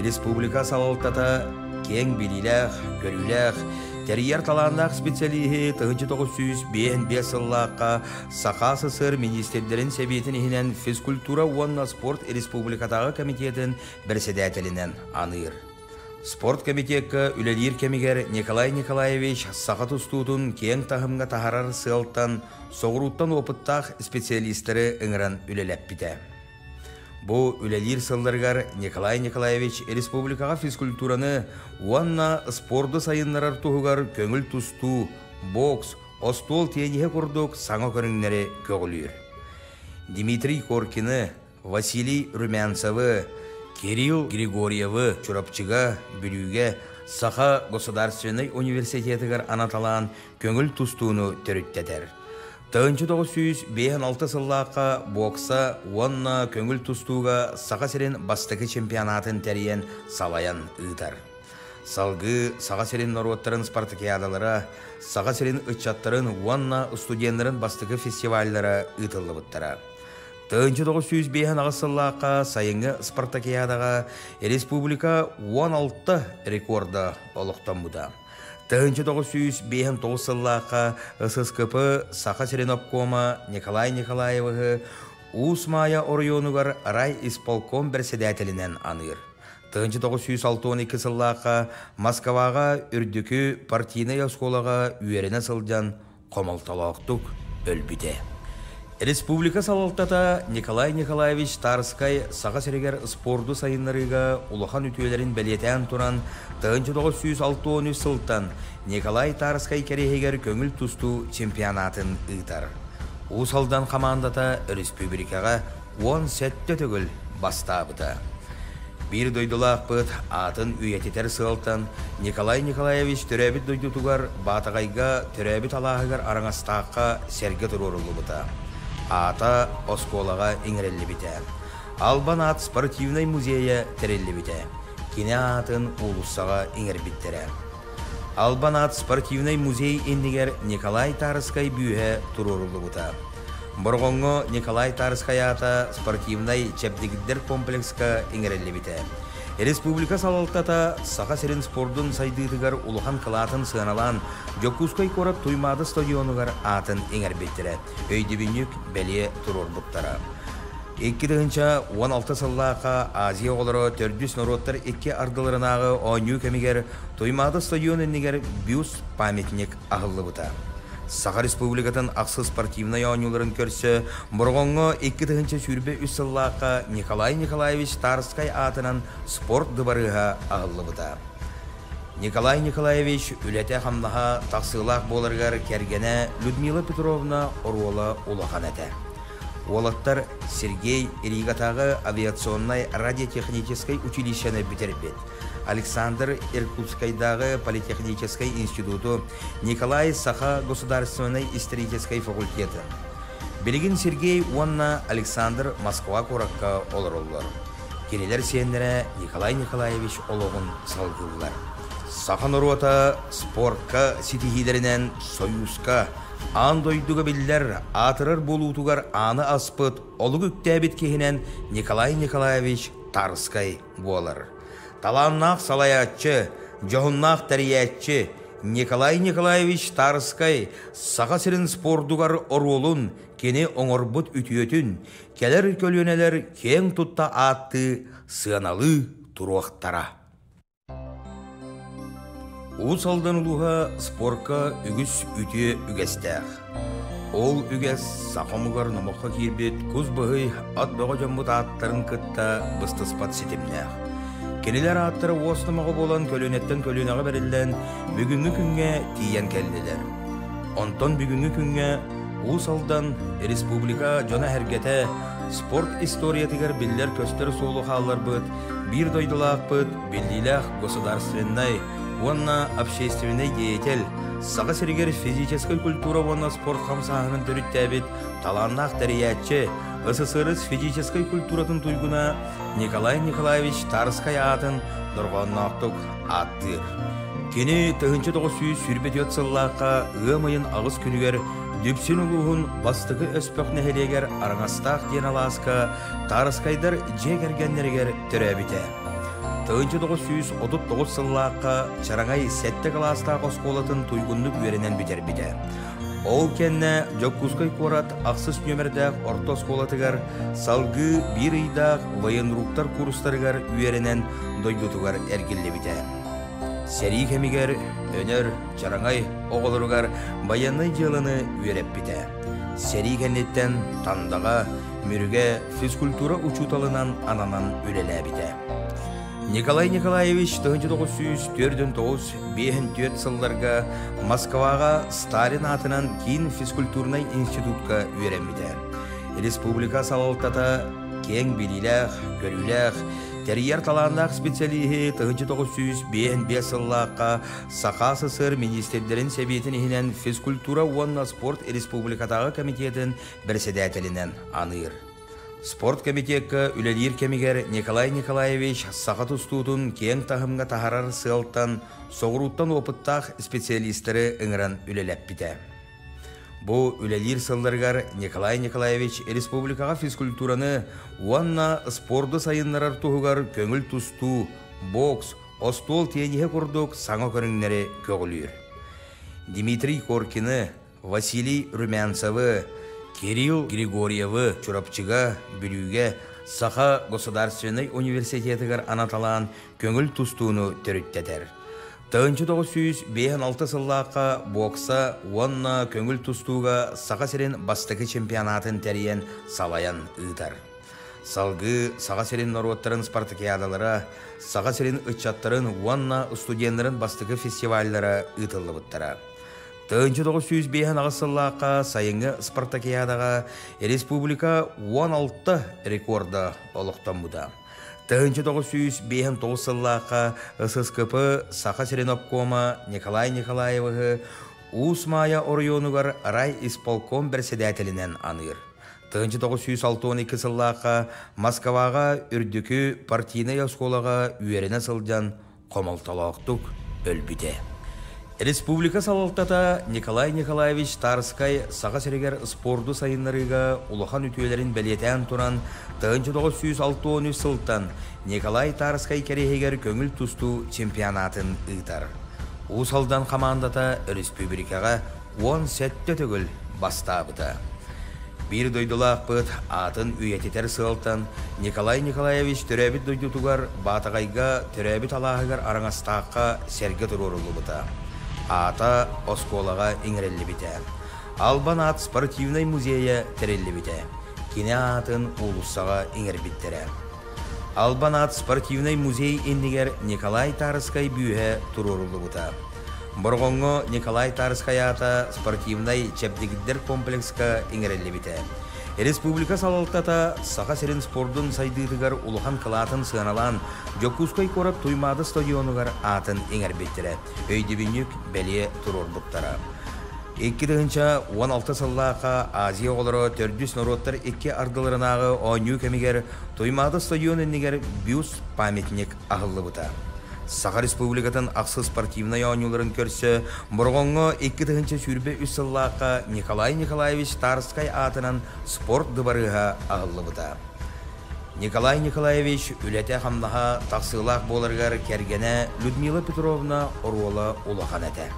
Speaker 6: Республика салалтата кең біліләқ, көріләқ, Терьер таландақ специалиһи 1905 сыллаққа Сақа СССР министрлерін сәбетін ихінен физкультура уанна спорт республикатағы комитетін бірседәтелінен аныр. Спорт комитетке үлелер кемигер Николай Николаевич Сақа тұстуытын кең тағымға тахарар сылттан соғыруттан опыттақ специалистері ыңыран үлелеп біті. Бу үлелер сылларгар Николай Николаевич республикаға физкультураны уанна спорды сайынларар туғығар көңіл тұсту, бокс, остол тенеге құрдық саңа көріңнері көгілер. Дмитрий Коркины, Василий Румянцевы, Кирилл Григорьевы чурапчыга бүлüге Саха Государственный университетігер анаталан көңіл тұстуыны төріттетер. 1956 сыллаққа бокса уанна көңіл тұстуға Сақа серен бастығы чемпионатын тәріен салаян ұйтар. Салғы Сақа серен народтарын спартакиадалара, Сақа серен ұтчаттарын уанна студентларын бастығы фестивальдара ұйтылы бұттара. 1956 сыллаққа сайынғы спартакиадаға республика 16 рекорда олықтан бұда. 1959 сыллаққа ССКП Сақа Серенопкома Николай Николаевы Усмая Орионугар рай исполком бірседәтелінен аныр. 1962 сыллаққа Москваға үрдікі партийный осколаға үйеріне сылдан қомалталақтық өлбіде. Республика салалтата Николай Николаевич Тарскай Сақа серегер спорду сайынларыға улахан үтүелерін бәлетен туран 1963 сылттан Николай Тарскай керегер көңіл тұсту чемпионатын ұйтар. Усалдан командата республикаға 10 сәтті түгіл бастабыта. Bir дойдулақ бұд атын үйететер сылттан Николай Николаевич түрәбіт дойдутугар батағайға түрәбіт алағығар араңастаққа сәрге тұрорылы бұта. Ата осколаға иңірелі біте. Албан ат спортивный музейе тәрелі біте. Кене атын улуссаға иңір біттері. Албан ат спортивный музей ендігер Николай Тарскай бүйе тұрорылы бұта. Бұрғонғы Николай Тарскай ата спортивный чәпдегіддер комплекска иңірелі біте. Республика салалтата Сақа серен спордың сайдыдығар улухан қылатын сығаналан Жокускай корап туймады стадионығар атын еңер беттері. Өйді бүнік бәле тұрор бұттара. 2016 сыллаққа Азия олары төрдіс народтар 2 ардыларынағы ойну кәмігер туймады стадион енігер бюст памятник ағылы бұта. Сақа республикатын ақсы спортивный ойнуларын көрсі, бұрғонғы 2 сүрбе үс сыллаққа Николай Николаевич Тарскай атынан спорт дыбарыға ағылы бұта. Николай Николаевич үләте қамнаға тақсылақ болырғар кәргені Людмила Петровна Оруола улақан әті. Олаттар Сергей Ригатағы авиационной радиотехнической училищені бітербет. Александр Иркутскайдағы политехнической институту, Николай Саха государственной исторической факультеты. Белегин Сергей уанна Александр Москва коракка олар-олар. Келелер сенлері Николай Николаевич олығын салғылар. Сақа нұруата спортқа сетихилерінен союзка андойдуға білдер атырыр болуытуғар аны аспыт олығы үктәбет кехінен Николай Николаевич Тарскай болар. Таланнақ салаятчы, жоғыннақ тәриятчы Николай Николаевич Тарскай Сақа серін спордуғар оролун кені оңырбыт үтіетін келер көлөнелер кең тұтта атты сығаналы тұруақтара. Усалдан ұлыға спортқа үгіс үте үгестәқ. Ол үгес сақамығар намаққа кербет көз бұғый ат бұға жамбыт аттарын күтті бұстыспат сетімнәқ. Келелер аттары осынымағы болан көлөнеттен көлөнеға берілден бүгінгі күнге тиен келділер. Онтон бүгінгі күнге Усалдан республика жона әргеті спорт историятығар білдер көстері солы қалар бұд, бір дойдылақ бұд, білділәқ государственной, онна общественный деятель, Сақа серегер физической культура онна спорт қамсағының түріттәбет, таланнақ тәриятчы, СССР физической культуратын туйгуна Николай Николаевич Тарскай атын дұрғаннақтық аттыр. Кені 1900 сүрбет сыллаққа ғымайын ағыз күнігер дүпсін ұлығын бастығы өспөк нәхелегер араңастақ ден аласқа Тарскайдар жегергенлерігер түрәбіте. 1939 сыллаққа чараңай сәтті класстағы осколатын туйгунлук үйерінен бітер. Ол кенне Жоккускай корат ақсыз нөмірдәк орта осколатыгар салгы бір ыйдақ военруктар курстарыгар үйерінен дойдутугар әргілі біте. Сәрі кемигер өнер чараңай оғылыругар баянай жылыны үйереп біте. Сәрі кеннеттен тандаға мүріге физкультура учуталынан ананан үлелі біте. Николай Николаевич 1904-5 сылларга Москваға Сталин атынан кейін физкультурнай институтка үйеренмеді. Республика салалтата кең билилях, көрүлях, терьер таландақ специалиhi 1905 сыллаққа Сақа СССР министрлерін сәбетін ехінен физкультура уанна спорт республикатағы комитетін бірседәтелінен аныр. Спорт комитетке үлелер кемигер Николай Николаевич сақат ұстудың кең тағымға тахарар сылттан соғыруттан опыттақ специалистері үңірін үлелеп біте. Бұл үлелер сылларғар Николай Николаевич республикаға физкультураны уанна спорды сайынларар тұғығар көңіл тұсту, бокс, остол тенеге құрдық саңа көріңнері көгілер. Дмитрий Коркины, Василий Румянцевы, Кирилл Григорьевы чурапчыга бүлүүгө Саха Государственный университетігер анаталан көңіл тұстуыны төріттедер. 1956 сыллаққа бокса уанна көңіл тұстуға Саха серен бастығы чемпионатын тәріен салаян ұйтар. Салғы Саха серен народтарын спартакиадалара, Саха серен ұтчаттарын уанна студентларын бастығы фестивальдара ұйтылы бұттара. 1905 сыллаққа сайынғы спартакиадаға республика 16 рекорда олықтан бұда. 1905 сыллаққа ССКП Саха Серенопкома Николай Николаевығы Усмая Орионугар рай исполком бірседәтелінен аныр. 1962 сыллаққа Москваға үрдікі партийный осколаға үйеріне сылдан қомалталақтық өлбіде. Республика салалтата Николай Николаевич Тарскай Саға серегер спорду сайынларыға улахан үтүелерін бәлетен туран 1963 сылттан Николай Тарскай керегер көңіл тұсту чемпионатын ұйтар. Усалдан командата республикаға 10 сәтті түгіл бастабыда. Bir doydulaq бұд атын үйететер сылттан Николай Николаевич түрәбіт дойдутугар батағайға түрәбіт алағығар араңастаққа сәрге тұрорылы бұда. Ата осколаға иңірелі біте. Албан ат спортивный музейе тірелі біте. Кене атын улуссаға иңір біттері. Албан ат спортивный музей ендігер Николай Тарскай бүйе тұрорылы бұта. Бұрғонғы Николай Тарскай ата спортивный чәпдегіддер комплекска иңірелі біте. Республика салалтата Саха серен спордун сайдыдыгар улухан кылатын сыналан Жоккускай корат туймады стадионугар атын иңер беттері. Өйдебінік бәле тұрор бұттара. 2016 сыллақа Азия олары төрдүс народтар 2 ардыларынағы ойну кемигер туймады стадион еннегер бюст памятник ағылы бұта. Саха Республикатын ақсы спортивный ойнуларын көрсі, бұрғонғы 2 сүрбе үсіллаққа Николай Николаевич Тарскай атынан спорт дыбарыға ағылы бұта. Николай Николаевич үләте қамнаға тақсылақ боларғар кәргені Людмила Петровна Оруола улахан әті.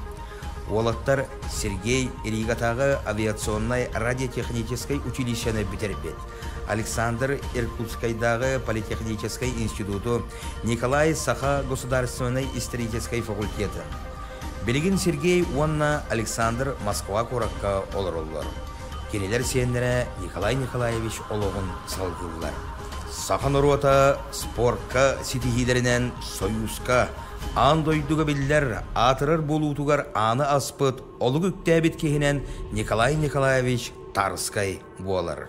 Speaker 6: Олаттар Сергей Ригатағы авиационной радиотехнической училищені бітербет. Александр Иркутскайдағы политехнической институту, Николай Саха государственной исторической факультеты. Белегин Сергей Уанна Александр Москва коракка олар-олар. Керелер сенлері Николай Николаевич олығын салғылар. Саха Нурота спортка ситихилерінен союзка андойдуға білдер атырыр болутугар аны аспыт олығы үктәбет кехінен Николай Николаевич Тарскай болар.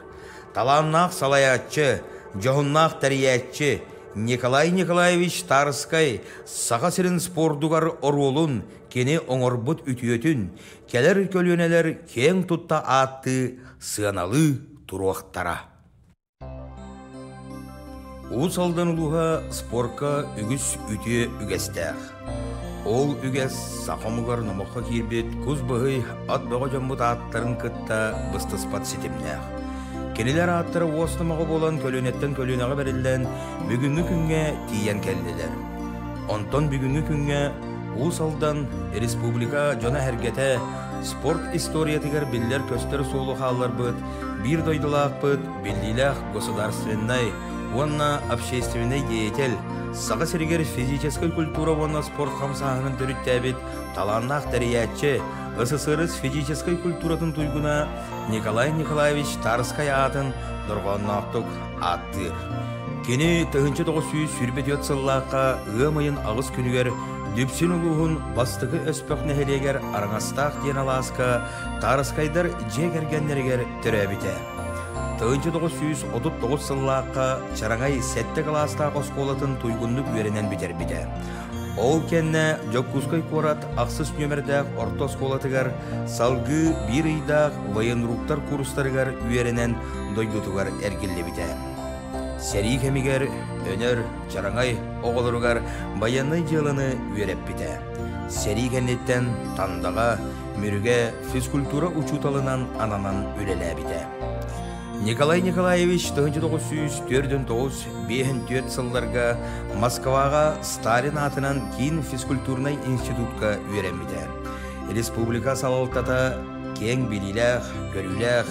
Speaker 6: Таланнақ салаятчы, жоғыннақ тәриятчы Николай Николаевич Тарскай Саха серін спордугар оролун кені оңырбыт үтіетін келер көлөнелер кең тұтта атты сыаналы тұруақтара. Усалдан улуға спорка үгіс үті үгестәқ. Ол үгес сақамығар намаққа кербет көз бұғый ат бұға жамбыт аттарын күтті бұстыспат сетімнәқ. Keliler аттары уостымағы болан көлөнеттен көлөнеға берілден бүгінгі күнге тиен келділер. Онтон бүгінгі күнге Усалдан республика жона әргеті спорт историятығар білдер көстер соолу қалар бұд, бір дойдылақ бұд, білділәқ государственной, онна общественный деятель, саға сірігер физической культура онна спорт қамсағының түріттәбіт, таланнақ дәриятчы, СССР физической культуратын туйгуна Николай Николаевич Тарскай атын дұрғаннақтық аттыр. Кені 1900 сүрбет өтсіллаққа ғымайын ағыз күнігер Дүпсін ұлығын бастығы өспөк нәхелегер араңастақ ден аласқа Тарскайдар жегергенлергер түрәбіте. 1939 сыллаққа Чараңай сәтті қаластақ осколатын туйгунлық өренен бітер біте. Ол кенне Жоккускай корат ақсыз нөмірдәқ орта осколатығар салғы бір үйдақ военруктар курстарығар өренен дойдутығар әргілі біте. Сәрі кемігер, өнер, Чараңай оғылырығар баянай жылыны өреп біте. Сәрі кеннеттен тандаға, мүріге физкультура учуталынан ананан үлелі біте. Николай Николаевич 1904-5 сылларға Москваға Сталин атынан кейін физкультурнай институтқа өреміде. Республика салалтата кең біліләқ, көріләқ,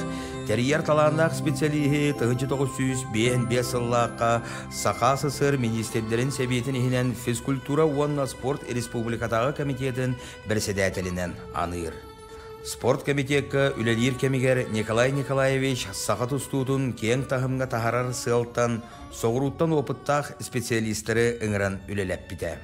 Speaker 6: Терьер таландақ специалигі 1905 сыллаққа Сақа СССР министрлерін сәбетін ехінен физкультура онна спорт республикатағы комитетін бірседәтелінен аныр. Спорт комитетке үлелер кемигер Николай Николаевич Сақа тұстудың кең тағымға тахарар сылттан соғыруттан опыттақ специалистері үңірін үлелеп біте.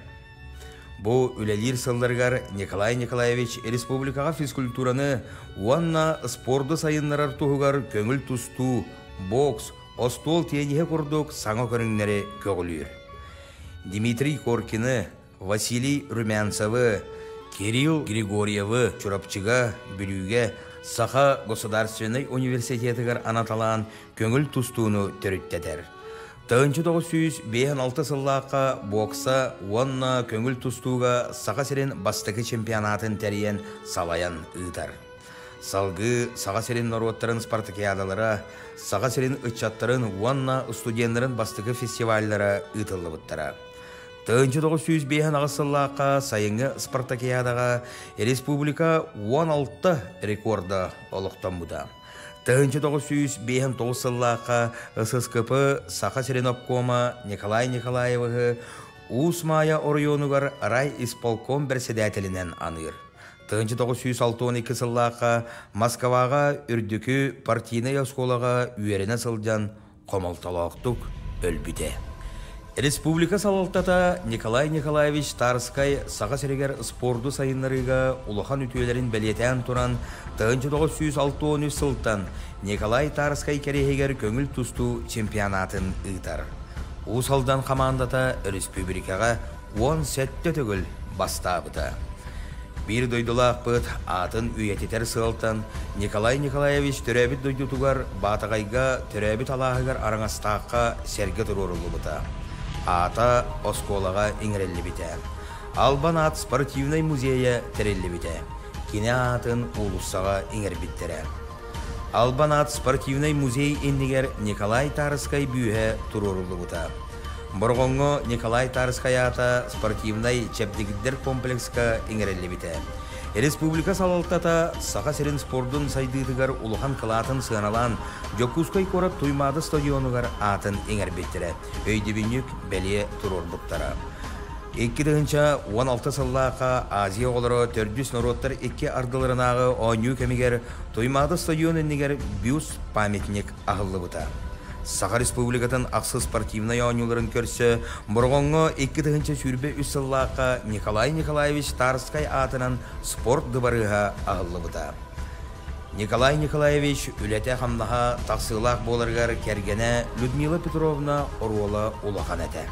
Speaker 6: Бұл үлелер сылларғар Николай Николаевич республикаға физкультураны уанна спорды сайынларар тұғығар көңіл тұсту, бокс, остол тенеге құрдық саңа көріңнері көгілер. Дмитрий Коркины, Василий Румянцевы, Кирилл Григорьевы чурапчыға бүліге Саха Государственный университетігер анаталан көңіл тұстуыны түріттедер. 1956 сыллаққа бокса онна көңіл тұстуға Саха серен бастығы чемпионатын тәріен салаян ұйтар. Салғы Саха серен народтарын спартакиадалары, Саха серен ұтчаттарын онна студентлерін бастығы фестивальдары ұйтылы бұттара. 1905 сыллаққа сайынғы спартакиадаға республика 16 рекорды олықтан бұда. 1905 сыллаққа ССКП Саха Серенопкома Николай Николаевығы Усмая Орионугар рай исполком бірседәтелінен аныр. 1962 сыллаққа Москваға үрдікі партийный осколаға үйеріне сылдан қомалталақтық өлбіде. Республика салалтата Николай Николаевич Тарскай Сақа серегер спорду сайынларыға улахан үтуелерін бәлетен тұран 1963 сылттан Николай Тарскай керегер көңіл тұсту чемпионатын ұйтар. Усалдан командата республикаға 10 сәтті түгіл бастабыда. Bir дойдылақ бұд атын үйететер сылттан Николай Николаевич түрәбіт дойдутуғар батағайға түрәбіт алағығар араңастаққа сәргі тұрорылы бұда. Ата осколаға иңірелі біте. Албан ат спортивный музейі тірелі біте. Кене атын улуссаға иңір біттері. Албан ат спортивный музей ендігер Николай Тарскай бүйе тұрорылы бұта. Бұрғонғы Николай Тарскай ата спортивный чәптігіддер комплексқа иңірелі біте. Республика салалтата Сақа серен спордың сайдыдығар улухан қылатын сығаналан Жоккускай корат туймады стадионығар атын еңер беттері. Өйдебінік бәле тұрор бұттара. 2016 сыллаққа Азия олары 400 народтар 2 ардыларынағы ойну кемегер туймады стадион енігер бюст памятник ағылы бұта. Сақа республикатын ақсы спортивный ойнуларын көрсі, бұрғонғы 2-тігінші сүрбе үссіллаққа Николай Николаевич Тарскай атынан спорт дыбарыға ағылы бұта. Николай Николаевич үләте қамнаға тақсылақ болырғар кәргені Людмила Петровна Оруола улақан әті.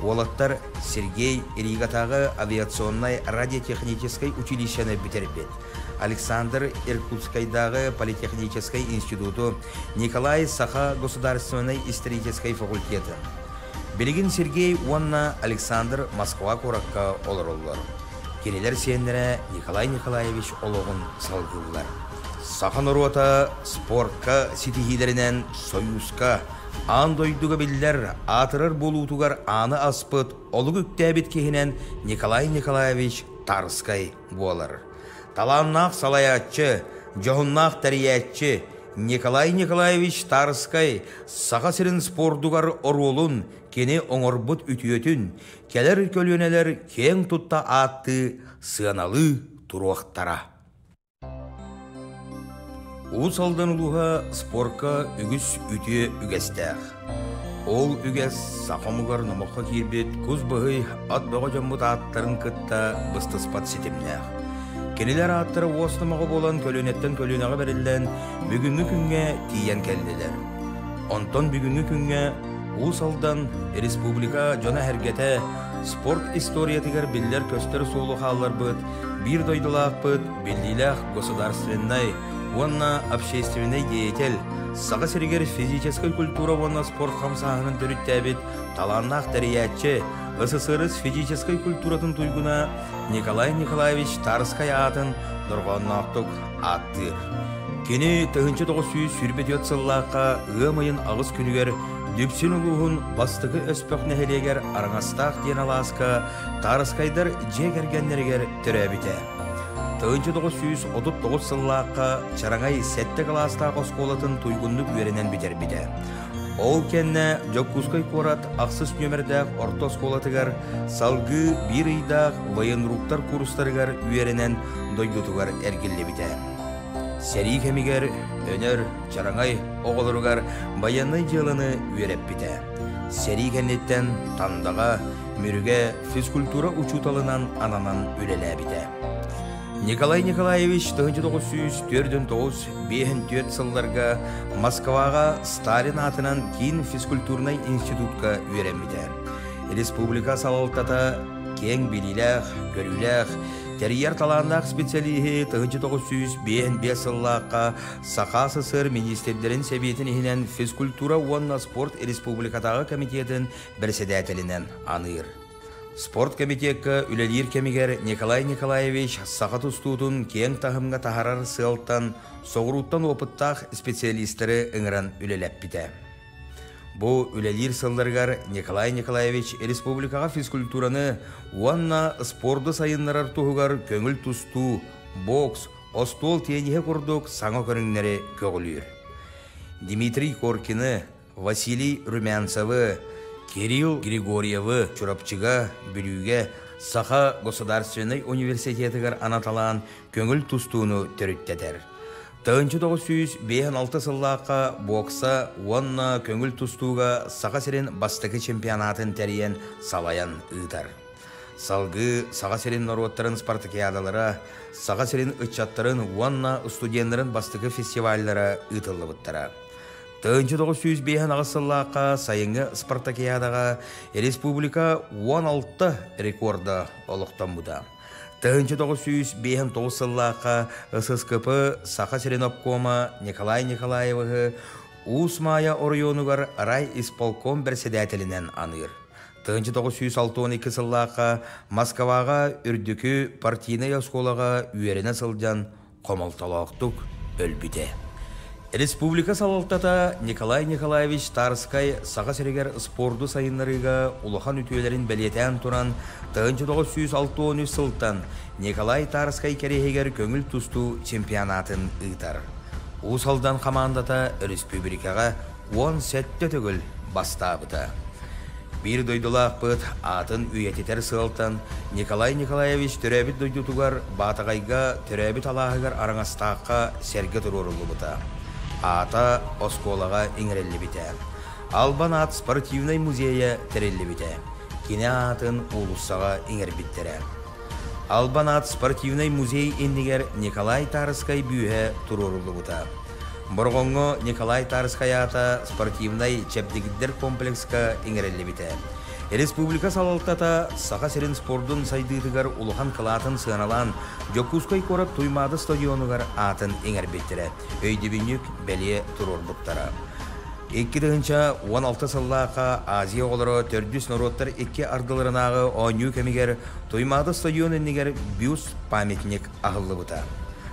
Speaker 6: Олаттар Сергей Иригатағы авиационной радиотехнической училищені бітербет. Александр Иркутскайдағы политехнической институту, Николай Саха государственной исторической факультеты. Белегин Сергей Уанна Александр Москва коракка олар олар. Келелер сенлері Николай Николаевич олығын салғылар. Сахан оруата спортка ситихилеринен союзка андойдуга биллер атырар болуутугар аны аспыт олуг үктәбит кехинен Николай Николаевич Тарскай буалар. Таланнах салаятчы, жохуннах тариятчы Николай Николаевич Тарскай саха сирин спордугар орулун кені оңорбут үтүөтүн келер көлөнелер кең тутта атты сыаналы туруактара. Уус алдан улуға спорка үгіс үтіе үгестәқ. Ол үгес сақамығар намаққа кирбет көз бұғый ат бұға жамбыт аттарын кытта бұстыспат сетімнәқ. Кенелер аттары оснамаға болан көлөнеттен көлөнеға берілден бүгінгі күнге тиян кәлділер. Онтон бүгінгі күнге уус алдан республика жона әргеті спорт историятығар биллер көстер соолу қалар бұд, бір дойдылақ бұд, білділәқ государственной Вонна общественный деятель, саға сиригер физической культура вонна спорт хамсағының түріттәбет, таланнақ тәриятчы, СССР физической культуратын туйгуна Николай Николаевич Тарскай атын дұрғаннақтық аттыр. Кені 1900 сүрбет өтсіллаққа ғымайын ағыз күнігер дүпсін ұлығын бастығы өспөк нәхелегер араңастақ ден аласқа Тарскайдар жегергенлергер түрәбіте. 1939 сыллаққа чараңай сәтті қаластағы осколатын туйгунлық үйерінен бітер біде. Ол кенне Жоккускай корат ақсыз нөмірдәқ орта осколатығар салғы бір үйдақ военруктар курстарығар үйерінен дойдутығар әргілі біде. Сәрі кемігер өнер чараңай оғылырығар баянай жылыны үйереп біде. Сәрі кеннеттен тандаға мүріге физкультура учуталынан ананан үлелі біде. Николай Николаевич 1904-5 сылларға Москваға Сталин атынан кейін физкультурнай институтка үйереміде. Республика салалтата кең біліләқ, көріләқ, тәрияр таландақ специалихи 1905 сыллаққа Сақа СССР министрлерін сәбетін ехінен физкультура онна спорт республикатағы комитетін бірседәтелінен аныр. Спорт комитетка үлелер кемигер Николай Николаевич сақа тұстудың кең тахымға тахарар сылттан, соғыруттан опыттақ специалистері үңірін үлелеп біде. Бұл үлелер сылларғар Николай Николаевич республикаға физкультураны уанна спорды сайынларар тұғығар көңіл тұсту, бокс, остол тенеге құрдық саңа көріңнері көгілер. Дмитрий Коркины, Василий Румянцевы, Кирилл Григорьевы чурапчыга бүлүүге Саха государственный университетігер анаталан көңіл тұстуыны түріттедер. 1956 сыллаққа бокса онна көңіл тұстуға Саха сирин бастығы чемпионатын тәріен салаян ұйдар. Салғы Саха сирин нороттарын спартакиадалара, Саха сирин ұтчаттарын онна студентларын бастығы фестивальдара ұйтылы бұттара. 1905 ағысыллаққа сайынғы спартакиадаға республика 16 рекорда олықтан бұда. 1909 сыллаққа ССКП Саха Сиренопкома Николай Николаевығы Усмая Орионугар рай исполком бірседәтелінен аныр. 1912 сыллаққа Москваға үрдікі партийный осколаға үйеріне сылдан қомалталақтық өлбіде. Республика салалтата Николай Николаевич Тарскай Саға сірегер спорду сайынларыға улахан үтуелерін бәлетен туран 1963 сылттан Николай Тарскай керегер көңіл тұсту чемпионатын ұйтар. Усалдан командата республикаға 10 сәтті түгіл бастабыта. Bir doydulaq бұд атын үйететер сылтан Николай Николаевич түрәбіт дойдутугар батағайға түрәбіт алағығар араңастаққа сәрге тұрорылы бұта. Ата осколаға иңірелі біте. Албан ат спортивный музейе тірелі біте. Кене атын улуссаға иңір біттері. Албан ат спортивный музей ендігер Николай Тарскай бүйе тұрорылы бұта. Борғонго Николай Тарскай ата спортивный чепдегіддер комплекска иңірелі біте. Республика салалтата Саха сирин спордун сайдыдыгар улухан кылатын сыаналан Жоккускай корап туймады стадионугар атын иңер биттире. Өйдебинюк бәлие турор буттара. 2016 сыллақа Азия олары 400 народтар 2 ардыларынағы ойню кемигер туймады стадион еннигер бюст памятник ағылы бута.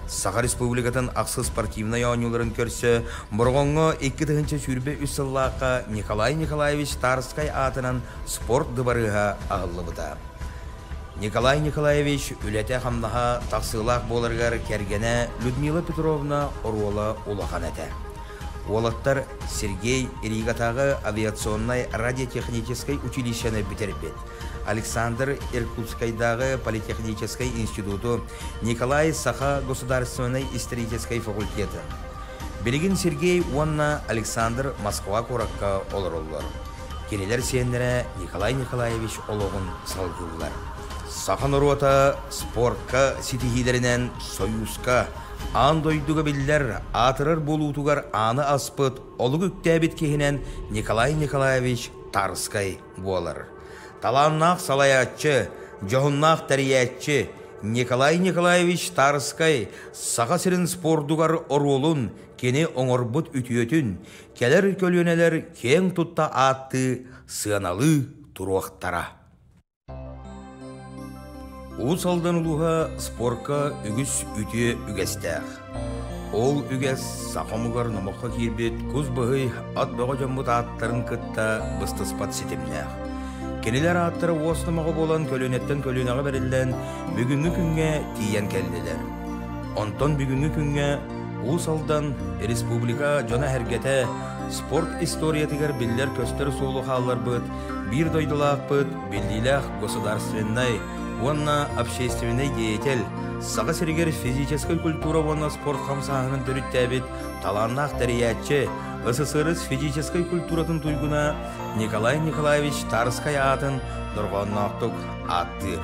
Speaker 6: Саха Республикатын ақсы спортивный ойнуларын көрсі, бұрғонғы 2-тігінші сүрбе үсіллаққа Николай Николаевич Тарскай атынан спорт дыбарыға ағылы бұда. Николай Николаевич үләте қамдаға тақсылақ болырғар кәргені Людмила Петровна Оруола улахан әті. Олаттар Сергей Ригатағы авиационной радиотехнической училищені бітербет. Александр Иркутскайдағы политехнической институту, Николай Саха государственной исторической факультеті. Белегін Сергей Уанна Александр Москва қораққа олар. Келелер сендері Николай Николаевич олығын салғылар. Сахан ұруата спортқа сетихилерінен союзқа андойдуға білдер атырыр болуытуғар аны аспыт олығы үктәбет кехінен Николай Николаевич Тарскай болар. Таланнақ салаятчы, жоғыннақ тәриятчы Николай Николаевич Тарскай саға сірін спордуғар оролун кені оңырбыт үтіетін келер көлөнелер кең тұтта атты сыаналы тұруақтара. Уыз алдан ұлуға спортқа үгіс үте үгестәқ. Ол үгес сақамығар намаққа кербет көз бұғый ат бұға жамбыт аттарын күтті бұстыспат сетімнәқ. Кенелер аттары осынымаға болан көлөнеттен көлөнаға берілден бүгінгі күнге тиян кәлділер. Онтон бүгінгі күнге уыз алдан республика жона әргеті спорт историятығар білдер көстер соулы қалар бұд, бір дойдылақ бұд, білділәқ государственной Онна общественный деятель, саға сірігер физической культура онна спорт қамсағының түріттәбет, таланнақ тәриятчы, СССР физической культуратын туйгуна Николай Николаевич Тарскай атын дұрғаннақтық аттыр.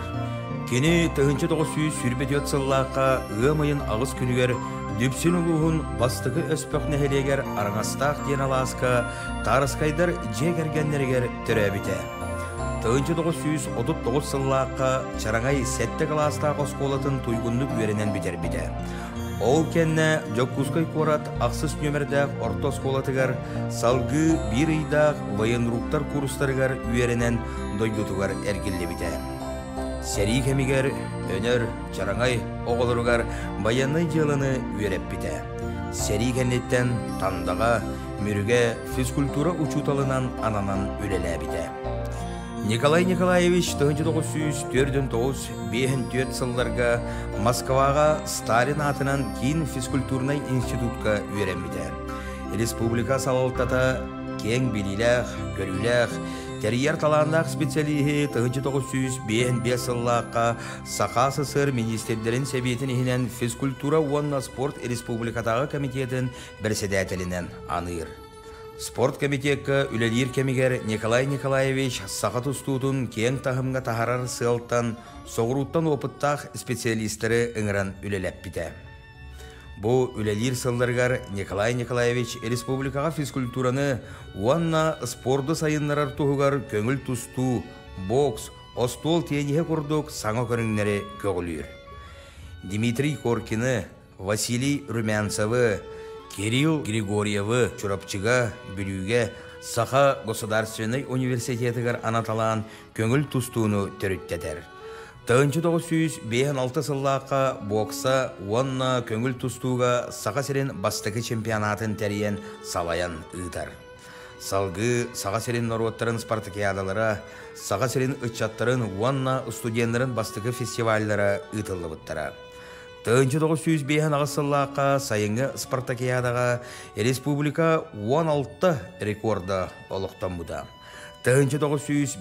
Speaker 6: Кені 1900 сүрбет өтсіллаққа ғымайын ағыз күнігер дүпсін ұлығын бастығы өспөк нәхелегер араңастақ ден аласқа Тарскайдар жегергенлергер түрәбіте. 1939 сыллаққа чараңай сәтті қаластағы осколатын туйгунлық үйерінен бітер-біті. Ол кәнне Жоккускай қорат ақсыз нөмірдәқ орта осколатығар салғы бір үйдақ военруктар курстарығар үйерінен дойгутығар әргілі біті. Сәрі кәмігер өнер чараңай оғылырығар баянный жылыны үйеріп біті. Сәрі кәннеттен тандаға мүріге физкультура учуталынан ананан үлелі біті. Николай Николаевич 1904-5 сылларға Москваға Сталин атынан кейін физкультурный институтқа үйеренбіді. Республика салалтата кең біліләқ, көріләқ, тәрияр таландақ специалихи 1905 сыллаққа Сақа СССР министрлерін сәбетін ехінен физкультура онна спорт республикатағы комитетін бірседәтелінен аныр. Спорт комитетка үлелер кемигер Николай Николаевич сақат ұстудың кең тағымға тахарар сылттан, соғыруттан опыттақ специалистері үңіран үлелеп біті. Бұл үлелер сылдырғар Николай Николаевич республикаға физкультураны уанна спорды сайынларар тұғығар көңіл тұсту, бокс, остол тенеге құрдық саңа көріңнері көгілер. Дмитрий Коркины, Василий Румянцевы, Кирилл Григорьевы чурапчыға бүліге Саха государственный университетігер анаталан көңіл тұстуыны түріттетер. 1956 сыллаққа бокса онна көңіл тұстуға Саха сірін бастығы чемпионатын тәріен салаян ұйтар. Салғы Саха сірін нороттарын спартакиадалары, Саха сірін ұтчаттарын онна студентлерін бастығы фестивальдары ұйтылы бұттара. 1905 ағысыллаққа сайынғы спартакиадаға республика 16 рекорда олықтан бұда. 1905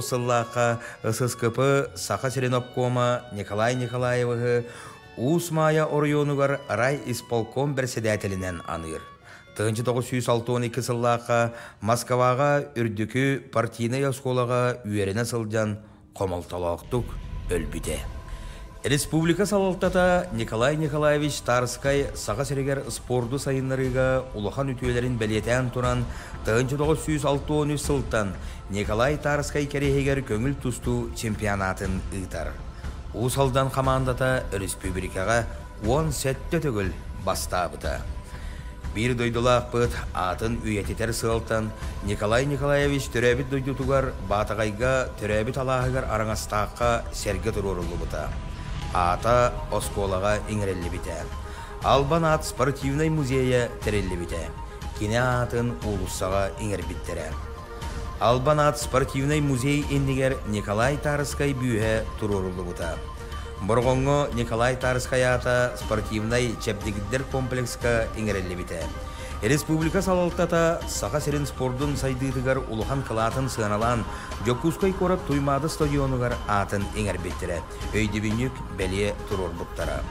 Speaker 6: сыллаққа ССКП Саха Сиренопкома Николай Николаевығы Усмая Орионугар рай исполком бірседәтелінен аныр. 1912 сыллаққа Москваға үрдікі партийный осколаға үйеріне сылдан қомалталақтық өлбіде. Республика салалтата Николай Николаевич Тарскай Саға сірегер спорду сайынларыға улахан үтуелерін бәлетен тұран 1963 сылттан Николай Тарскай керехегер көңіл тұсту чемпионатын ұйтар. Усалдан командата республикаға 10 сәтті түгіл бастабыда. Bir doydulaq бұд атын үйететер сылтан Николай Николаевич түрәбіт дойдутуғар батағайға түрәбіт алағығар араңастаққа сәргі тұрорылы бұда. ата осколаға иңрелли бите. Албан ат спортивный музейя терелли бите. Кине атын улуссаға иңер биттере. Албан ат спортивный музей индигер Николай Тарыскай бүйе турурулы бута. Боргонго Николай Тарыскай ата спортивный чепдигиддер комплекска иңрелли бите. Республика салалтата саға серин спордун сайдыдыгар улухан кылатын сыаналан Жокускай корат туймады стадионугар атын иңер биттере. Өйдебинюк беле турор буттара.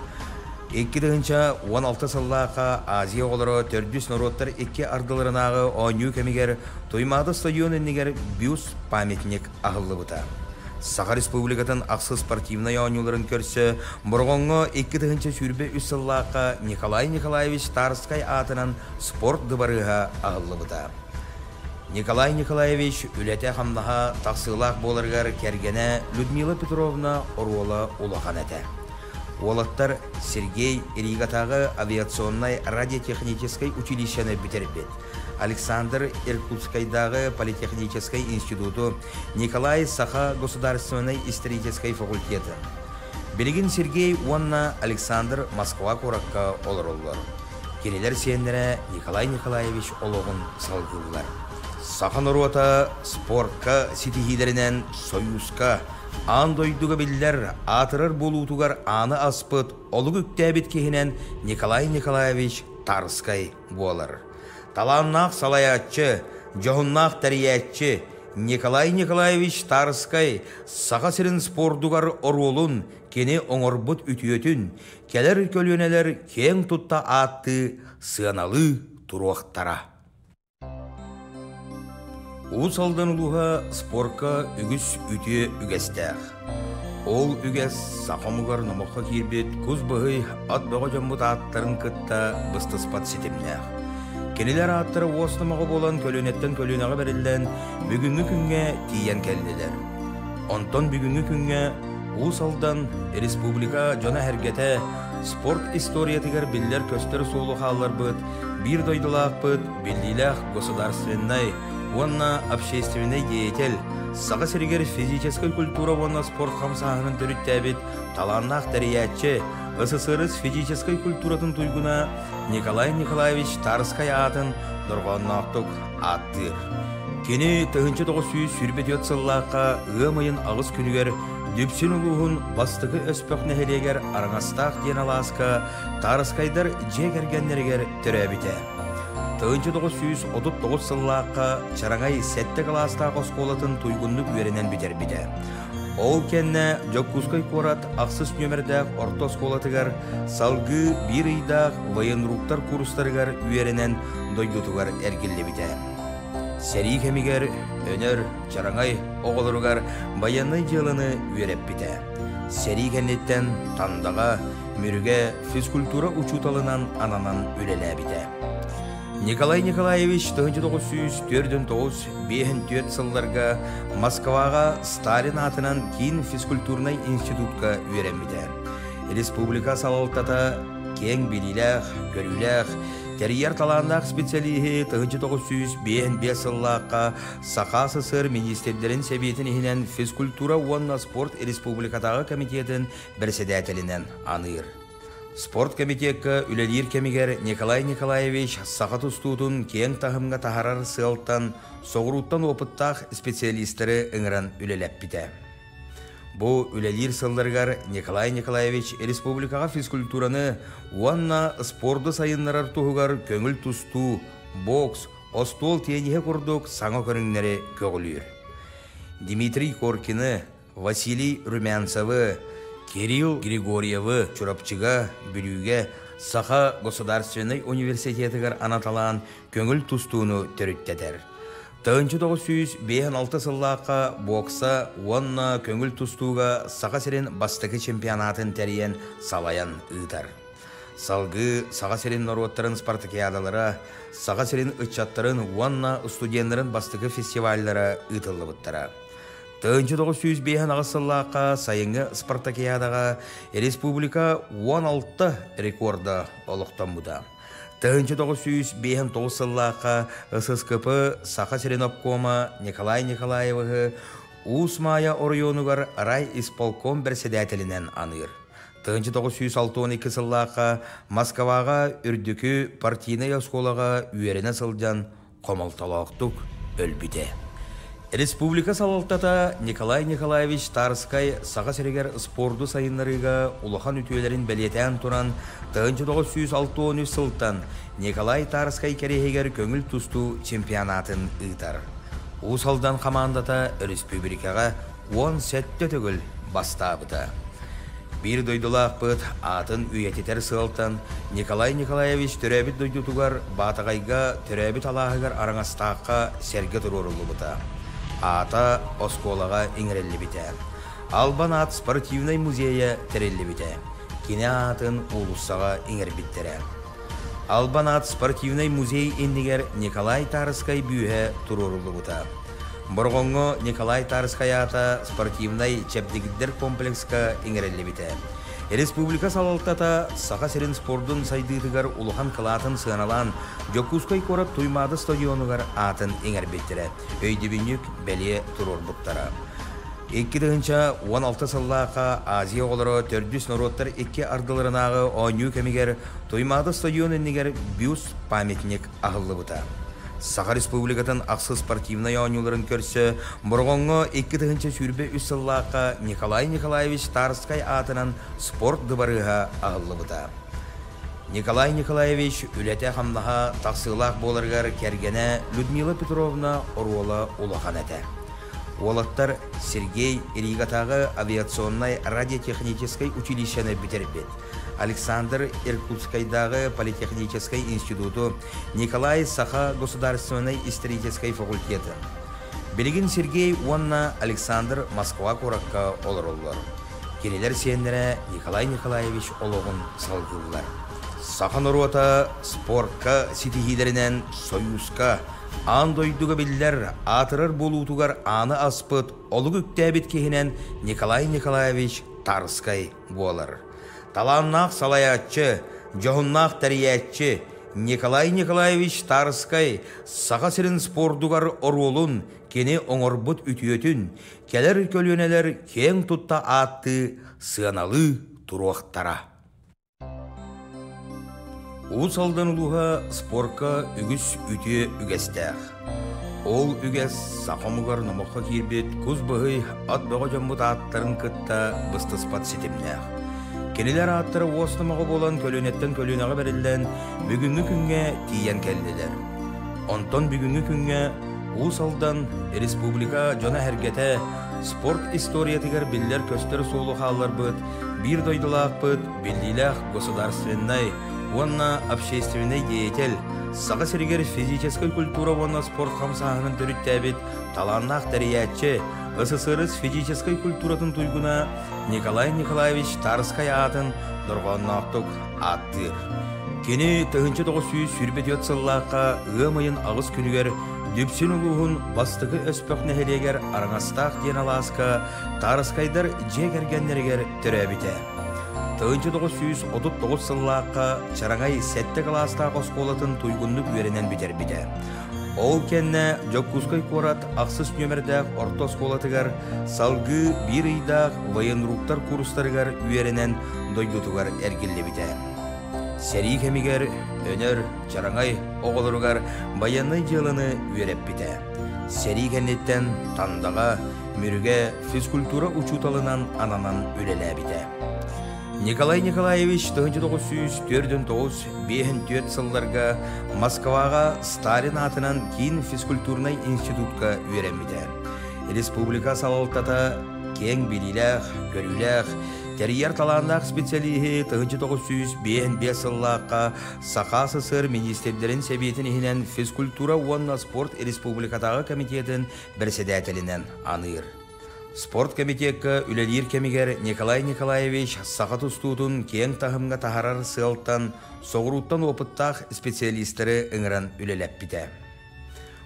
Speaker 6: 2016 сыллақа Азия олары төрдүс народтар 2 ардыларынағы ойню кемигер туймады стадион иннигер бюст памятник ағылы бұта. Саха республикатын ақсы спортивный ойнуларын көрсі, бұрғонғы 2 сүрбе үс сыллақа Николай Николаевич Тарыскай атынан спорт дыбарыға ағылы бұта. Николай Николаевич үләте қамдаға тақсылақ болырғар кергене Людмила Петровна Оруола улахан әті. Олаттар Сергей Иригатағы авиационной радиотехнической училищені бітербет. Александр Иркутскайдағы политехнической институту, Николай Саха государственной исторической факультеті. Белгин Сергей Уанна Александр Москва коракка олар-олар. Келелер сендері Николай Николаевич олығын салғылар. Сахан ұруата спортка ситихилерінен союзка андойдуға білдер атырыр болутугар аны аспыт олығы үктәбет кехінен Николай Николаевич Тарыскай болар. Таланнақ салаятчы, жоғыннақ тәриятчы Николай Николаевич Тарыскай саға сірін спордугар оролун кені оңырбыт үтіөтін келер көлөнелер кең тұтта атты сыаналы тұруақтара. Усалдан улуға спорка үгіс үте үгестәқ. Ол үгес сақамығар намаққа кейбет көз бұғый ат бұға жамбыт аттарын күтті бұстыспат сетімнәқ. Келелер аттары осынымаға болан көлөнеттен көлөнаға берілден бүгінгі күнге тиен келділер. Онтон бүгінгі күнге Усалдан республика жона әргеті спорт историятығар білдер көстер солы қалар бұд, бір дойдылақ бұд, білділәқ государственной, онна общественный деятель, саға сіргер физической культура онна спорт қамсағының түріттәбет, таланнақ дәриятчы, СССР физической культуратын туйгуна Николай Николаевич Тарыскай атын нұрғаннақтық аттыр. Кені 1900 сүрбет сыллаққа ғымайын ағыз күнігер дүпсін ұлығын бастығы өспөк нәхелегер араңастақ ден аласқа Тарыскайдар жегергенлергер түрәбіте. 1939 сыллаққа чараңай сәтті қаластақ осколатын туйгунлық үйерінен бітер біте. Ол кенне Жокускай корат ақсыз нөмірдәқ орта осколатығар салғы бір үйдақ военруктар курстарығар үйерінен дойдутығар әргілі біте. Сәрі кемігер, өнер, чараңай оғылырығар баянный жылыны үйереп біте. Сәрі кеннеттен тандаға, мүріге физкультура учуталынан ананан үлелі біте. Николай Николаевич 1904-5 сылларға Москваға Сталин атынан кейін физкультурный институтқа үйеренбіде. Республика салалтата кең біліләқ, көріләқ, терьер таландақ специалихи 1905 сыллаққа Сақа СССР министрлерін сәбетін ехінен физкультура онна спорт республикатағы комитетін бірседәтелінен аныр. Спорт комитетка үлелер кемигер Николай Николаевич сақат ұстудың кең тағымға тахарар сылттан, соғыруттан опыттақ специалистері үңірін үлелеп біте. Бұл үлелер сылдырғар Николай Николаевич республикаға физкультураны уанна спорды сайынларар тұғығар көңіл тұсту, бокс, остол тенеге құрдық саңа көріңнері көгілер. Дмитрий Коркины, Василий Румянцевы, Кирилл Григорьевы чурапчыға, бүліге, Саха государственный университетігер анаталан көңіл тұстуыны түріттедер. 1956 сыллаққа бокса, онна көңіл тұстуға Саха серін бастығы чемпионатын тәріен салаян ұйтар. Салғы Саха серін нороттарын спартакиадалары, Саха серін ұтчаттарын, онна студентлерін бастығы фестивальдары ұйтылы бұттара. 1905 ағысыллаққа сайынғы спартакиадаға республика 16 рекорда олықтан бұда. 1905 сыллаққа ССКП Саха Серенопкома Николай Николаевығы Усмая Орионугар рай исполком бірседәтелінен аныр. 1962 сыллаққа Москваға үрдікі партийная осколаға үйеріне сылдан қомалталақтық өлбіде. Республика салалтата Николай Николаевич Тарскай саға серегер спорду сайынларыға улахан үтуелерін бәлетен тұран 1963 сылттан Николай Тарскай керехегер көңіл тұсту чемпионатын ұйтар. Усалдан командата республикаға 10 сәтті түгіл бастабыда. Bir doydulaq бұд атын үйететер сылтан Николай Николаевич төрәбіт дойдутугар батағайға төрәбіт алағығар араңастаққа сәрге тұрорылы бұта. Ата осколаға еңірелі біте. Албан ат спортивный музейя тәрелі біте. Кене атын улуссаға еңір біттере. Албан ат спортивный музей ендігер Николай Тарскай бүйе тұрорылы бұта. Борғоңғы Николай Тарскай ата спортивный чәпдігіддер комплекска еңірелі біте. Республика салалтата саға серін спордың сайдығығар улухан қылатын сығаналан Жокускай корат туймады стадионығар атын еңір беттері. Өйдебінік бәле тұрор бұттара. 2016 сыллақа Азия олары төрдіс народтар 2 ардыларынағы ойну кәмегер туймады стадион енігер бюст памятник ағылы бұта. Саха Республикатын ақсы спортивный ойнуларын көрсі, бұрғонғы 2-тігінші сүрбе үссіллаққа Николай Николаевич Тарскай атынан спорт дыбарыға ағылы бұта. Николай Николаевич үләте қамнаға тақсылақ болырғар кәргені Людмила Петровна Оруола улахан әті. Олаттар Сергей Иригатағы авиационной радиотехнической училищені бітербет. Александр Иркутскайдағы политехнической институту, Николай Саха государственной исторической факультеты. Белгин Сергей Уанна Александр Москва коракка олырылар. Келелер сендері Николай Николаевич олығын салғылар. Сахан ұруата спортқа ситихилерінен союзка андойдуға білдер атырыр болутугар аны аспыт олығы үктәбет кехінен Николай Николаевич Тарскай болар. Таланнақ салаятчы, жоғыннақ тәриятчы Николай Николаевич Тарскай саға сірін спордугар оролун кені оңырбыт үтіетін келер көлөнелер кен тұтта атты сығаналы тұруақтара. Усалдан ұлуға спортқа үгіс үте үгестәқ. Ол үгес сақамығар намаққа кербет көз бұғый ат бұға жамбыт аттарын күтті бұстыспат сетімнәқ. Келелер аттары осынымаға болан көлөнеттен көлөнаға берілден бүгінгі күнге тиен келділер. Онтон бүгінгі күнге Усалдан республика жона әргеті спорт историятығар білдер көстер солы қалар бұд, бір дойдылақ бұд, білділәқ государственной, онна общественный деятель, саға сіргер физической культура онна спорт қамсағының түріттәбет, таланнақ тәриятчы, СССР физической культуратын туйгуна Николай Николаевич Тарскай атын нұрғаннақтық аттыр. Кені 1900 сүрбет сыллаққа ғымайын ағыз күнігер дүпсін ұлығын бастығы өспөк нәхелегер араңастақ ден аласқа Тарскайдар жегергенлергер түрәбіте. 1939 сыллаққа чараңай сәтті қаластақ осқолатын туйгунлық веренен бітер біте. Ол кенне Жокускай корат ақсыз нөмірдәқ орта сколатығар салғы бір үйдақ военруктар курстарығар үйерінен дойдутығар әргілі біте. Сәрі кемігер, өнер, чараңай оғылырығар баянный жылыны үйереп біте. Сәрі кеннеттен тандаға, мүріге физкультура учуталынан ананан өлелі біте. Николай Николаевич 1904-5 сылларға Москваға Сталин атынан кейін физкультурный институтқа үйеремеді. Республика салалтата кең біліләқ, көріләқ, тәрияр таландақ специалихи 1905 сыллаққа Сақа СССР министрлерін сәбетін ехінен физкультура онна спорт республикатағы комитетін бірседәтелінен аныр. Спорт комитетка үлелер кемегер Николай Николаевич сақат ұстудың кең тағымға тахарар сылттан, соғыруттан опыттақ специалистері ұңыран үлелеп біте.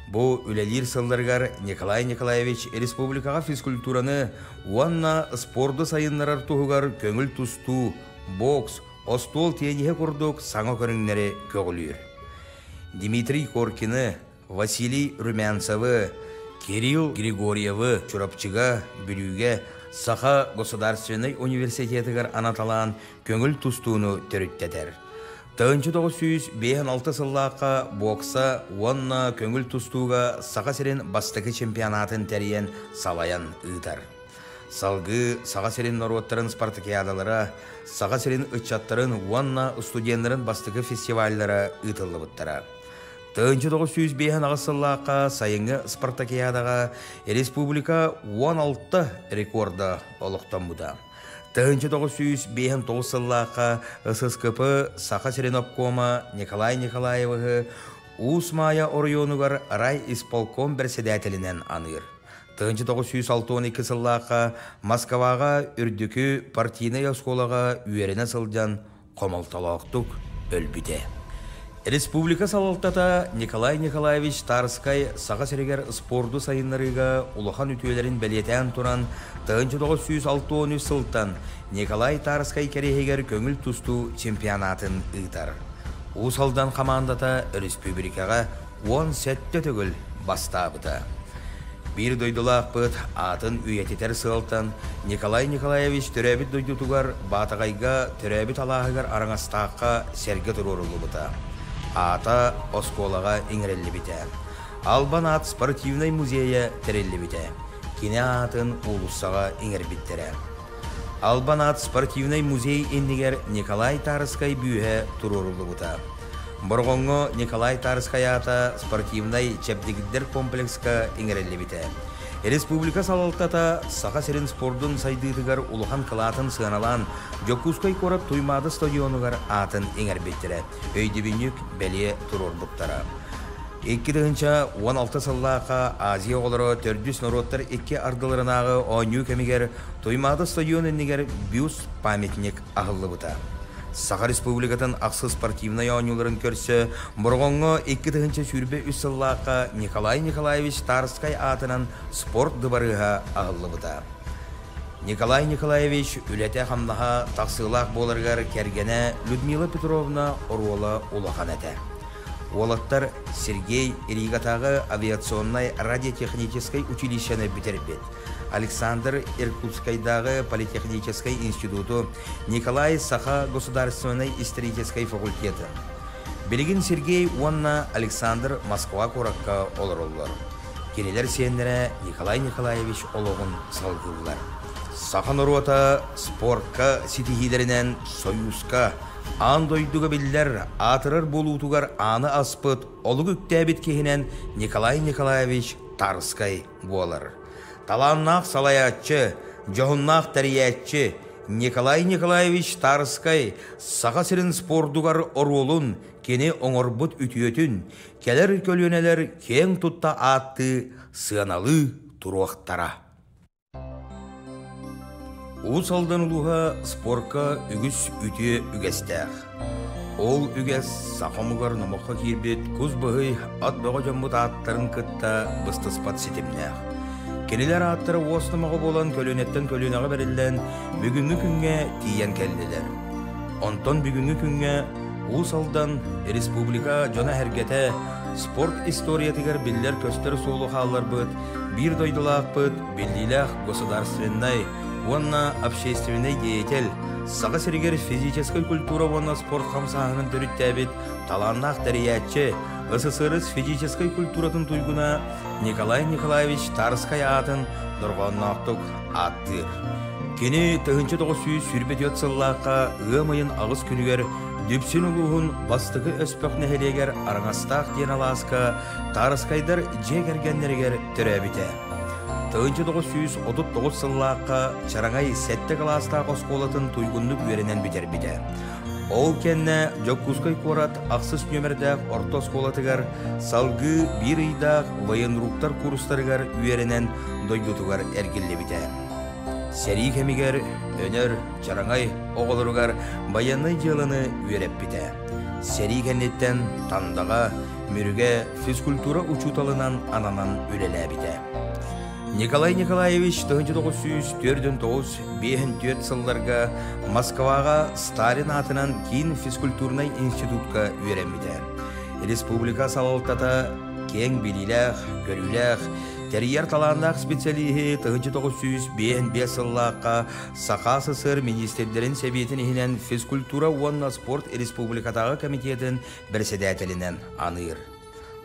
Speaker 6: Бұл үлелер сылдырғар Николай Николаевич республикаға физкультураны уанна спорды сайынларар тұғығар көңіл тұсту, бокс, остол тенеге құрдық саңа көріңнері көгілер. Дмитрий Коркины, Василий Румянцевы, Кирилл Григорьевы чурапчыға, бүліге, Саха Государственный университетігер анаталан көңіл тұстуыны төріттедер. 1956 сыллаққа бокса онна көңіл тұстуға Саха серен бастығы чемпионатын тәріен салаян ұйтар. Салғы Саха серен народтарын спартакиадалары, Саха серен ұтчаттарын онна студентларын бастығы фестивальдары ұйтылы бұттара. 1905 сыллаққа сайынғы спартакиадаға республика 16 рекорды олықтан бұда. 1909 сыллаққа ССКП Саха серен обкома Николай Николаевығы Усмая орионугар рай исполком председателінен аныр. 1962 сыллаққа Москваға үрдікі партийный осколаға үйеріне сылдан қомалталақтық өлбіде. Республика салалтата Николай Николаевич Тарскай Саха серегер спорду сайынларыға улахан үтүелерін бәлетен туран 1963 сылтан Николай Тарскай керехегер көңіл тұсту чемпионатын ұйтар. Усалдан командата республикаға 10 сәтті түгіл бастабыда. Bir doydulaq бұд атын үйететер сылтан Николай Николаевич төрәбіт дойдутугар батағайға төрәбіт алағығар араңастаққа сәрге тұрорылы бұда. Ата осколаға иңірелі біте. Албан ат спортивный музейі тірелі біте. Кене атын улуссаға иңір біттері. Албан ат спортивный музей ендігер Николай Тарскай бүйе тұрорылы бұта. Бұрғыңы Николай Тарскай ата спортивный чәпдегіддер комплекска иңірелі біте. Республика салалтата Саха серен спордун сайдыдыгар улухан кылатын сыаналан Жокускай корап туймады стадионугар атын эңер беттері. Өйдебінік бәле тұрор бұқтара. 2016 сыллақа Азия олары төрдүс народтар 2 ардыларынағы ойну кемигер туймады стадион еннегер бюст памятник ағылы бұта. Саха республикатын ақсы спортивный ойнуларын көрсі, бұрғыңы 2 сүрбе үсіллаққа Николай Николаевич Тарскай атынан спорт дыбарыға ағылы бұда. Николай Николаевич үләте қамнаға тақсылақ болырғар кәргені Людмила Петровна Оруола улахан әті. Олаттар Сергей Иригатағы авиационной радиотехнической училищені бітербет. Александр Иркутскайдағы политехнической институту, Николай Саха государственной исторической факультеты. Белгин Сергей Уанна Александр Москва коракка олар. Келелер сендері Николай Николаевич олығын салғылар. Сахан ұруата спортқа сетихидерінен союзка андойдуға білдер атырыр болутугар аны аспыт олығы үктәбет кехінен Николай Николаевич Тарскай болар. Таланнақ салаятчы, жоғыннақ тәриятчы Николай Николаевич Тарскай Саха серен спордугар оролун кені оңорбут үтіөтін келер көлөнелер кен тұтта атты сыаналы тұруақтара. Усалдан улуға спорка үгіс үте үгестәқ. Ол үгес сақамығар намаққа кербет көз бұғый ат бұға жамбыт аттарын күтті бұстыспат сетімнәқ. Кенелер аттары осынымаға болан көлөнеттен көлөнаға берілден бүгінгі күнге тиен кәлділер. Онтон бүгінгі күнге Усалдан республика жона әргеті спорт историятығар білдер көстер солы қалар бұд, бір дойдылақ бұд, білділәқ государственной, онна общественный деятель, Саха серегер физической культура онна спорт қамсағының түріттәбет, таланнақ дәриятчы, СССР физической культуратын туйгуна Николай Николаевич Тарскай атын нұрғаннақтық аттыр. Кені 1900 сүрбет сыллаққа ғымайын ағыз күнігер дүпсін ұлығын бастығы өспіқ нәхелегер араңастақ ден аласқа Тарскайдар жегергенлергер түрәбіте. 1939 сыллаққа чараңай сәтті қаластақ осқолатын туйгундық веренен бітер біте. Ол кенне Жокускай корат ақсыз нөмірдәқ орта сколатығар салғы бір үйдақ военруктар курстарығар үйерінен дойдутығар әргілі біте. Сәрі кемігер, өнер, жараңай оғылырығар баянный жылыны үйереп біте. Сәрі кеннеттен тандаға, мүріге физкультура учуталынан ананан үлелі біте. Николай Николаевич 1904-5 сылларға Москваға Сталин атынан кейін физкультурный институтқа үйеремеді. Республика салалтата кең біліләқ, көріләқ, Терьер таланнақ специалиһи 1905 сыллаққа Сақа СССР министрлерин себетін ихинен физкультура уонна спорт республикатағы комитетін бірседәтелінен аныр.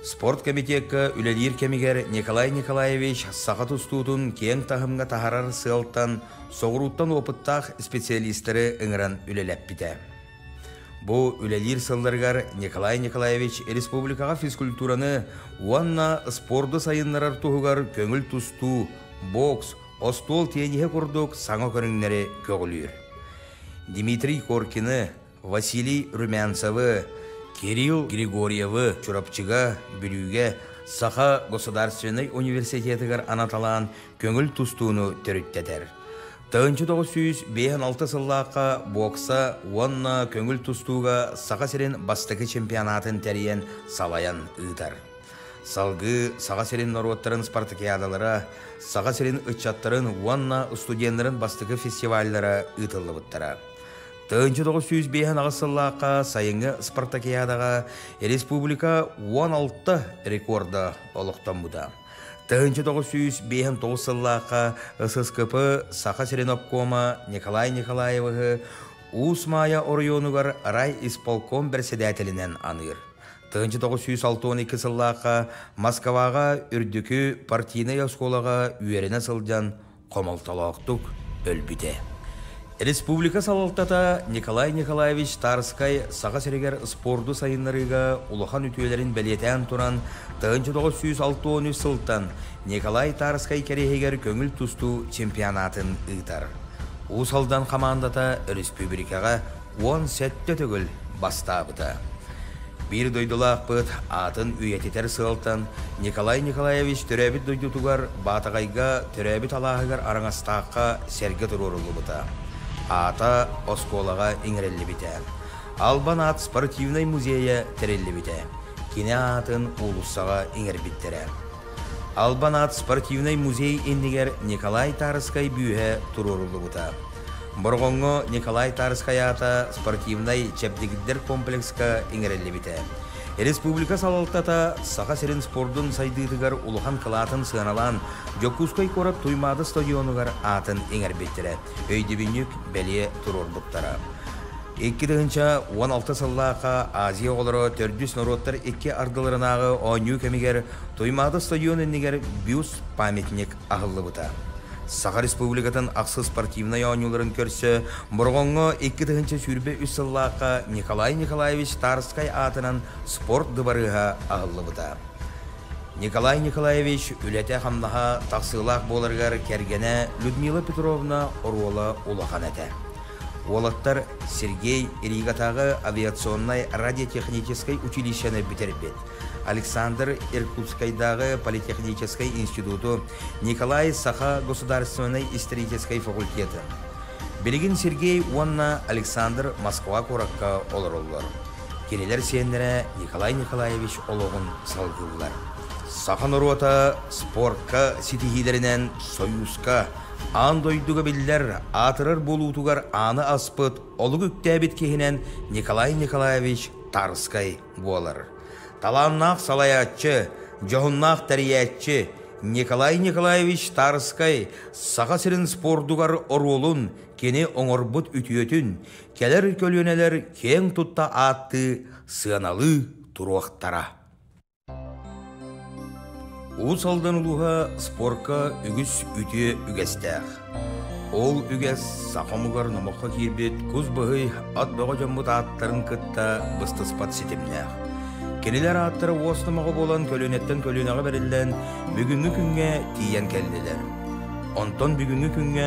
Speaker 6: Спорт комитетка үлелер кемигер Николай Николаевич Сақа тұстуытын кең тахымға тахарар сылттан, соғыруттан опыттақ специалистері ыңыран үлелеп біті. Бу үлелер сылдыргар Николай Николаевич республикаға физкультураны уанна спорды сайынларар туғығар көңіл тұсту, бокс, остол тенеге құрдық саңа көріңнері көгілер. Дмитрий Коркины, Василий Румянцевы, Кирилл Григорьевы чурапчыга бүлüге Саха Государственный университетігер анаталан көңіл тұстуыны төріттетер. 1956 сыллаққа бокса уанна көңіл тұстуға Сақа серен бастығы чемпионатын тәріен салаян ұйтар. Салғы Сақа серен народтарын спартакиадалара, Сақа серен ұтчаттарын уанна студентларын бастығы фестивальдара ұйтылы бұттара. 1905 сыллаққа сайынғы спартакиадаға республика 16 рекорда олықтан бұда. 1905 сыллаққа ССКП Сақа серен обкома Николай Николаевығы Усмая орионугар рай исполком бірседәтелінен аныр. 1962 сыллаққа Москваға үрдікі партийный осколаға үйеріне сылдан қомалталақтық өлбіде. Республика салалтата Николай Николаевич Тарскай Сақа серегер спорду сайынларыға улахан үтüелерін бәлетен туран 1963 сылтан Николай Тарскай керегер көңіл тұсту чемпионатын ұйтар. Усалдан командата республикаға 10 сәтті төгіл бастабыда. Bir дойдылақ бұд атын үйететер сылтан Николай Николаевич төрәбіт дойдутугар батағайға төрәбіт алағығар араңастаққа сәрге тұрорылы бұда. Ата осколаға иңірелі біте. Албан ат спортивный музейя терелі біте. Кене атын улуссаға иңір біттері. Албан ат спортивный музей ендігер Николай Тарскай бүйе тұрорылы бұта. Бұрғонғы Николай Тарскай ата спортивный чәпдегіддер комплекска иңірелі біте. Республика салалтата Сақа серен спордун сайдыдыгар улухан кылатын сыналан Жокускай корап туймады стадионугар атын эңер беттері. Өйдебінік бәле тұрор бұттара. 2016 сыллақа Азия олары төрдүс народтар 2 ардыларынағы ойну кемигер туймады стадион еннегер бюст памятник ағылы бұта. Сақа республикатын ақсы спортивный ойнуларын көрсі, бұрғонғы 2 сүрбе үсіллаққа Николай Николаевич Тарскай атынан спорт дыбарыға ағылы бұда. Николай Николаевич үләте қамнаға тақсылақ болырғар кәргені Людмила Петровна Оруола улахан әті. Олаттар Сергей Ригатағы авиационной радиотехнической училищені бітербет. Александр Иркутскайдағы политехнической институту, Николай Саха государственной исторической факультеты. Белгин Сергей Уанна Александр Москва коракка оларулар. Келелер сенлері Николай Николаевич олығын салғылар. Сахан ұруата спортка сетихилерінен союзка андойдуға білдер атырыр болутугар аны аспыт олығы үктәбіт кехінен Николай Николаевич Тарскай болар. Таланнақ салаятчы, жоғыннақ тәриятчы Николай Николаевич Тарскай Сақа серен спордугар оролун кені оңорбут үтіөтін келер көлөнелер кең тұтта атты сыаналы тұруақтара. Усалдан улуға спорка үгіс үтіе үгестәқ. Ол үгес сақамығар намаққа кербет көз бұғый ат бұға жамбыт аттарын күтті бұстыспат сетімнәқ. Кенелер аттары оснымағы болан көлөнеттен көлөнеға берілден бүгінгі күнге тиен келділер. Онтон бүгінгі күнге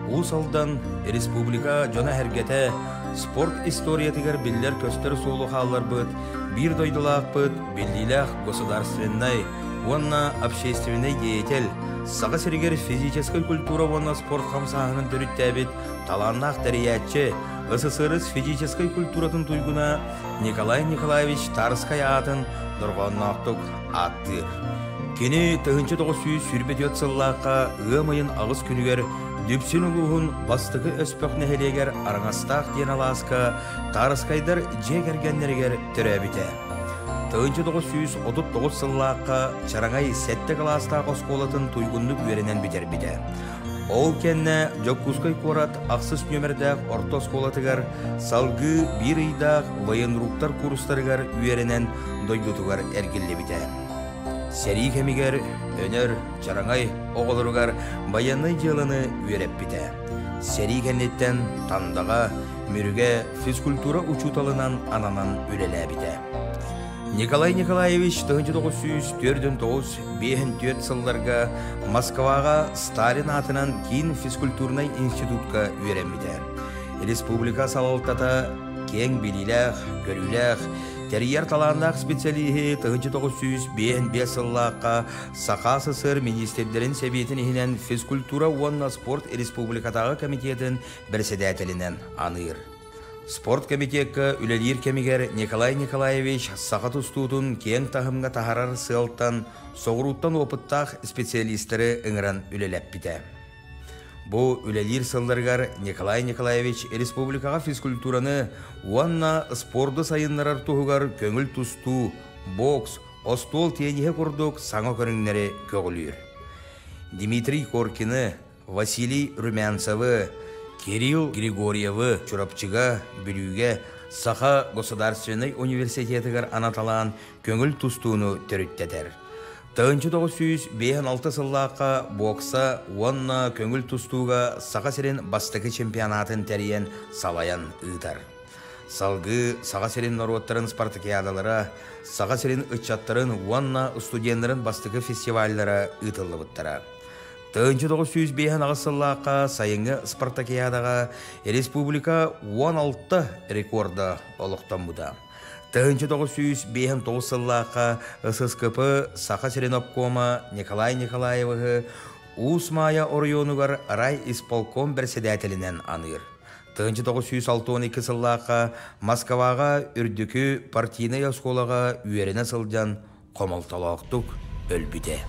Speaker 6: Усалдан республика жона әргеті спорт историятығар білдер көстер солы қалар бұд, бір дойдылақ бұд, білділәқ государственной, онна общественный деятель, Сақа серегер физической культура онна спорт қамсағының түріттәбет, таланнақ тәриятчы, СССР физической культуратын туйгуна Николай Николаевич Тарскай атын дұрғаннақтық аттыр. Кені 1900 сүрбет сыллаққа ғымайын ағыз күнігер дүпсін ұлығын бастығы өспөк нәхелегер араңастақ ден аласқа Тарскайдар жегергенлергер түрәбіте. 1939 сыллаққа чараңай 7 класстағы осколатын туйгунлук үйерінен бітер біде. Ол кенне Жоккускай корат ақсыз нөмірдәқ орта осколатыгар салгы бір ыйдақ военруктар курстарыгар үйерінен дойдутугар әргілі біде. Сери кемигер өнер чараңай оғылыругар баянай жылыны үйереп біде. Сери кеннеттен тандаға мүріге физкультура учуталынан ананан үлелі біде. Николай Николаевич 1904-5 сылларға Москваға Сталин атынан кейін физкультурнай институтқа үйеремеді. Республика салалтата кең билиләқ, көріләқ, тәрияр таландақ специалихи 1905 сыллаққа Сақа СССР министрлерін сәбетін ехінен физкультура уанна спорт республикатағы комитетін бірседәтелінен аныр. Спорт комитетка үлелер кемигер Николай Николаевич сақат ұстуытын кең тахымға тахарар сылттан, соғыруттан опыттақ специалистері ыңыран үлелеп біте. Бұл үлелер сылдырғар Николай Николаевич республикаға физкультураны уанна спорды сайынларар тұғығар көңіл тұсту, бокс, остол тенеге құрдық саңа көріңнері көгілер. Дмитрий Коркины, Василий Румянцевы, Кирилл Григорьевы чурапчыга бүлүүгө Саха государственный университетігер анаталан көңіл тұстуыны төріттетер. 1956 сыллаққа бокса уанна көңіл тұстуға Саха серен бастығы чемпионатын тәріен салаян ұйтар. Салғы Саха серен народтарын спартакиадалара, Саха серен ұтчаттарын уанна студентларын бастығы фестивальдара ұйтылы бұттара. 1905 сыллаққа сайынғы спартакиадаға республика 16 рекорда олықтан бұда. 1909 сыллаққа ССКП Саха Серенопкома Николай Николаевығы Усмая орионугар рай исполком бірседәтелінен аныр. 1912 сыллаққа Москваға үрдікі партийный осколаға үйеріне сылдан қомалталақтық өлбіде.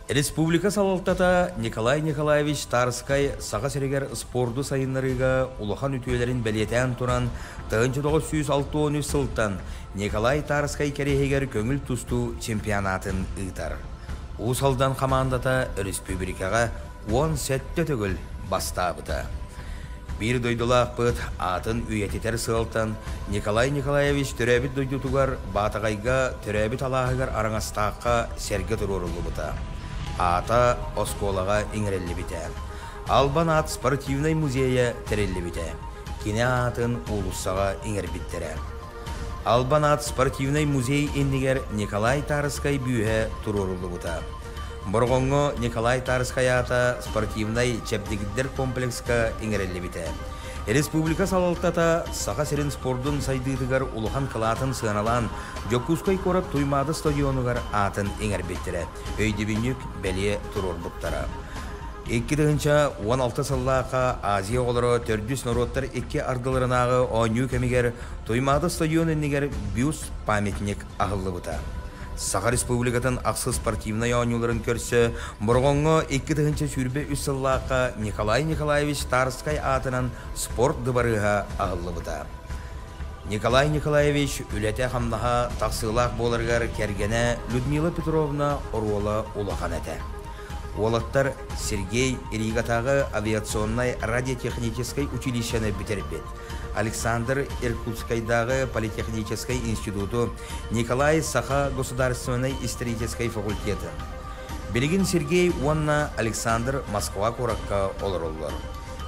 Speaker 6: Республика салалтата Николай Николаевич Тарскай Саха Серегер спорду сайынларыга улахан үтүелерин белетен туран 1963 сылтан Николай Тарскай керехегер көңіл тусту чемпионатын ыйтар. Усалдан командата республикага 10 сетте төгіл бастабыта. Bir дойдулақ бұд атын үйететер сылтан Николай Николаевич төрәбіт дойдутугар батағайга төрәбіт алағығар араңастаққа серге тұрурулы бұта. Ата осколаға иңірелі біте. Албан ат спортивный музейя терелі біте. Кене атын улуссаға иңір біттері. Албан ат спортивный музей ендігер Николай Тарскай бүйе тұрурулы бұта. Бұрғонғы Николай Тарскай ата спортивный чепдігіддер комплекска иңірелі біте. Республика салалтата Саха Серен спордун сайдыдыгар улухан кылатын сыналан Жоккускай корап туймады стадионугар атын эңер беттері. Өйдебінік бәле тұрор бұттара. 2016 сыллақа Азия олары төрдүс народтар 2 ардыларынағы ойну кемигер туймады стадион енігер бюст памятник ағылы бұта. Саха Республикатын ақсы спортивный ойнуларын көрсі, бұрғонғы 2 сүрбе үссіллаққа Николай Николаевич Тарскай атынан спорт дыбарыға ағылы бұта. Николай Николаевич үләте қамнаға тақсылақ болырғар кергене Людмила Петровна оруола улахан әті. Олаттар Сергей Иригатағы авиационной радиотехнической училищені бітербет. Александр Иркутскайдағы политехнической институту, Николай Саха государственной исторической факультеты. Белгин Сергей Уанна Александр Москва коракка олар.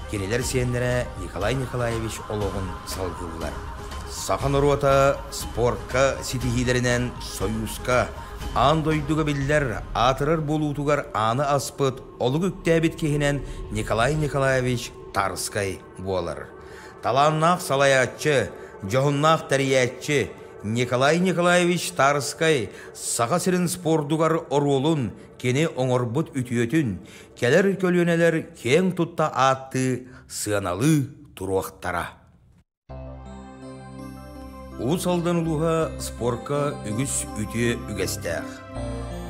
Speaker 6: Келелер сендері Николай Николаевич олығын салғылар. Сахан ұруата спортқа сетихилерінен союзка андойдуға білдер атырыр болутугар аны аспыт олық үктәбіт кехінен Николай Николаевич Тарскай болар. Таланнақ салаятчы, жоғыннақ тәриятчы Николай Николаевич Тарскай Саха Серен спордугар оролун кені оңорбут үтіөтін келер көлөнелер кең тұтта атты сыаналы тұруақтара. Усалдан улуға спорка үгіс үтіе үгестәқ.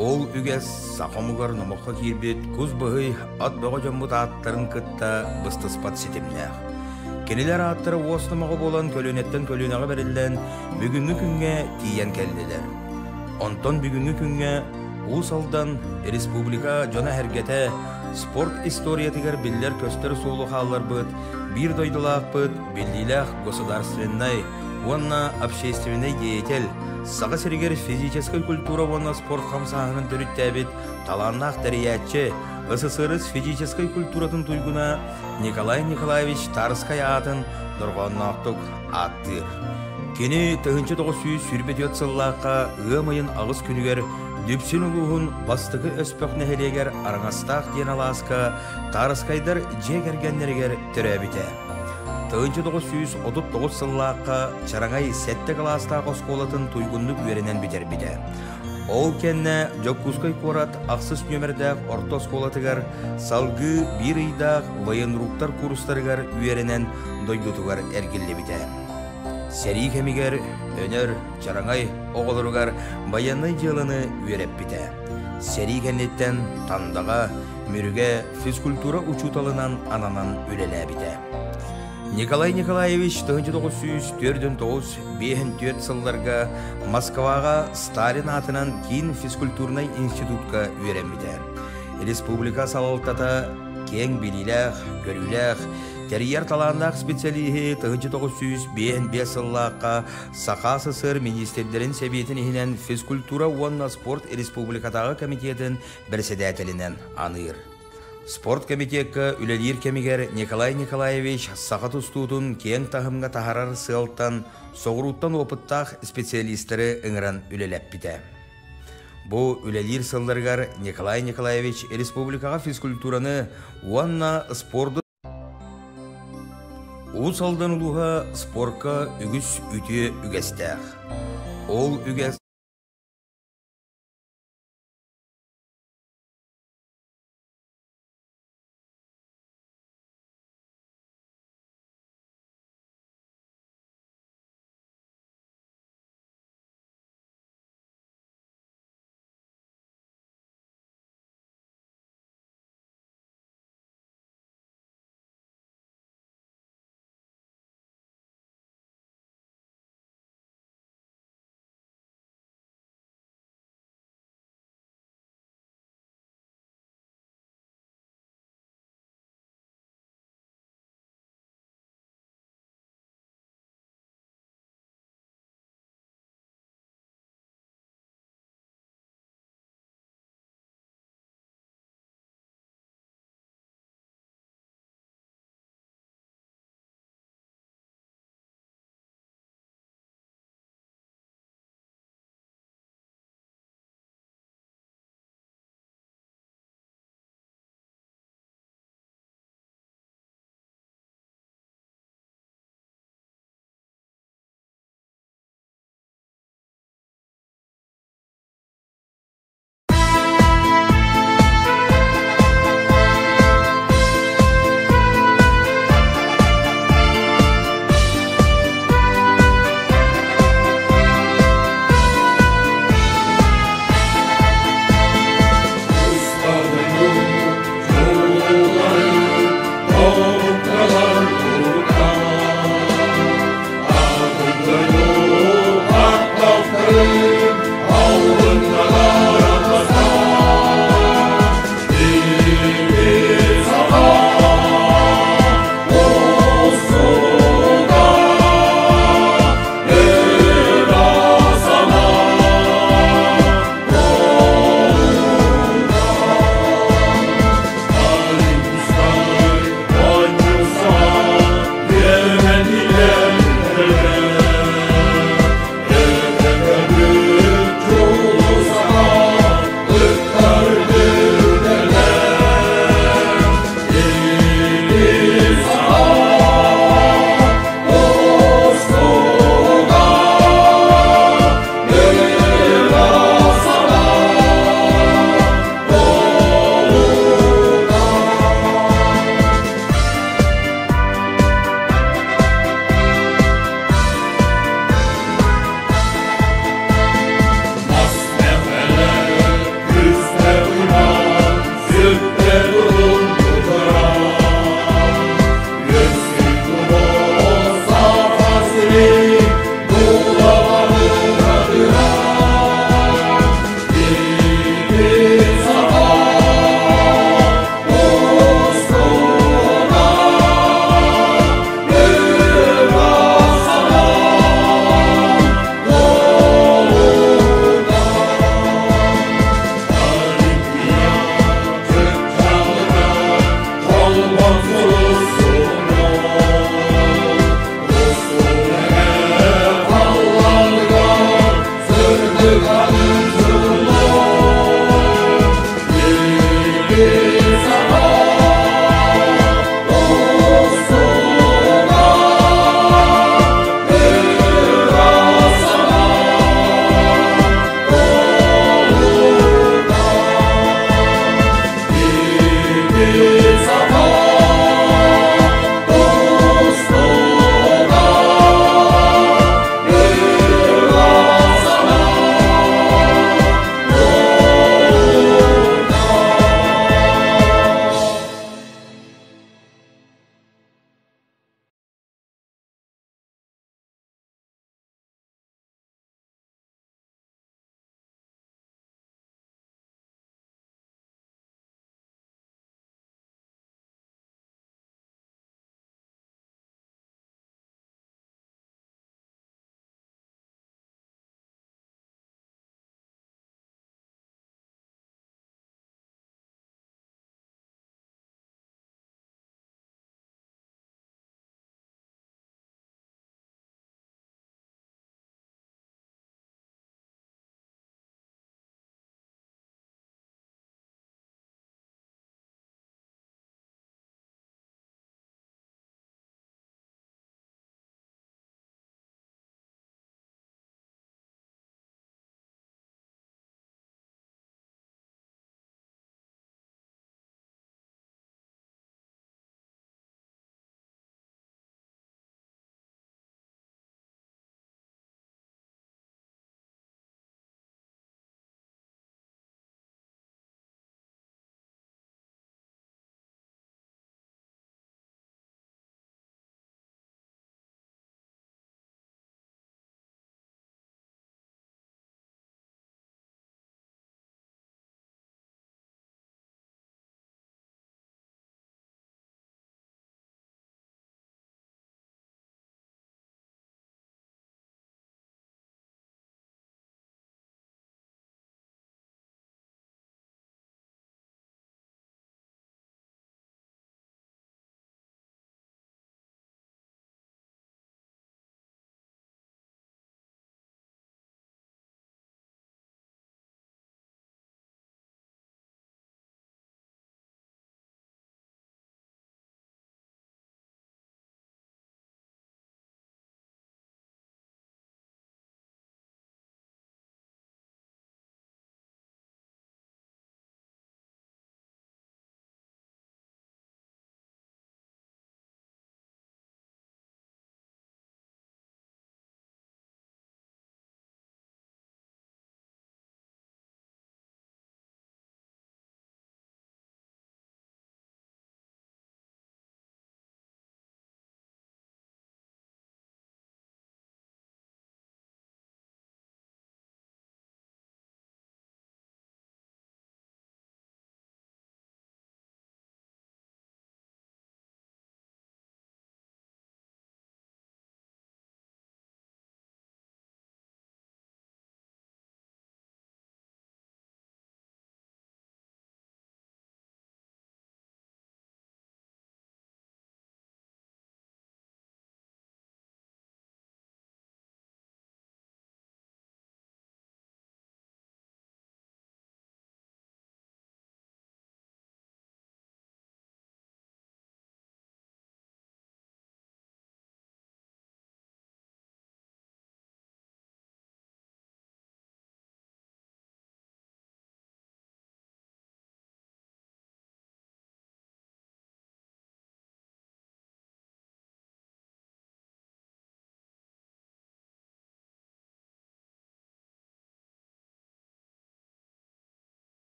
Speaker 6: Ол үгес сақамығар намаққа кербет көз бұғый ат бұға жамбыт аттарын күтті бұстыспат сетімнәқ. Кенелер аттары оснымағы болан көлөнеттен көлөнеға берілден бүгінгі күнге тиен келділер. Онтон бүгүнгү күнгө Усалдан республика жона хергете спорт историятыгар биллер көстөр суолу хаалар быт, бир дойдулаак быт, биллилах государственной, уонна общественный деятель, сага сиригер физической культура уонна спорт хамсаһынын төрүттәбит, таланнах дариятчы, СССР физической культуратын туйгуна Николай Николаевич Тарскай атын доргонноктук аттыр. Кені 1900 сүрбетет сыллаққа ымайын ағыз күнігер дүпсін ұлуғын бастығы өспөк нәхелегер араңастақ ден аласқа Тарскайдар жегергенлергер түрәбіте. 1939 сыллаққа чараңай сәтті қаластақ осколатын туйгунлық веренен бітер біте. Ол кенне Жоккускай корат ақсыз нөмірдәқ орта осколатығар салғы бір үйдақ военруктар курстарығар веренен дойдутығар әргілі біте. Сери кемигер, өнер, чараңай, оғылыругар баяннай жылыны үйереп біте. Сери кеннеттен тандаға, мүріге физкультура учуталынан ананан үлелі біте. Николай Николаевич 1904-5 сылларға Москваға Сталин атынан кейін физкультурнай институтқа үйерем біте. Республика салалтата кең билилях, көрүлях, терьер таландақ специалихи 1905 сыллаққа Сақа СССР министрлерін себетін ехінен физкультура уанна спорт республикатағы комитетін бірседәтелінен аныр. Спорт комитетка үлелер кемигер Николай Николаевич Сақа тұстуытын кең тағымға тахарар сылттан, соғыруттан опыттақ специалистері ыңыран үлелеп біте. Бу үлелер сылдыргар Николай Николаевич республикаға физкультураны уанна спорды Усалдан улуға спортка үгіс үте үгестәқ. Ол үгес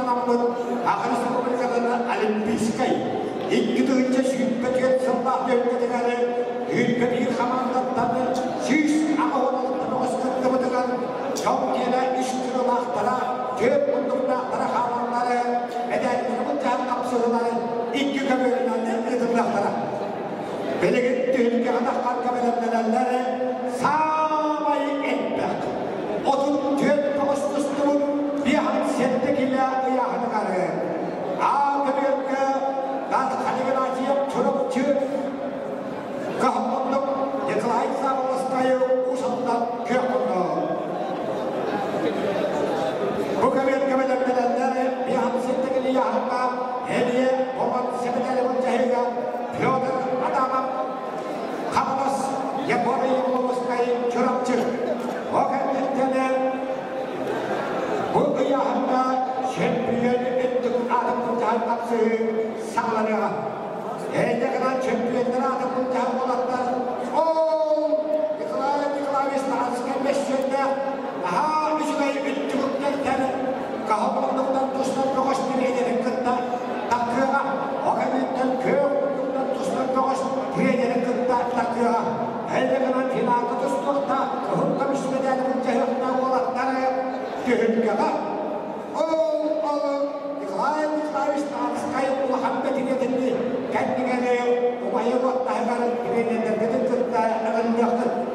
Speaker 1: namlın Akıl Respublikalarına Olimpiskay İki dağınca şüphetiyen sırlaq dövketiğini Ülpebir hamandattanı Süs ağavanlıktan oskıttı bıdıgan Çok gene işkiri laqtara Töp bunduk laqtara havanları Edenlerinin can kapsırıları İki kömüründen edim laqtara Belegin tühülge adakkan kamelenmelerleri Sağmayı etmek Otun töp boğuştustumun Bir han settekile ıyağını karı Ağa kömürge Gaz kaligin acıyıp çırıpçı Kahımlık Yıkılayt sağlaskayı usuldan kökünü Bu kömürge belenmelerleri Bir han settekile ıyağına Hediye olan sebedeli buncahiga Fyodor Adamov Kamalos Yaporı yıkılmışkayı çırıpçı O kendisine Bu ıyağında şempiyon ettik adım buncahi kapsı sağlanıyor Elde kadar şempiyonları adım buncahi olatlar Ooo Yıkılayvesini asken meşyonda Aha üçüne ütçülüklerken Kahımlıktan tuştan yokuş bir ederek kıtta Takıya O kendisinden köylükten tuştan yokuş bir ederek kıtta takıya Elde kadar filakı tuşlukta Kıhımda müşmedeli buncahi olatları Tühülgede Yıkılayvesini asken Muhammed'in edildi Kendine umayı vattahıların bireylerden bütün kıtta Ağın yaktı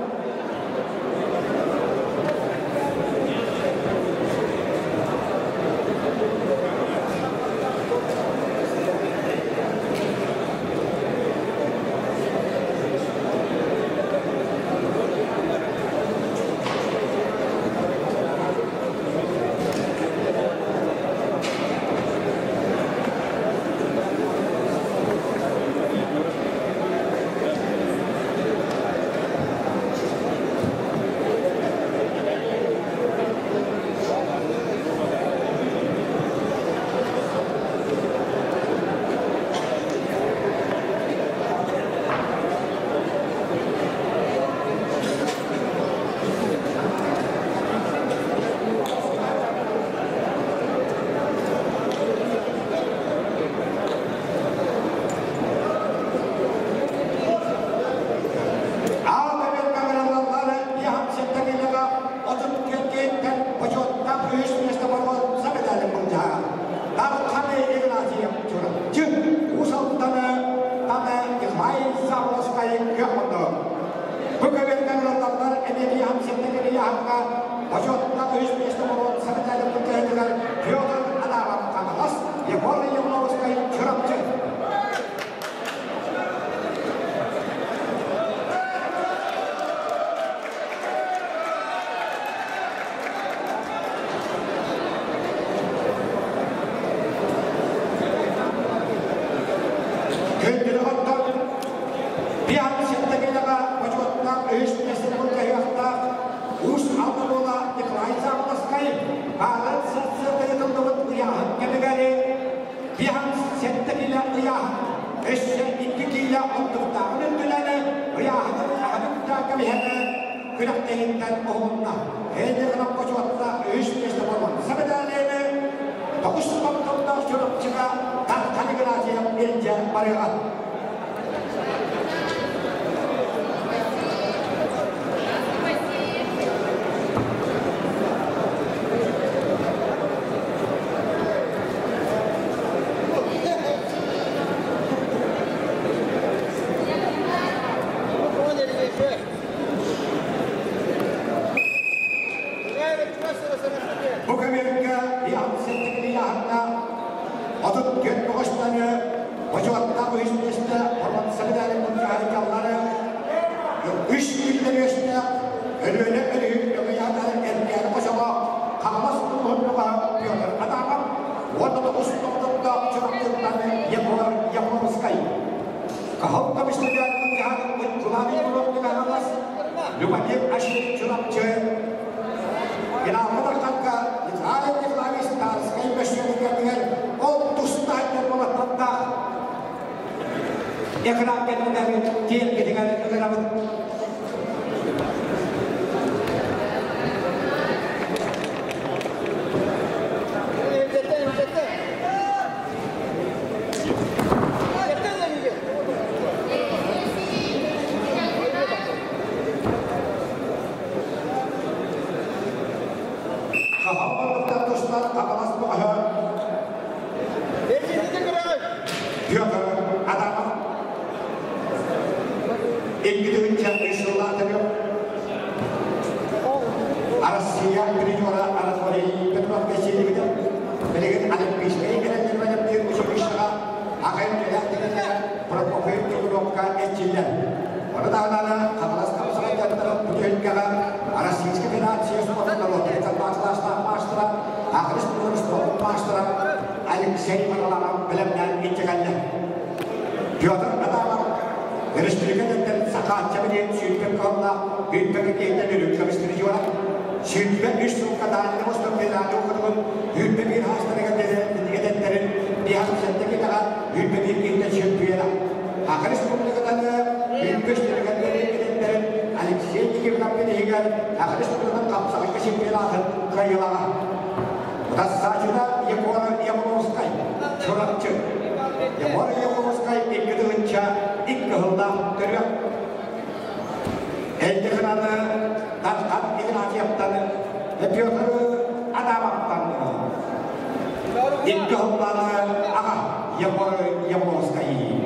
Speaker 1: dostlar, kapalas bu aha. Pyotr Adamov. İlgili yıllardır yok. Arasya birinci olarak Anatoli'yi Petrov geçtiğini bilir. Belirgin Olimpiyat'e gelen bir uçuk işlere akayım gelenlerine Prokofiev Turovka etçiler. Orada da kapalas kapsayı tarafı bu ülkede Arasya Federasyonu ortalığı maçlara Akris Buluştu maçlara Alexey Manolamov bilimden geçenler. Pyotr Adamov Respublika'da sakatça bir süper konuda ülkede geçen bir ülkemizdir var. Süper üst kadar Vostok Federasyonu okuduğun ülke bir hastaneye gelenlerin bir hapishanedeki kadar ülke bir geçen süper. Akris Buluştu'da ülke gelenlerin Alexey Manolamov diğer Akris Buluştu'nun kapsamında süperler kayılara. Dassaçıda Yamunovskay çorakçı. Yamunovskay ikidinca ikkahılda görüyor. Eldiğinanı Tatkat İgnatiyev'den Pyotr Adamov'dan ikkahıldan aha Yamunovskay'ı.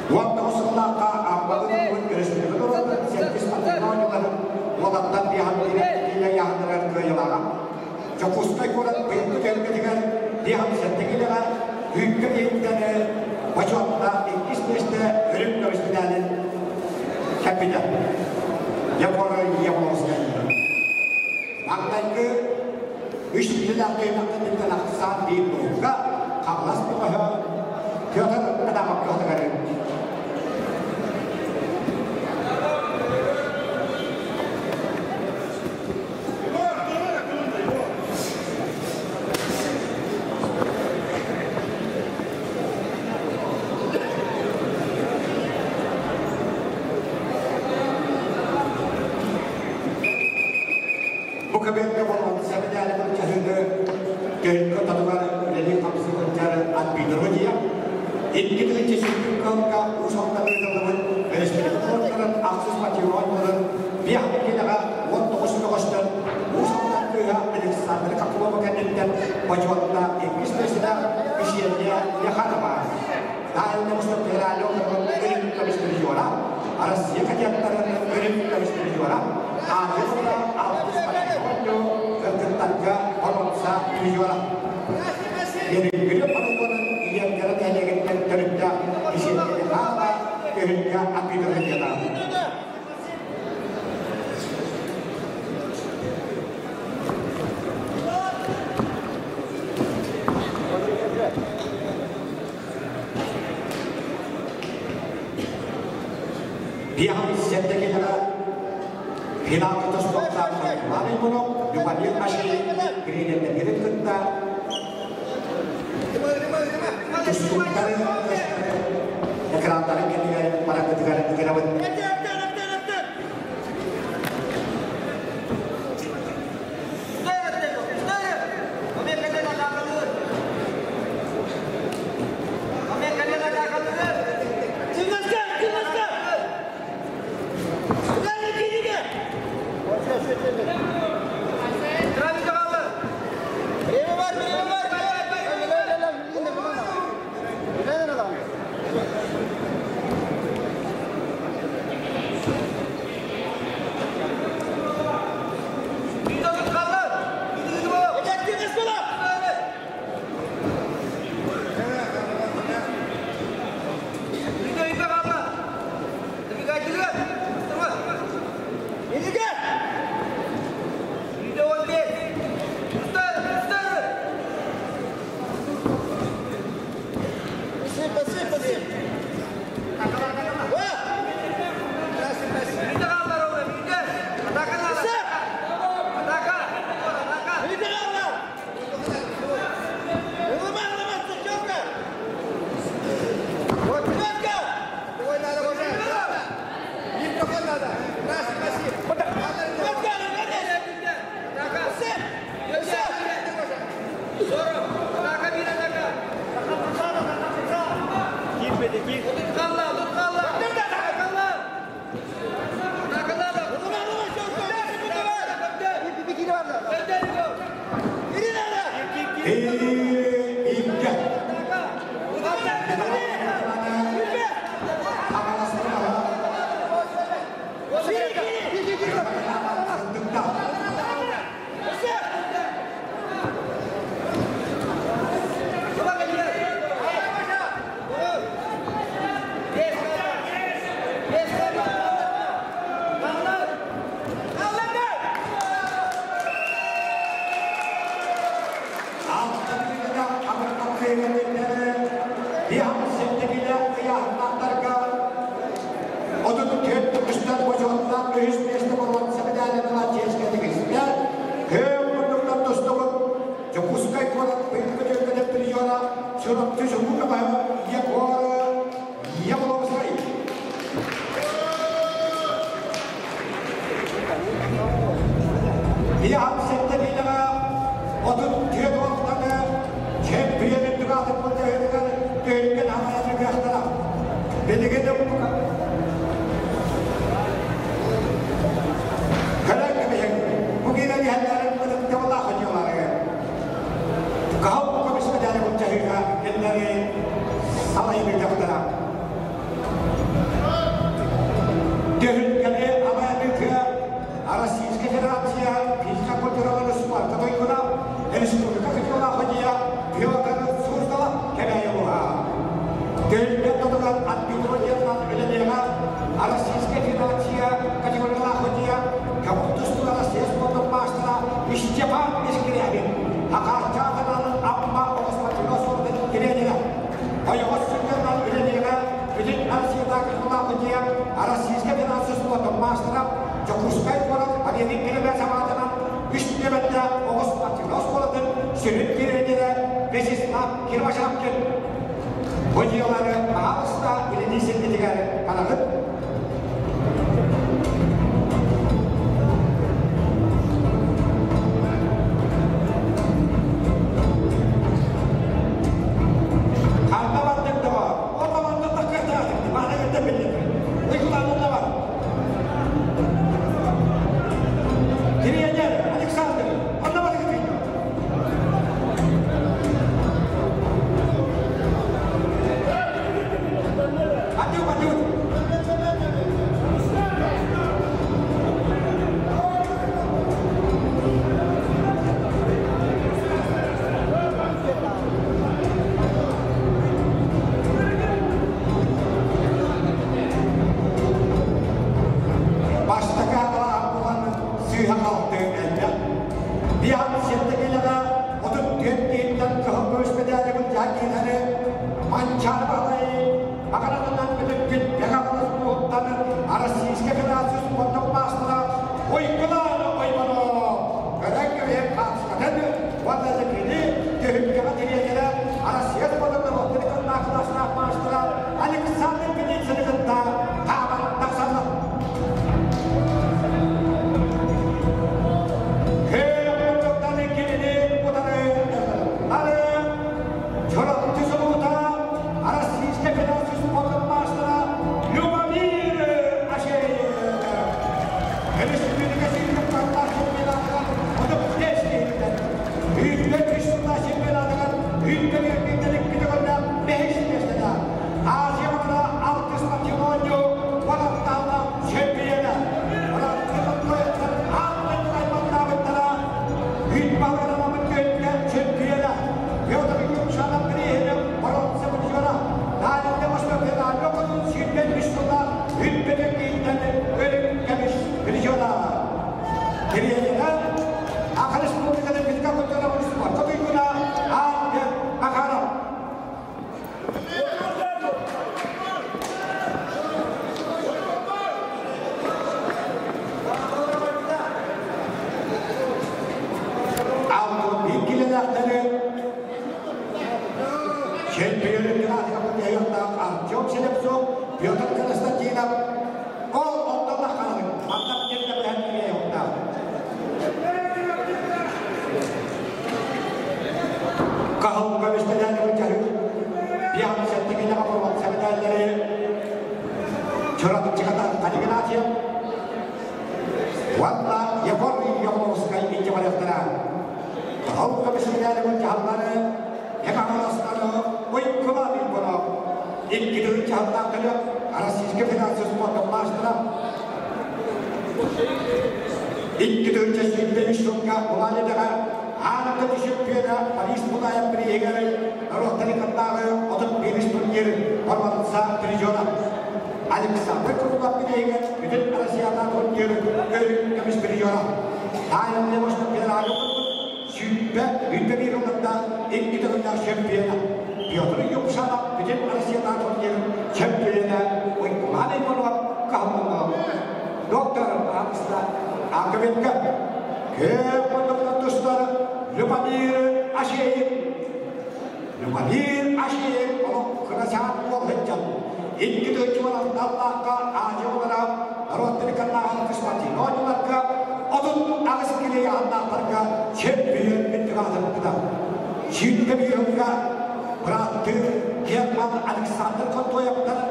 Speaker 1: Waktu setelah Abang Respublik Indonesia servis patroli Molattan yang dengan kehilangan. Jokowi kurang begitu dengan dia setengah hingga ini wajibnya istisna ürün gösterdiğinin kapital. Yaparı yapamazlar. Aktaki üç yıllar kıymetli aksan değil bu. Kaplas bu kadar. Pyotr Adamov kadar. Dia siapa kita final kita stop sampai mana pun depan dia masih gini dan gini kita terus kita kerana kita para negara Halka bisikletlerin cihatları, yakalanasları, oyuncular bir bunu. İlk gidilir cihatlar kılıyor, Arasizki Federasyonu sportun başına. İlk gidilir çeşitli misyonga, Ulanı'da Anadolu Şampiyonu, Paris Budaya bir yegeri, Rotary Kantarı, Otup Bilis Turniri, Parmansa Trisyona. Alexander Kurulak bir yegeri, bütün Asya'da Turniri, Görüklemiş Trisyona. Daimli başına bir ayı Hütte bir yılında ilk gidiyorlar şampiyona. Piyotr'un yokuşana bütün Asya'da Turniri, şampiyona. Uygulanı yapılan kahvaltı. Doktor Aksla, Akabet'e, Kepodok'ta dostları, Lümanir Aşehir, onun kırasyan olacak. İlk gidiyorlar Allah'a acı olarak, Rotary Kantarı kısmeti. Onlarca Odun Ağızkili'ye anlatırken şempiyon bittiğinizde şimdi bir yılda bıraktı German Alexander Kontoyak'tan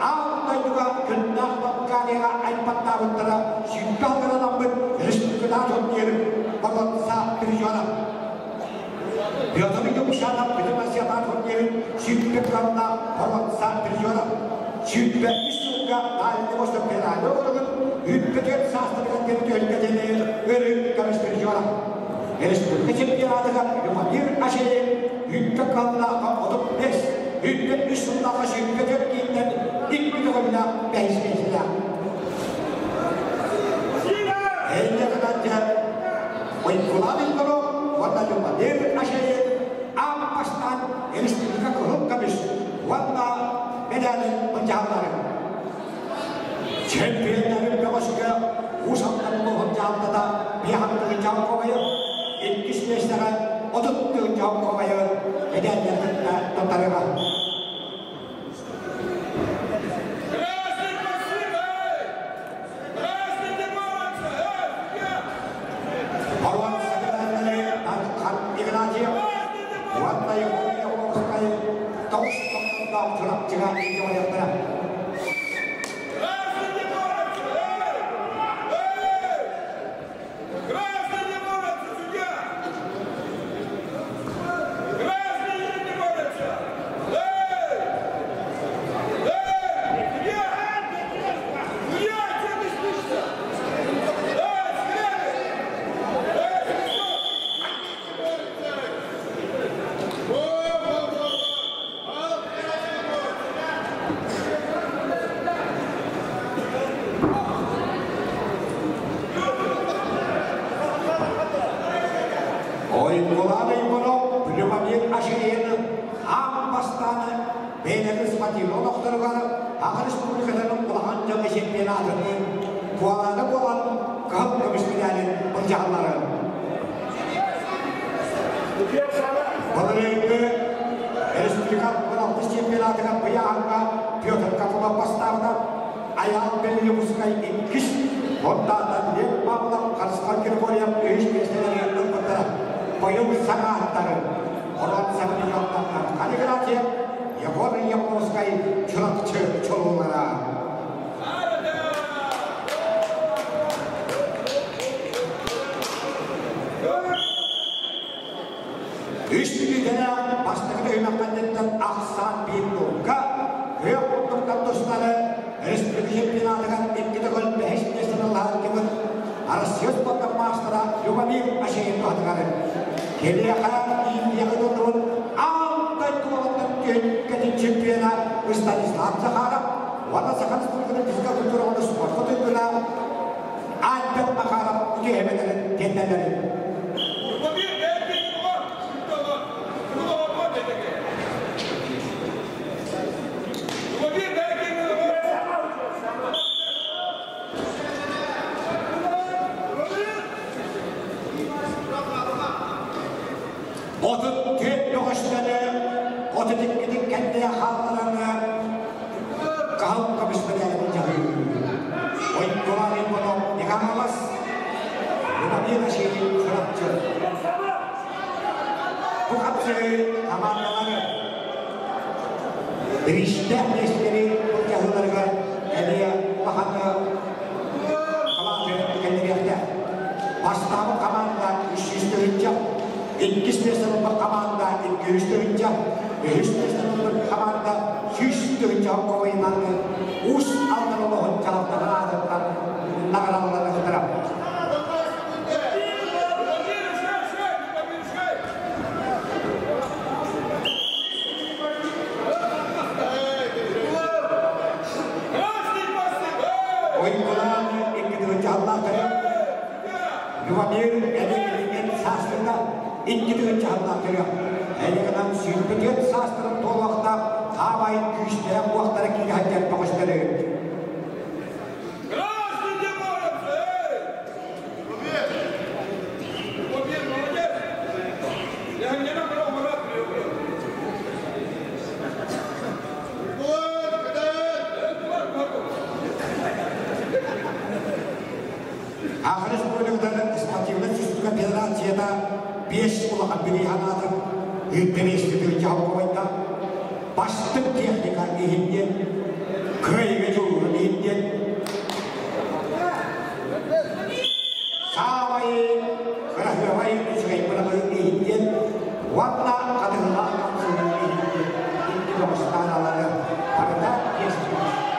Speaker 1: ağındaydığa günah bakkaliye aypatta bunlara şimdi ağıran bir Respublika'dan sonyerim Balatsa Trisyona. Piyotr'un yokuşana bütün Asya'dan sonyerim şimdi kanına Balatsa Trisyona. Şimdi misyonga daimli boşta peraylı oluruz. Hüppeten sastırılan ülkeceni örgütlemiş Trisyona. Respublika Şampiyonatı'na Lümanir Aşehir hüppe kanına otup 5 hüppe misyondağı şirket örgütlen ilk müdürüyle beşleştiler. Eyle kadar uygulanın konu valla Lümanir Aşehir Ampas'tan Respublika kurulmuş valla medalin pencahaları. Şampiyonların bir başka uzaktan bu pencahalarda bir hafta cevap koyuyor. İlk işleşlere oturttuğu cevap koyuyor. Medallerinde tutarıyor. Parvan sebebenleri kan ikracı vallahi Oğuzkay Tavuş'tan turak çıkan ilgi olayaklara. İkis personel komanda görüştürünce personel komanda şiştürünce koyunan us aldırılı hocalardan adından nagaralarına kadar. Oyuncular ikili Allah Yuvanir edebilen sastrında ikili Allah diyor. Elinden süpürget sastrın tolakta havayı güçleyen vaktları ki hacet bakışları. Akhirnya bölümden ispatiyonun üstüne federasyada 5 ulan bilihanatın hükümesini cevabıyla başlık teknika ehinden köy ve çoğunun ehinden sağmayı kırahımayı düşüreyim bırakın ehinden valla kadınlar kapsının ehinden ilgili başlanaları arada geçtiğimiz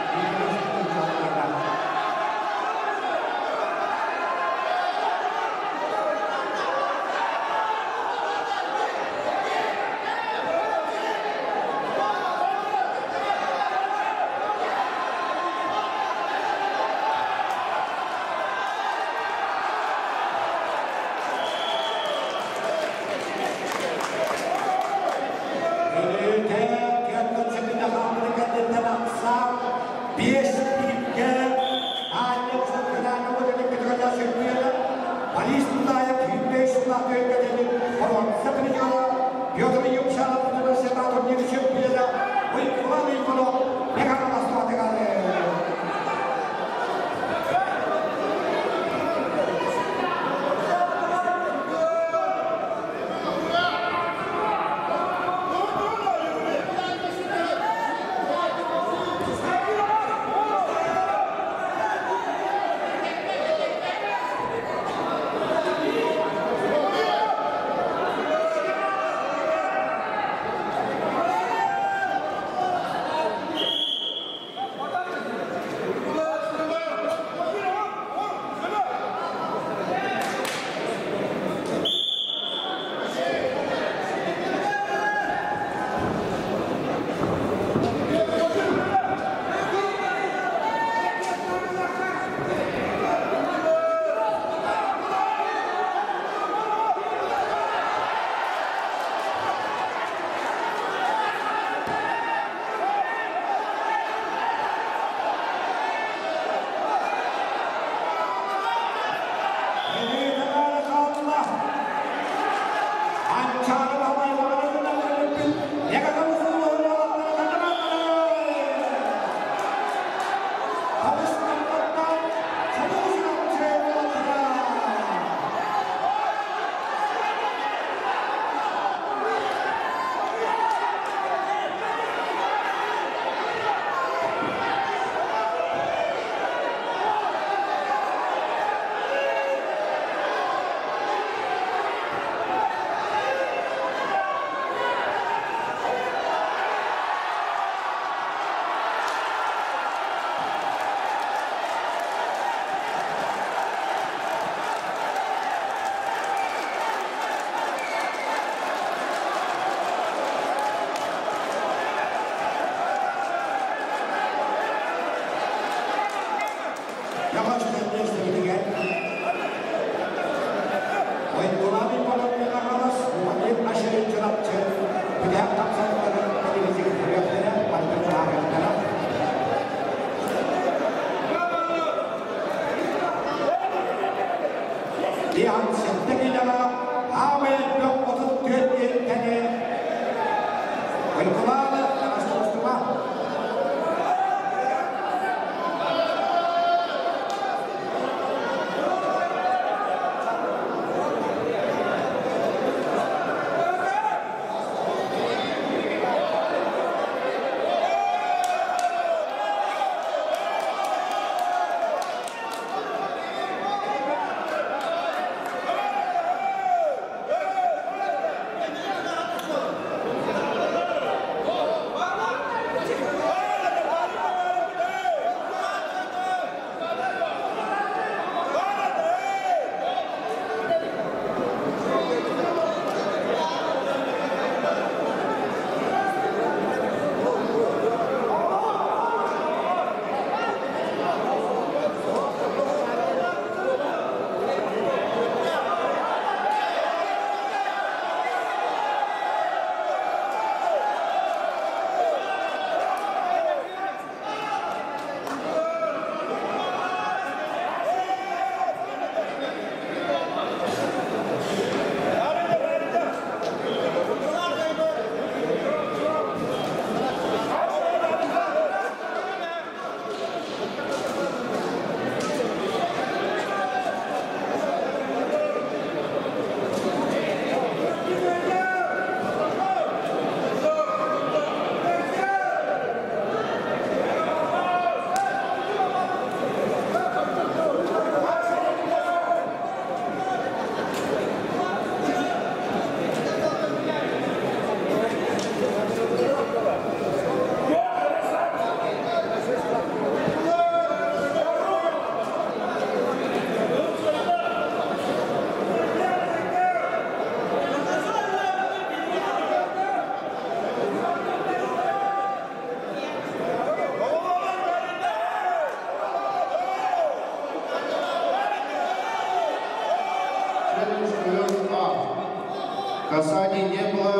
Speaker 4: Касаний не было.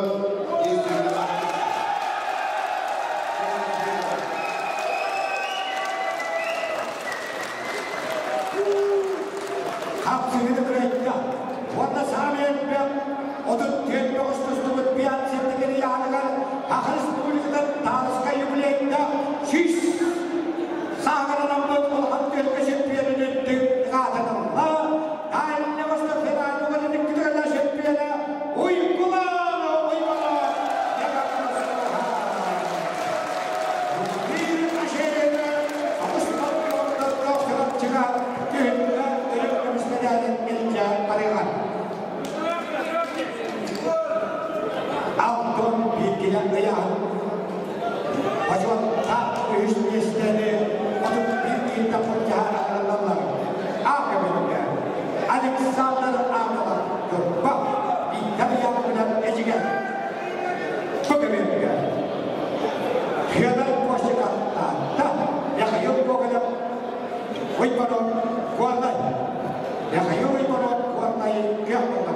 Speaker 1: Kapsını bıraktı. Orada sağlayan bir odun tüyek dokuştuğumuz bir an sevdikleri yanılar. Akılız Republika'dan tarızka yükleyinde şiş sağlanan bu olhan tüyek şempiyenin tüyek adamla dairine başta fena numarını kütüğüne şempiyene uygular. Bir aşeğine alışmak yolunda doktorat çıkar. Düğünde ölümümüz medalim gelince paraylar. Altın bilgiler veya Hocam tak üst mesleğini onun bildiğinde kurcağı alanlar. Akabinde Alexander Arnold Yorba İtalyanlar ecigen. Bugününde Hiyadar Koşikatta da yakayım kokalım. Uymanın kuarday. Yakayım uymanın kuardayı kıyafetim.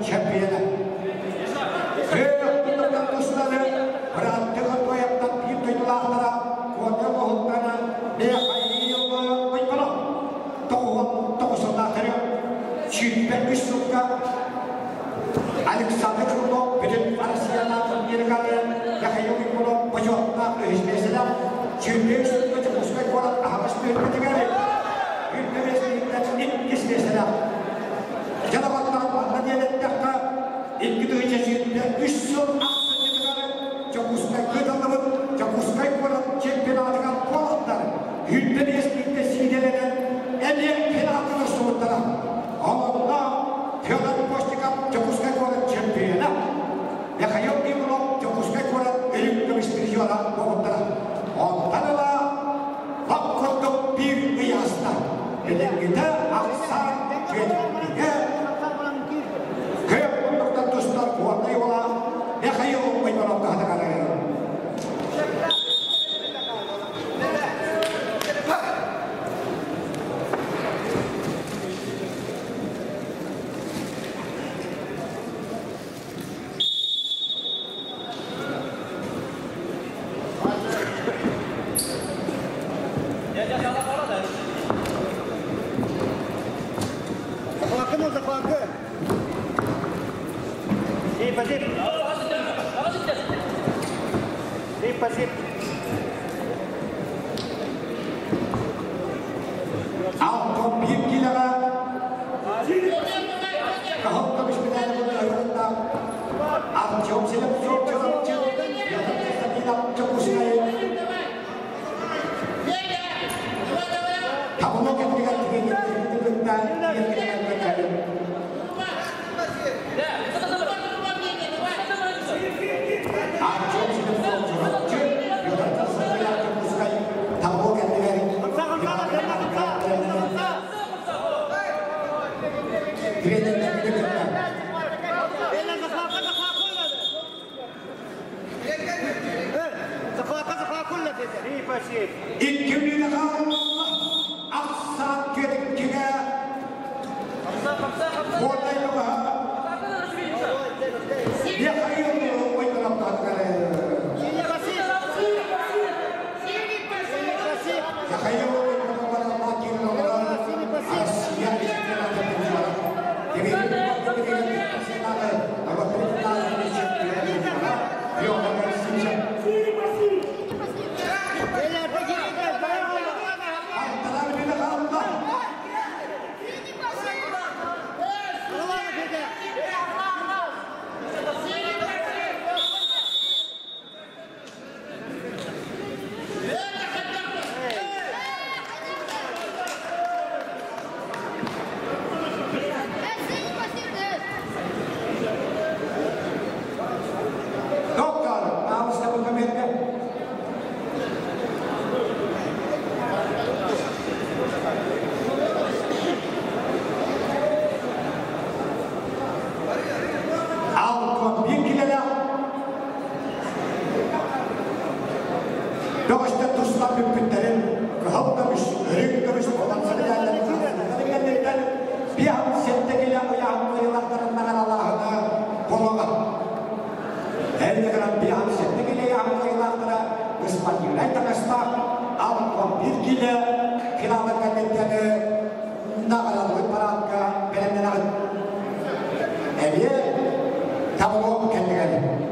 Speaker 1: Champion. Çirkeği sürtmeci kusmek olan ahmış mülketi gelip ülkemizden ilk mesela Canavatlar bana diyelettekka ilk düğücesinde 3 yıl aksınlıkları Çakuskay gıdalımın Çakuskay olan çempionatıkan kolatlar ülkemizde sidelenen en iyi penatını soğutlara Onunla Teodor Koştikap Çakuskay olan çempiyona ve hayal bir blok Çakuskay olan ülkemizde yola boğutlara Onlarla Vakkurdu bir kıyasla Elengide aksan Cedine Kaya kunduktan dostlar kuatay ola Ne kayo may manong kahatakaraya
Speaker 5: Захваты. И позип. И позип.
Speaker 1: Alto bir kilere kahvaltı bismillah ayırında Arçom silip çok çok Yadırcı sakilap Çakuskay Tabuno kendiga tigil-tigil İlk günlüğüne kalın aksan kedikine Ortayı baha Ya hayırlı oynanan tatkare Ya hayırlı oynanan makinle olan Asya istikrarı tepkiler Gibi Doğuşta tuzla mümkünlerin kıhavdamış, örüklemiş olan sarılarların kıhavdamışlarından bir an settekiyle uyağımlı yıllarlarından Allah'ına koluğa. Her ne kadar bir an settekiyle uyağımlı yıllarlara kısmak yürekten ısmak, alkol bir kile kılavı kandetleri nağalalı parakka benimden ağır. Eviye tabuğum kendi geldi.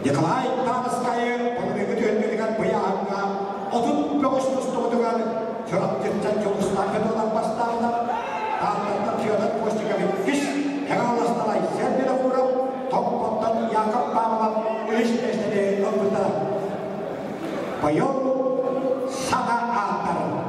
Speaker 1: Николай Танская, половину dengan bayangnya, отут бөгөстөстө dengan жөрөттөн жолустан кетolan бастарда, тағдырды түйөдөн постигами киш, яғаласталай сербені құрып, тоқпоттан Яков Павлов үліштестері өкілді. Байыл сана аттары.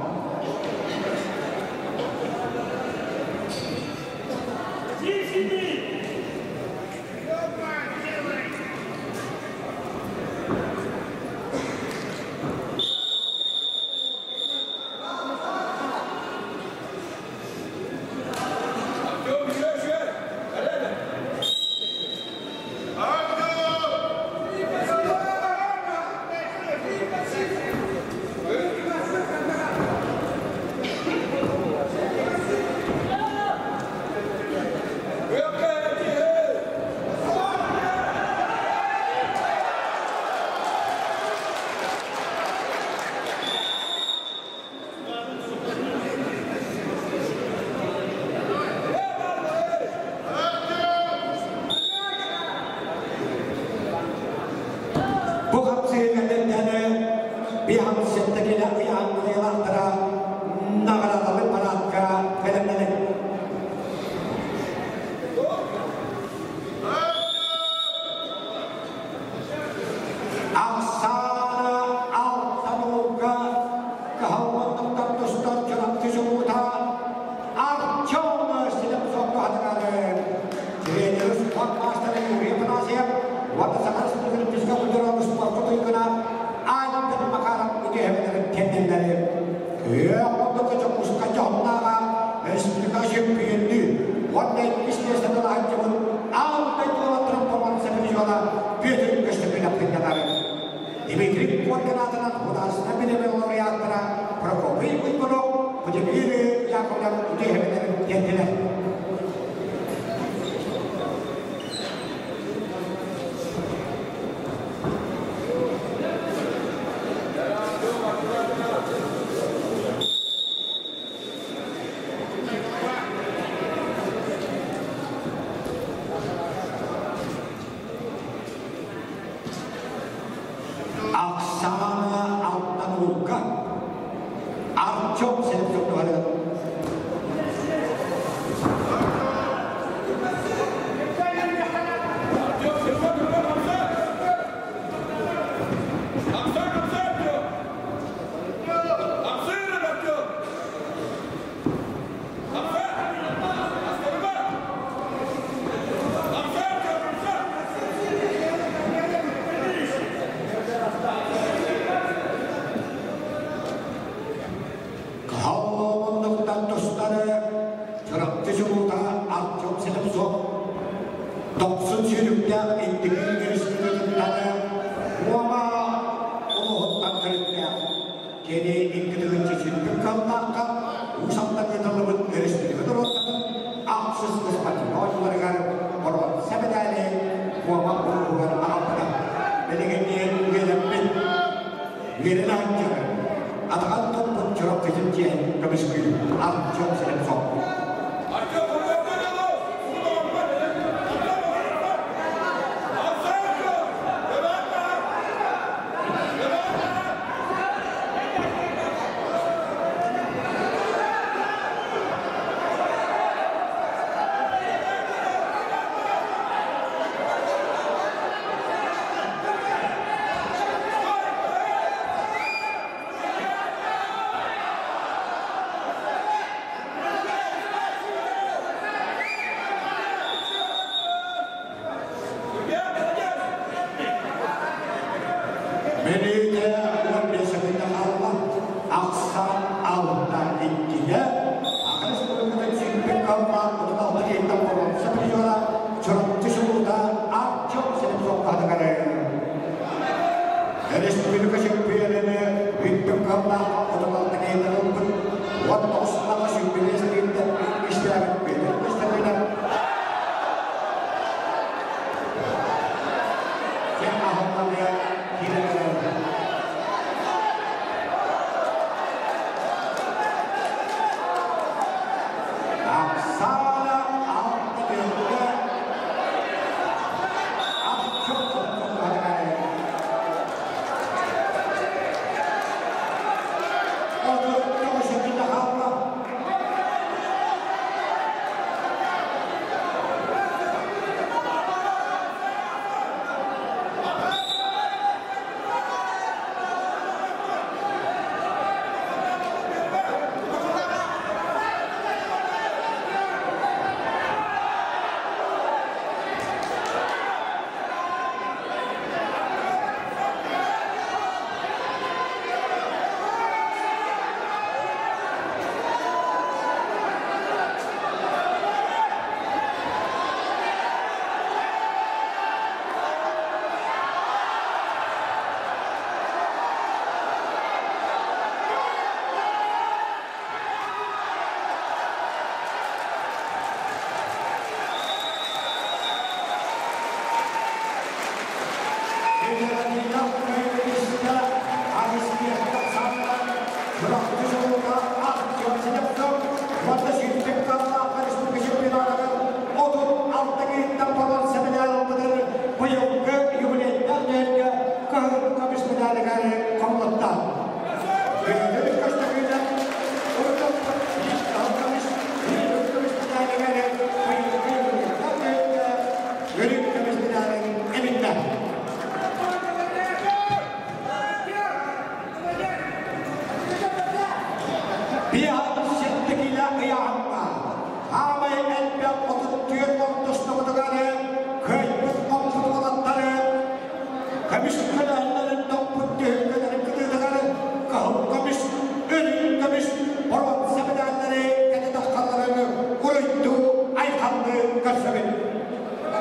Speaker 1: kaçırır.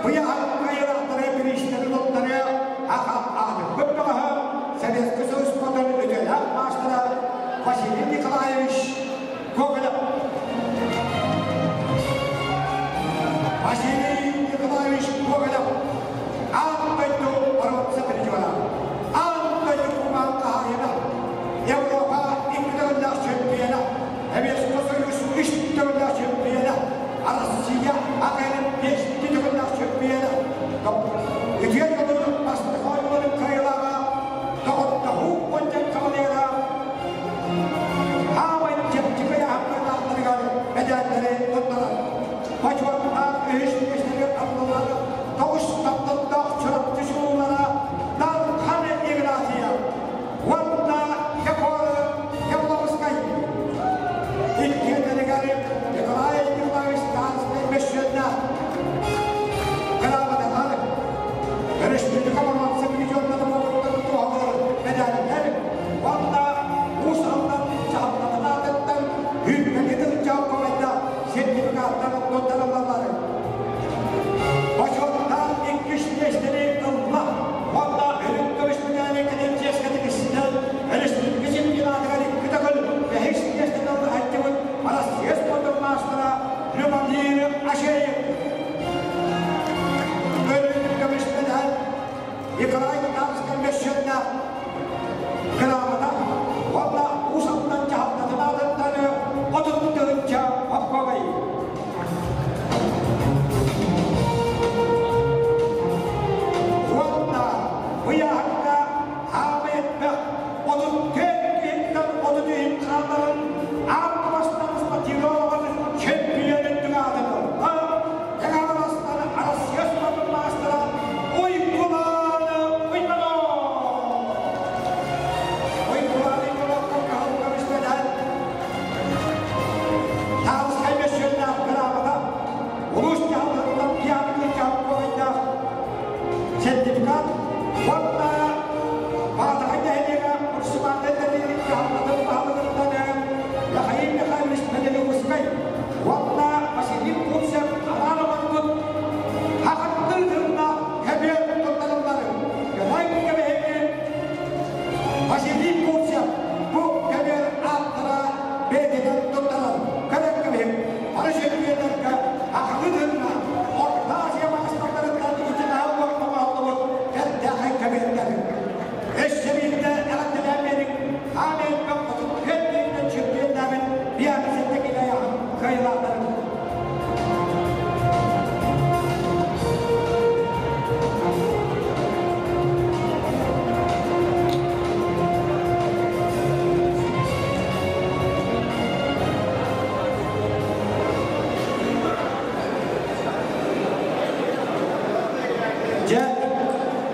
Speaker 1: Bu yahan kayırakları bir işleri notları atıp kutluğa Sovetski Soyuz Kodanı ödeler maçlara Vasily Nikolaevich Gogolev. Vasily Nikolaevich Gogolev. Anlaydı Arapça biliyorlar. Anlaydı Kuman Kahayana. Avrupa İngilizler şempiyonu. Sovetski Soyuz İşittirler şempiyonu. Rusya Akademi İşittirler şempiyonu. Üçüncü yılın başlık hayvanın kayılara doğutta hukuk boncuk kavalera. Havayın cemcikaya hakkında bedenleri tuttular. Başvartlar ühüşleşleri anıları Doğuş tatlıda çırp düşmanlara Darkanı igratiya Vanda yaparı Yavlamızkay İlk yetenekleri Nikolay Nikolaevich Stansky meşhurlar Kılavada kalır Görüştürdük ama mamsı milyonları babırları tuhaları bedenler Vanda Usal'dan Çağatların adetten Hükmetin cevap kolayda sertifikatların notlarları Başorttan ilk güçleşleri Allah Valla ölüm dövüşmeden ekledim ceskatik istihdam Ölüştürük geçim yıladıları kıtakıl Ve hiç geçten aldı hakkımın Arası yes kondurmasına Lümanliğini aşağıya Ölüm dövüşmeden Nikolay Stansky meşhurlar Kılavada Valla Usal'dan Çağatların adetleri Oturttuğunca Hapkavayı Bu yahında hamayetme onun tehlikelinden onun imkanların artmasından tiro olanın şempiyonun düğadıdır. Yakalarasından arası yaşmadın maçlara uykulanı uykulan. Uykulanı kalkalım görüşmeden Yalnız kaybeşyonlar beraber Uluş yağlarından piyanını cevap koyunda sertifikat Valla Bağdağın değerine Müslüman nedenlerin cevapladığın bağlılığından Yahayim Mikhail'miş bedeli Uskay Valla Vasily Putsev Anaraman'ın Hakıttırdığında Kebir tutlarımları Yolay Kebehe'nin Vasily Putsev Bu Kebir Attıra Bededen tutlarım Kebir Kebir Barış Ekmeği'nden Hakıttırdığında Orta Asya Maçlarından İtinahı Vakfama Allah'ın Hatta Kebir'den Eşşebir'de Elattilenmenin Hâmeyin Kapat'ın Kendiliğinden Çırpıyınlarının Bir anızetteki dayağı Kayılarların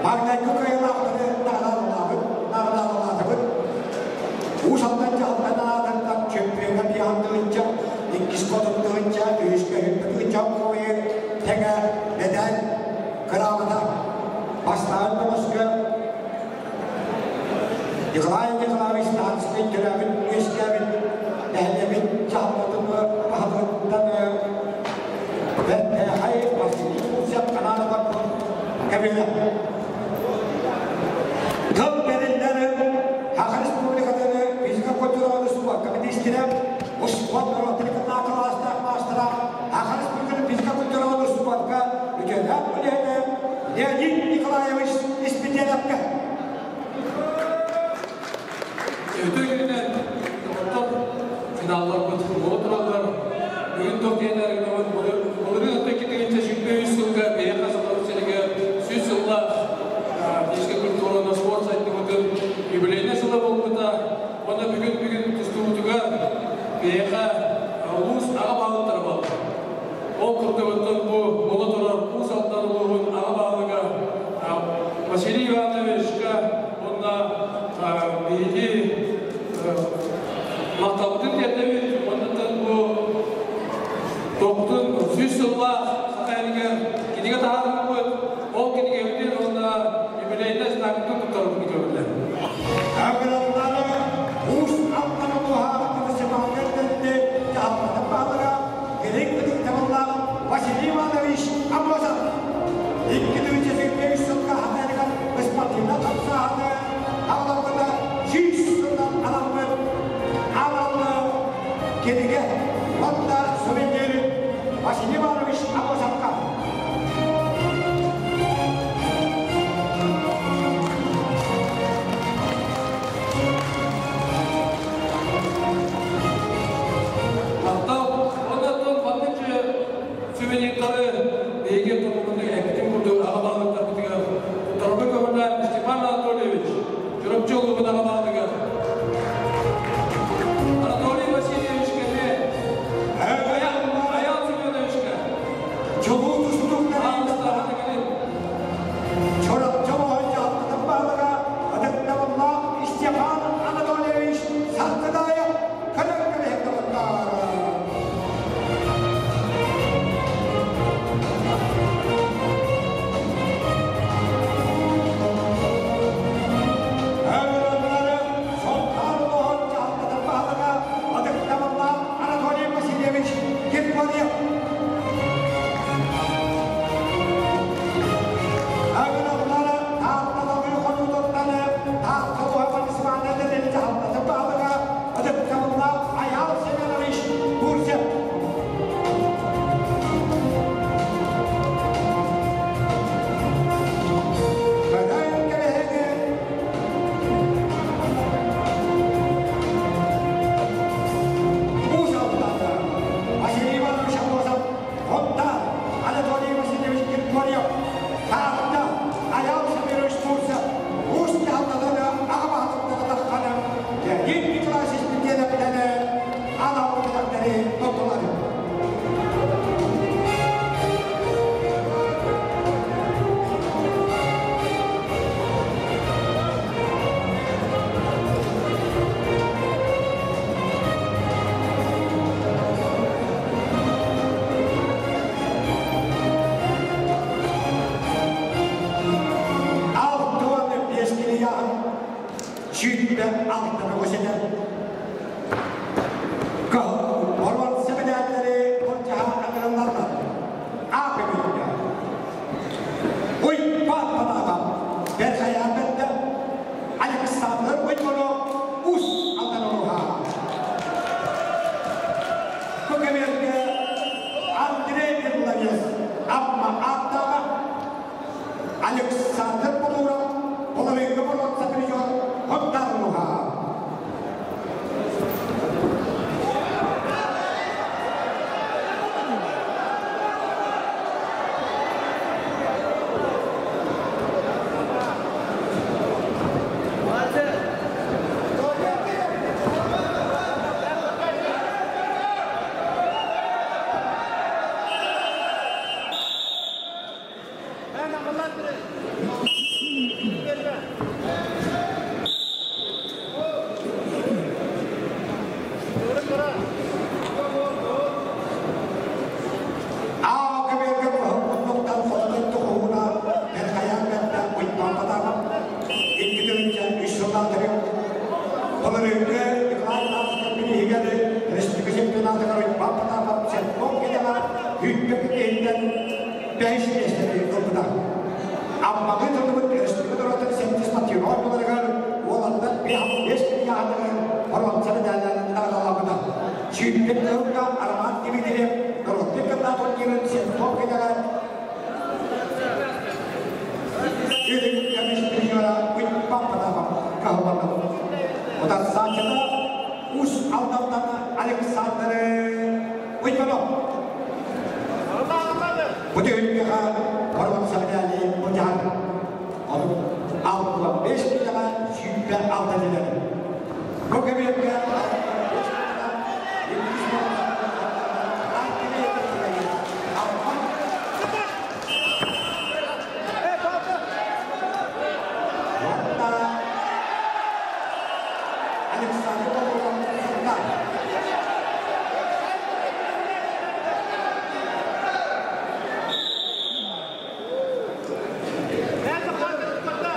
Speaker 1: Bagdad kayılarları Nağdalılardır Usal'dan Çağatlar'dan Çöpüğüne bir andığınca İkiz kodunduğunca Üyüşke hüpüdüğünce Koyu Tege Neden Kıravada Başlarında Moskva Nikolay Nikolaevich Stansky Türevin Üyüşkevin Nehlemin Çağatlar'ını Bahadır'dan Ve hayır Vasily Putsev kanalı bakın Kebir'e Kıl verilleri Hak Respublikaları Fizika Kulturalı Suva Kabinistire Uspot Rotilik'in akıl maçlara Hak Respublikaları Fizika Kulturalı Suvat'ka Ülkeler Ülkeler Leonid Nikolaevich İspinyelep'te
Speaker 7: Öte gününden finallar oturallar Bugün Tokyo'da Bulur'un öteki deyince şimdi üstünge Beyaz Asaları Çelik'e Süs yıllar Fizika Kulturalı Spor Saytı'nın Юбилейный сыла болмыта, оны бүгін тұстуытыға бейға ұлыс аға бағыттары болды. Ол күрді өттен бұл болы тұрар ұлыс аттан ұлығын аға бағыға Василий Ивановичқа онда бейді мақталдың дердемін, ондықтан бұл тоқтың сүз сылға сақайынға кедеге тағадың бұл, ол кедеге өтен онда юбилейный знакты тұттарып көрілді.
Speaker 1: Ağırlıkları Uğuz altını buharını Sımanlar'dan Çağatlar'ın bağlığa gerekmedik tamamlar Vasily Ivanoviç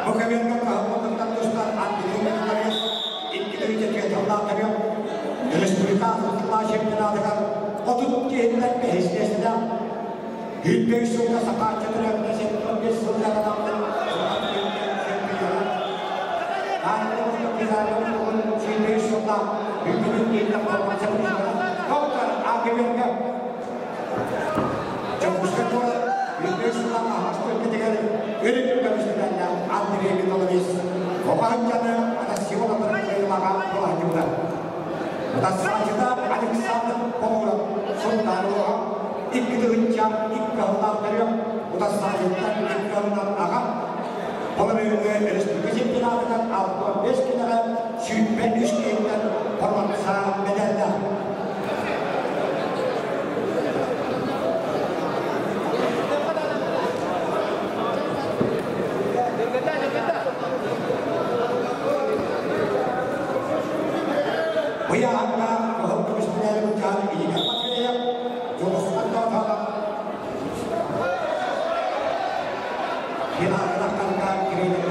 Speaker 1: Mukhavirga kaham tentang dostlar anti-demokratis, inti dari jadian Allah kami Hilpek yılda sakatçıdır yaklaşık 15 yılda adamlar. Ayrıca bizlerden bugün Hilpek yılda ülkenin yerine formasını çıkaran doktor AKB'de. Çavuşlar doğru Hilpek yılda ahasta ülkedeler. Öğretim görüşlerinde Andrei Mitolovic. Okancanı Anasiyonat'ın kıyılmağa kullanımda. Mutasarcıda Alexander Pomorov Sultanova. İlk hıncam, ilk kahınakları Mutasarcı'dan ilk kahınağı. Onun önünde Respublika Çempiyonatından 65 kenara sütme üçgeyinden formatsa bedeller. Bu yağında Mahmut Müslümanların canı iyi yapmaktadır. Yolsundan falan. Bir arkadaşlarından girelim.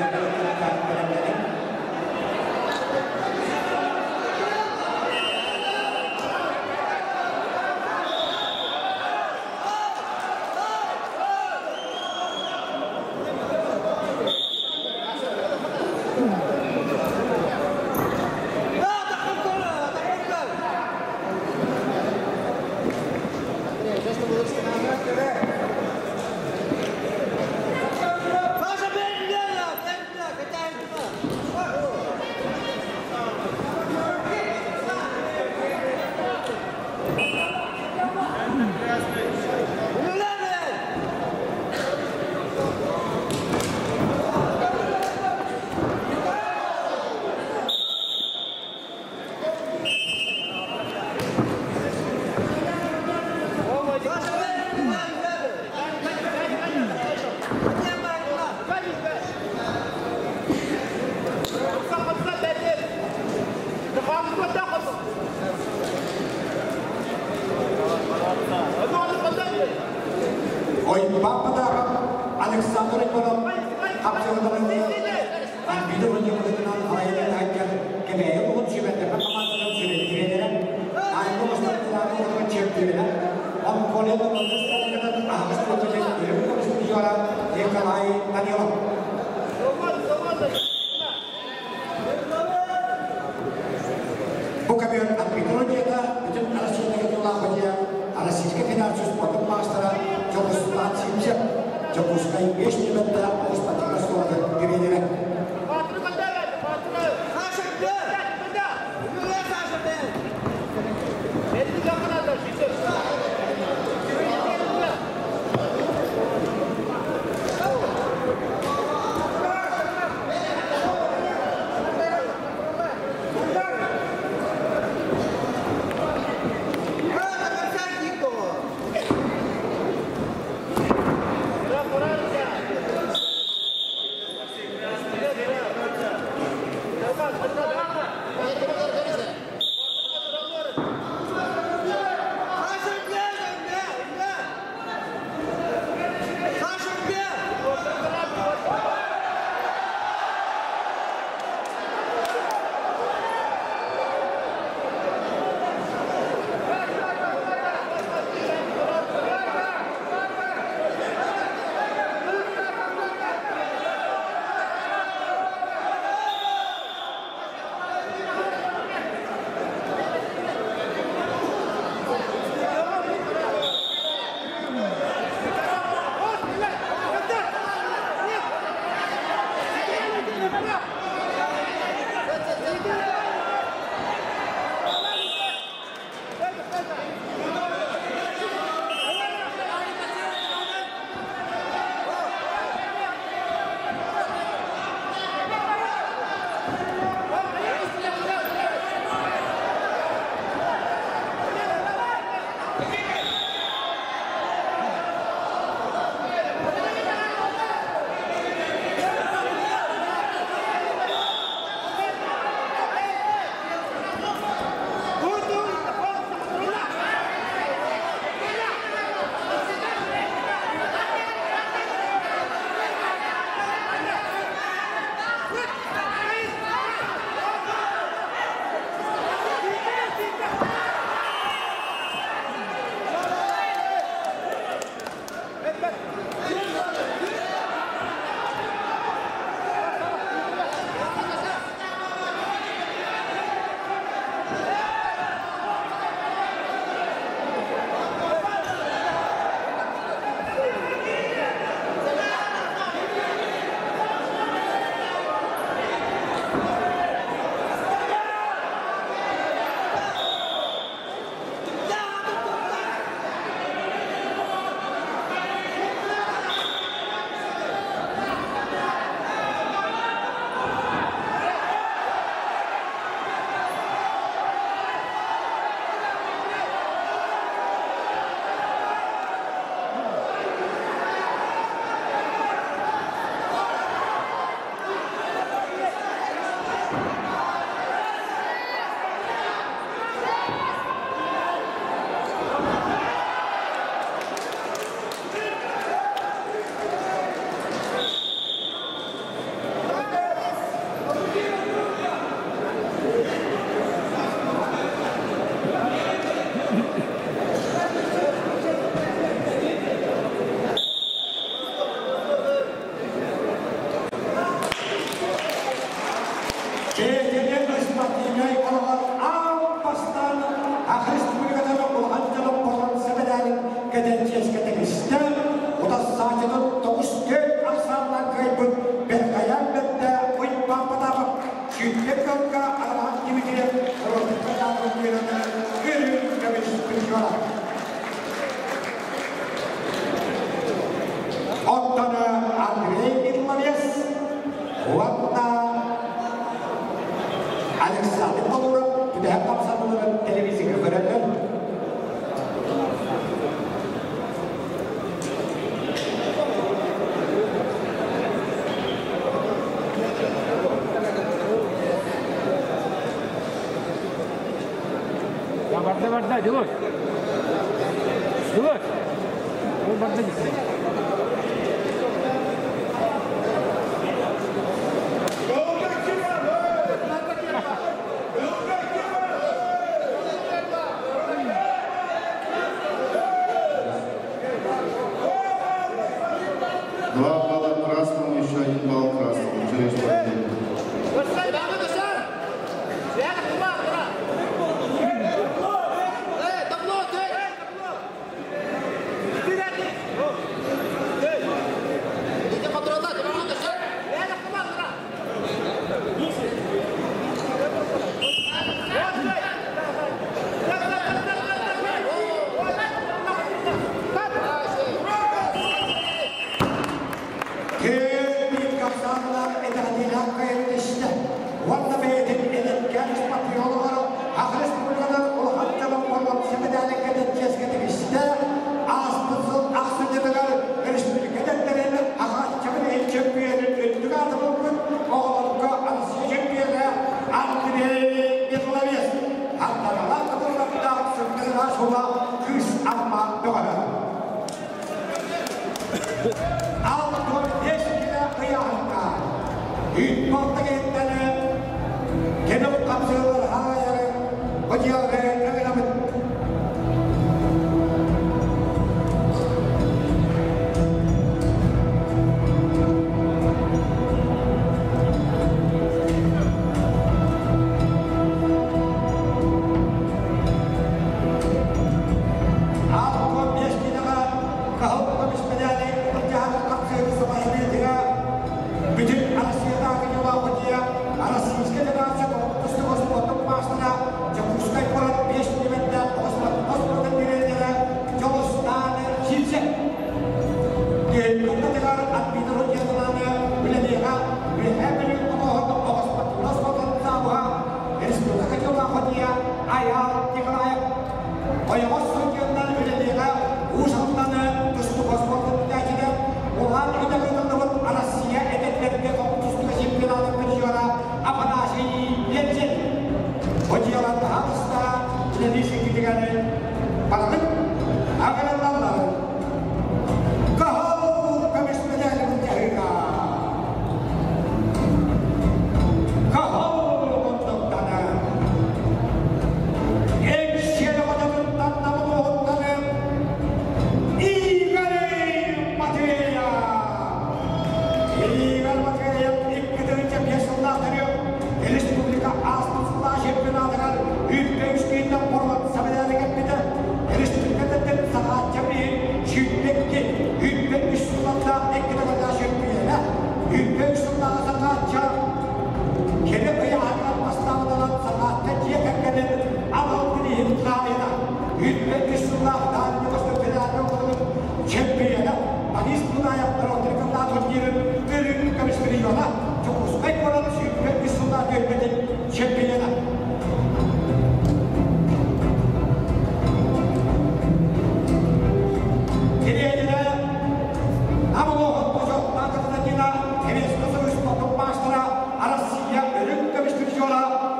Speaker 1: Alexander Ivanov, kapsamında bir oyuncularından hayal ederken kemeğe umut şivetle kapatmadan süreçlere aynı başlıklarla ortaya çıktılar. Ama kolyeler olmasından ahıstırıcı bir konuşmacılar Nikolay Danielov. Bu kabin Anadolu'da bütün Rusya'daki yollarda Российской Федерации спортом мастера Джорджа Симча, Джорджской вещи бедра, спортивного спорта Геренера. Gedencesketekiste, o da saçının doğuştu, aksanlar kaybın, ben kayarmette, uyutmam patabım, şüphek kanka, Allah'ın gibi diye, orada patabım yerine, görüyorum demiş yola. Ondan Andrei Nikolayes, Vatna, Alexander Pavlov, bir de hep kapsamlı televizyonu görelim.
Speaker 3: बढ़ता जुगोश जुगोश वो बढ़ता दिखता है
Speaker 4: Два балла красному, еще один балл красному. Через победу.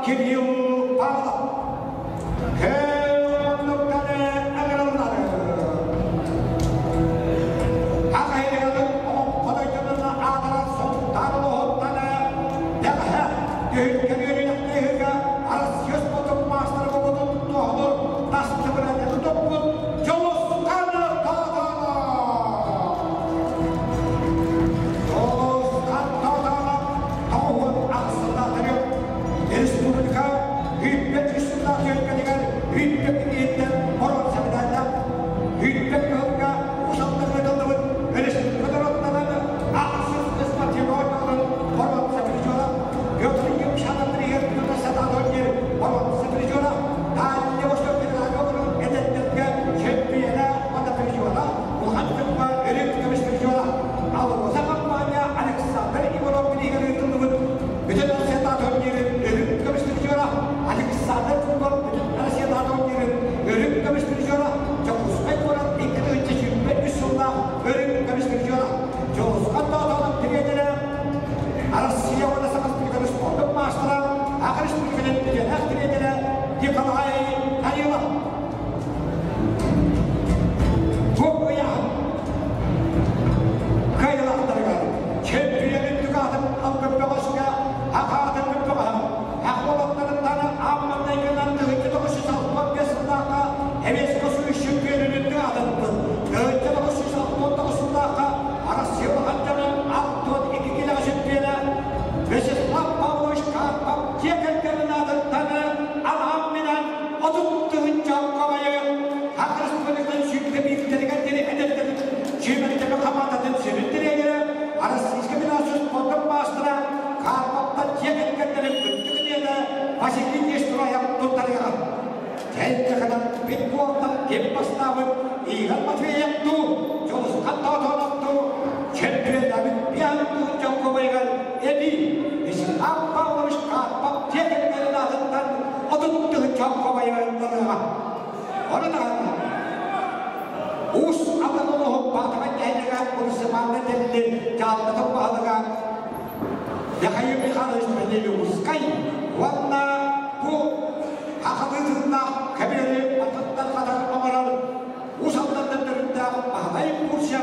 Speaker 1: Can you Jälkeen pikkuotta kippastaavut Iigal Matveijattu, Jos Kattautonattu, Champion Piantu, Joko Veigal, Edi, Isin Appaulus Kaappa, Tiekenkäinen asettan, Otuttu Joko Veigal todella. Odotaan. Uusi Atatolo hoppaa tämän jäinäkään, kun se maannetelli, Jaltaton pahdakaan. Ja kayu mekanis menyelumus kai, warna bu hakatitna kabiri patattan katan amaral usaltan terda bahai pusya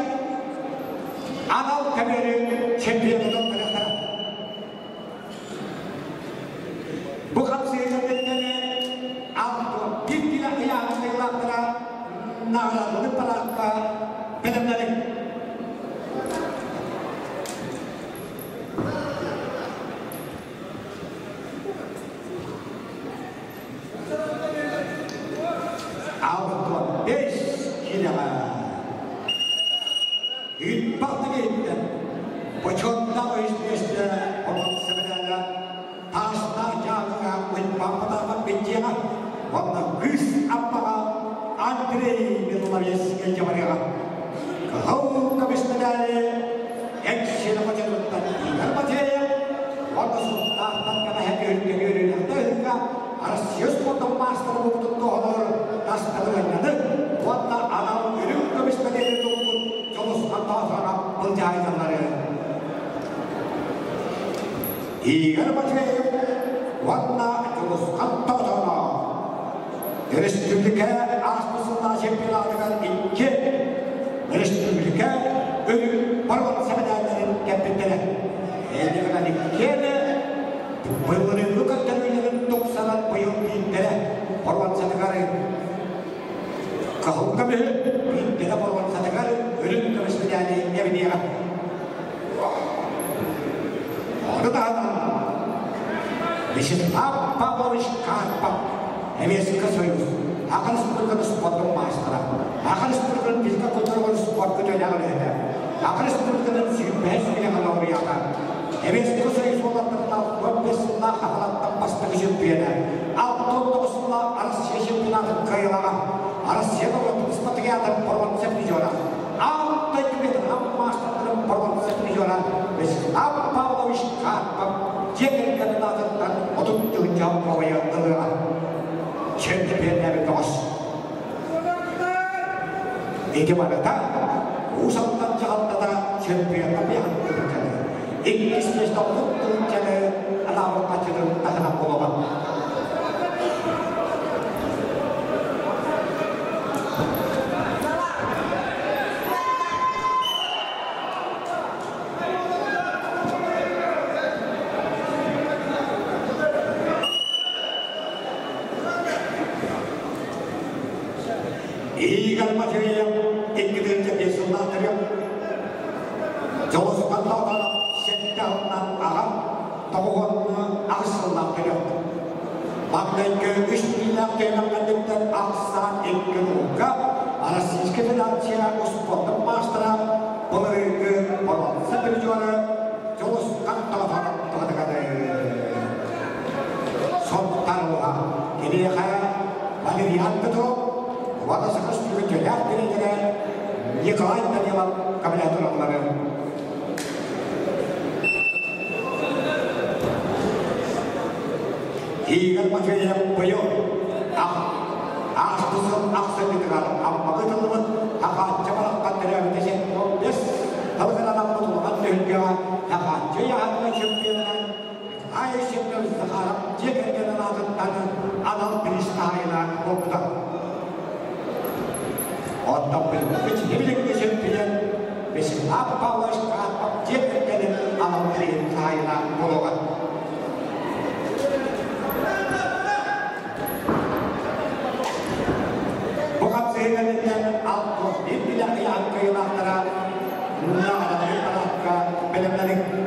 Speaker 1: anal kabiri champion berkata bukan sebenarnya auto tidak yang dilakukan nara lepalaka benar-benar Iigal Matveijattu, warna Jos Kattautonaa. Respublikää aastasella Champion ikke. Respublikää öly parvatsemenäinen käppittele. Edelleen ikkele. Pöydän lukattelujen tuksalan pojottiittele. Parvatsemenäinen. Kahunkamme piittele parvatsemenäinen. Ylyntämismenäinen jäviniä. Odotaan. Misin Appaulus Kaappa. Emeska soyuz. Akan seperti sport master. Akan seperti bisa kontrol sport itu yang ada. Akan seperti sibes yang kalau riakan. Emeska soyuz orang terkenal berbesar halat tempat terjadinya. Auto teruslah arsiasi pinang kailangan. Arsiasi orang seperti ada perwan seperti orang. Auto itu kita master dalam perwan seperti orang. Misin Appaulus Kaappa. Jangan kena tentang untuk jauh kawaya terang. Champion dos. Ini mana tak? Usang tak jalan tak champion tapi yang terkenal. Inggris mesti untuk jadi alam macam tak nak bolong. Iigal Matveijattu, ikkitin jadi sunnaatteria. Jos Kattautonaa, setjaunan alam, tohon akselnaatteria. Maknanya istilah kenangan dengan aksan ikkenuka, alas iskefinancia uspon mastra, pemerintah peron seperjuara, Jos Kattautonaa kata-kata. Sontarlah, ini kaya Valerian betul. Wata sakas juga jalan dengan Nikolai Daniel Kamilatu kemarin. Iigal Matveijattu boyo, asal di tengah, apa kita teman, apa cepat kantor Indonesia, yes, kalau kita nak betul betul dia, apa jaya ada champion, ayah champion sekarang, jika kita nak tentang alam peristiwa betul. Otak berbicara champion, mesin Appaulus Kaappa jadikan alam peristiwa bolongan. Bukan sehingga auto tidak yang kehilangan nada daripada benar-benar.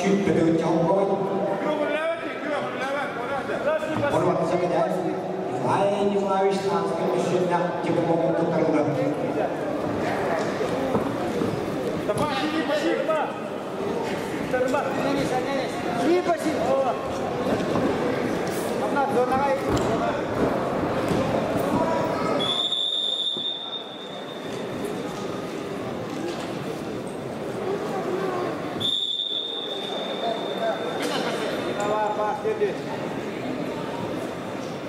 Speaker 1: Şimdi de Закидает. Николай Николаевич Танский мужчина теплом туторга.
Speaker 5: Давай, спасибо. Спасибо. Одна зона.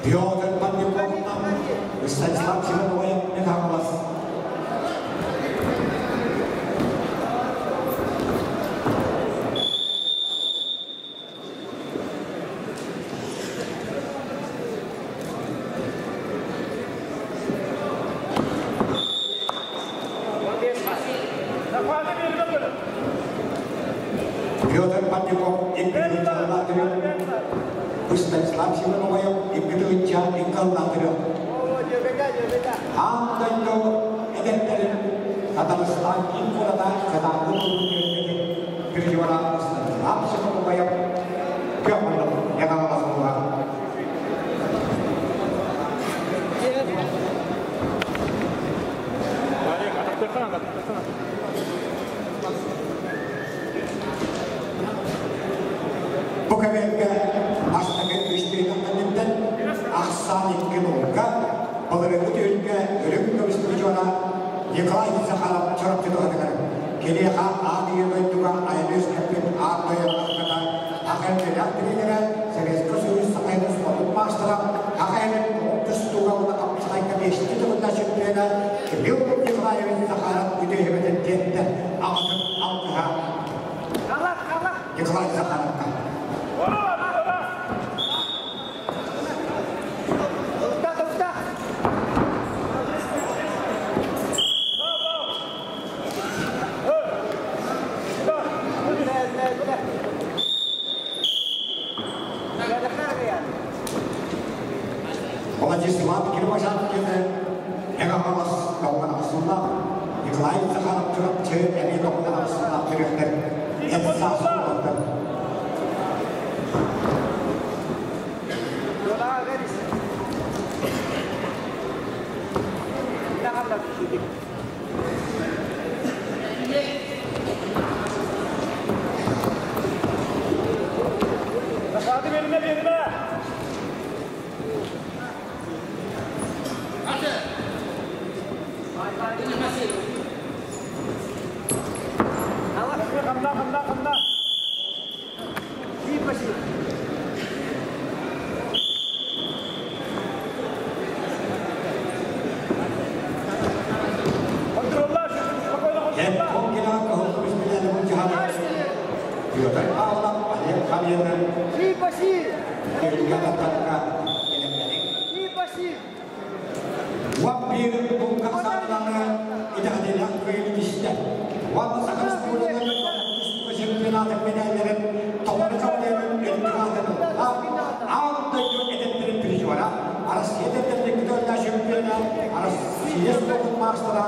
Speaker 1: Петр Пандюков нам Станислав Симоновой Михайловс. Петр Пандюков Станислав Симоновой Игоревича Николаевича. Антонio Эдеттерин Татарстан Инфората Катагу переживала Станислав Симоновой Кёмлов Ягаласова. Bukavenga Aştağı Üstü'nün önünden Aksanik Gülü'nga Bağırığı Tüyünge Ölüm Kövüstürücüğüne Nikolay Zakharov Çorapçılı Adıgar Keliha Ağdıyı Döndüğü Ayınız Kepin Ağdıyı Ağdıyı Ağdıyı Ağdıyı Seres Kosuyuz Sakayını Suatın Maştıra Ağdıyı Tüstüğü Ağdıyı Kapçılayı Kapçılayı Kapçılayı Keliha Nikolay Zakharov Üdüğü Tette Ağdıyı Ağdıyı Nikolay Zakharov'ka Владислав Кирмашанкин Ягалас Калган Асунда Николай Захаров Чурапчы Эми Калган Асунда Тюректер Эдсас Калган
Speaker 5: Hadi benimle. Kanda. İyi başı. Kontroller.
Speaker 1: Hem Kongina Kahutmuş Bilal'in Cihanı Yöden Ağlam Alem Kamiye'nin
Speaker 5: İyi başı.
Speaker 1: Kırgıda Tanrı
Speaker 5: İyi başı.
Speaker 1: Wabir Bungkaksanana İdadilah Kıyılmıştı. Wabı sakız Kulan'ın Kesimpenatı Bedellerin Toplu Kamuoyunun İltifatının Ağdayı Edetlerin Piricivara Arası Edetlerin Gıdörler Şempiyonu Arası Siyes Dokun Marslara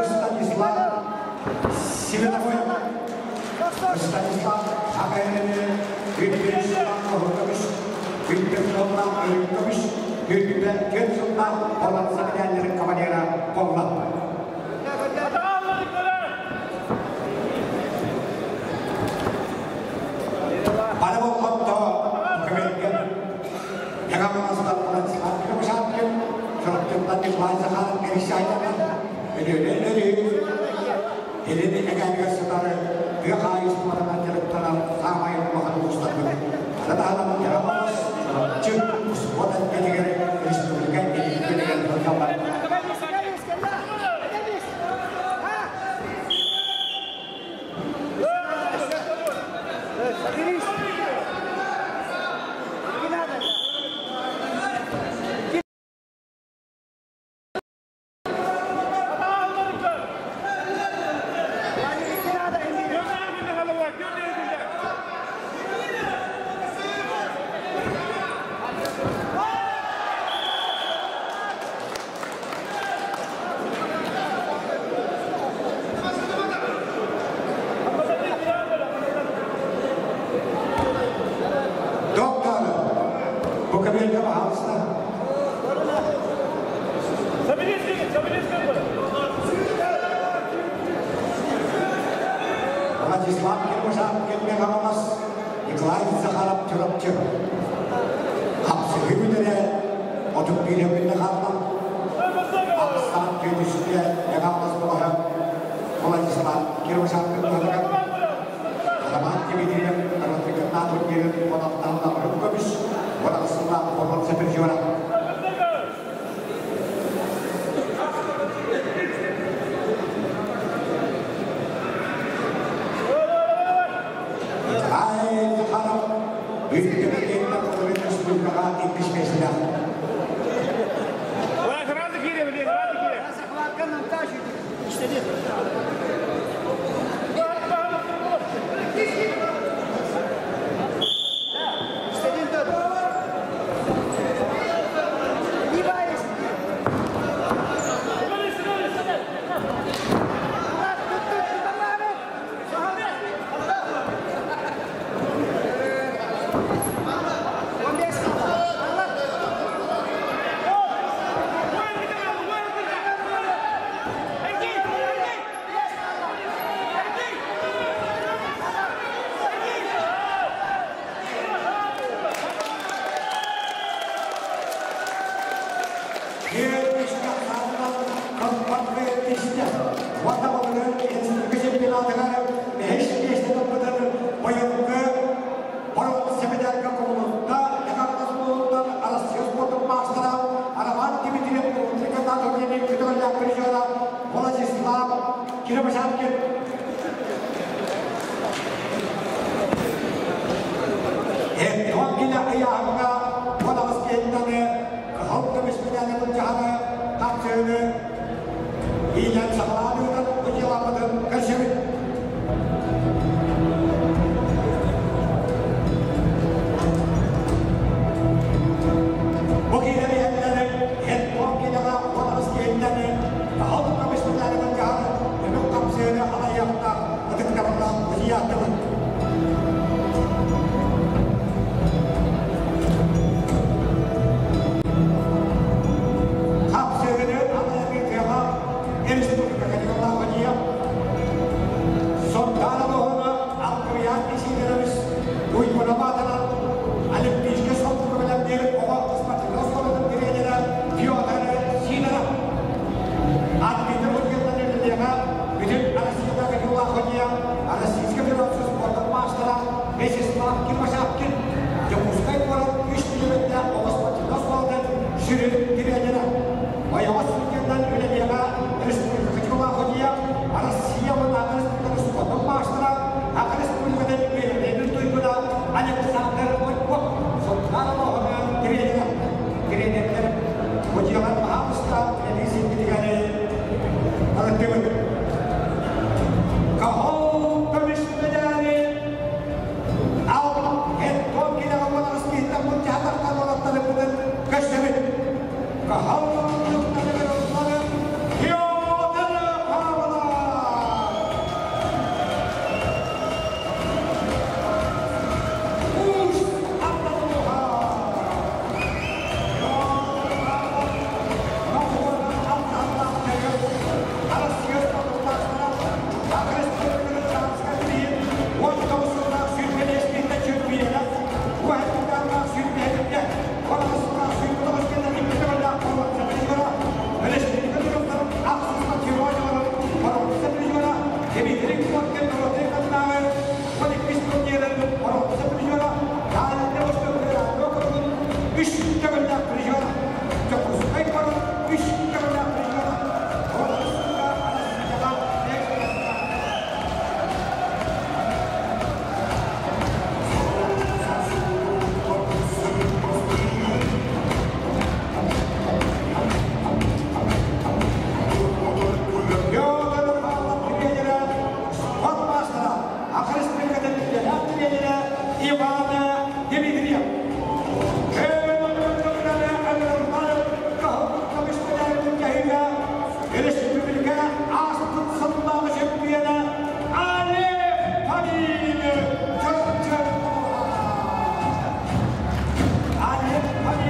Speaker 1: Stanislav Similovoy Stanislav Akay'ın Gülbir Sultan Kahutmuş Gülbir Sultan Ölümtümüş Gülbir Sultan Polat Sakıdellerin Kavalera Kolla Nikolay Zakharov Erişay'dan elini ege'liga satarı büyük ayız parlamenterlikten samayın bakanı ustadı. Arada adam yaramaz. Çık, uspodan gelegeri Respublika gelegeri hocamlar. Bukavelka Mahalsna. Владислав Кирмашан келмеғанымыз Николай Захаров түріпті. Қапсы үйбілері отып бейребінді қалмам. Ақстан күйдісінде еғамыз болығы Владислав Кирмашан келмеғанымыз. Қараман кемедерем, қаратырғыннан өткерін қонақтарына үріп көміш. Орақсында қорғын сәпір жора. Hadi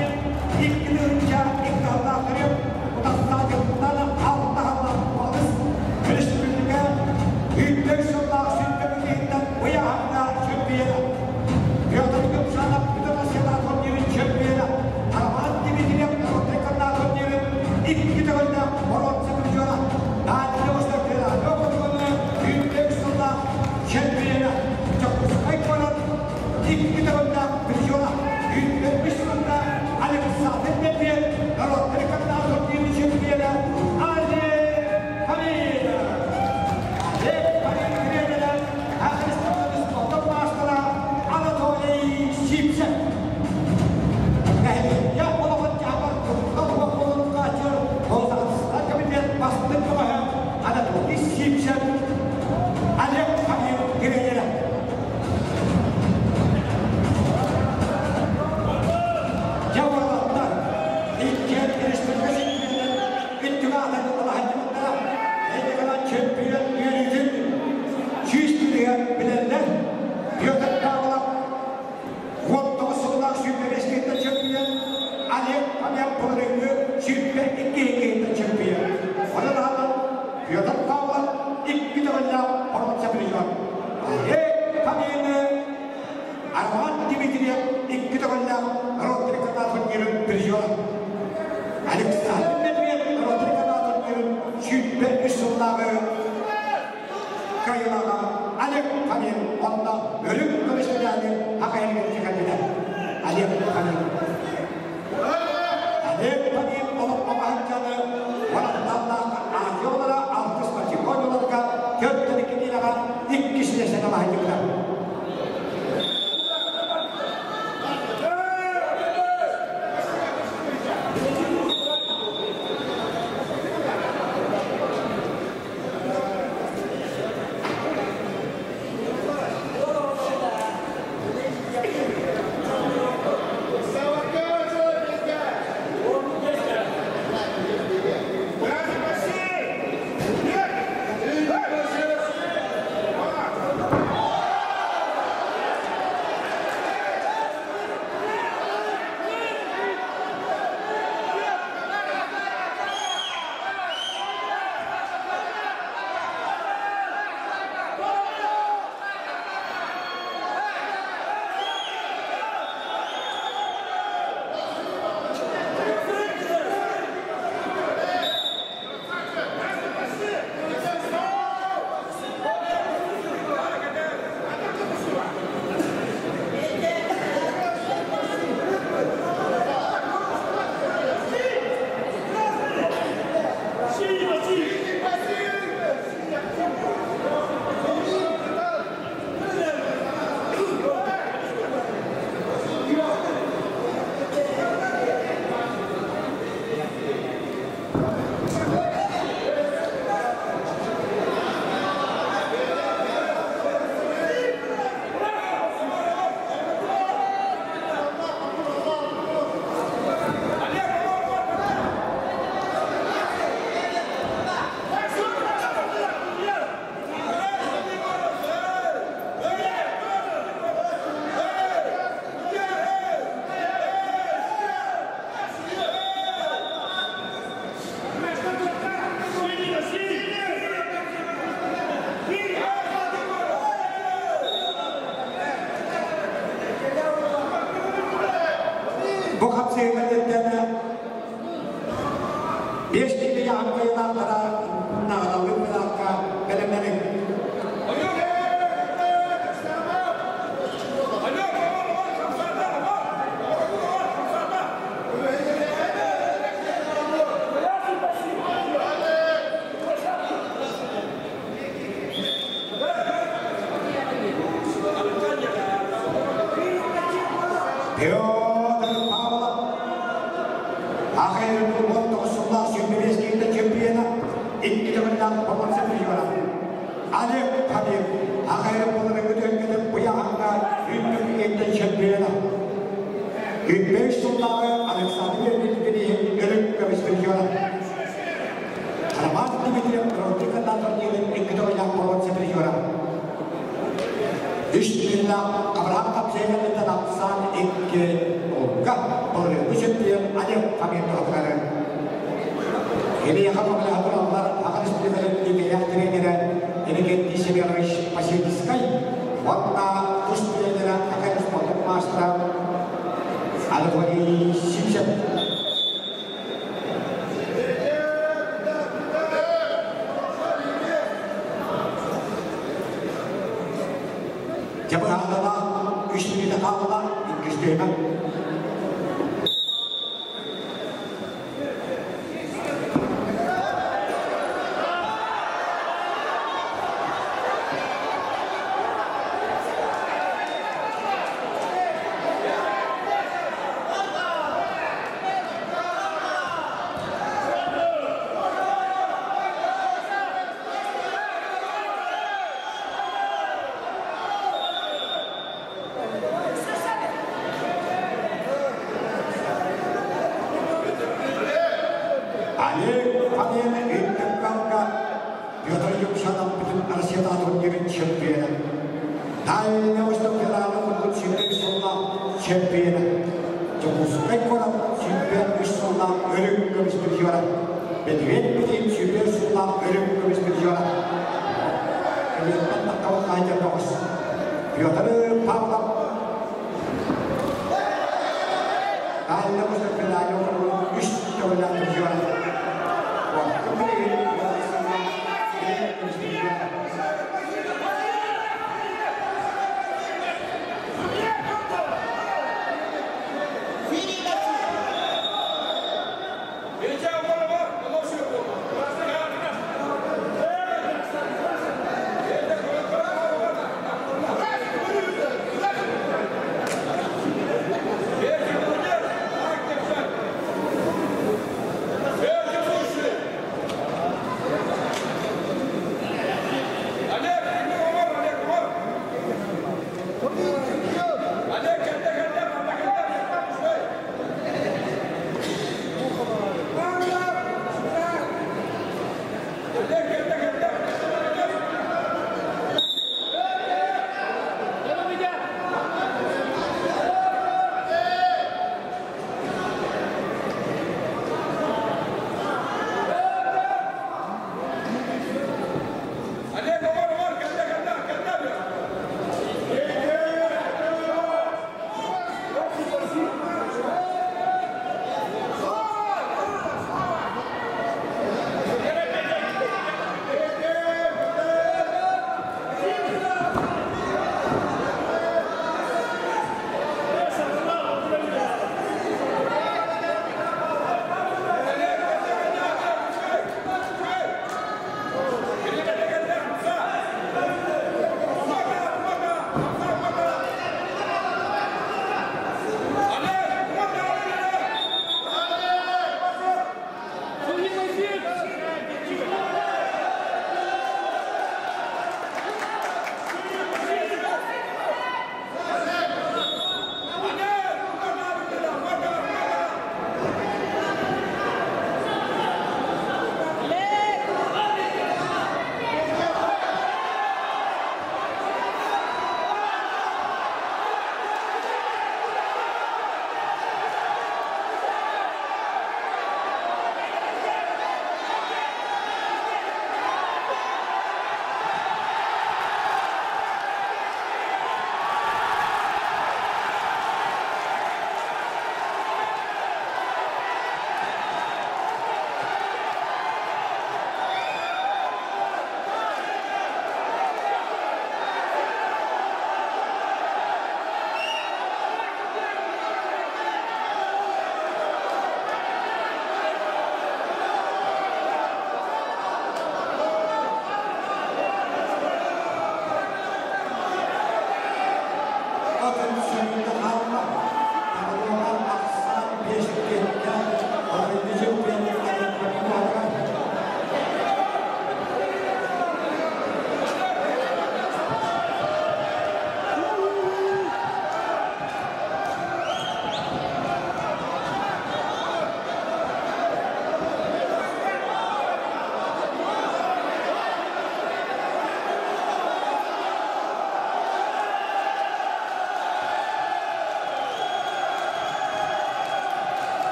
Speaker 1: Pavla İngilizce'den.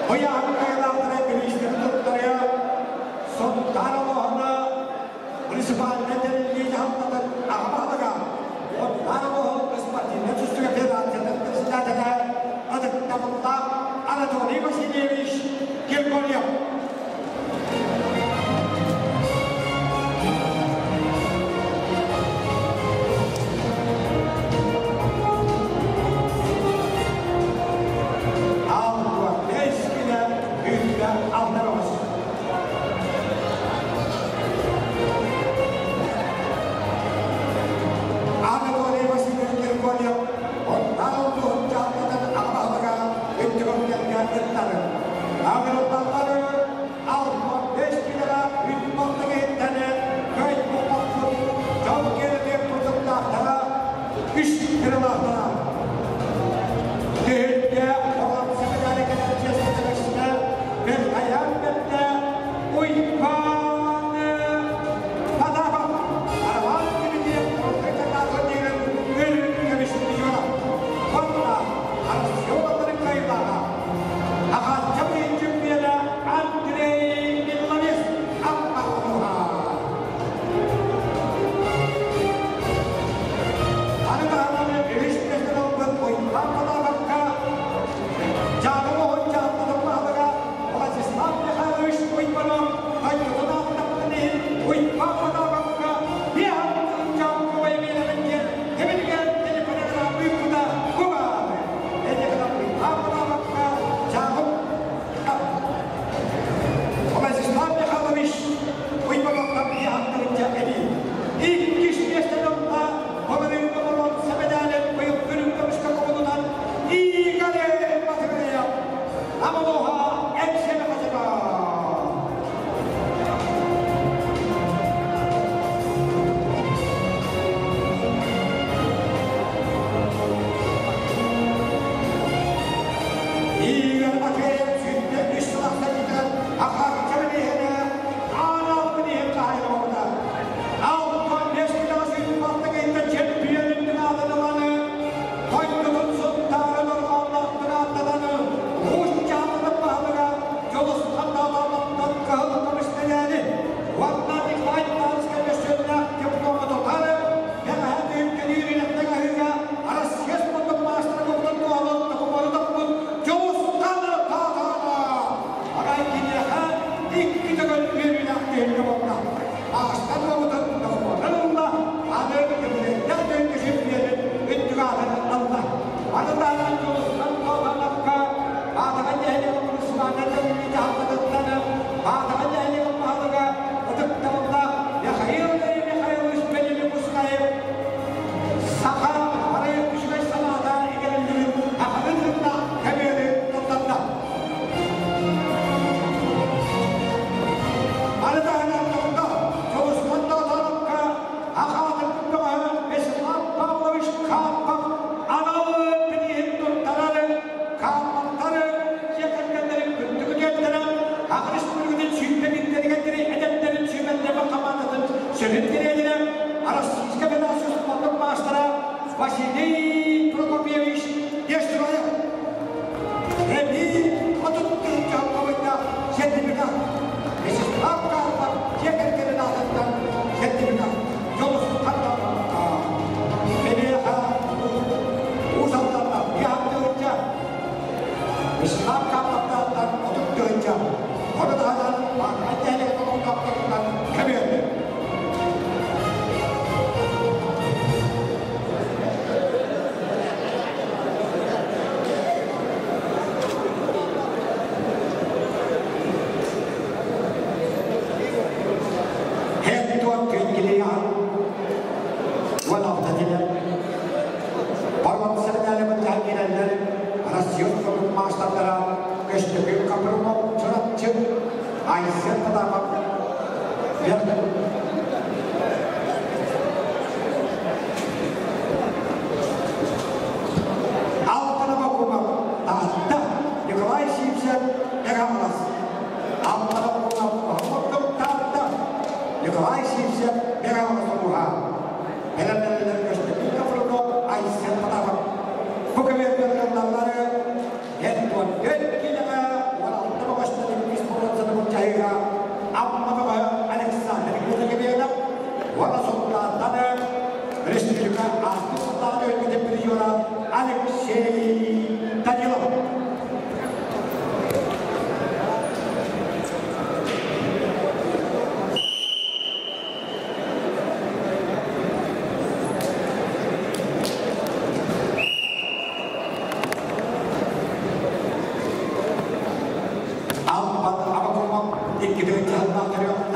Speaker 1: Bukan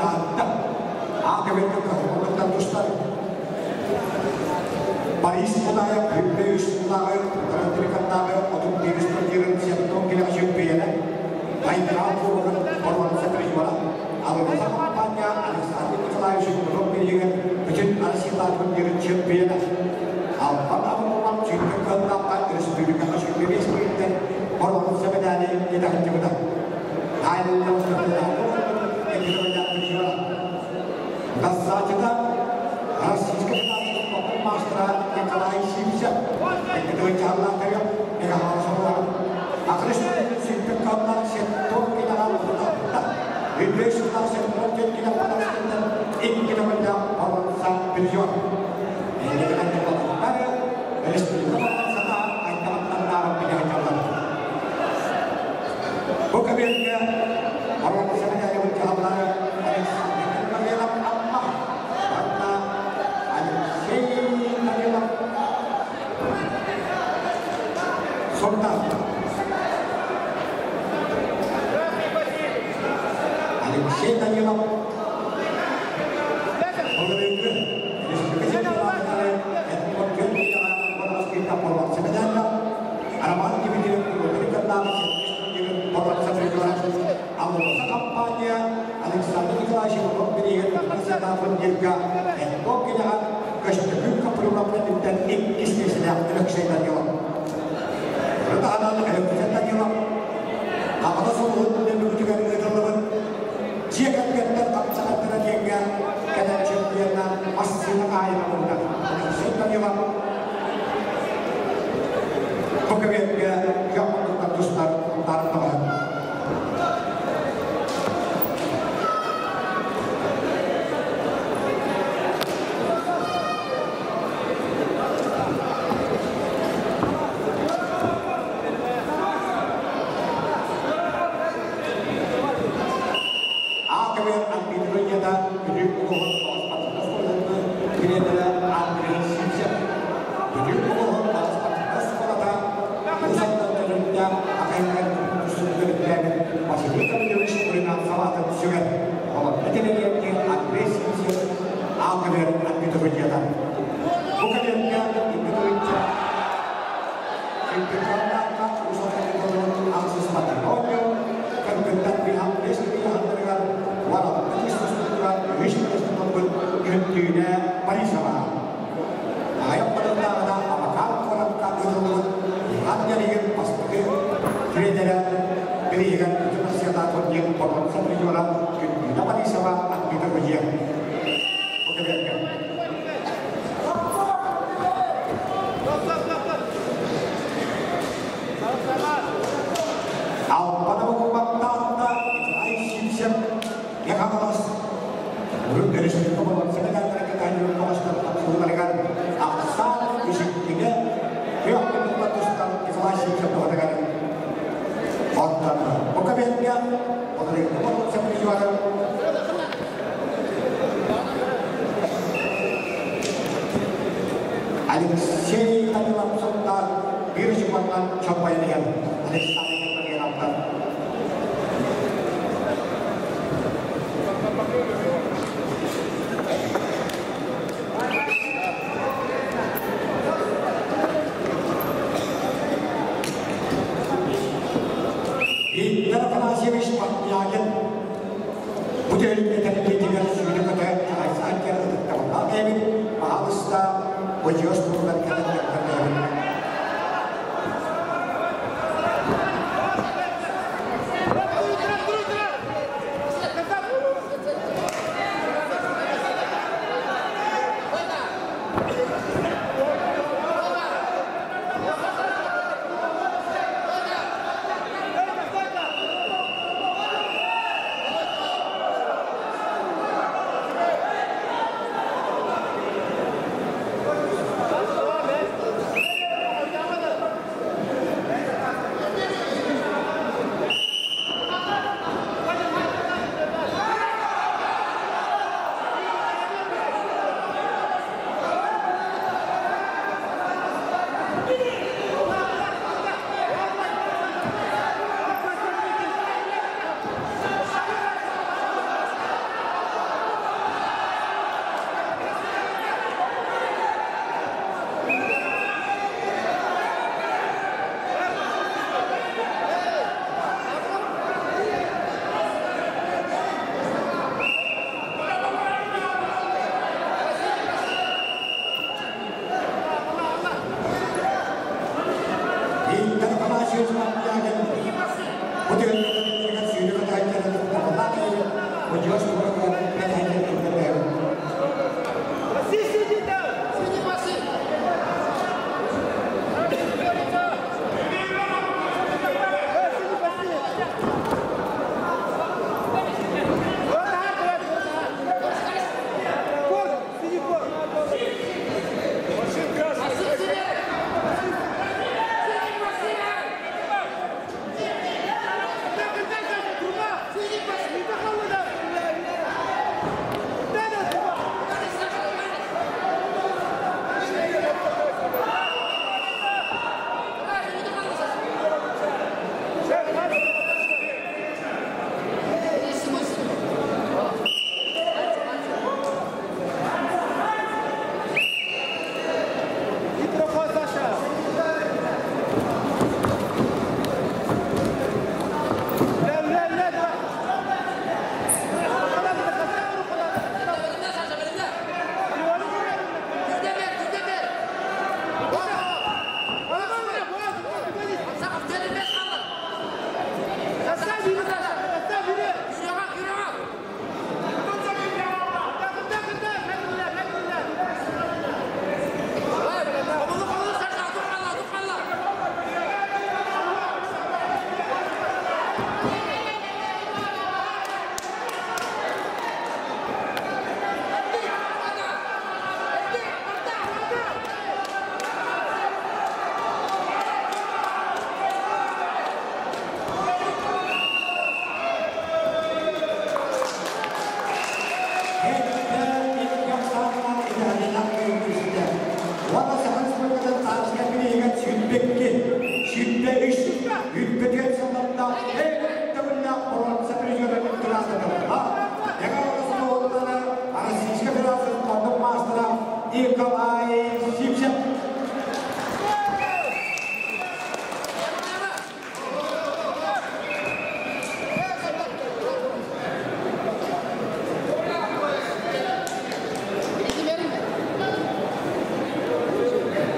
Speaker 1: data. Anche perché come tanto stare. Paris podaya preus lager, terdekat lager, untuk diri sendiri siapa kira champion. Lain kau orang seperti mana? Kalau kita kampanye, ada satu kesalahan sebelum pilihan, macam asyik lakukan diri champion. Apakah orang cinta kenapa terus berikan champion seperti orang sebenarnya kita hanya Hai yang sebenarnya itu banyak berjuang. Dan saja harus master yang kalai sibsa itu jalan kayak yang harus orang akhirnya sistem kanan sektor kita harus betul Inggris sudah sektor kita harus kita menjadi orang sangat berjuang ini kita coba ada respect sana kita antara pilihan jalan bukan biarnya orang sana yang berjalan Sontak. Alexei Danilov. Pertahanan kita nyelak. Apakah semua yang menunjukkan kedaulatan? Jika kita tak sangat terjaga, kita champion masih mengalir mudah. Kita nyelak. Pokoknya yang menentukan start antara Alexei Danilov Sontak biru jembatan capai dia. Alexei Danilov. Di dalam nasib sepanjang budaya kita dengan sudah kata saat kita tahu ini haruslah wajib turun kita Николай Сипчев.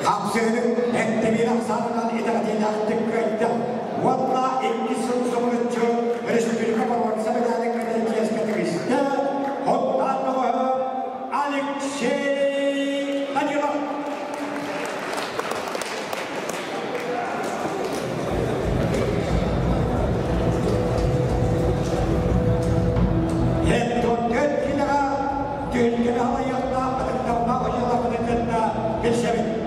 Speaker 1: Hapsını ettiğin aksanından idaretiyle tıkkaydı. Valla ilgisini sonucu Respublika Parlamentosu Meclisi Kaderikiye Kategorisi'nde Hontanlı Alexey Danilov. Yetton Gülkilere Gülkile Halayak'ta Adıklarına Hocalarının Gülkilere Bilşevik.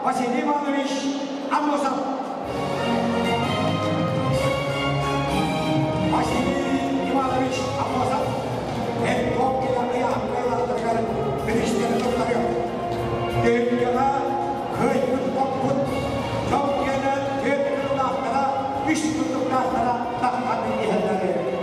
Speaker 1: Василий Иванович Амосов. Василий Иванович Амосов. Это топкина я говорила, министр доктора. Деревня, хейпут попут. Топкина, деревня доктора, вишню доктора, так они и говорили.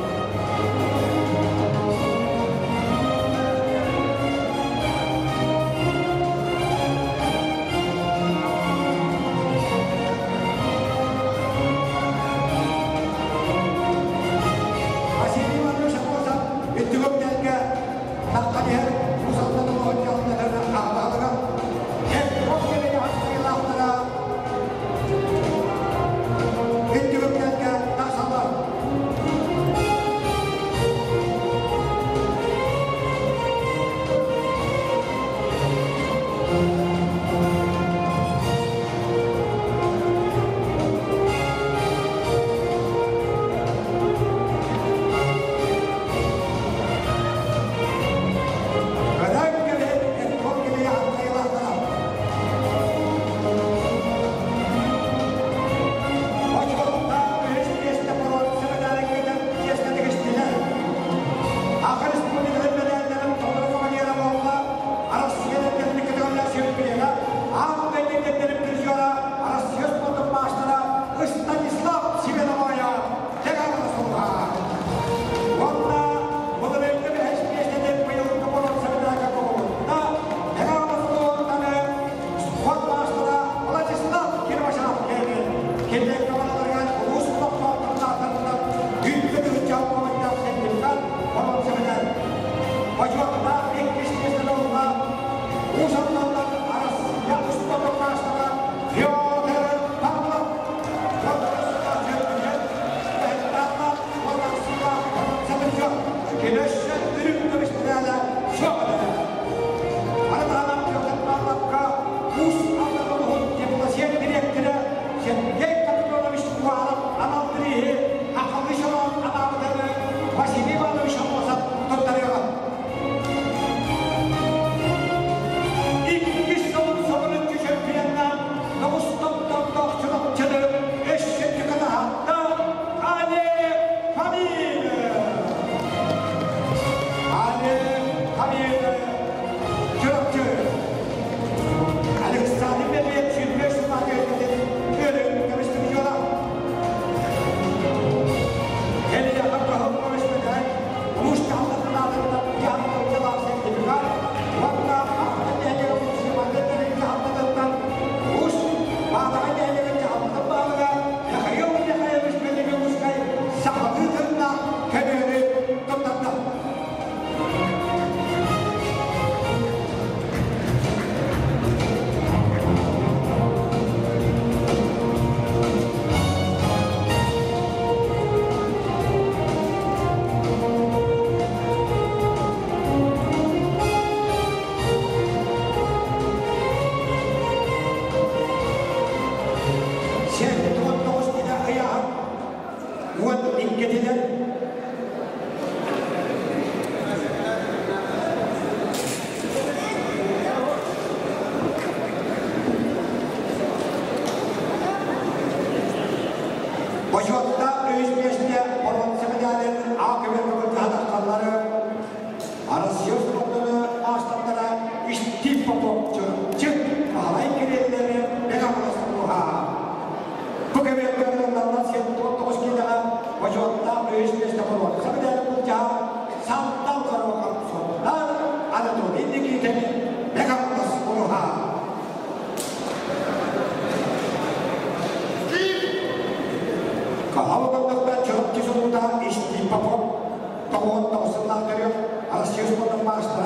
Speaker 1: Tawon tawon dari asyik pada master.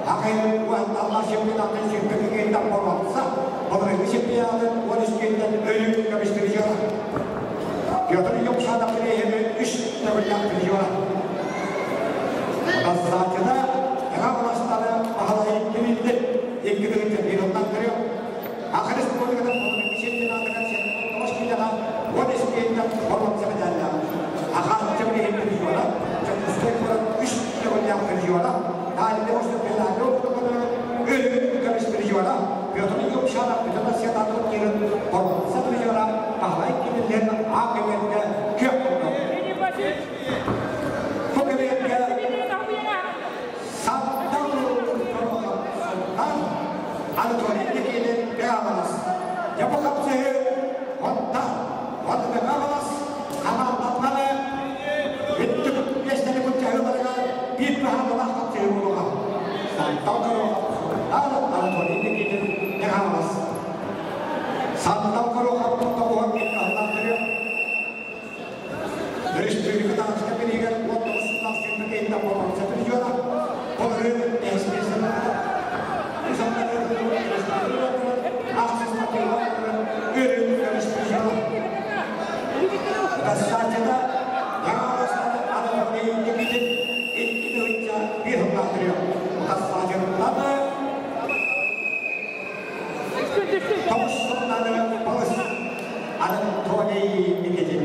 Speaker 1: Akhir buat Allah siapa tak siapa kita berusaha. Orang siapa yang waris kita dari kami sendiri. Kita yang sadar ini ish terbanyak berjuang. Asal kita yang master bahawa ini kita jadi orang kaya. Akhir sekali kita orang siapa yang akan siapa terus kita waris kita berusaha saja. Akhir jadi ini berjuang. Jadi setiap ish terbanyak berjuang. Hal itu sudah kami berjuang, kita hidup syaraf, kita masih ada kira, orang satu berjuang, bahwa kita lihat akhirnya kira. Kemudian satu ada tuan ini kita beras, jauh kapse, wanita beras, amal apa itu biasanya pun cahaya mereka, kita adalah kapse mereka, tahu kalau ada tuan ini kita beras, tahu kalau kamu tahu kita anak dia, dari segi kita sekarang ini kan waktu setelah kita bawa satu juara, orang SPS sampai akses material dari spesial. Kita saja yang harus ada yang dibikin itu biar material. Kita saja ada terus ada polisi ada tuan yang dibikin.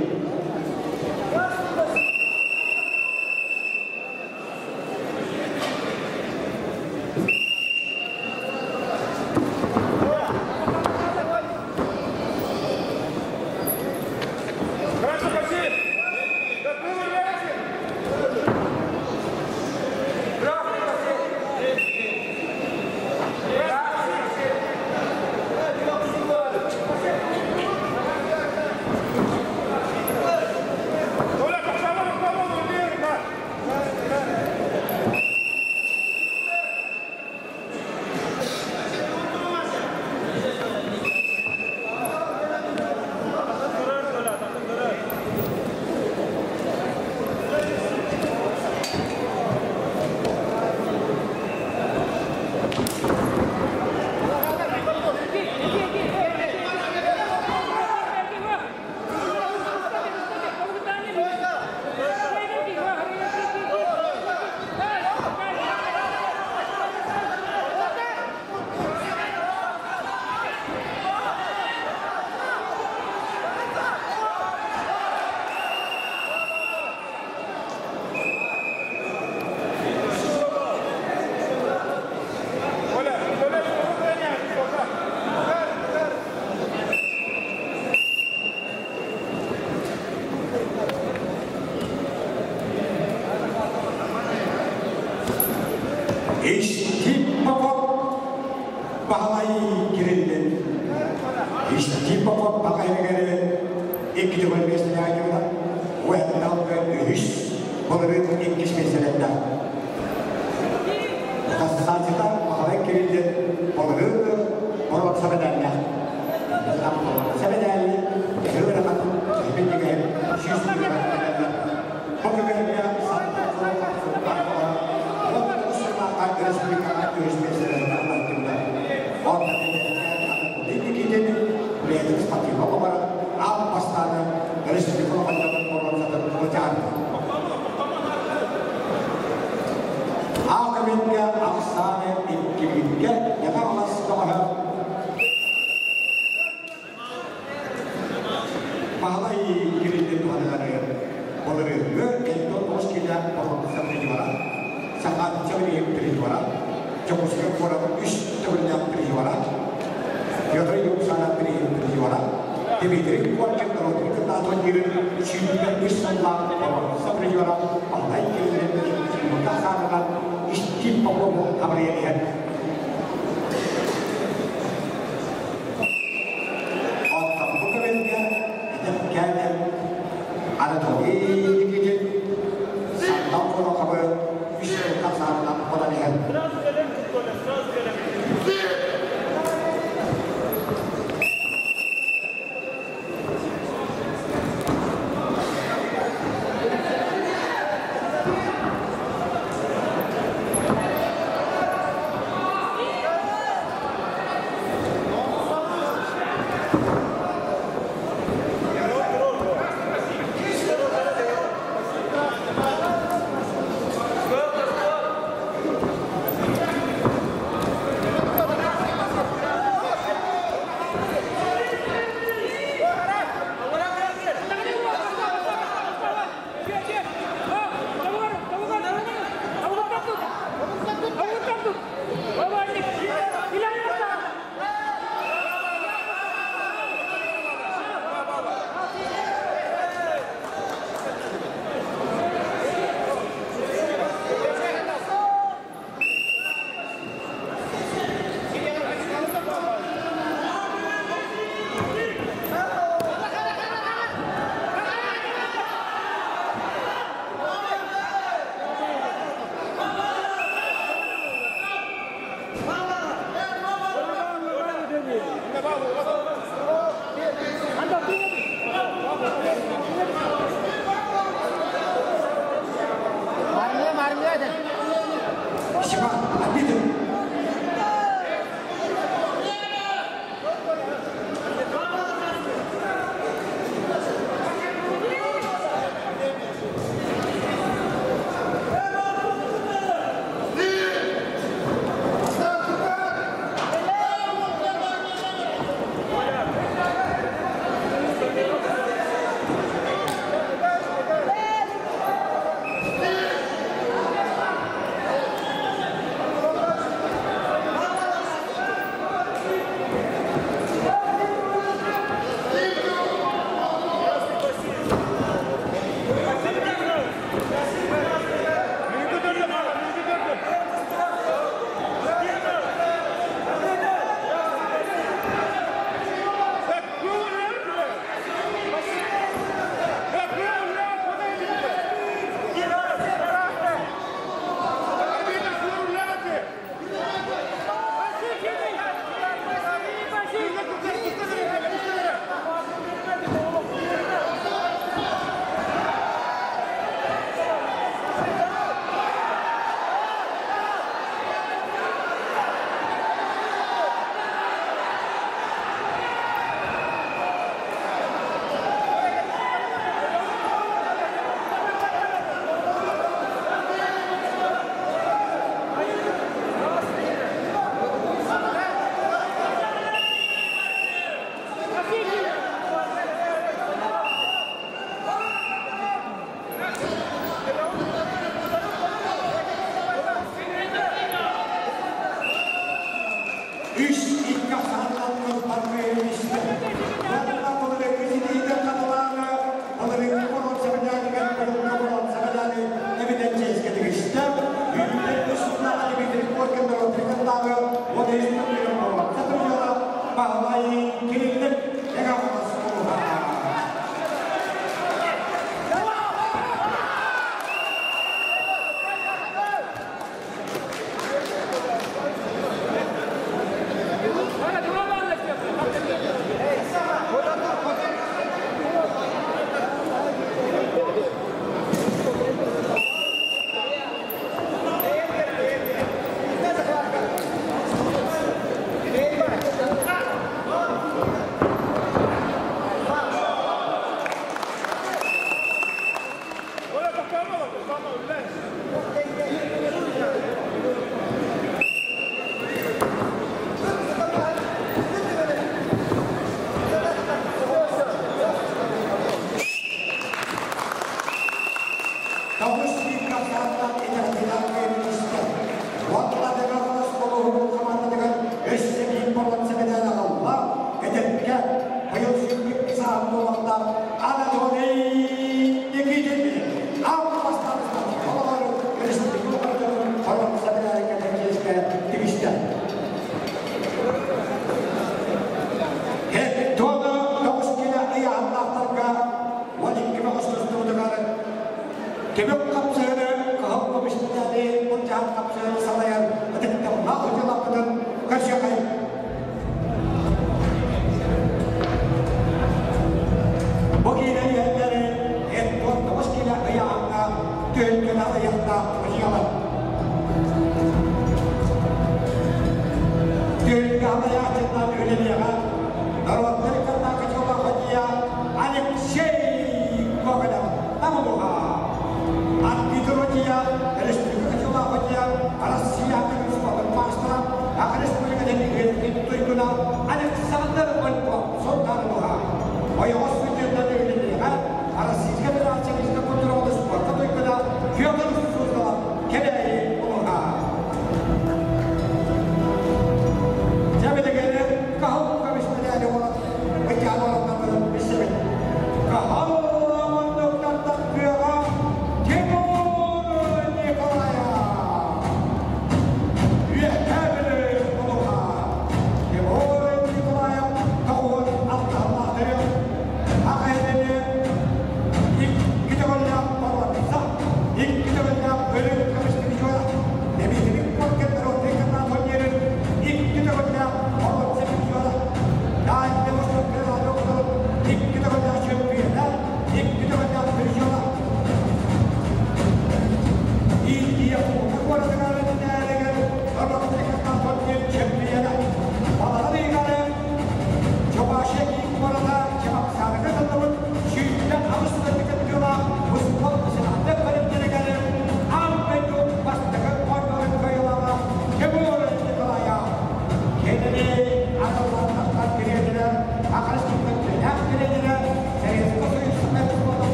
Speaker 1: Narvatları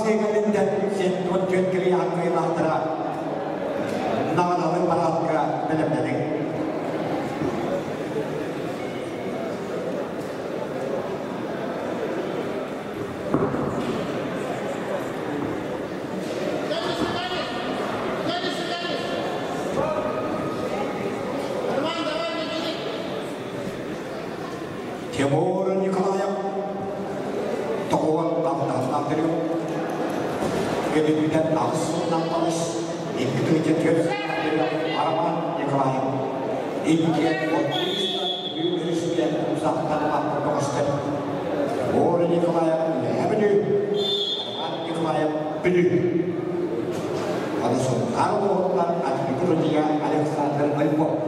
Speaker 1: segalinden sen tütkülü hakkıyla nağdalı paratka bilemedin. Timur Nikolayev Toğun Damdaslandırıyor. Gelibiden ağzından alış İlk türsündürüyor Arman Nikolayev. İlkiyen Otlu'yus'tan büyümürüsüyle uzaktan atlamıştır. Timur Nikolayev Lehebini Arman Nikolayev Bülü. Alıson Karboğut'tan Admikrojiya Alexander Alpov.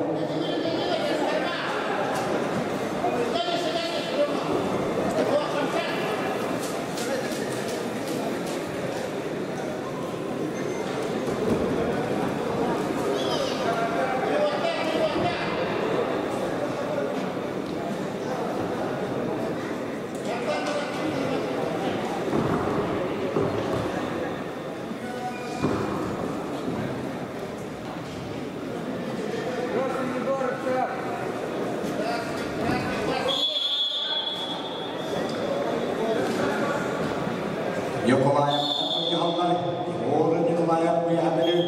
Speaker 1: Nikolayev Nikolayev Timur Nikolayev Lehebini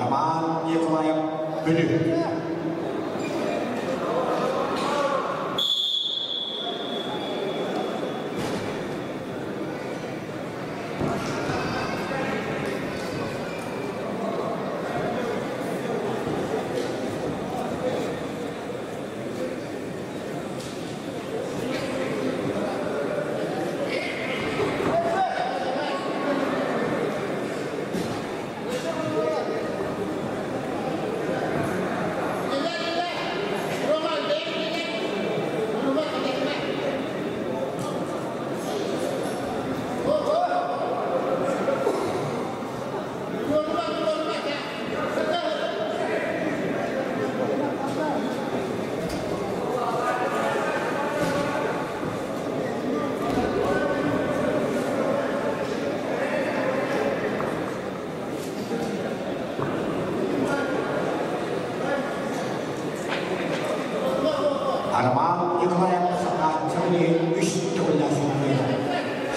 Speaker 1: Arman Nikolayev Bülü. Arman Nikolayev sanatçıları üst dolayısıyla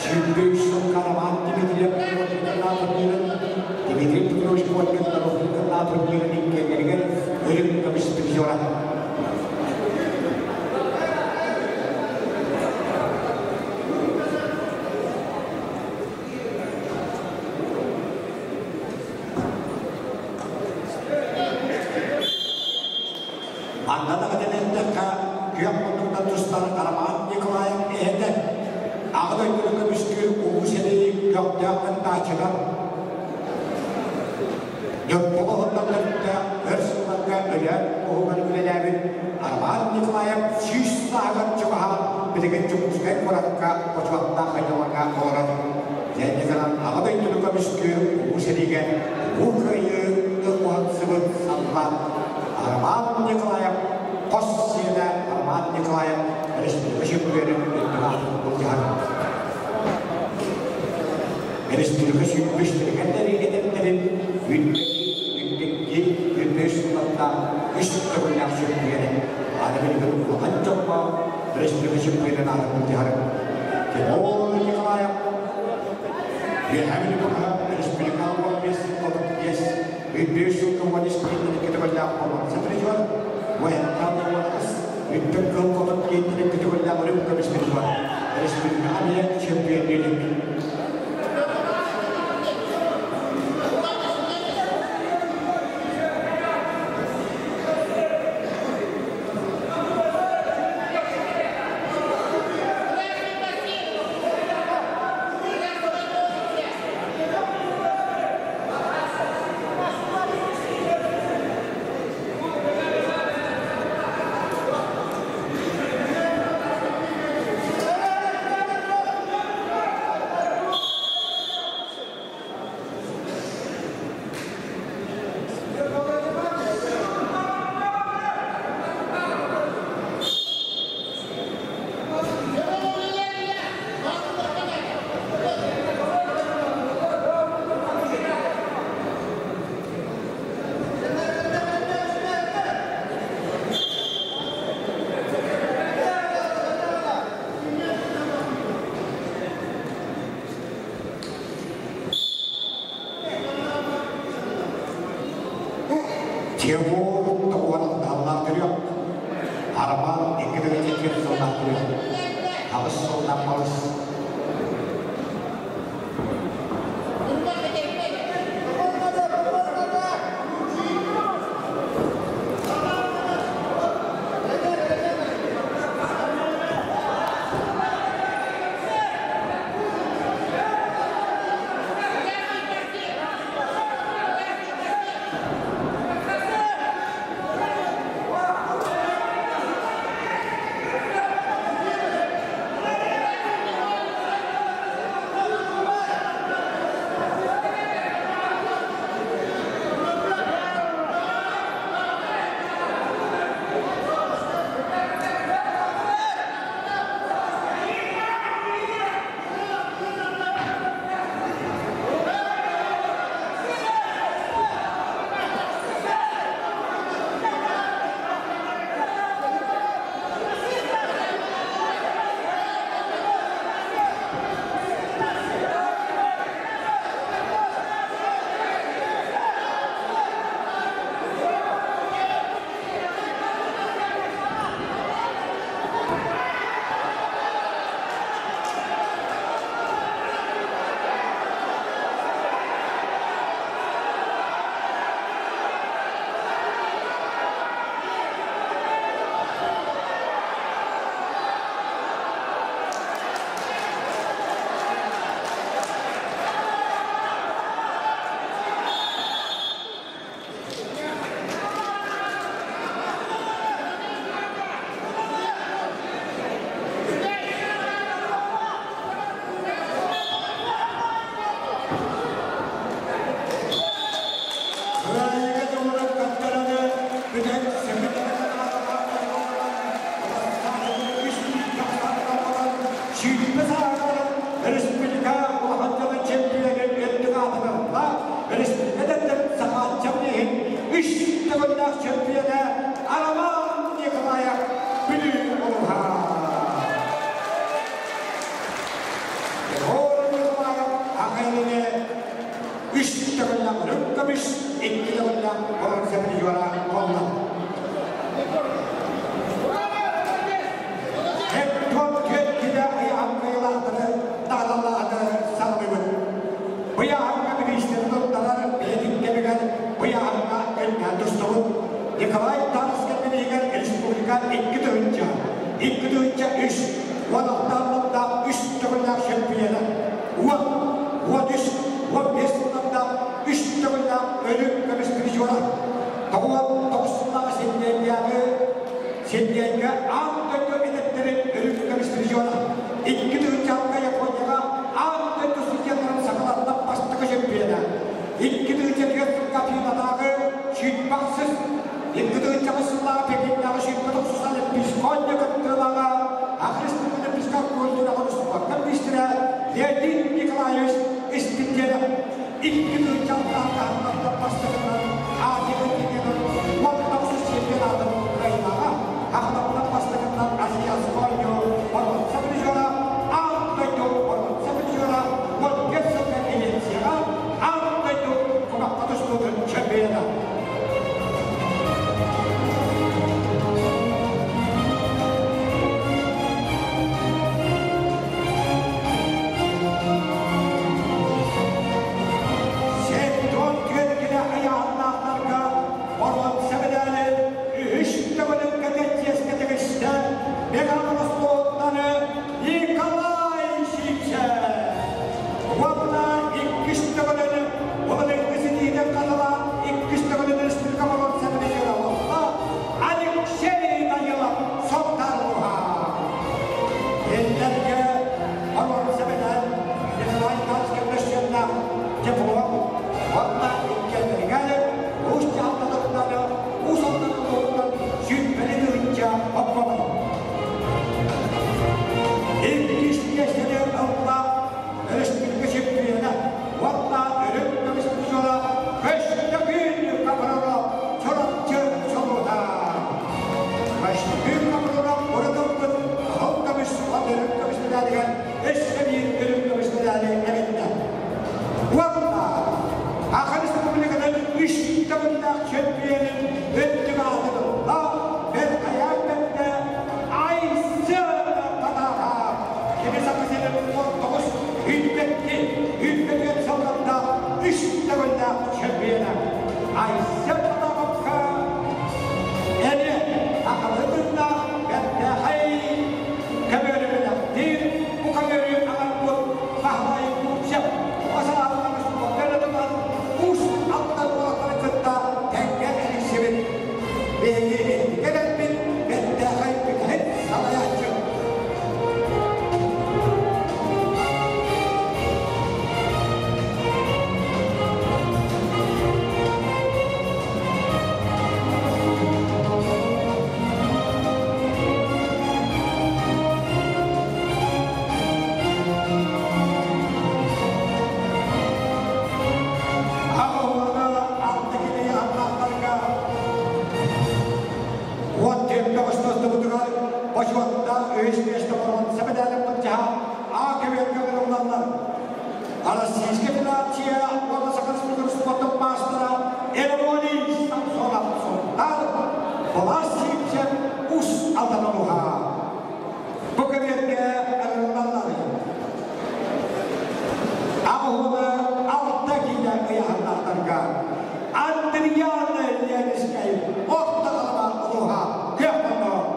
Speaker 1: Şüpheysun Karaman Dimitriyev Kırmızı'nın Dimitriyev Kırmızı'nın kendilerine ölüm kapıştırıyorlar. Anladık denetler Kıyaplıkta tuşları Arman Nikolayev ehde Ağday'ın müskül Uğuşeli'yi gökdağın taçılar Yokbuğundan da hırsızlıkta ölen oğulun ülelerin Arman Nikolayev süs sağlık çıbaha bilgin çıkmışken kurakka oçvakta kaynamakka uğradı. Kendisinden Ağday'ın müskül Uğuşeli'ye Uğrayı ıkmuhatsıbın sallar Arman Nikolayev Kosya'da Arman Nikolayev Respublika Şüphelerin İttihatı Bulgar. Respublika Şüphelerin edeplerin yüddeki sınıfta üst tabunlar Şüphelerin Alemin Gülü'nü ancakla Respublika Şüphelerin Arı Bulgar. Timur Nikolayev Lehebini Respublika Olmaz Yes Yüddeki Komünistliğini Kitapallah Olmaz Satırıcılar ويهتم والأس يتكلم فقط يترك تولى ولم بسم الله شبيه للم Тимур тоғанын даллар түрек. Арман екідігі жеткен жылдақ түрек. Қалыс жылдақ қалыс. Sen don gölgüne ayağın Polar sipsem us atanamuha. Bu kemiyette arınlarları. Ağına altta giden kıyahanlarlarga. Andriyanı elleriniskayım. Orta kalma oluha. Kıyafanda.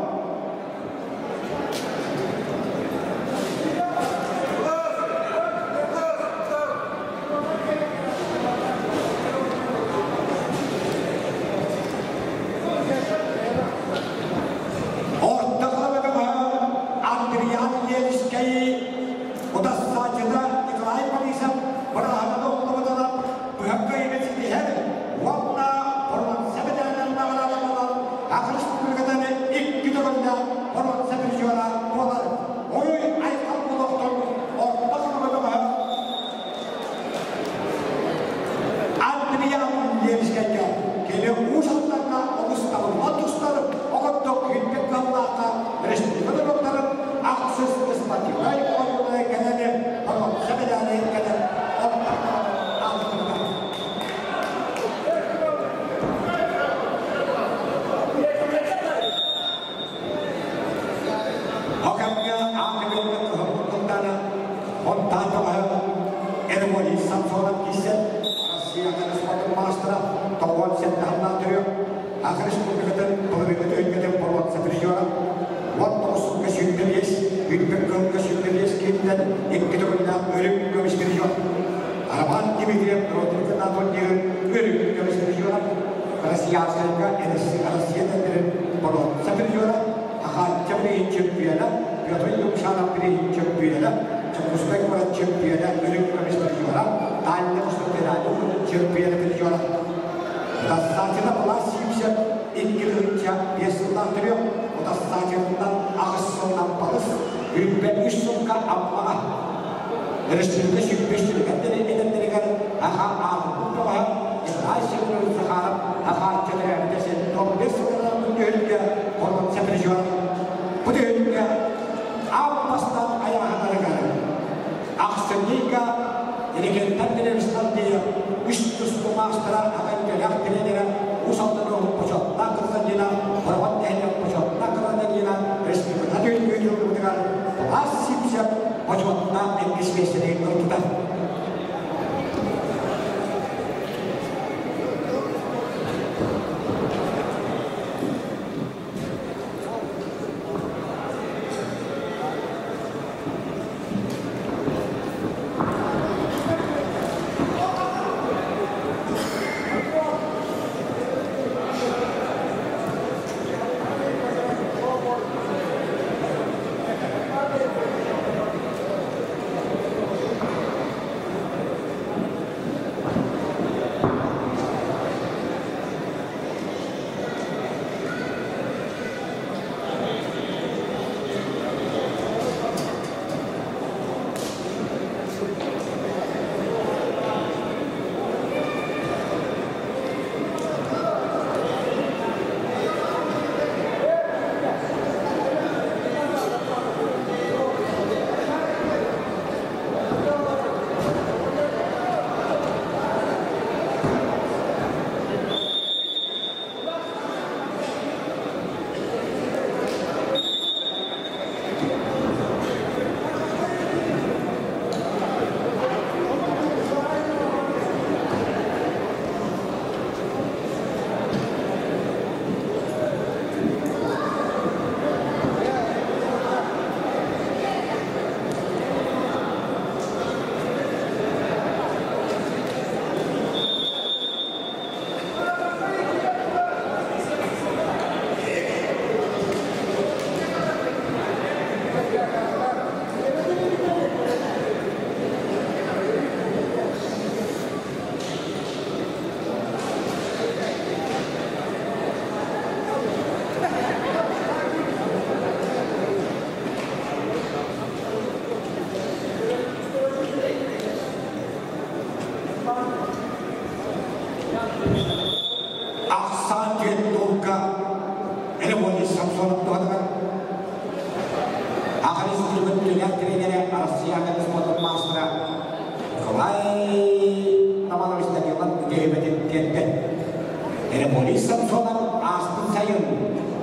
Speaker 1: Polis Samsonam astın sayın.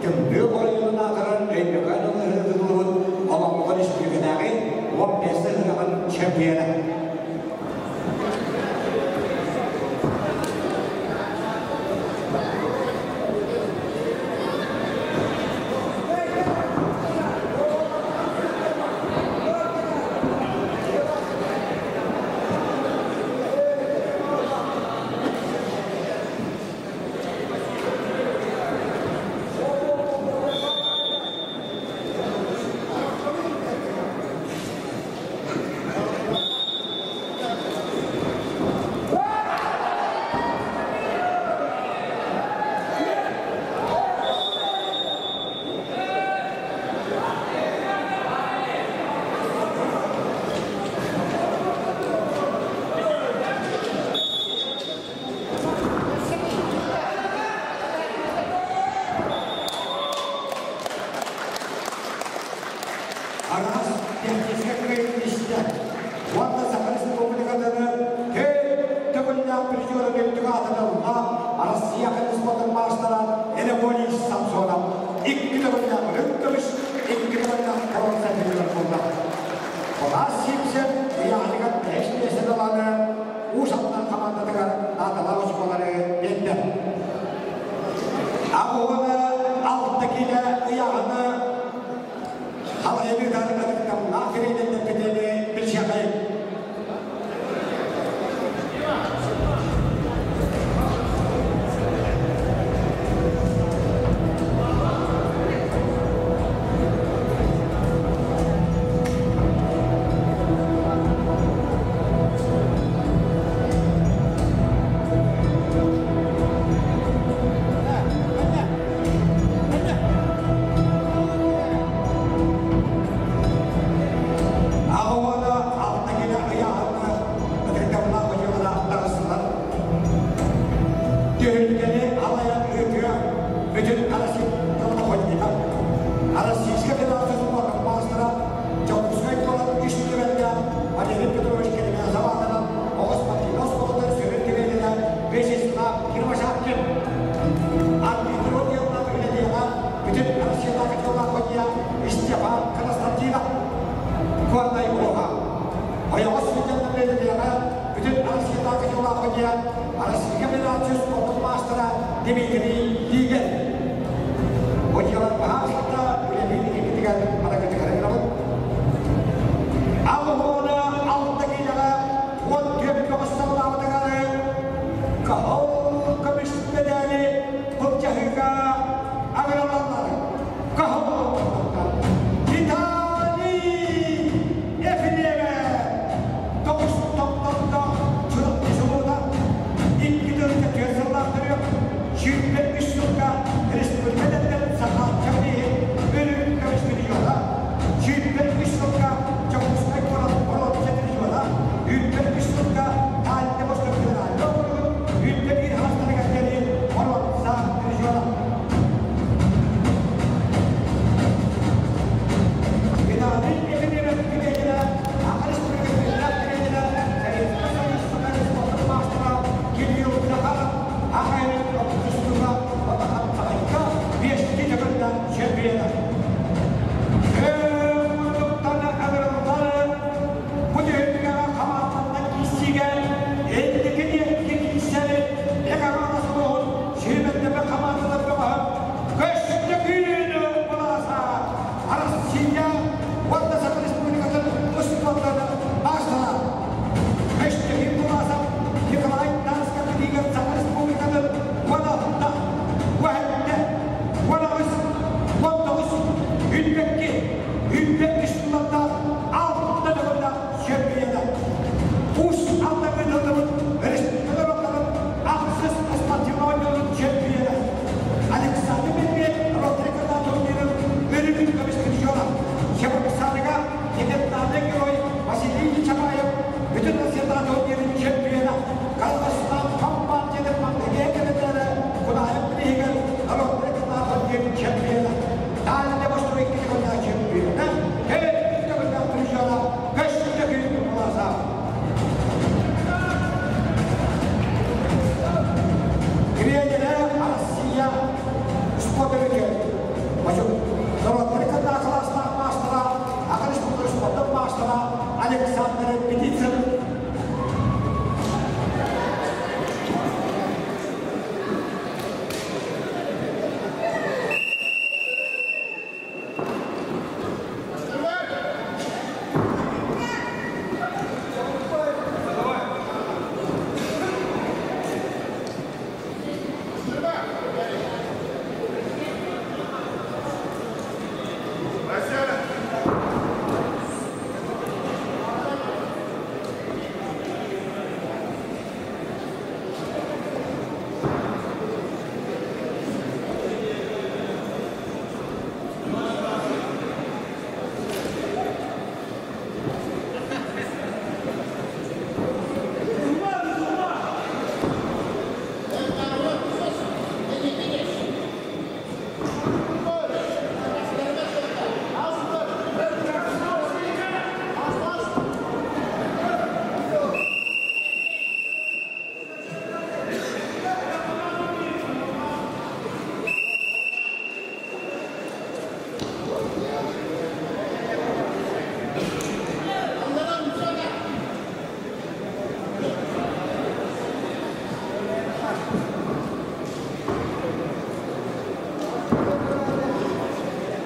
Speaker 1: Tümlü oyununa karan Eynükan'ın hırgınlığın olamlıkın işbirginağı 15 hırgın çempiyonu.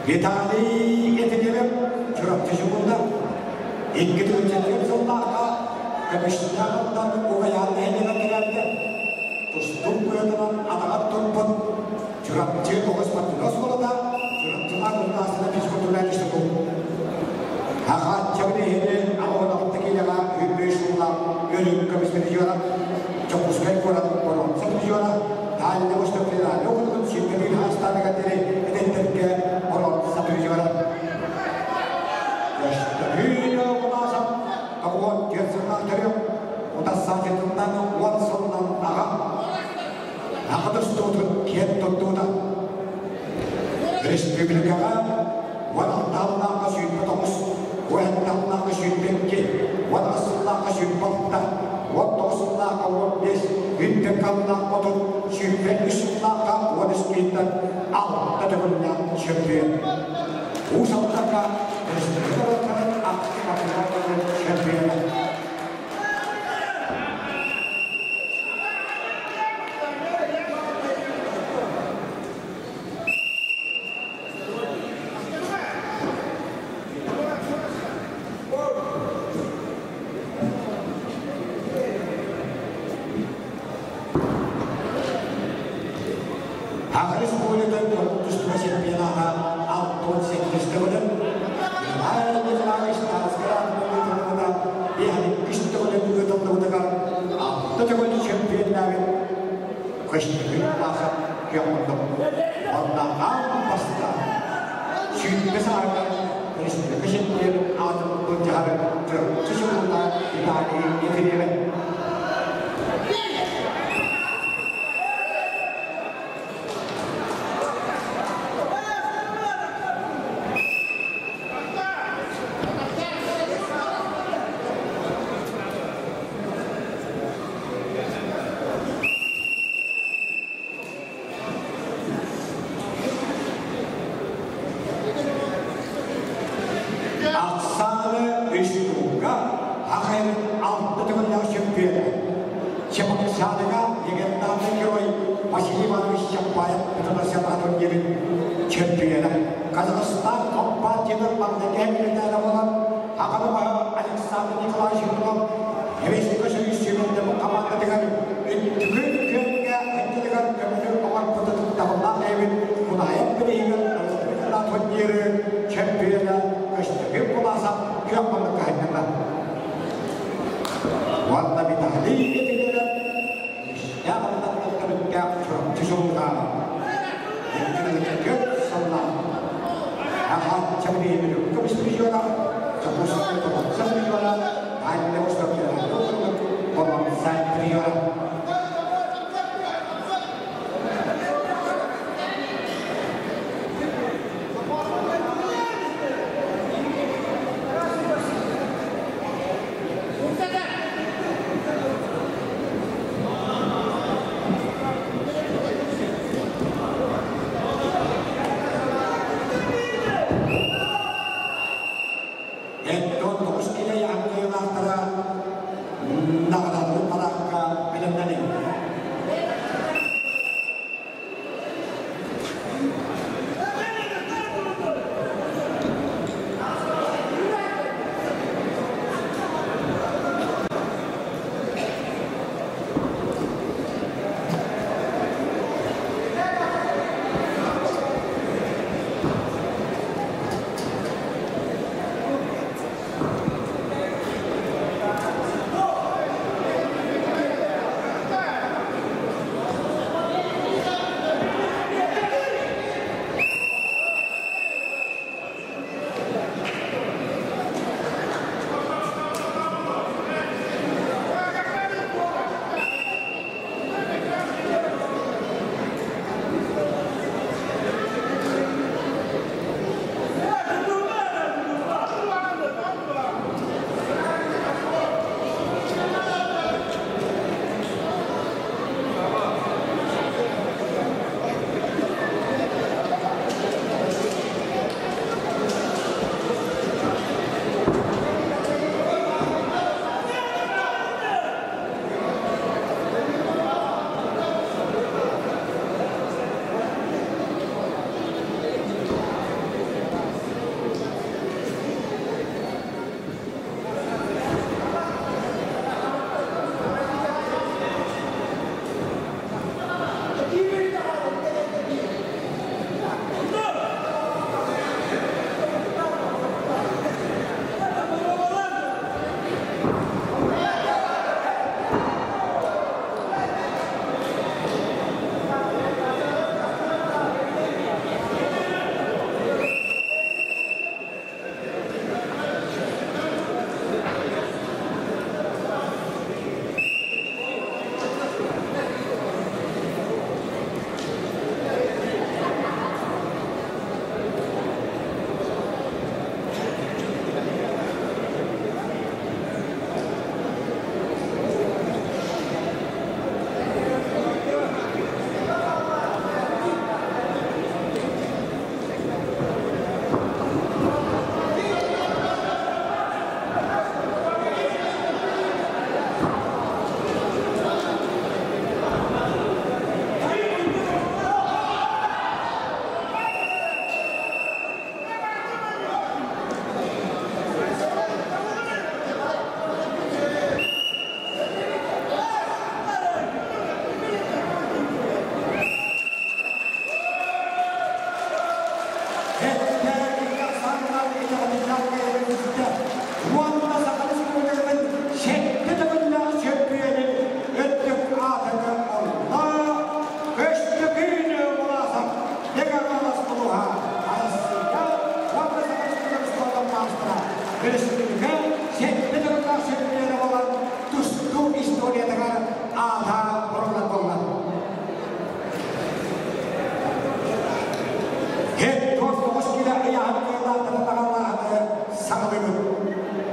Speaker 1: Vitali getirelim. Çırpıcı bunda. İlgi duyacaklar sonlarda. Kımışlarından o ayağını eline girerdi. Tuştum boyadılan adalar turpun. Çırpıcı dokuz patinos kolada. Çırpıcılar bunasına pişkutular işte bu. Hakat çabinehini ağın alttakilere hübbü şunla yönü kımışları yiyorlar. Çok uzkay koran koran satıyorlar. Haline boşluklarına yokulun şirketin hastaneleri edenlerke koran satıyorlar. Yaşta büyüyor bunasam kabuğun gerçekten görüyor. O da saçetinden ulan sonundan ağa. Ağıdır tutun kiyet tuttuğunda. Respublika'ya Wadahtallah kasyun patamus, wadahtallah kasyun pengki, wadahtallah kasyun pakta, wadahtallah kawabdes, wintekallah patut, syufengisullah kawadeskintan, al-tadawalnya syampion. Usapkaka, respublika'kan aktivitas syampion. Harus boleh dan berputus masih piala auto sekres kemudian hal yang lain sekarang kemudian dia kita boleh juga teman-teman kita boleh champion dari question masa yang untuk orang pasti sudah besar question dia auto berjalan terus sesuatu kita ini Kazakhstan keempat jenderal Bangladesh kita lakukan akan bahwa Alexander Nikolaevich Hevesika sürüsünün de mukamanda dengan tükürüklerine hencelikler kömür olan pıtıtık dağından evin kunayet bir eğil Alexander Tonyeri çempiyona köşteki kulasa kıyamadık kaynaklar. Valla bir tahlil edilir. Ya Allah'tan kırıkya çözümler. Yemkinlikler gök sallam. Ahat çabini eminim. Kımış bir yola. Çabusaklı kapatsak bir yola. Aynı ustakları yola. Kolum sen bir yola.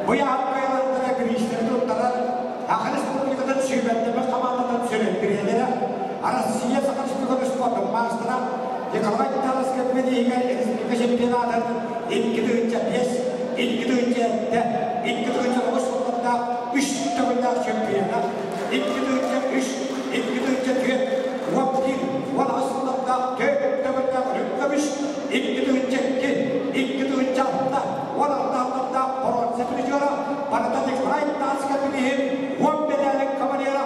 Speaker 1: bu yapmayanlara girişleri tuttular. Akılış Republika'dan şüphetleme kamandadan sürettiriyorlar. Arasıya sakıştığı konuşmadım maçlara. Yıkılmak iddialısı köpmediğine Respublika şempiyonatın ilk duyunca 5, ilk duyunca 7, ilk duyunca 9 sonunda 3 tövbeler şempiyona, ilk duyunca 3, ilk duyunca 4, vakil, val aslında 4 tövbeler rütlemiş, ilk duyunca 2, ilk duyunca 6, val Allah'ında horon sepiliyorlar, bana da yıkılmak iddialısı köpmediğine, vak bedellik kamanıyla,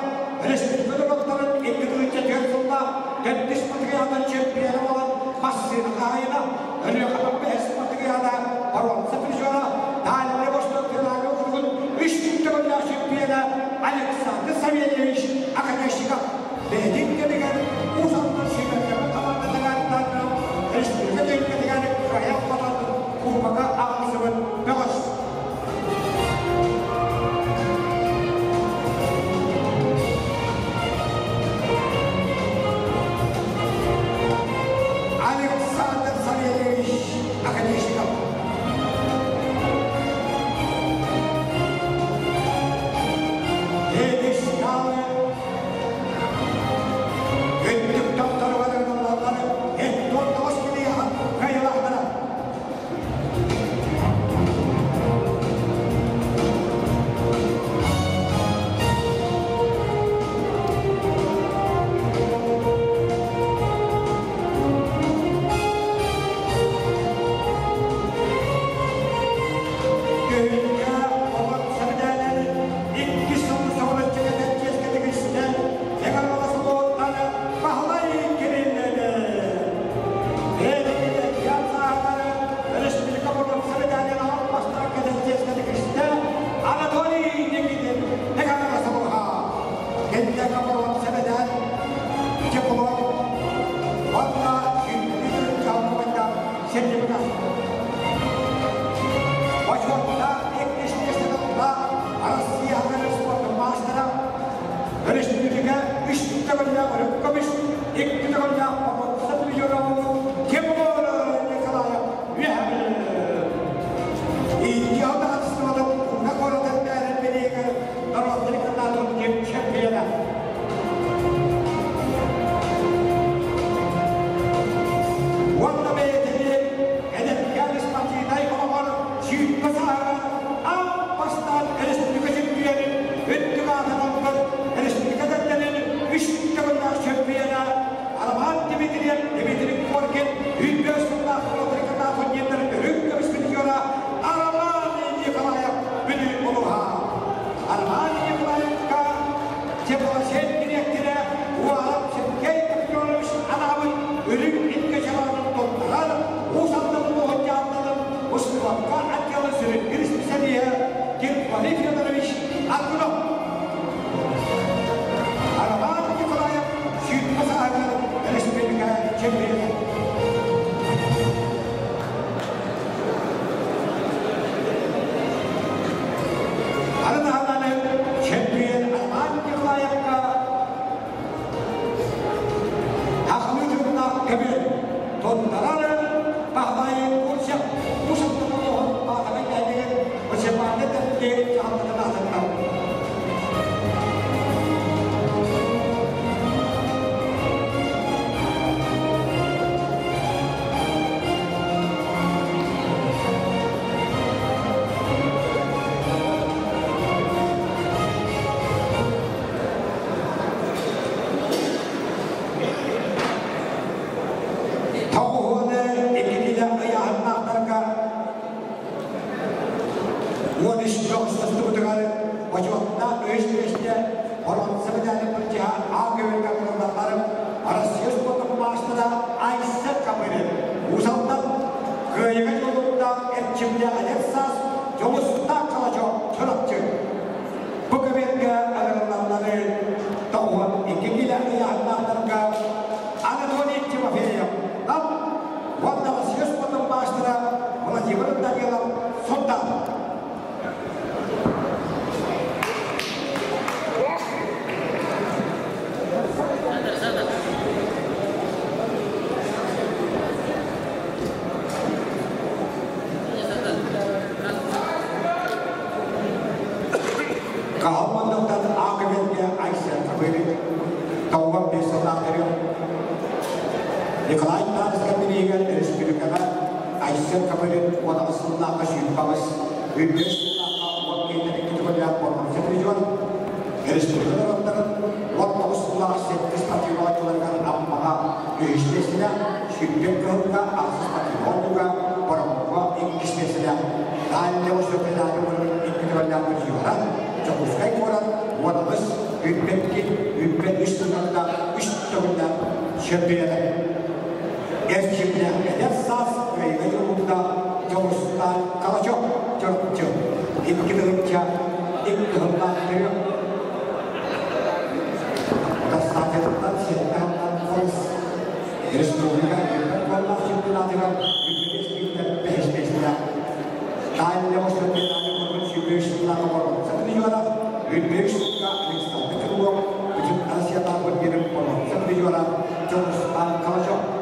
Speaker 1: Respublika'nın ilk duyunca 4 sonunda, Dendis Patriyadan şempiyonu olan Masir Kayna, önü kalan bir es Patriyada, horon sepiliyorlar, Dağları boşluğu tırnağı okudun, 3 tövbeler şempiyonu, Alexander Saviyeviç, Akademika, Bedik dediğin uzanma şirketlerine tamamladıklarından, Respublika devletlerine kaya falan kurmaka ağzımın nöbüs. Alexander Saviyeviç, Akademika. Николай Танскаминиген республикага Айсен Капелин вона асылнаға шүйіппағыз Үббесілнаға уаққейтері кетігілер болмақ сетірежуан республикаларындарын уақта ұсылнаға сеттіз патриотиларға аммаға үйіштесіне шүйіппен көліға ақсыз патриотуға бұрымға еңгіштесіне дайынды осы педагы бұрын еңгітігілер жүргіра жоқұскай көрін онымыз үббен үстігілді үштігілді шөпеледі Erkimde esas ve yolunda Jomustan kalacak çocukçu. İlk yılınca ilk yılından beri Gazeteden şeyden polis Respublika Yönetmenler Şirketi'nden ülkemizde beşte Daimle başlatılan kuruluş yürüyüşünden var. Sakın yola ülkemizde Alexander Kurulu bütün Asya'dan bir yerim var. Sakın yola Jomustan kalacak.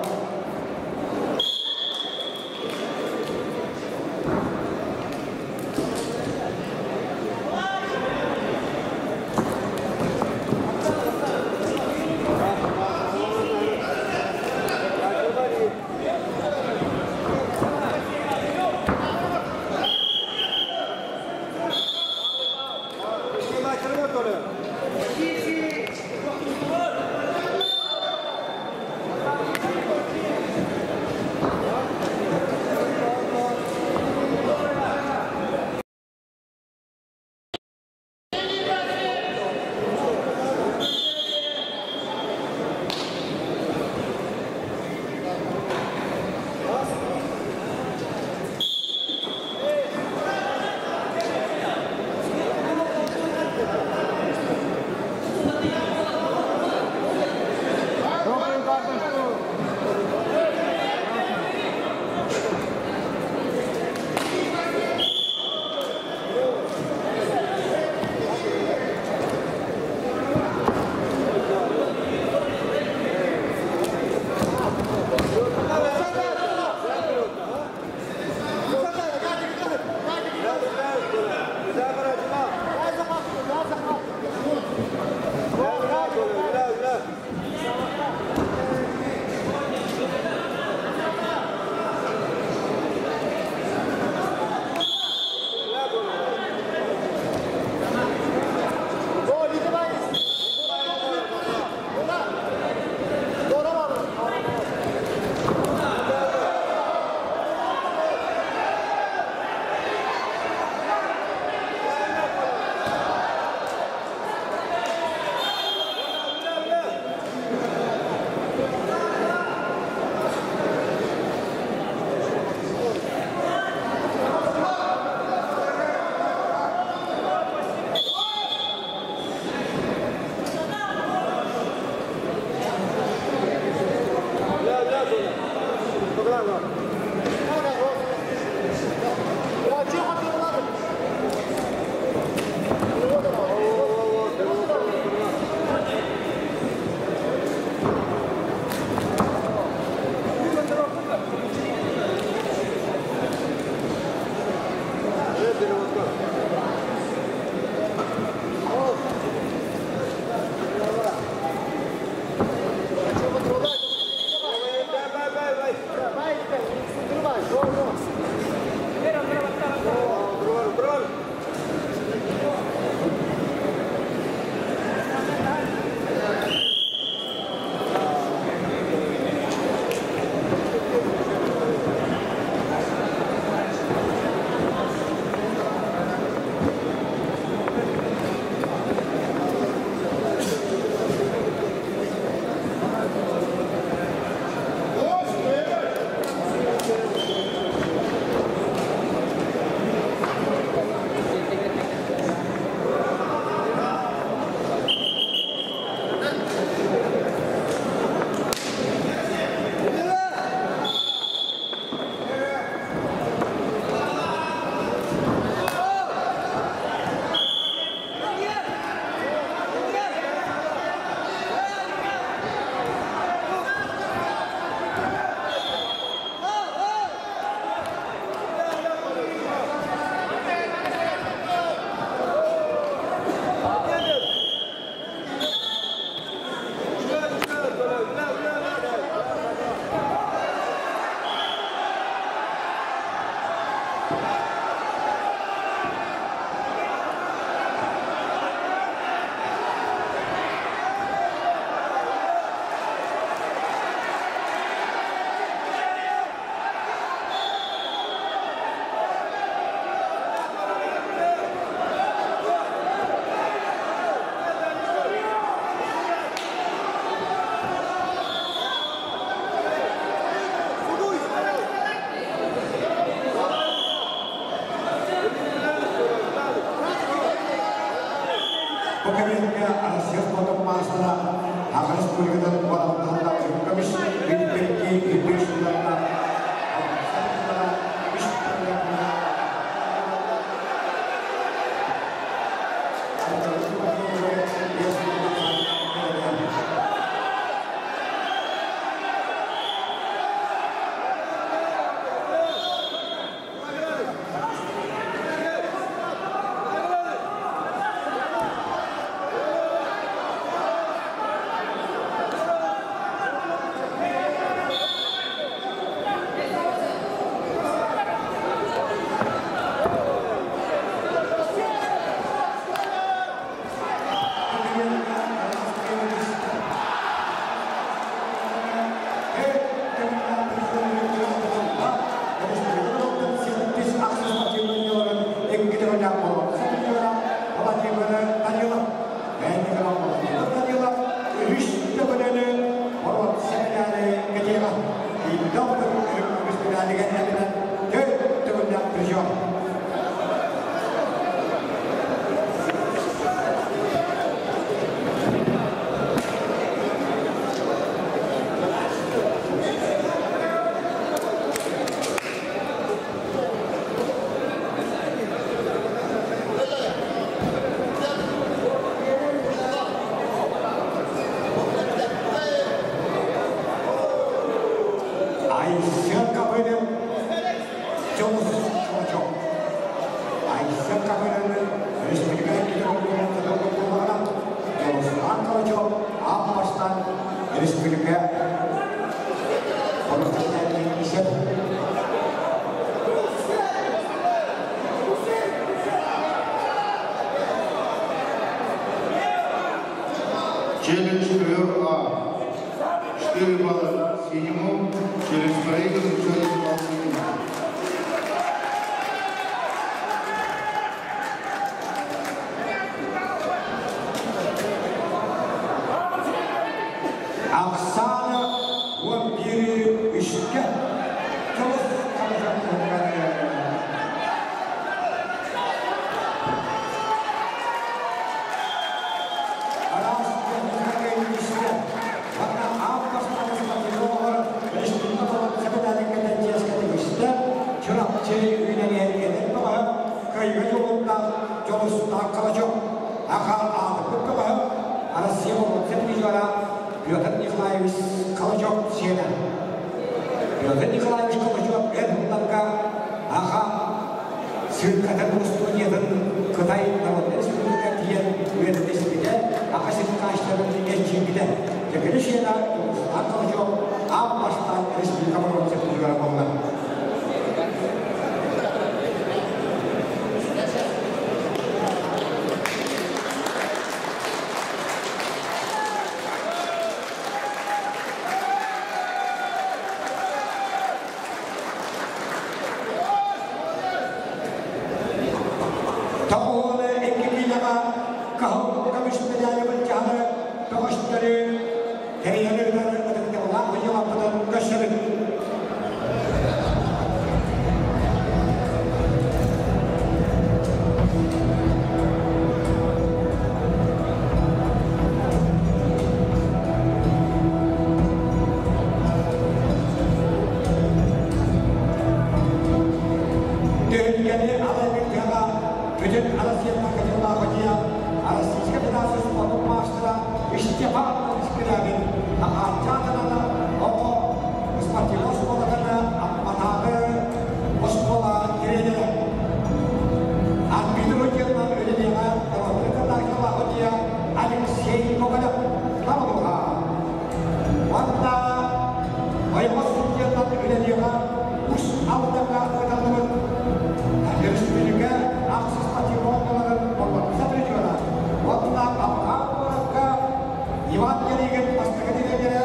Speaker 1: Iwan Jaligan pas terketiga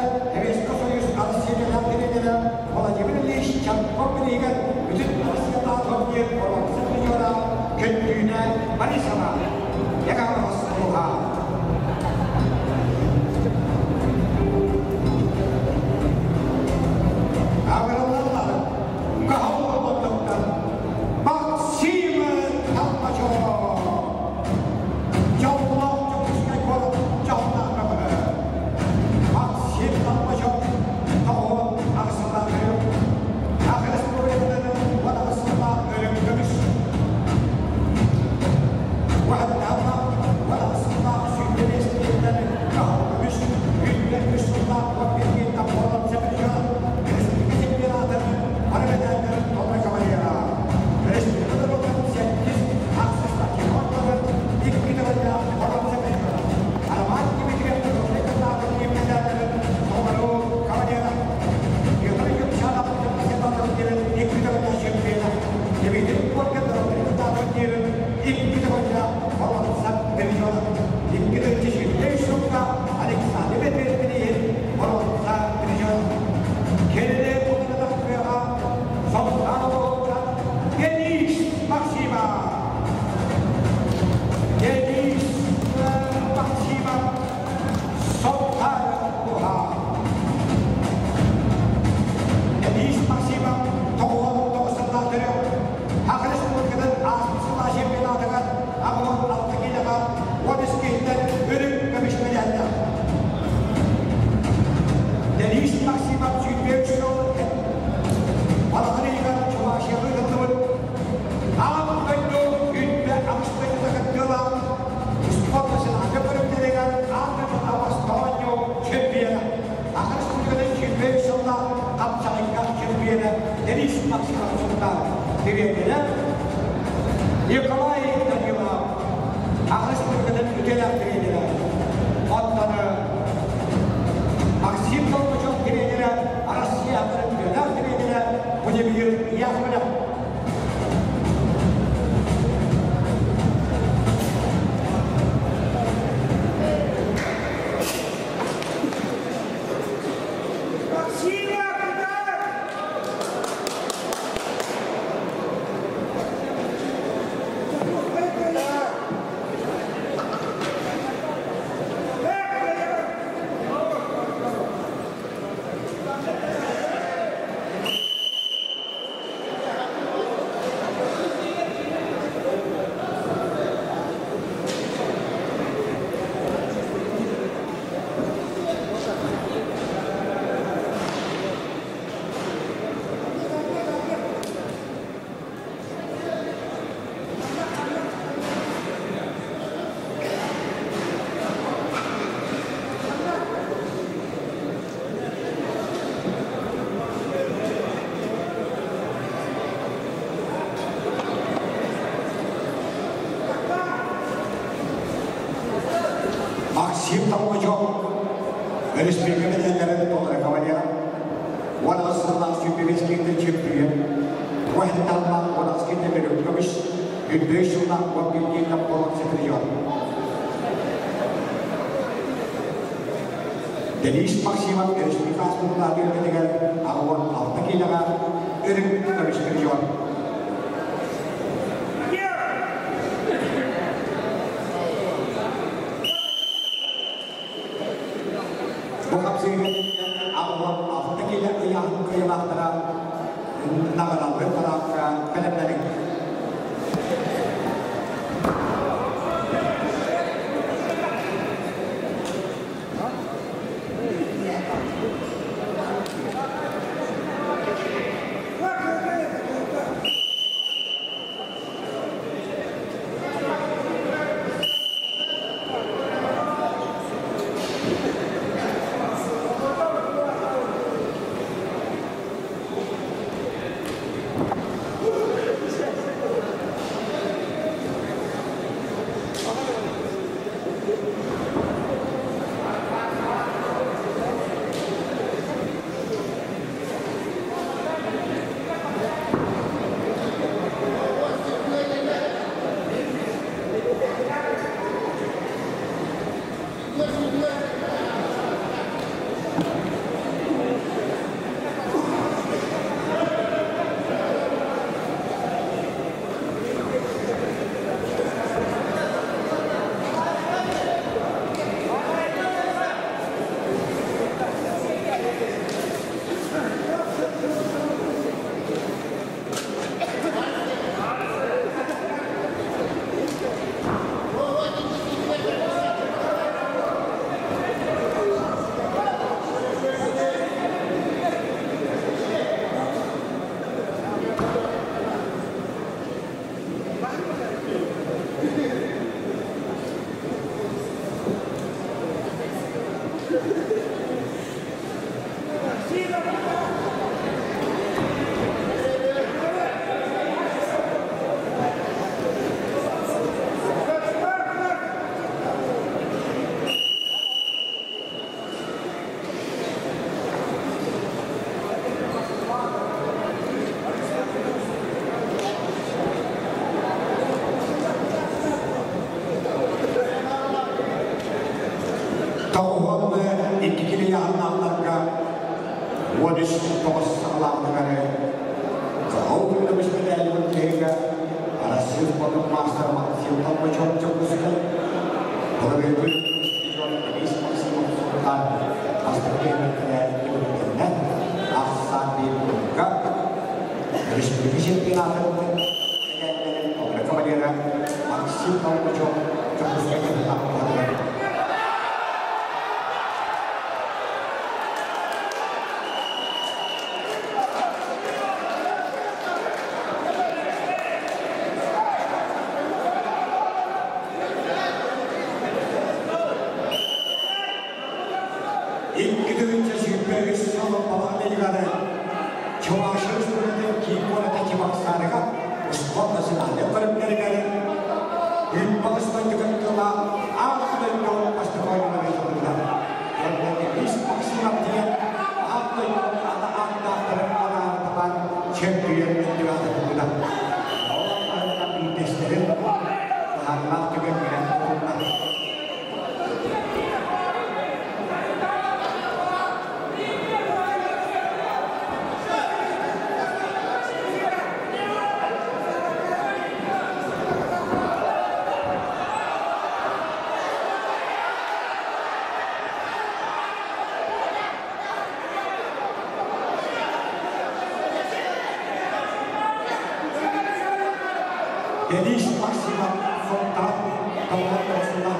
Speaker 1: Максимовна Деревина, Николай Данилов, Ахреспубликадан үтелек тренері, аттары Максим Толмачев тренері, Россия үтелек тренері, Владимир Яхманов. Максим Толмачев, республиканың елдерін толы кавалер, Уанасынлақ сүйпебескенді чемпион, Уахитталмақ Уанаскенді беріп көміш, 15 жылдақ уақпилгенді болын секретер. Денис Максимов, республикасының бермедеген ағуын 6 келіға өрік көміш секретер. İlk gidilince şüpheli sınavı falan ilgili çoğaşır sürede ki Paksarga, Uspon Nasional, yang berkali-kali Impulse menjadikanlah apa yang kau pasti kau yang lebih rendah. Yang menjadi maksimal dia apa yang ada anda terhadap teman champion yang juga rendah. Orang ada di destiny, anak juga bilang rendah. Jadi maksimal kontak dengan Rasulullah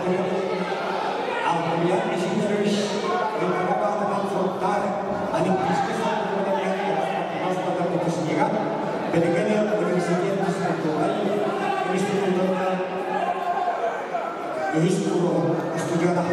Speaker 1: Alhamdulillah isi terus beberapa teman kontak ada diskusi kemudian yang pada putusnya dengan yang berisikan diskusi ini sebetulnya ini setuju lah.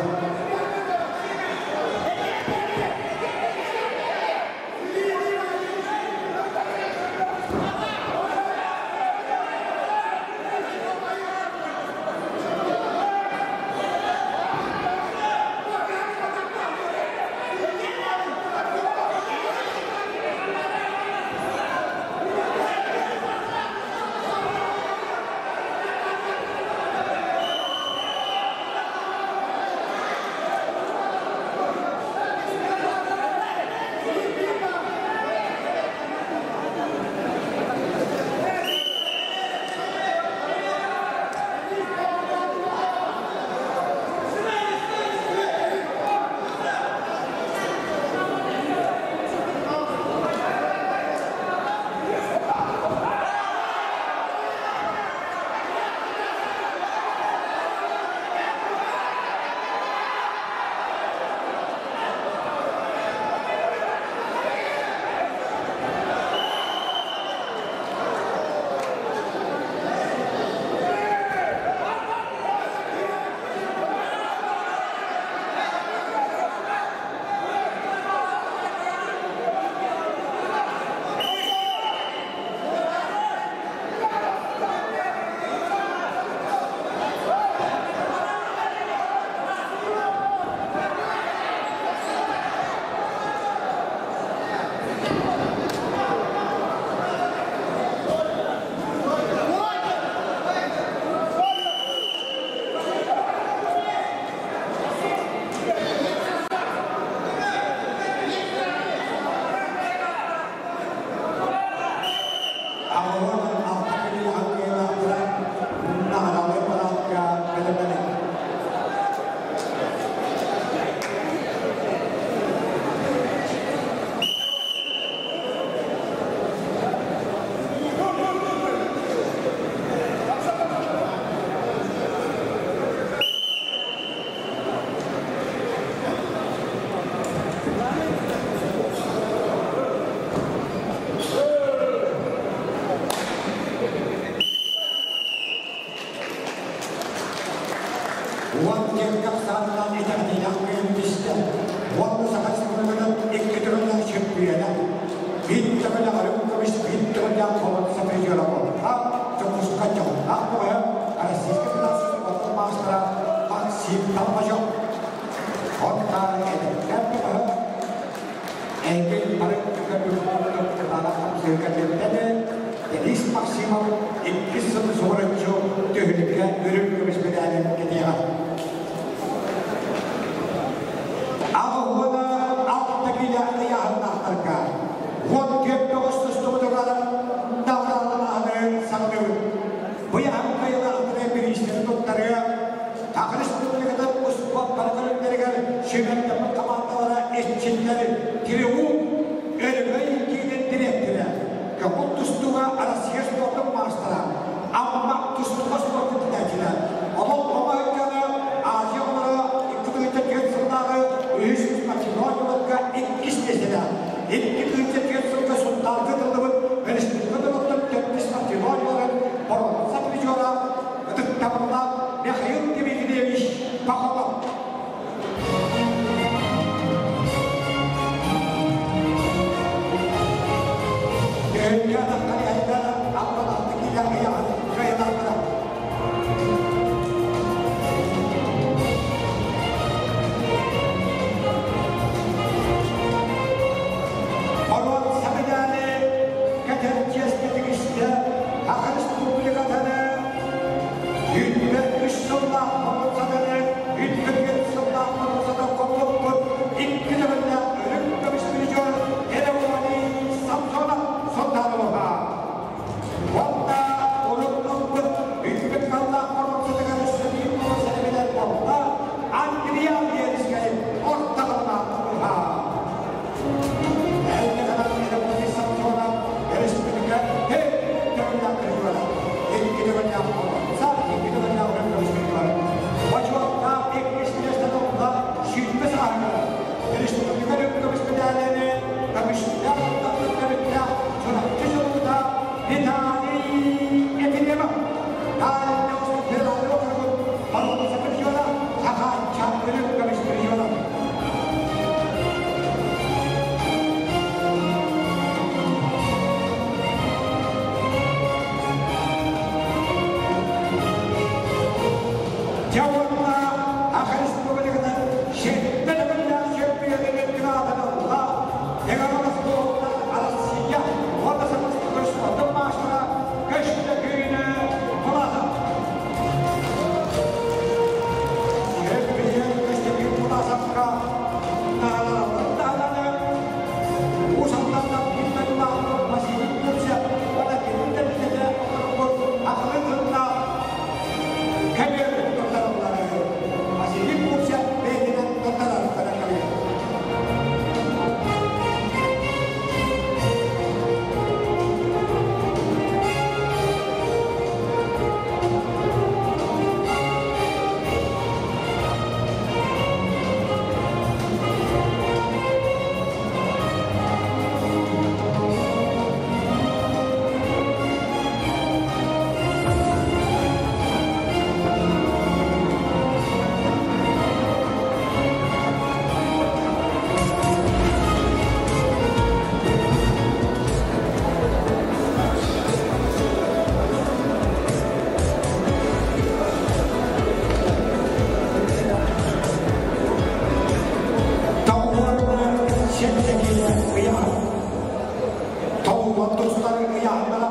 Speaker 1: dostları yanında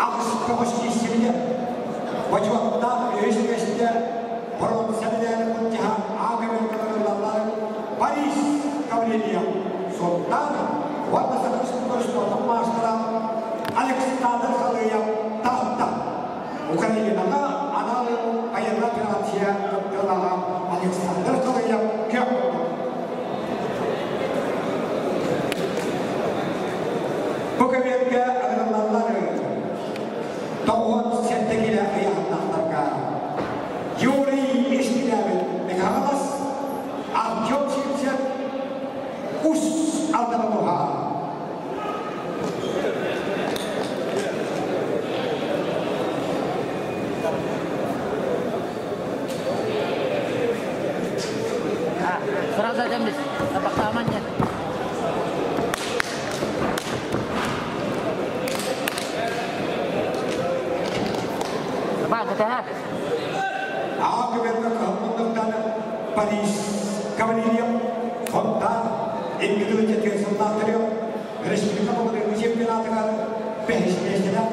Speaker 1: ağızlıkta hoş geçtiğinde vacıvattan öğüşleşti Horon Sebede'nin Muttiha Ağabey'in kanallarları Paris kabul ediyor. Sondan Valla Sakış'ın konuştuğu maaşlara Alexander Kalı'ya tahtta Ukrayna'da analı ayırma piratiye yaptığı Alexander Kalı'ya köprü. Bu kebirge adamlarları Doğun settekiyle ayağınlarga Yuri işkilerin Mekalas Artyom Şipşen Us Altanıha
Speaker 3: Sırada demiş, tabak amannya. Apa kata?
Speaker 1: Aku berkehendak Paris Cavalier Fontan Ingrid Jeter Santario Respublika Pemerintah Chempionat dengan PSSnya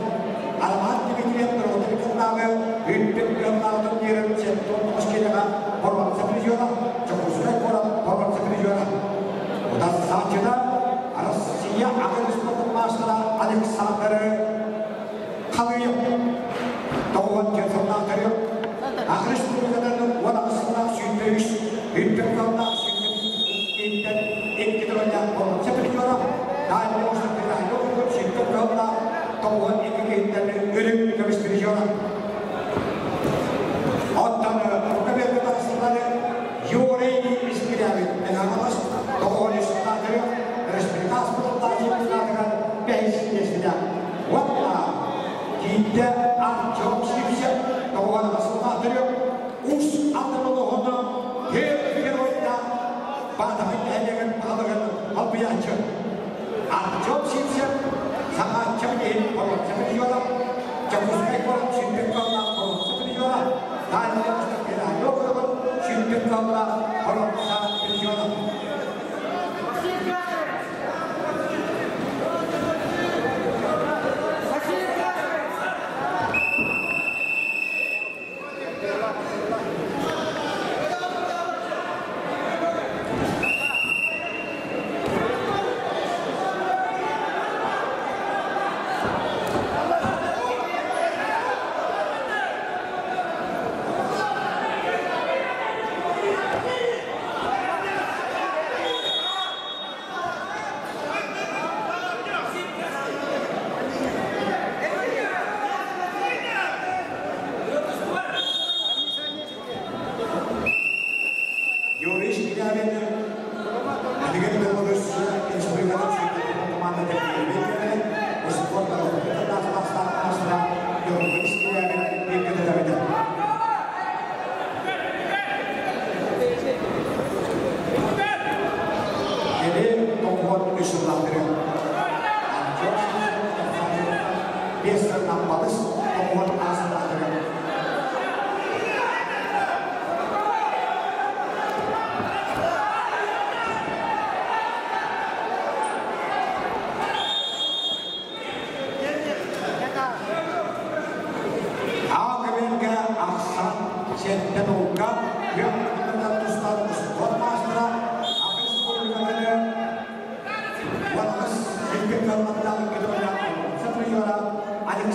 Speaker 1: alamat diberikan terus dikenal hidup kenal terakhir centrum meskinya hormat seperjuara cukup sudah hormat seperjuara udah saja Rusia akan seperti masalah Alexander Kaliev Doğan Santario akhir sebelumnya walau senang sündüş hidup kenal sündüş iktidarnya hormat seperjuara dan musuh hidup hidup kenal Doğan iktidarnya ölüm seperjuara Ottan kabel arasında Yuri istikrarı menamaz Doğan istikrarı Respublika Pemerintah PSSnya Wala kita Artyom Şipşen Doğan Santario Us Altanıha her fikirde Badak'ın ehliyen bağlayan halbiyatçı Artyom Şipşen sanatçı bir hormat seperjuara Çavuşmek olan şirket kalına hormat seperjuara dan yang yok olan şirket kalına hormat seperjuara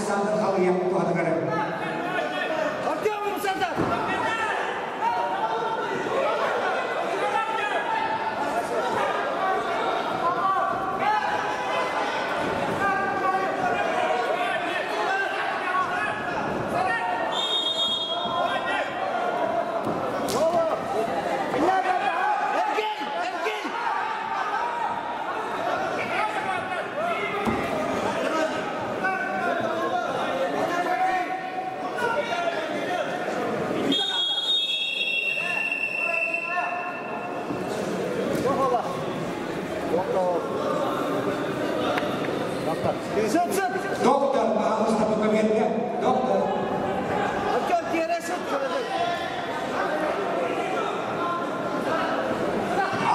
Speaker 1: Alexander Kaliev itu ada negara. Dokter harus satu kegiatan, dokter.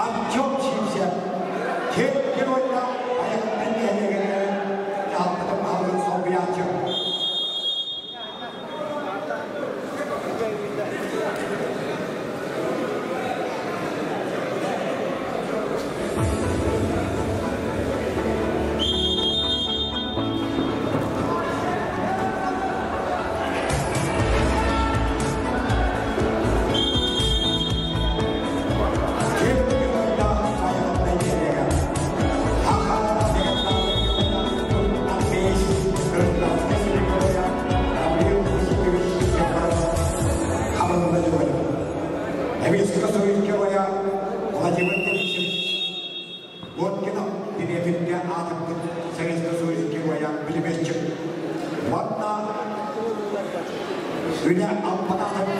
Speaker 1: Artyom Şipşen, kek kiloyla ayaktan gelene Üne ampana da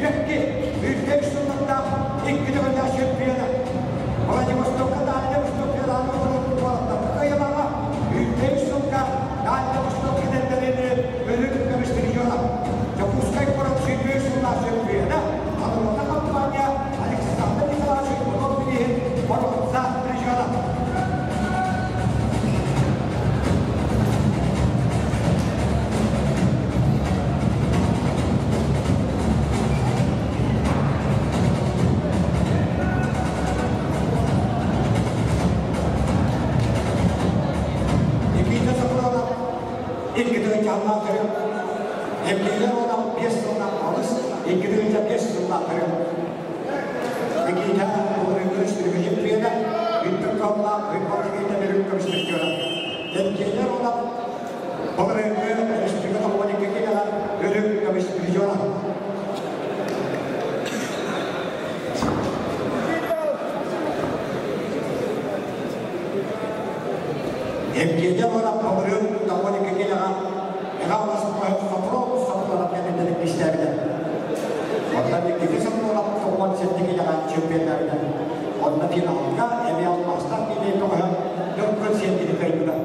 Speaker 1: Ülkeki, ülke üstünlükte ilk gidiyor şempiyonu. Vladivostok'a da Vladivostok'a da bu kayılara ülke üstünlükte Vladivostok gidenlerini ölüm gösteriyorlar. Допускай порог шимбию нашей вена, а вот эта компания Александр Николаевич Подобный порог за региона. Никита Сафронов, Игорь Чалматов, Emniler olan bir sonuna alış, İngilizce bir sonuna kırım. Nikita, bunun görüştürüğü yapıyla, İntikamla, Rıkmatik'te bir görüştürüyorlar. Emniler olan, bunun görüştürüğü Rıkmatik'te bir görüştürüyorlar. Emniler olan, bunun Rıkmatik'te Kalau sepuluh yang dari Kristen, orang yang kita semua kawan sendiri jangan cuci dari, orang finalnya Emil Master ini tu kan, dokter sendiri kayu juga.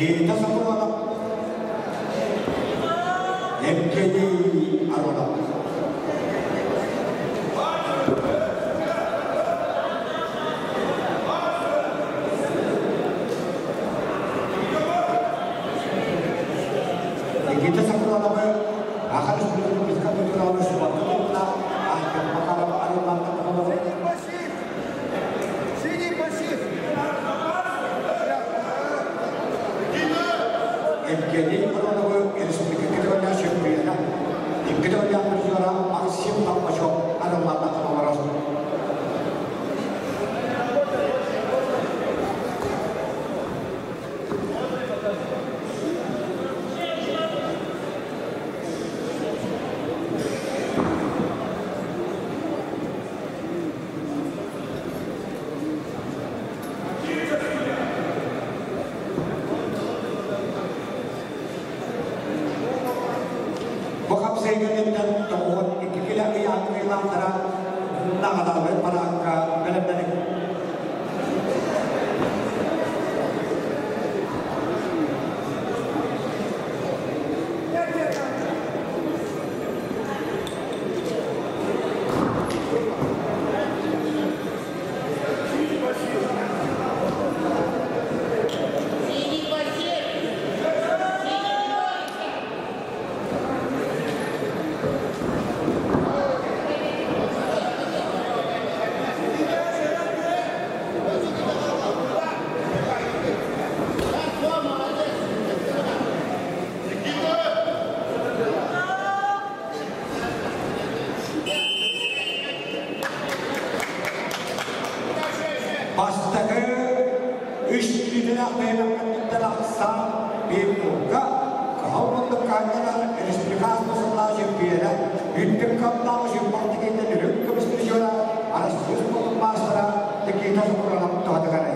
Speaker 1: Kita semua MKD Arona. Kita semua akan menunjukkan beberapa sesuatu kita akan makanan Arona MKD Arona Respublika Kedua Syempiyona di kedua yang berjuara maksim tanpa syok Arona Takawaras. Bokap saya ingin dan temuan ikilah yang hilang antara nakadawe para ke dalam. Pastaga üstüne dalam sah bimuka kau untuk kajian Respublika Nasional Syempiyona Intikam nama Syempiyona kita dulu kebetulan alas semua masalah kita semua dalam tuh negara.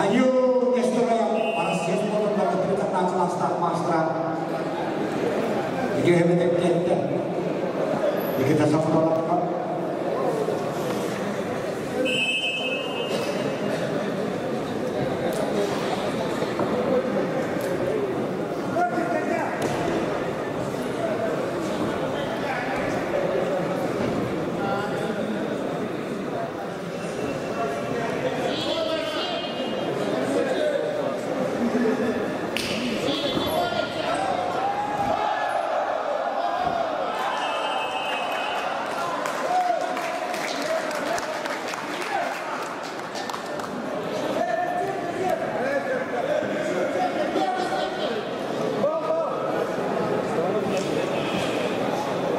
Speaker 1: Ayo Dia hebat kita sama lakukan.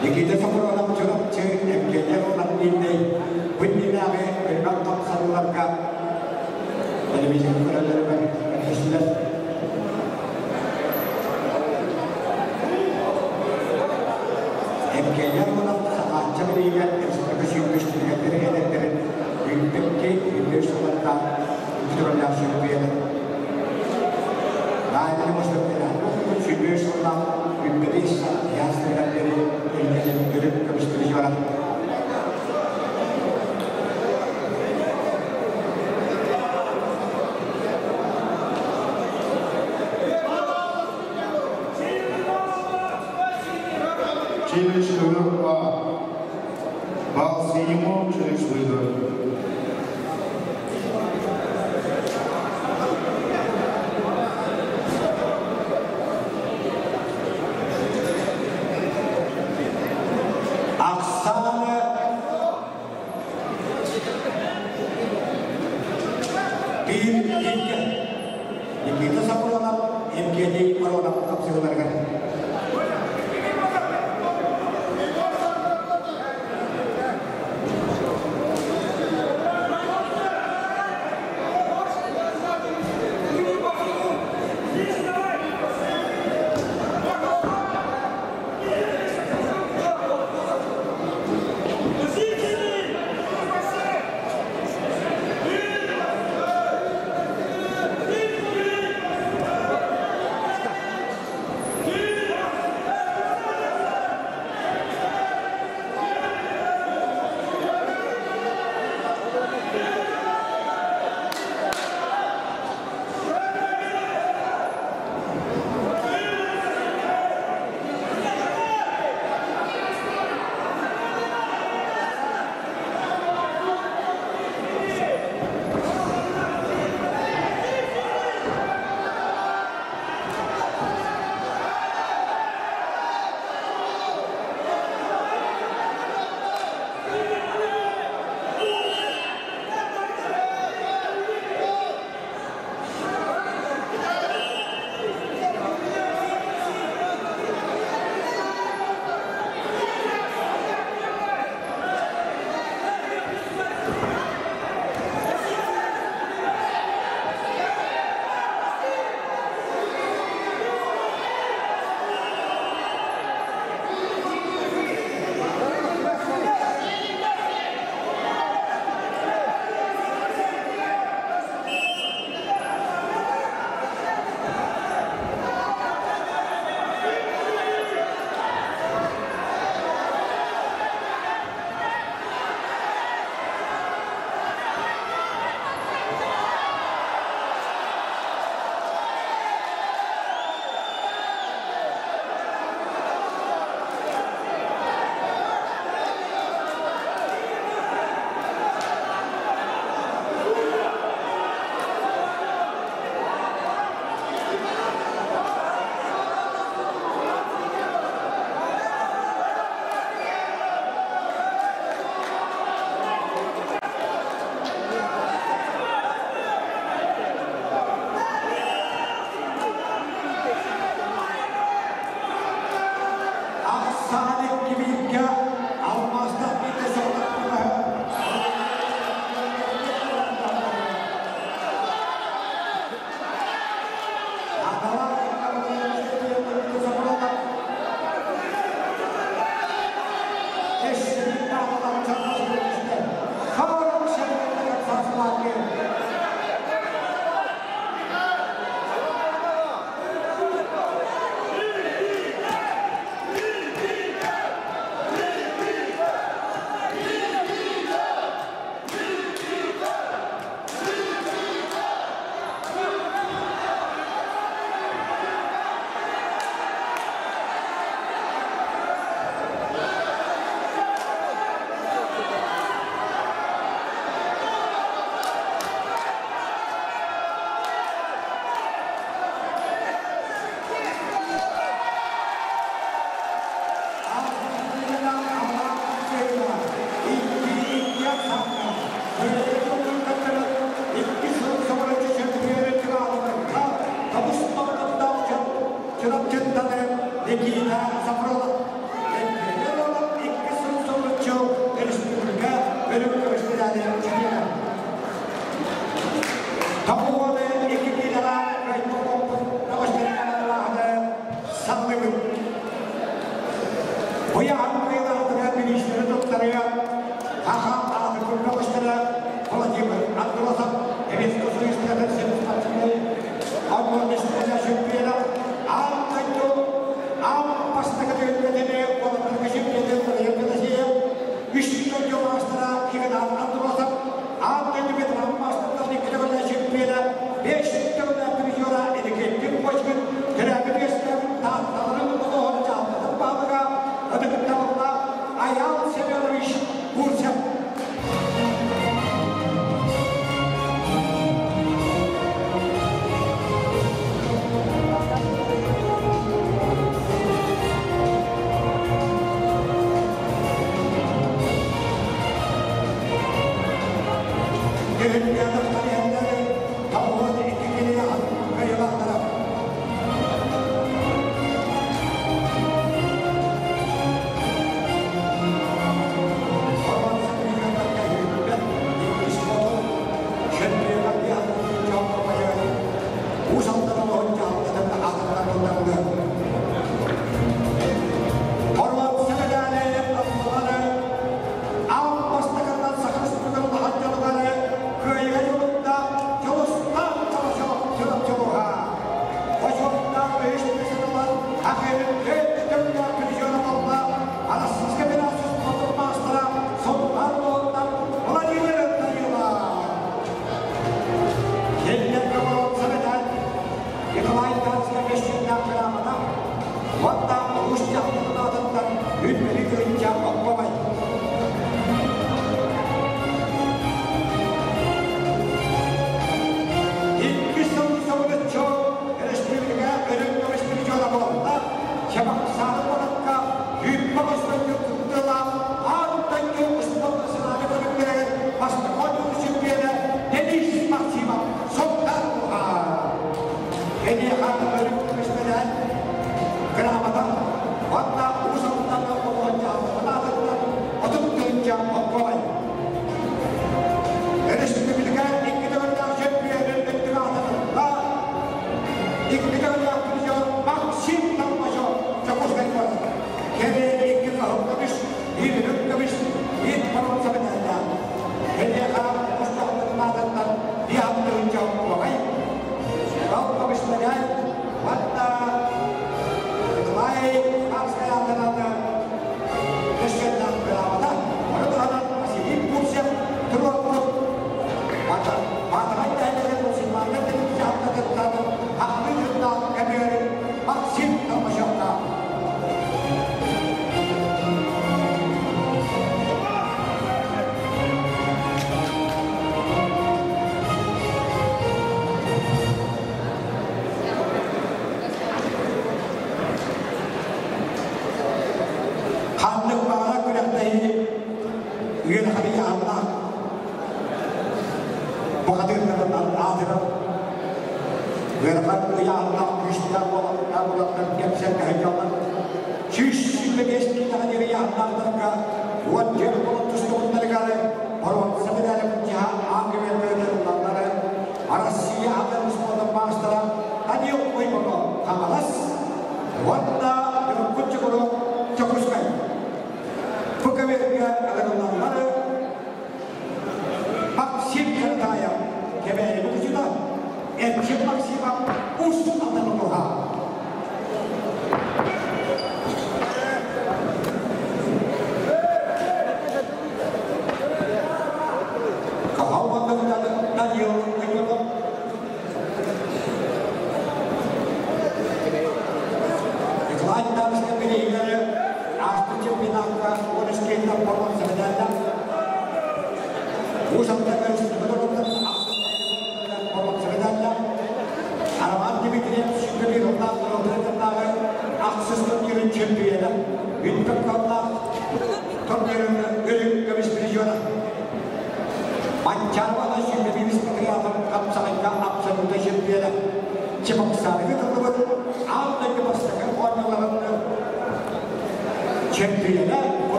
Speaker 1: Nikita Samuel Church MKJ Nandini Windiname Benangkap Salularka Television Kerajaan Presiden MKJ sangat cemirian ekspresi Kristen dari MKJ itu sebentar Australia Syria lain yang masuk ke dalam Syria sebentar Indonesia yang sedang dari kemiskinan.
Speaker 4: Через Шурка, бал синему через выдор.
Speaker 1: Kita sama orang MKJ kalau nak tetap sebenarnya.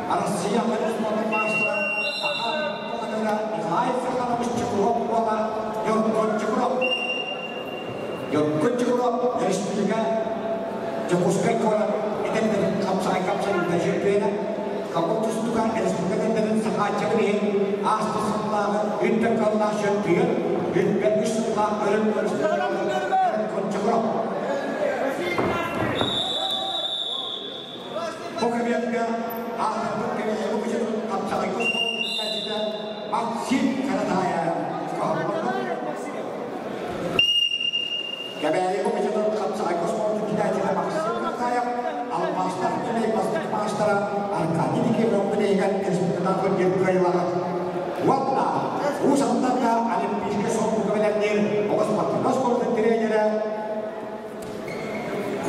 Speaker 1: Arasya harus mempermasukkan akan pengendara live secara Yung kunjuro respublika Joguskai kola iten dengan kapsai da Jepena kamutus tukan respublika dengan sahaja ini asli semula international champion in Pakistan kunjuro pokoknya ada mungkin begitu kapsai kosmos kita masih karena saya Kembali ke penjelasan kapsai kosmos kita tidak maksimal kayak al-master ini master angka ini kita meningkat kesempatan berkelanjutan waktu usaha tanda alim bisnis untuk kebenaran awas waktu kosmos tidak ada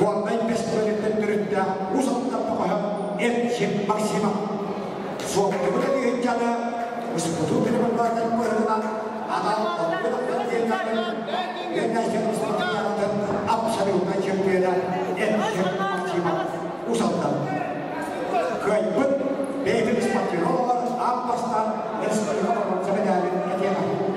Speaker 1: waktu investor itu terutama usaha tanda paham efisien maksimal suatu kebenaran jalan meskipun tidak melakukan perjalanan atau Indonesia dan absolutnya champion efisien maksimal usaha kaibut dari seperti roller apastan dan sebagainya sampai dari ketiadaan.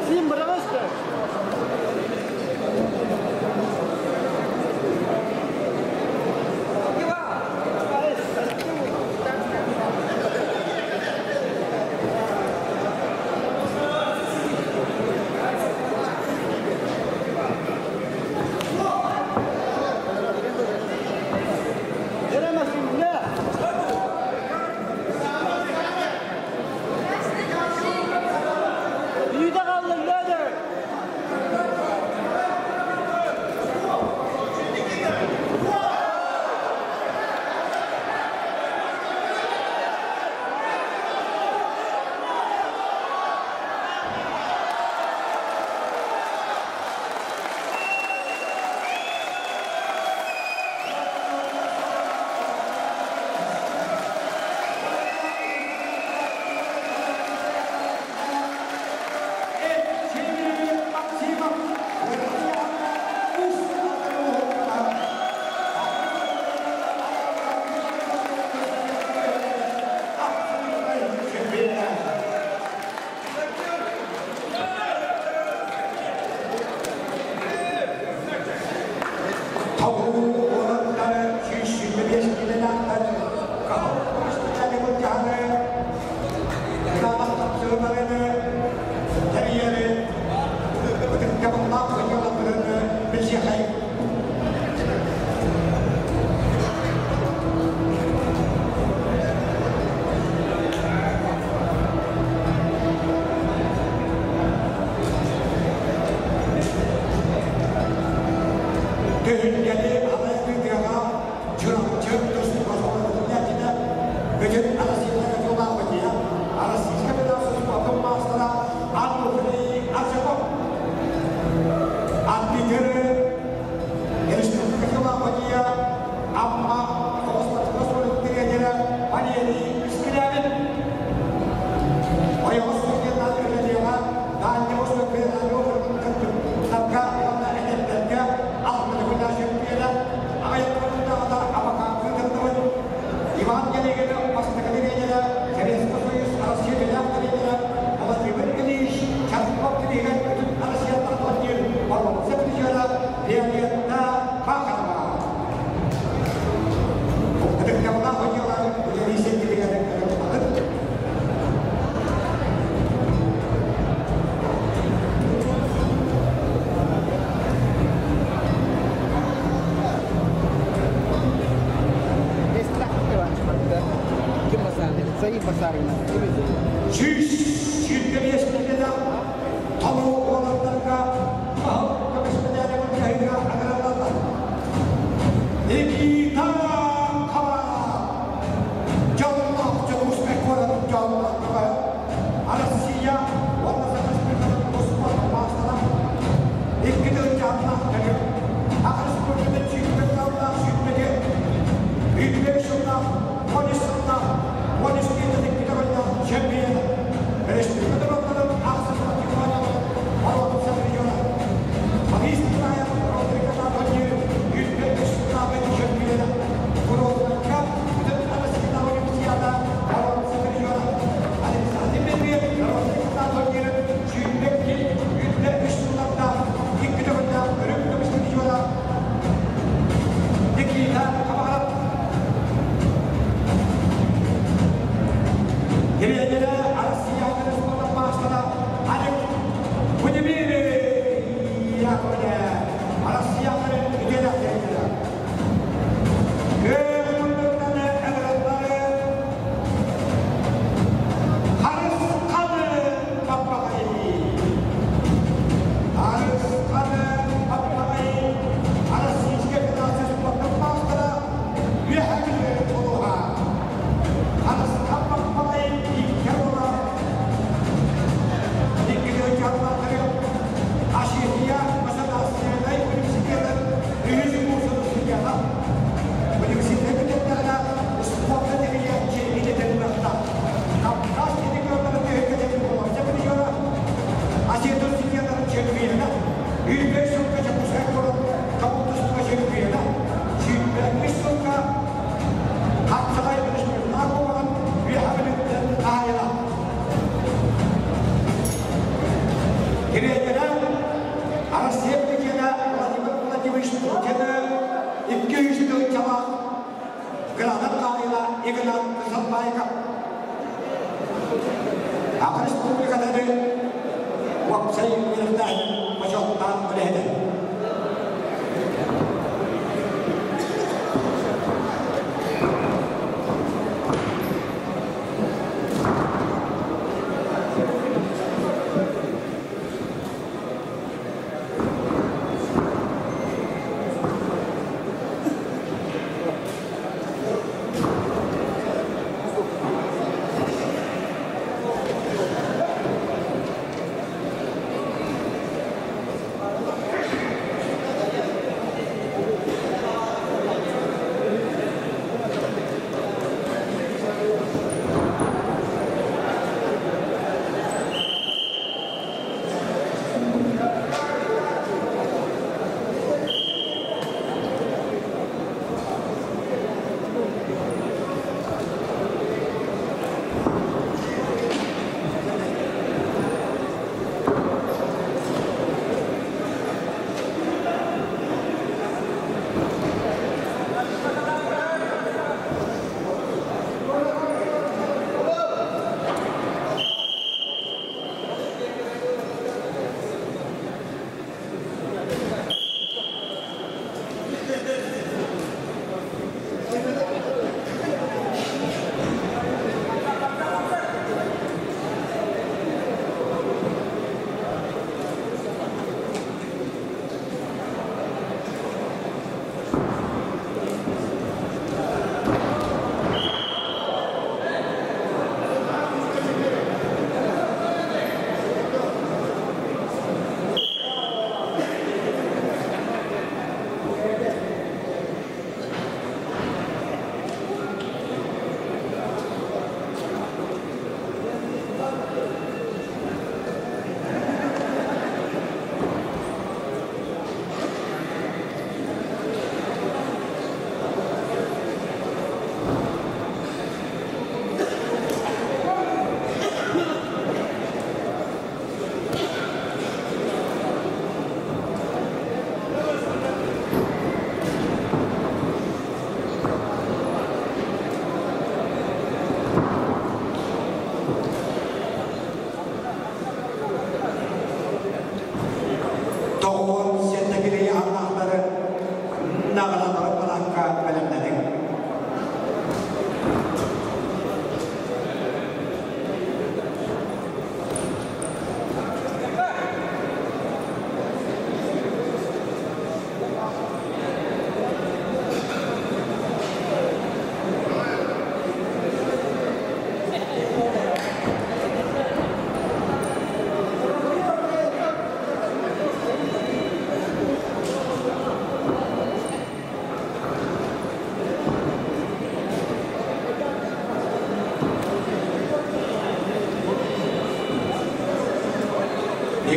Speaker 5: Así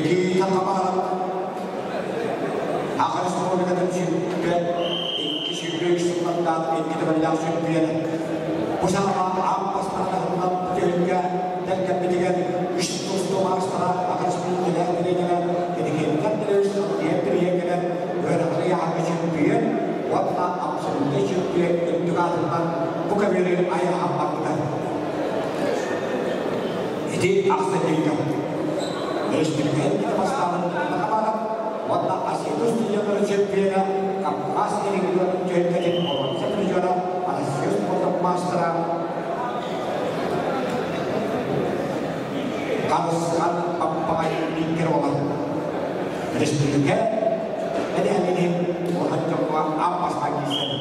Speaker 1: Peki tanımalarım. Akıl sporunun çünkü kişi büyüksünlerden etkili yaşayıp bu zaman ambaslarından bölge derken bitiren üç dostu maaşlara akıl sporunun etkilerinden etkilerinden diye gelen böyle buraya için büyük valla absolutely çünkü intihadından bu kadar ayağa baktılar. Jadi akses juga. Restriktif kita masalah mana wala asitus dia berjepera kapas ini juga jadi orang seperti orang asius untuk master kalau sekarang pakai pikir orang restriktif jadi ini orang coba apa lagi saja.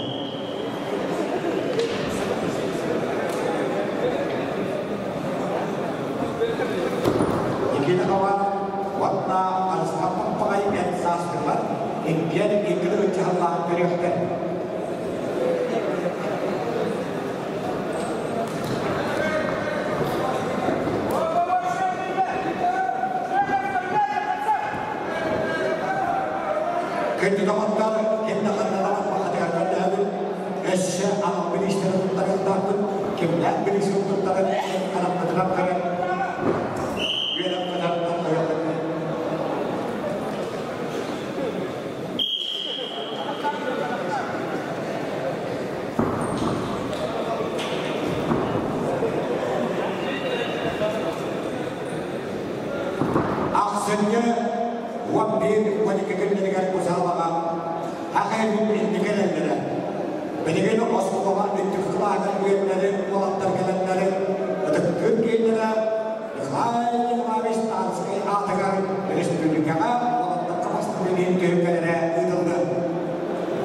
Speaker 1: Kita kawan warna harus apa pakai pensas keluar, Indian itu jalan periode. Kita kawan kita dalam perhatian kita Asia alam beristir untuk takut, kita beristir untuk takut alam berterapkan. Aksesnya wabdir wanita dengan usaha akan indikator dia. Bagaimana ospoma itu kelihatan dari pola terkenal atau kerjanya hal yang habis tas kayak atakan dari studi kita pola terkemas ini kerjanya itu dah.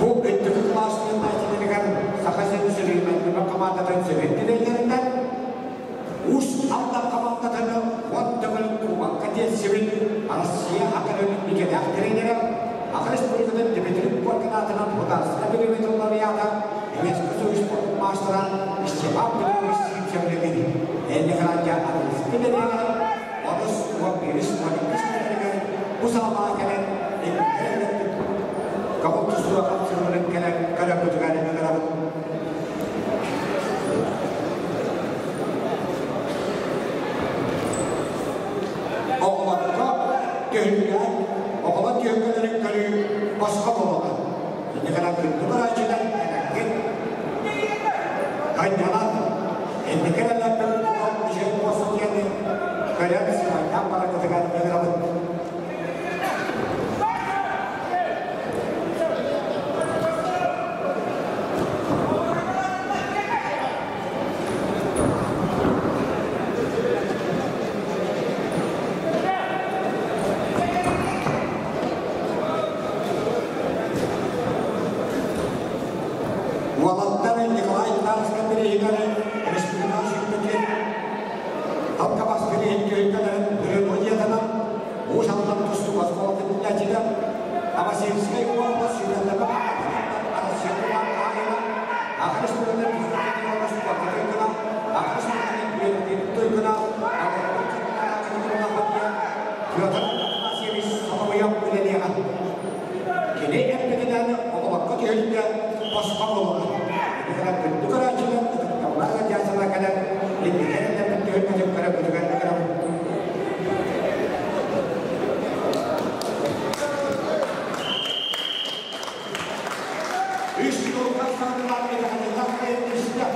Speaker 1: Bu itu kelas yang macam ini kan sakit sendiri macam kemana sendiri tidak kan us Allah kemana waktu berubah kerja sendiri Asia akan bikin akhirnya akan seperti itu dibentuk buat kita tenang putar tapi itu terlihat ini khusus masteran siapa yang siap ini kerajaan ini harus buat iris usaha kalian kamu sudah akan sebenarnya kalian kadang juga ada negara kehidupan, orang kehidupan kali pasca bola. Ini kalau kita berajinan, hanya ini kalau kita berjalan pasca ini, kalian semua para ketika negara. Walau yang lain harus kembali ke respektasi penting. Kalau kapas kembali ke berwajib tanam, usah terus buat kalau tidak jadi. Apa sih sekali kalau sudah dapat ada siapa yang akan sebenarnya harus buat kita akan sebenarnya itu kita akan masih sama yang boleh lihat. Kini yang kita waktu kita pas kalau kita bentuk kerajaan kemana jasa makanan ini kita bentuk macam kerajaan negara isu pasal lagi adalah istilah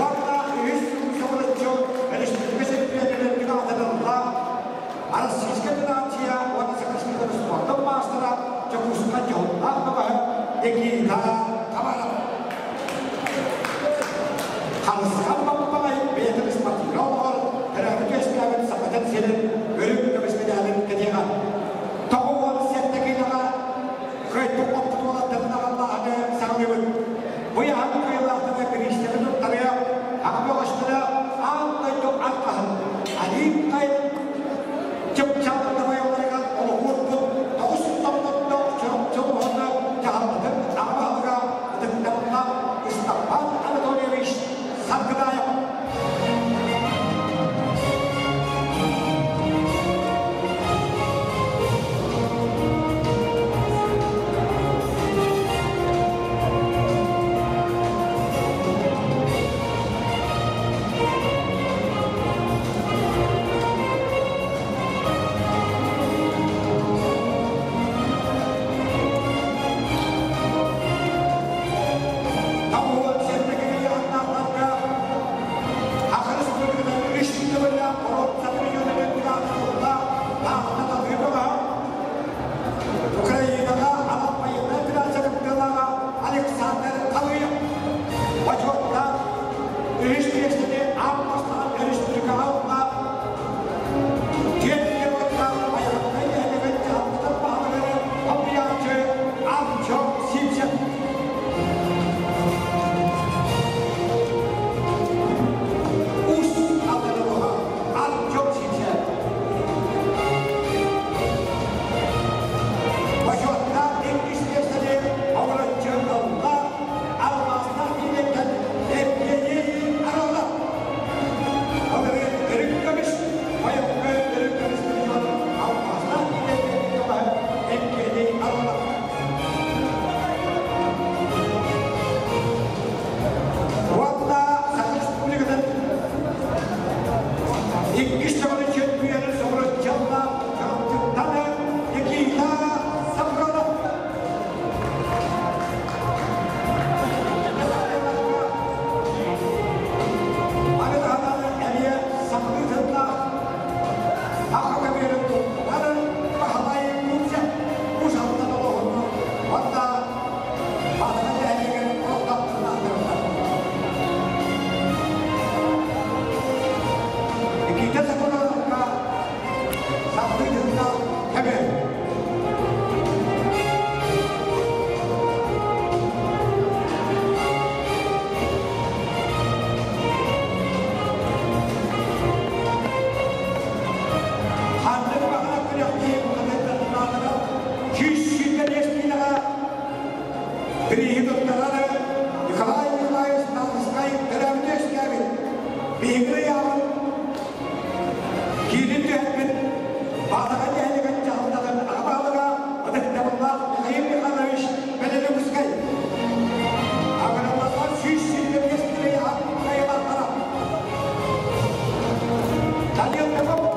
Speaker 1: warna isu seperti itu ada spesifikasi yang kita adalah harus sistem Bilgili yağın. Kilin tühetmin. Bağdağa değerliğin çağındağın ağabağlığa adıklarında kayın bir kanayış belirli muskay. Ağırlardan süş sildim eskili yağın kayılar taraf. Tanıyın tamam.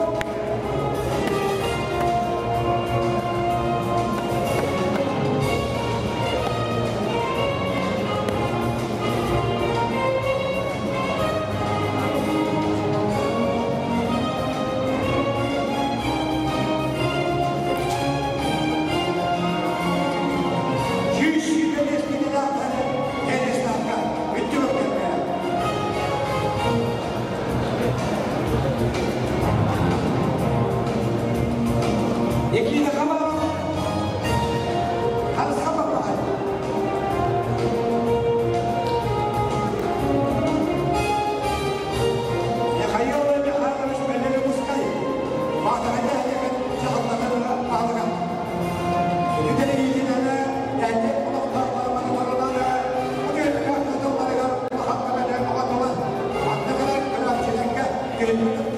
Speaker 1: Thank you.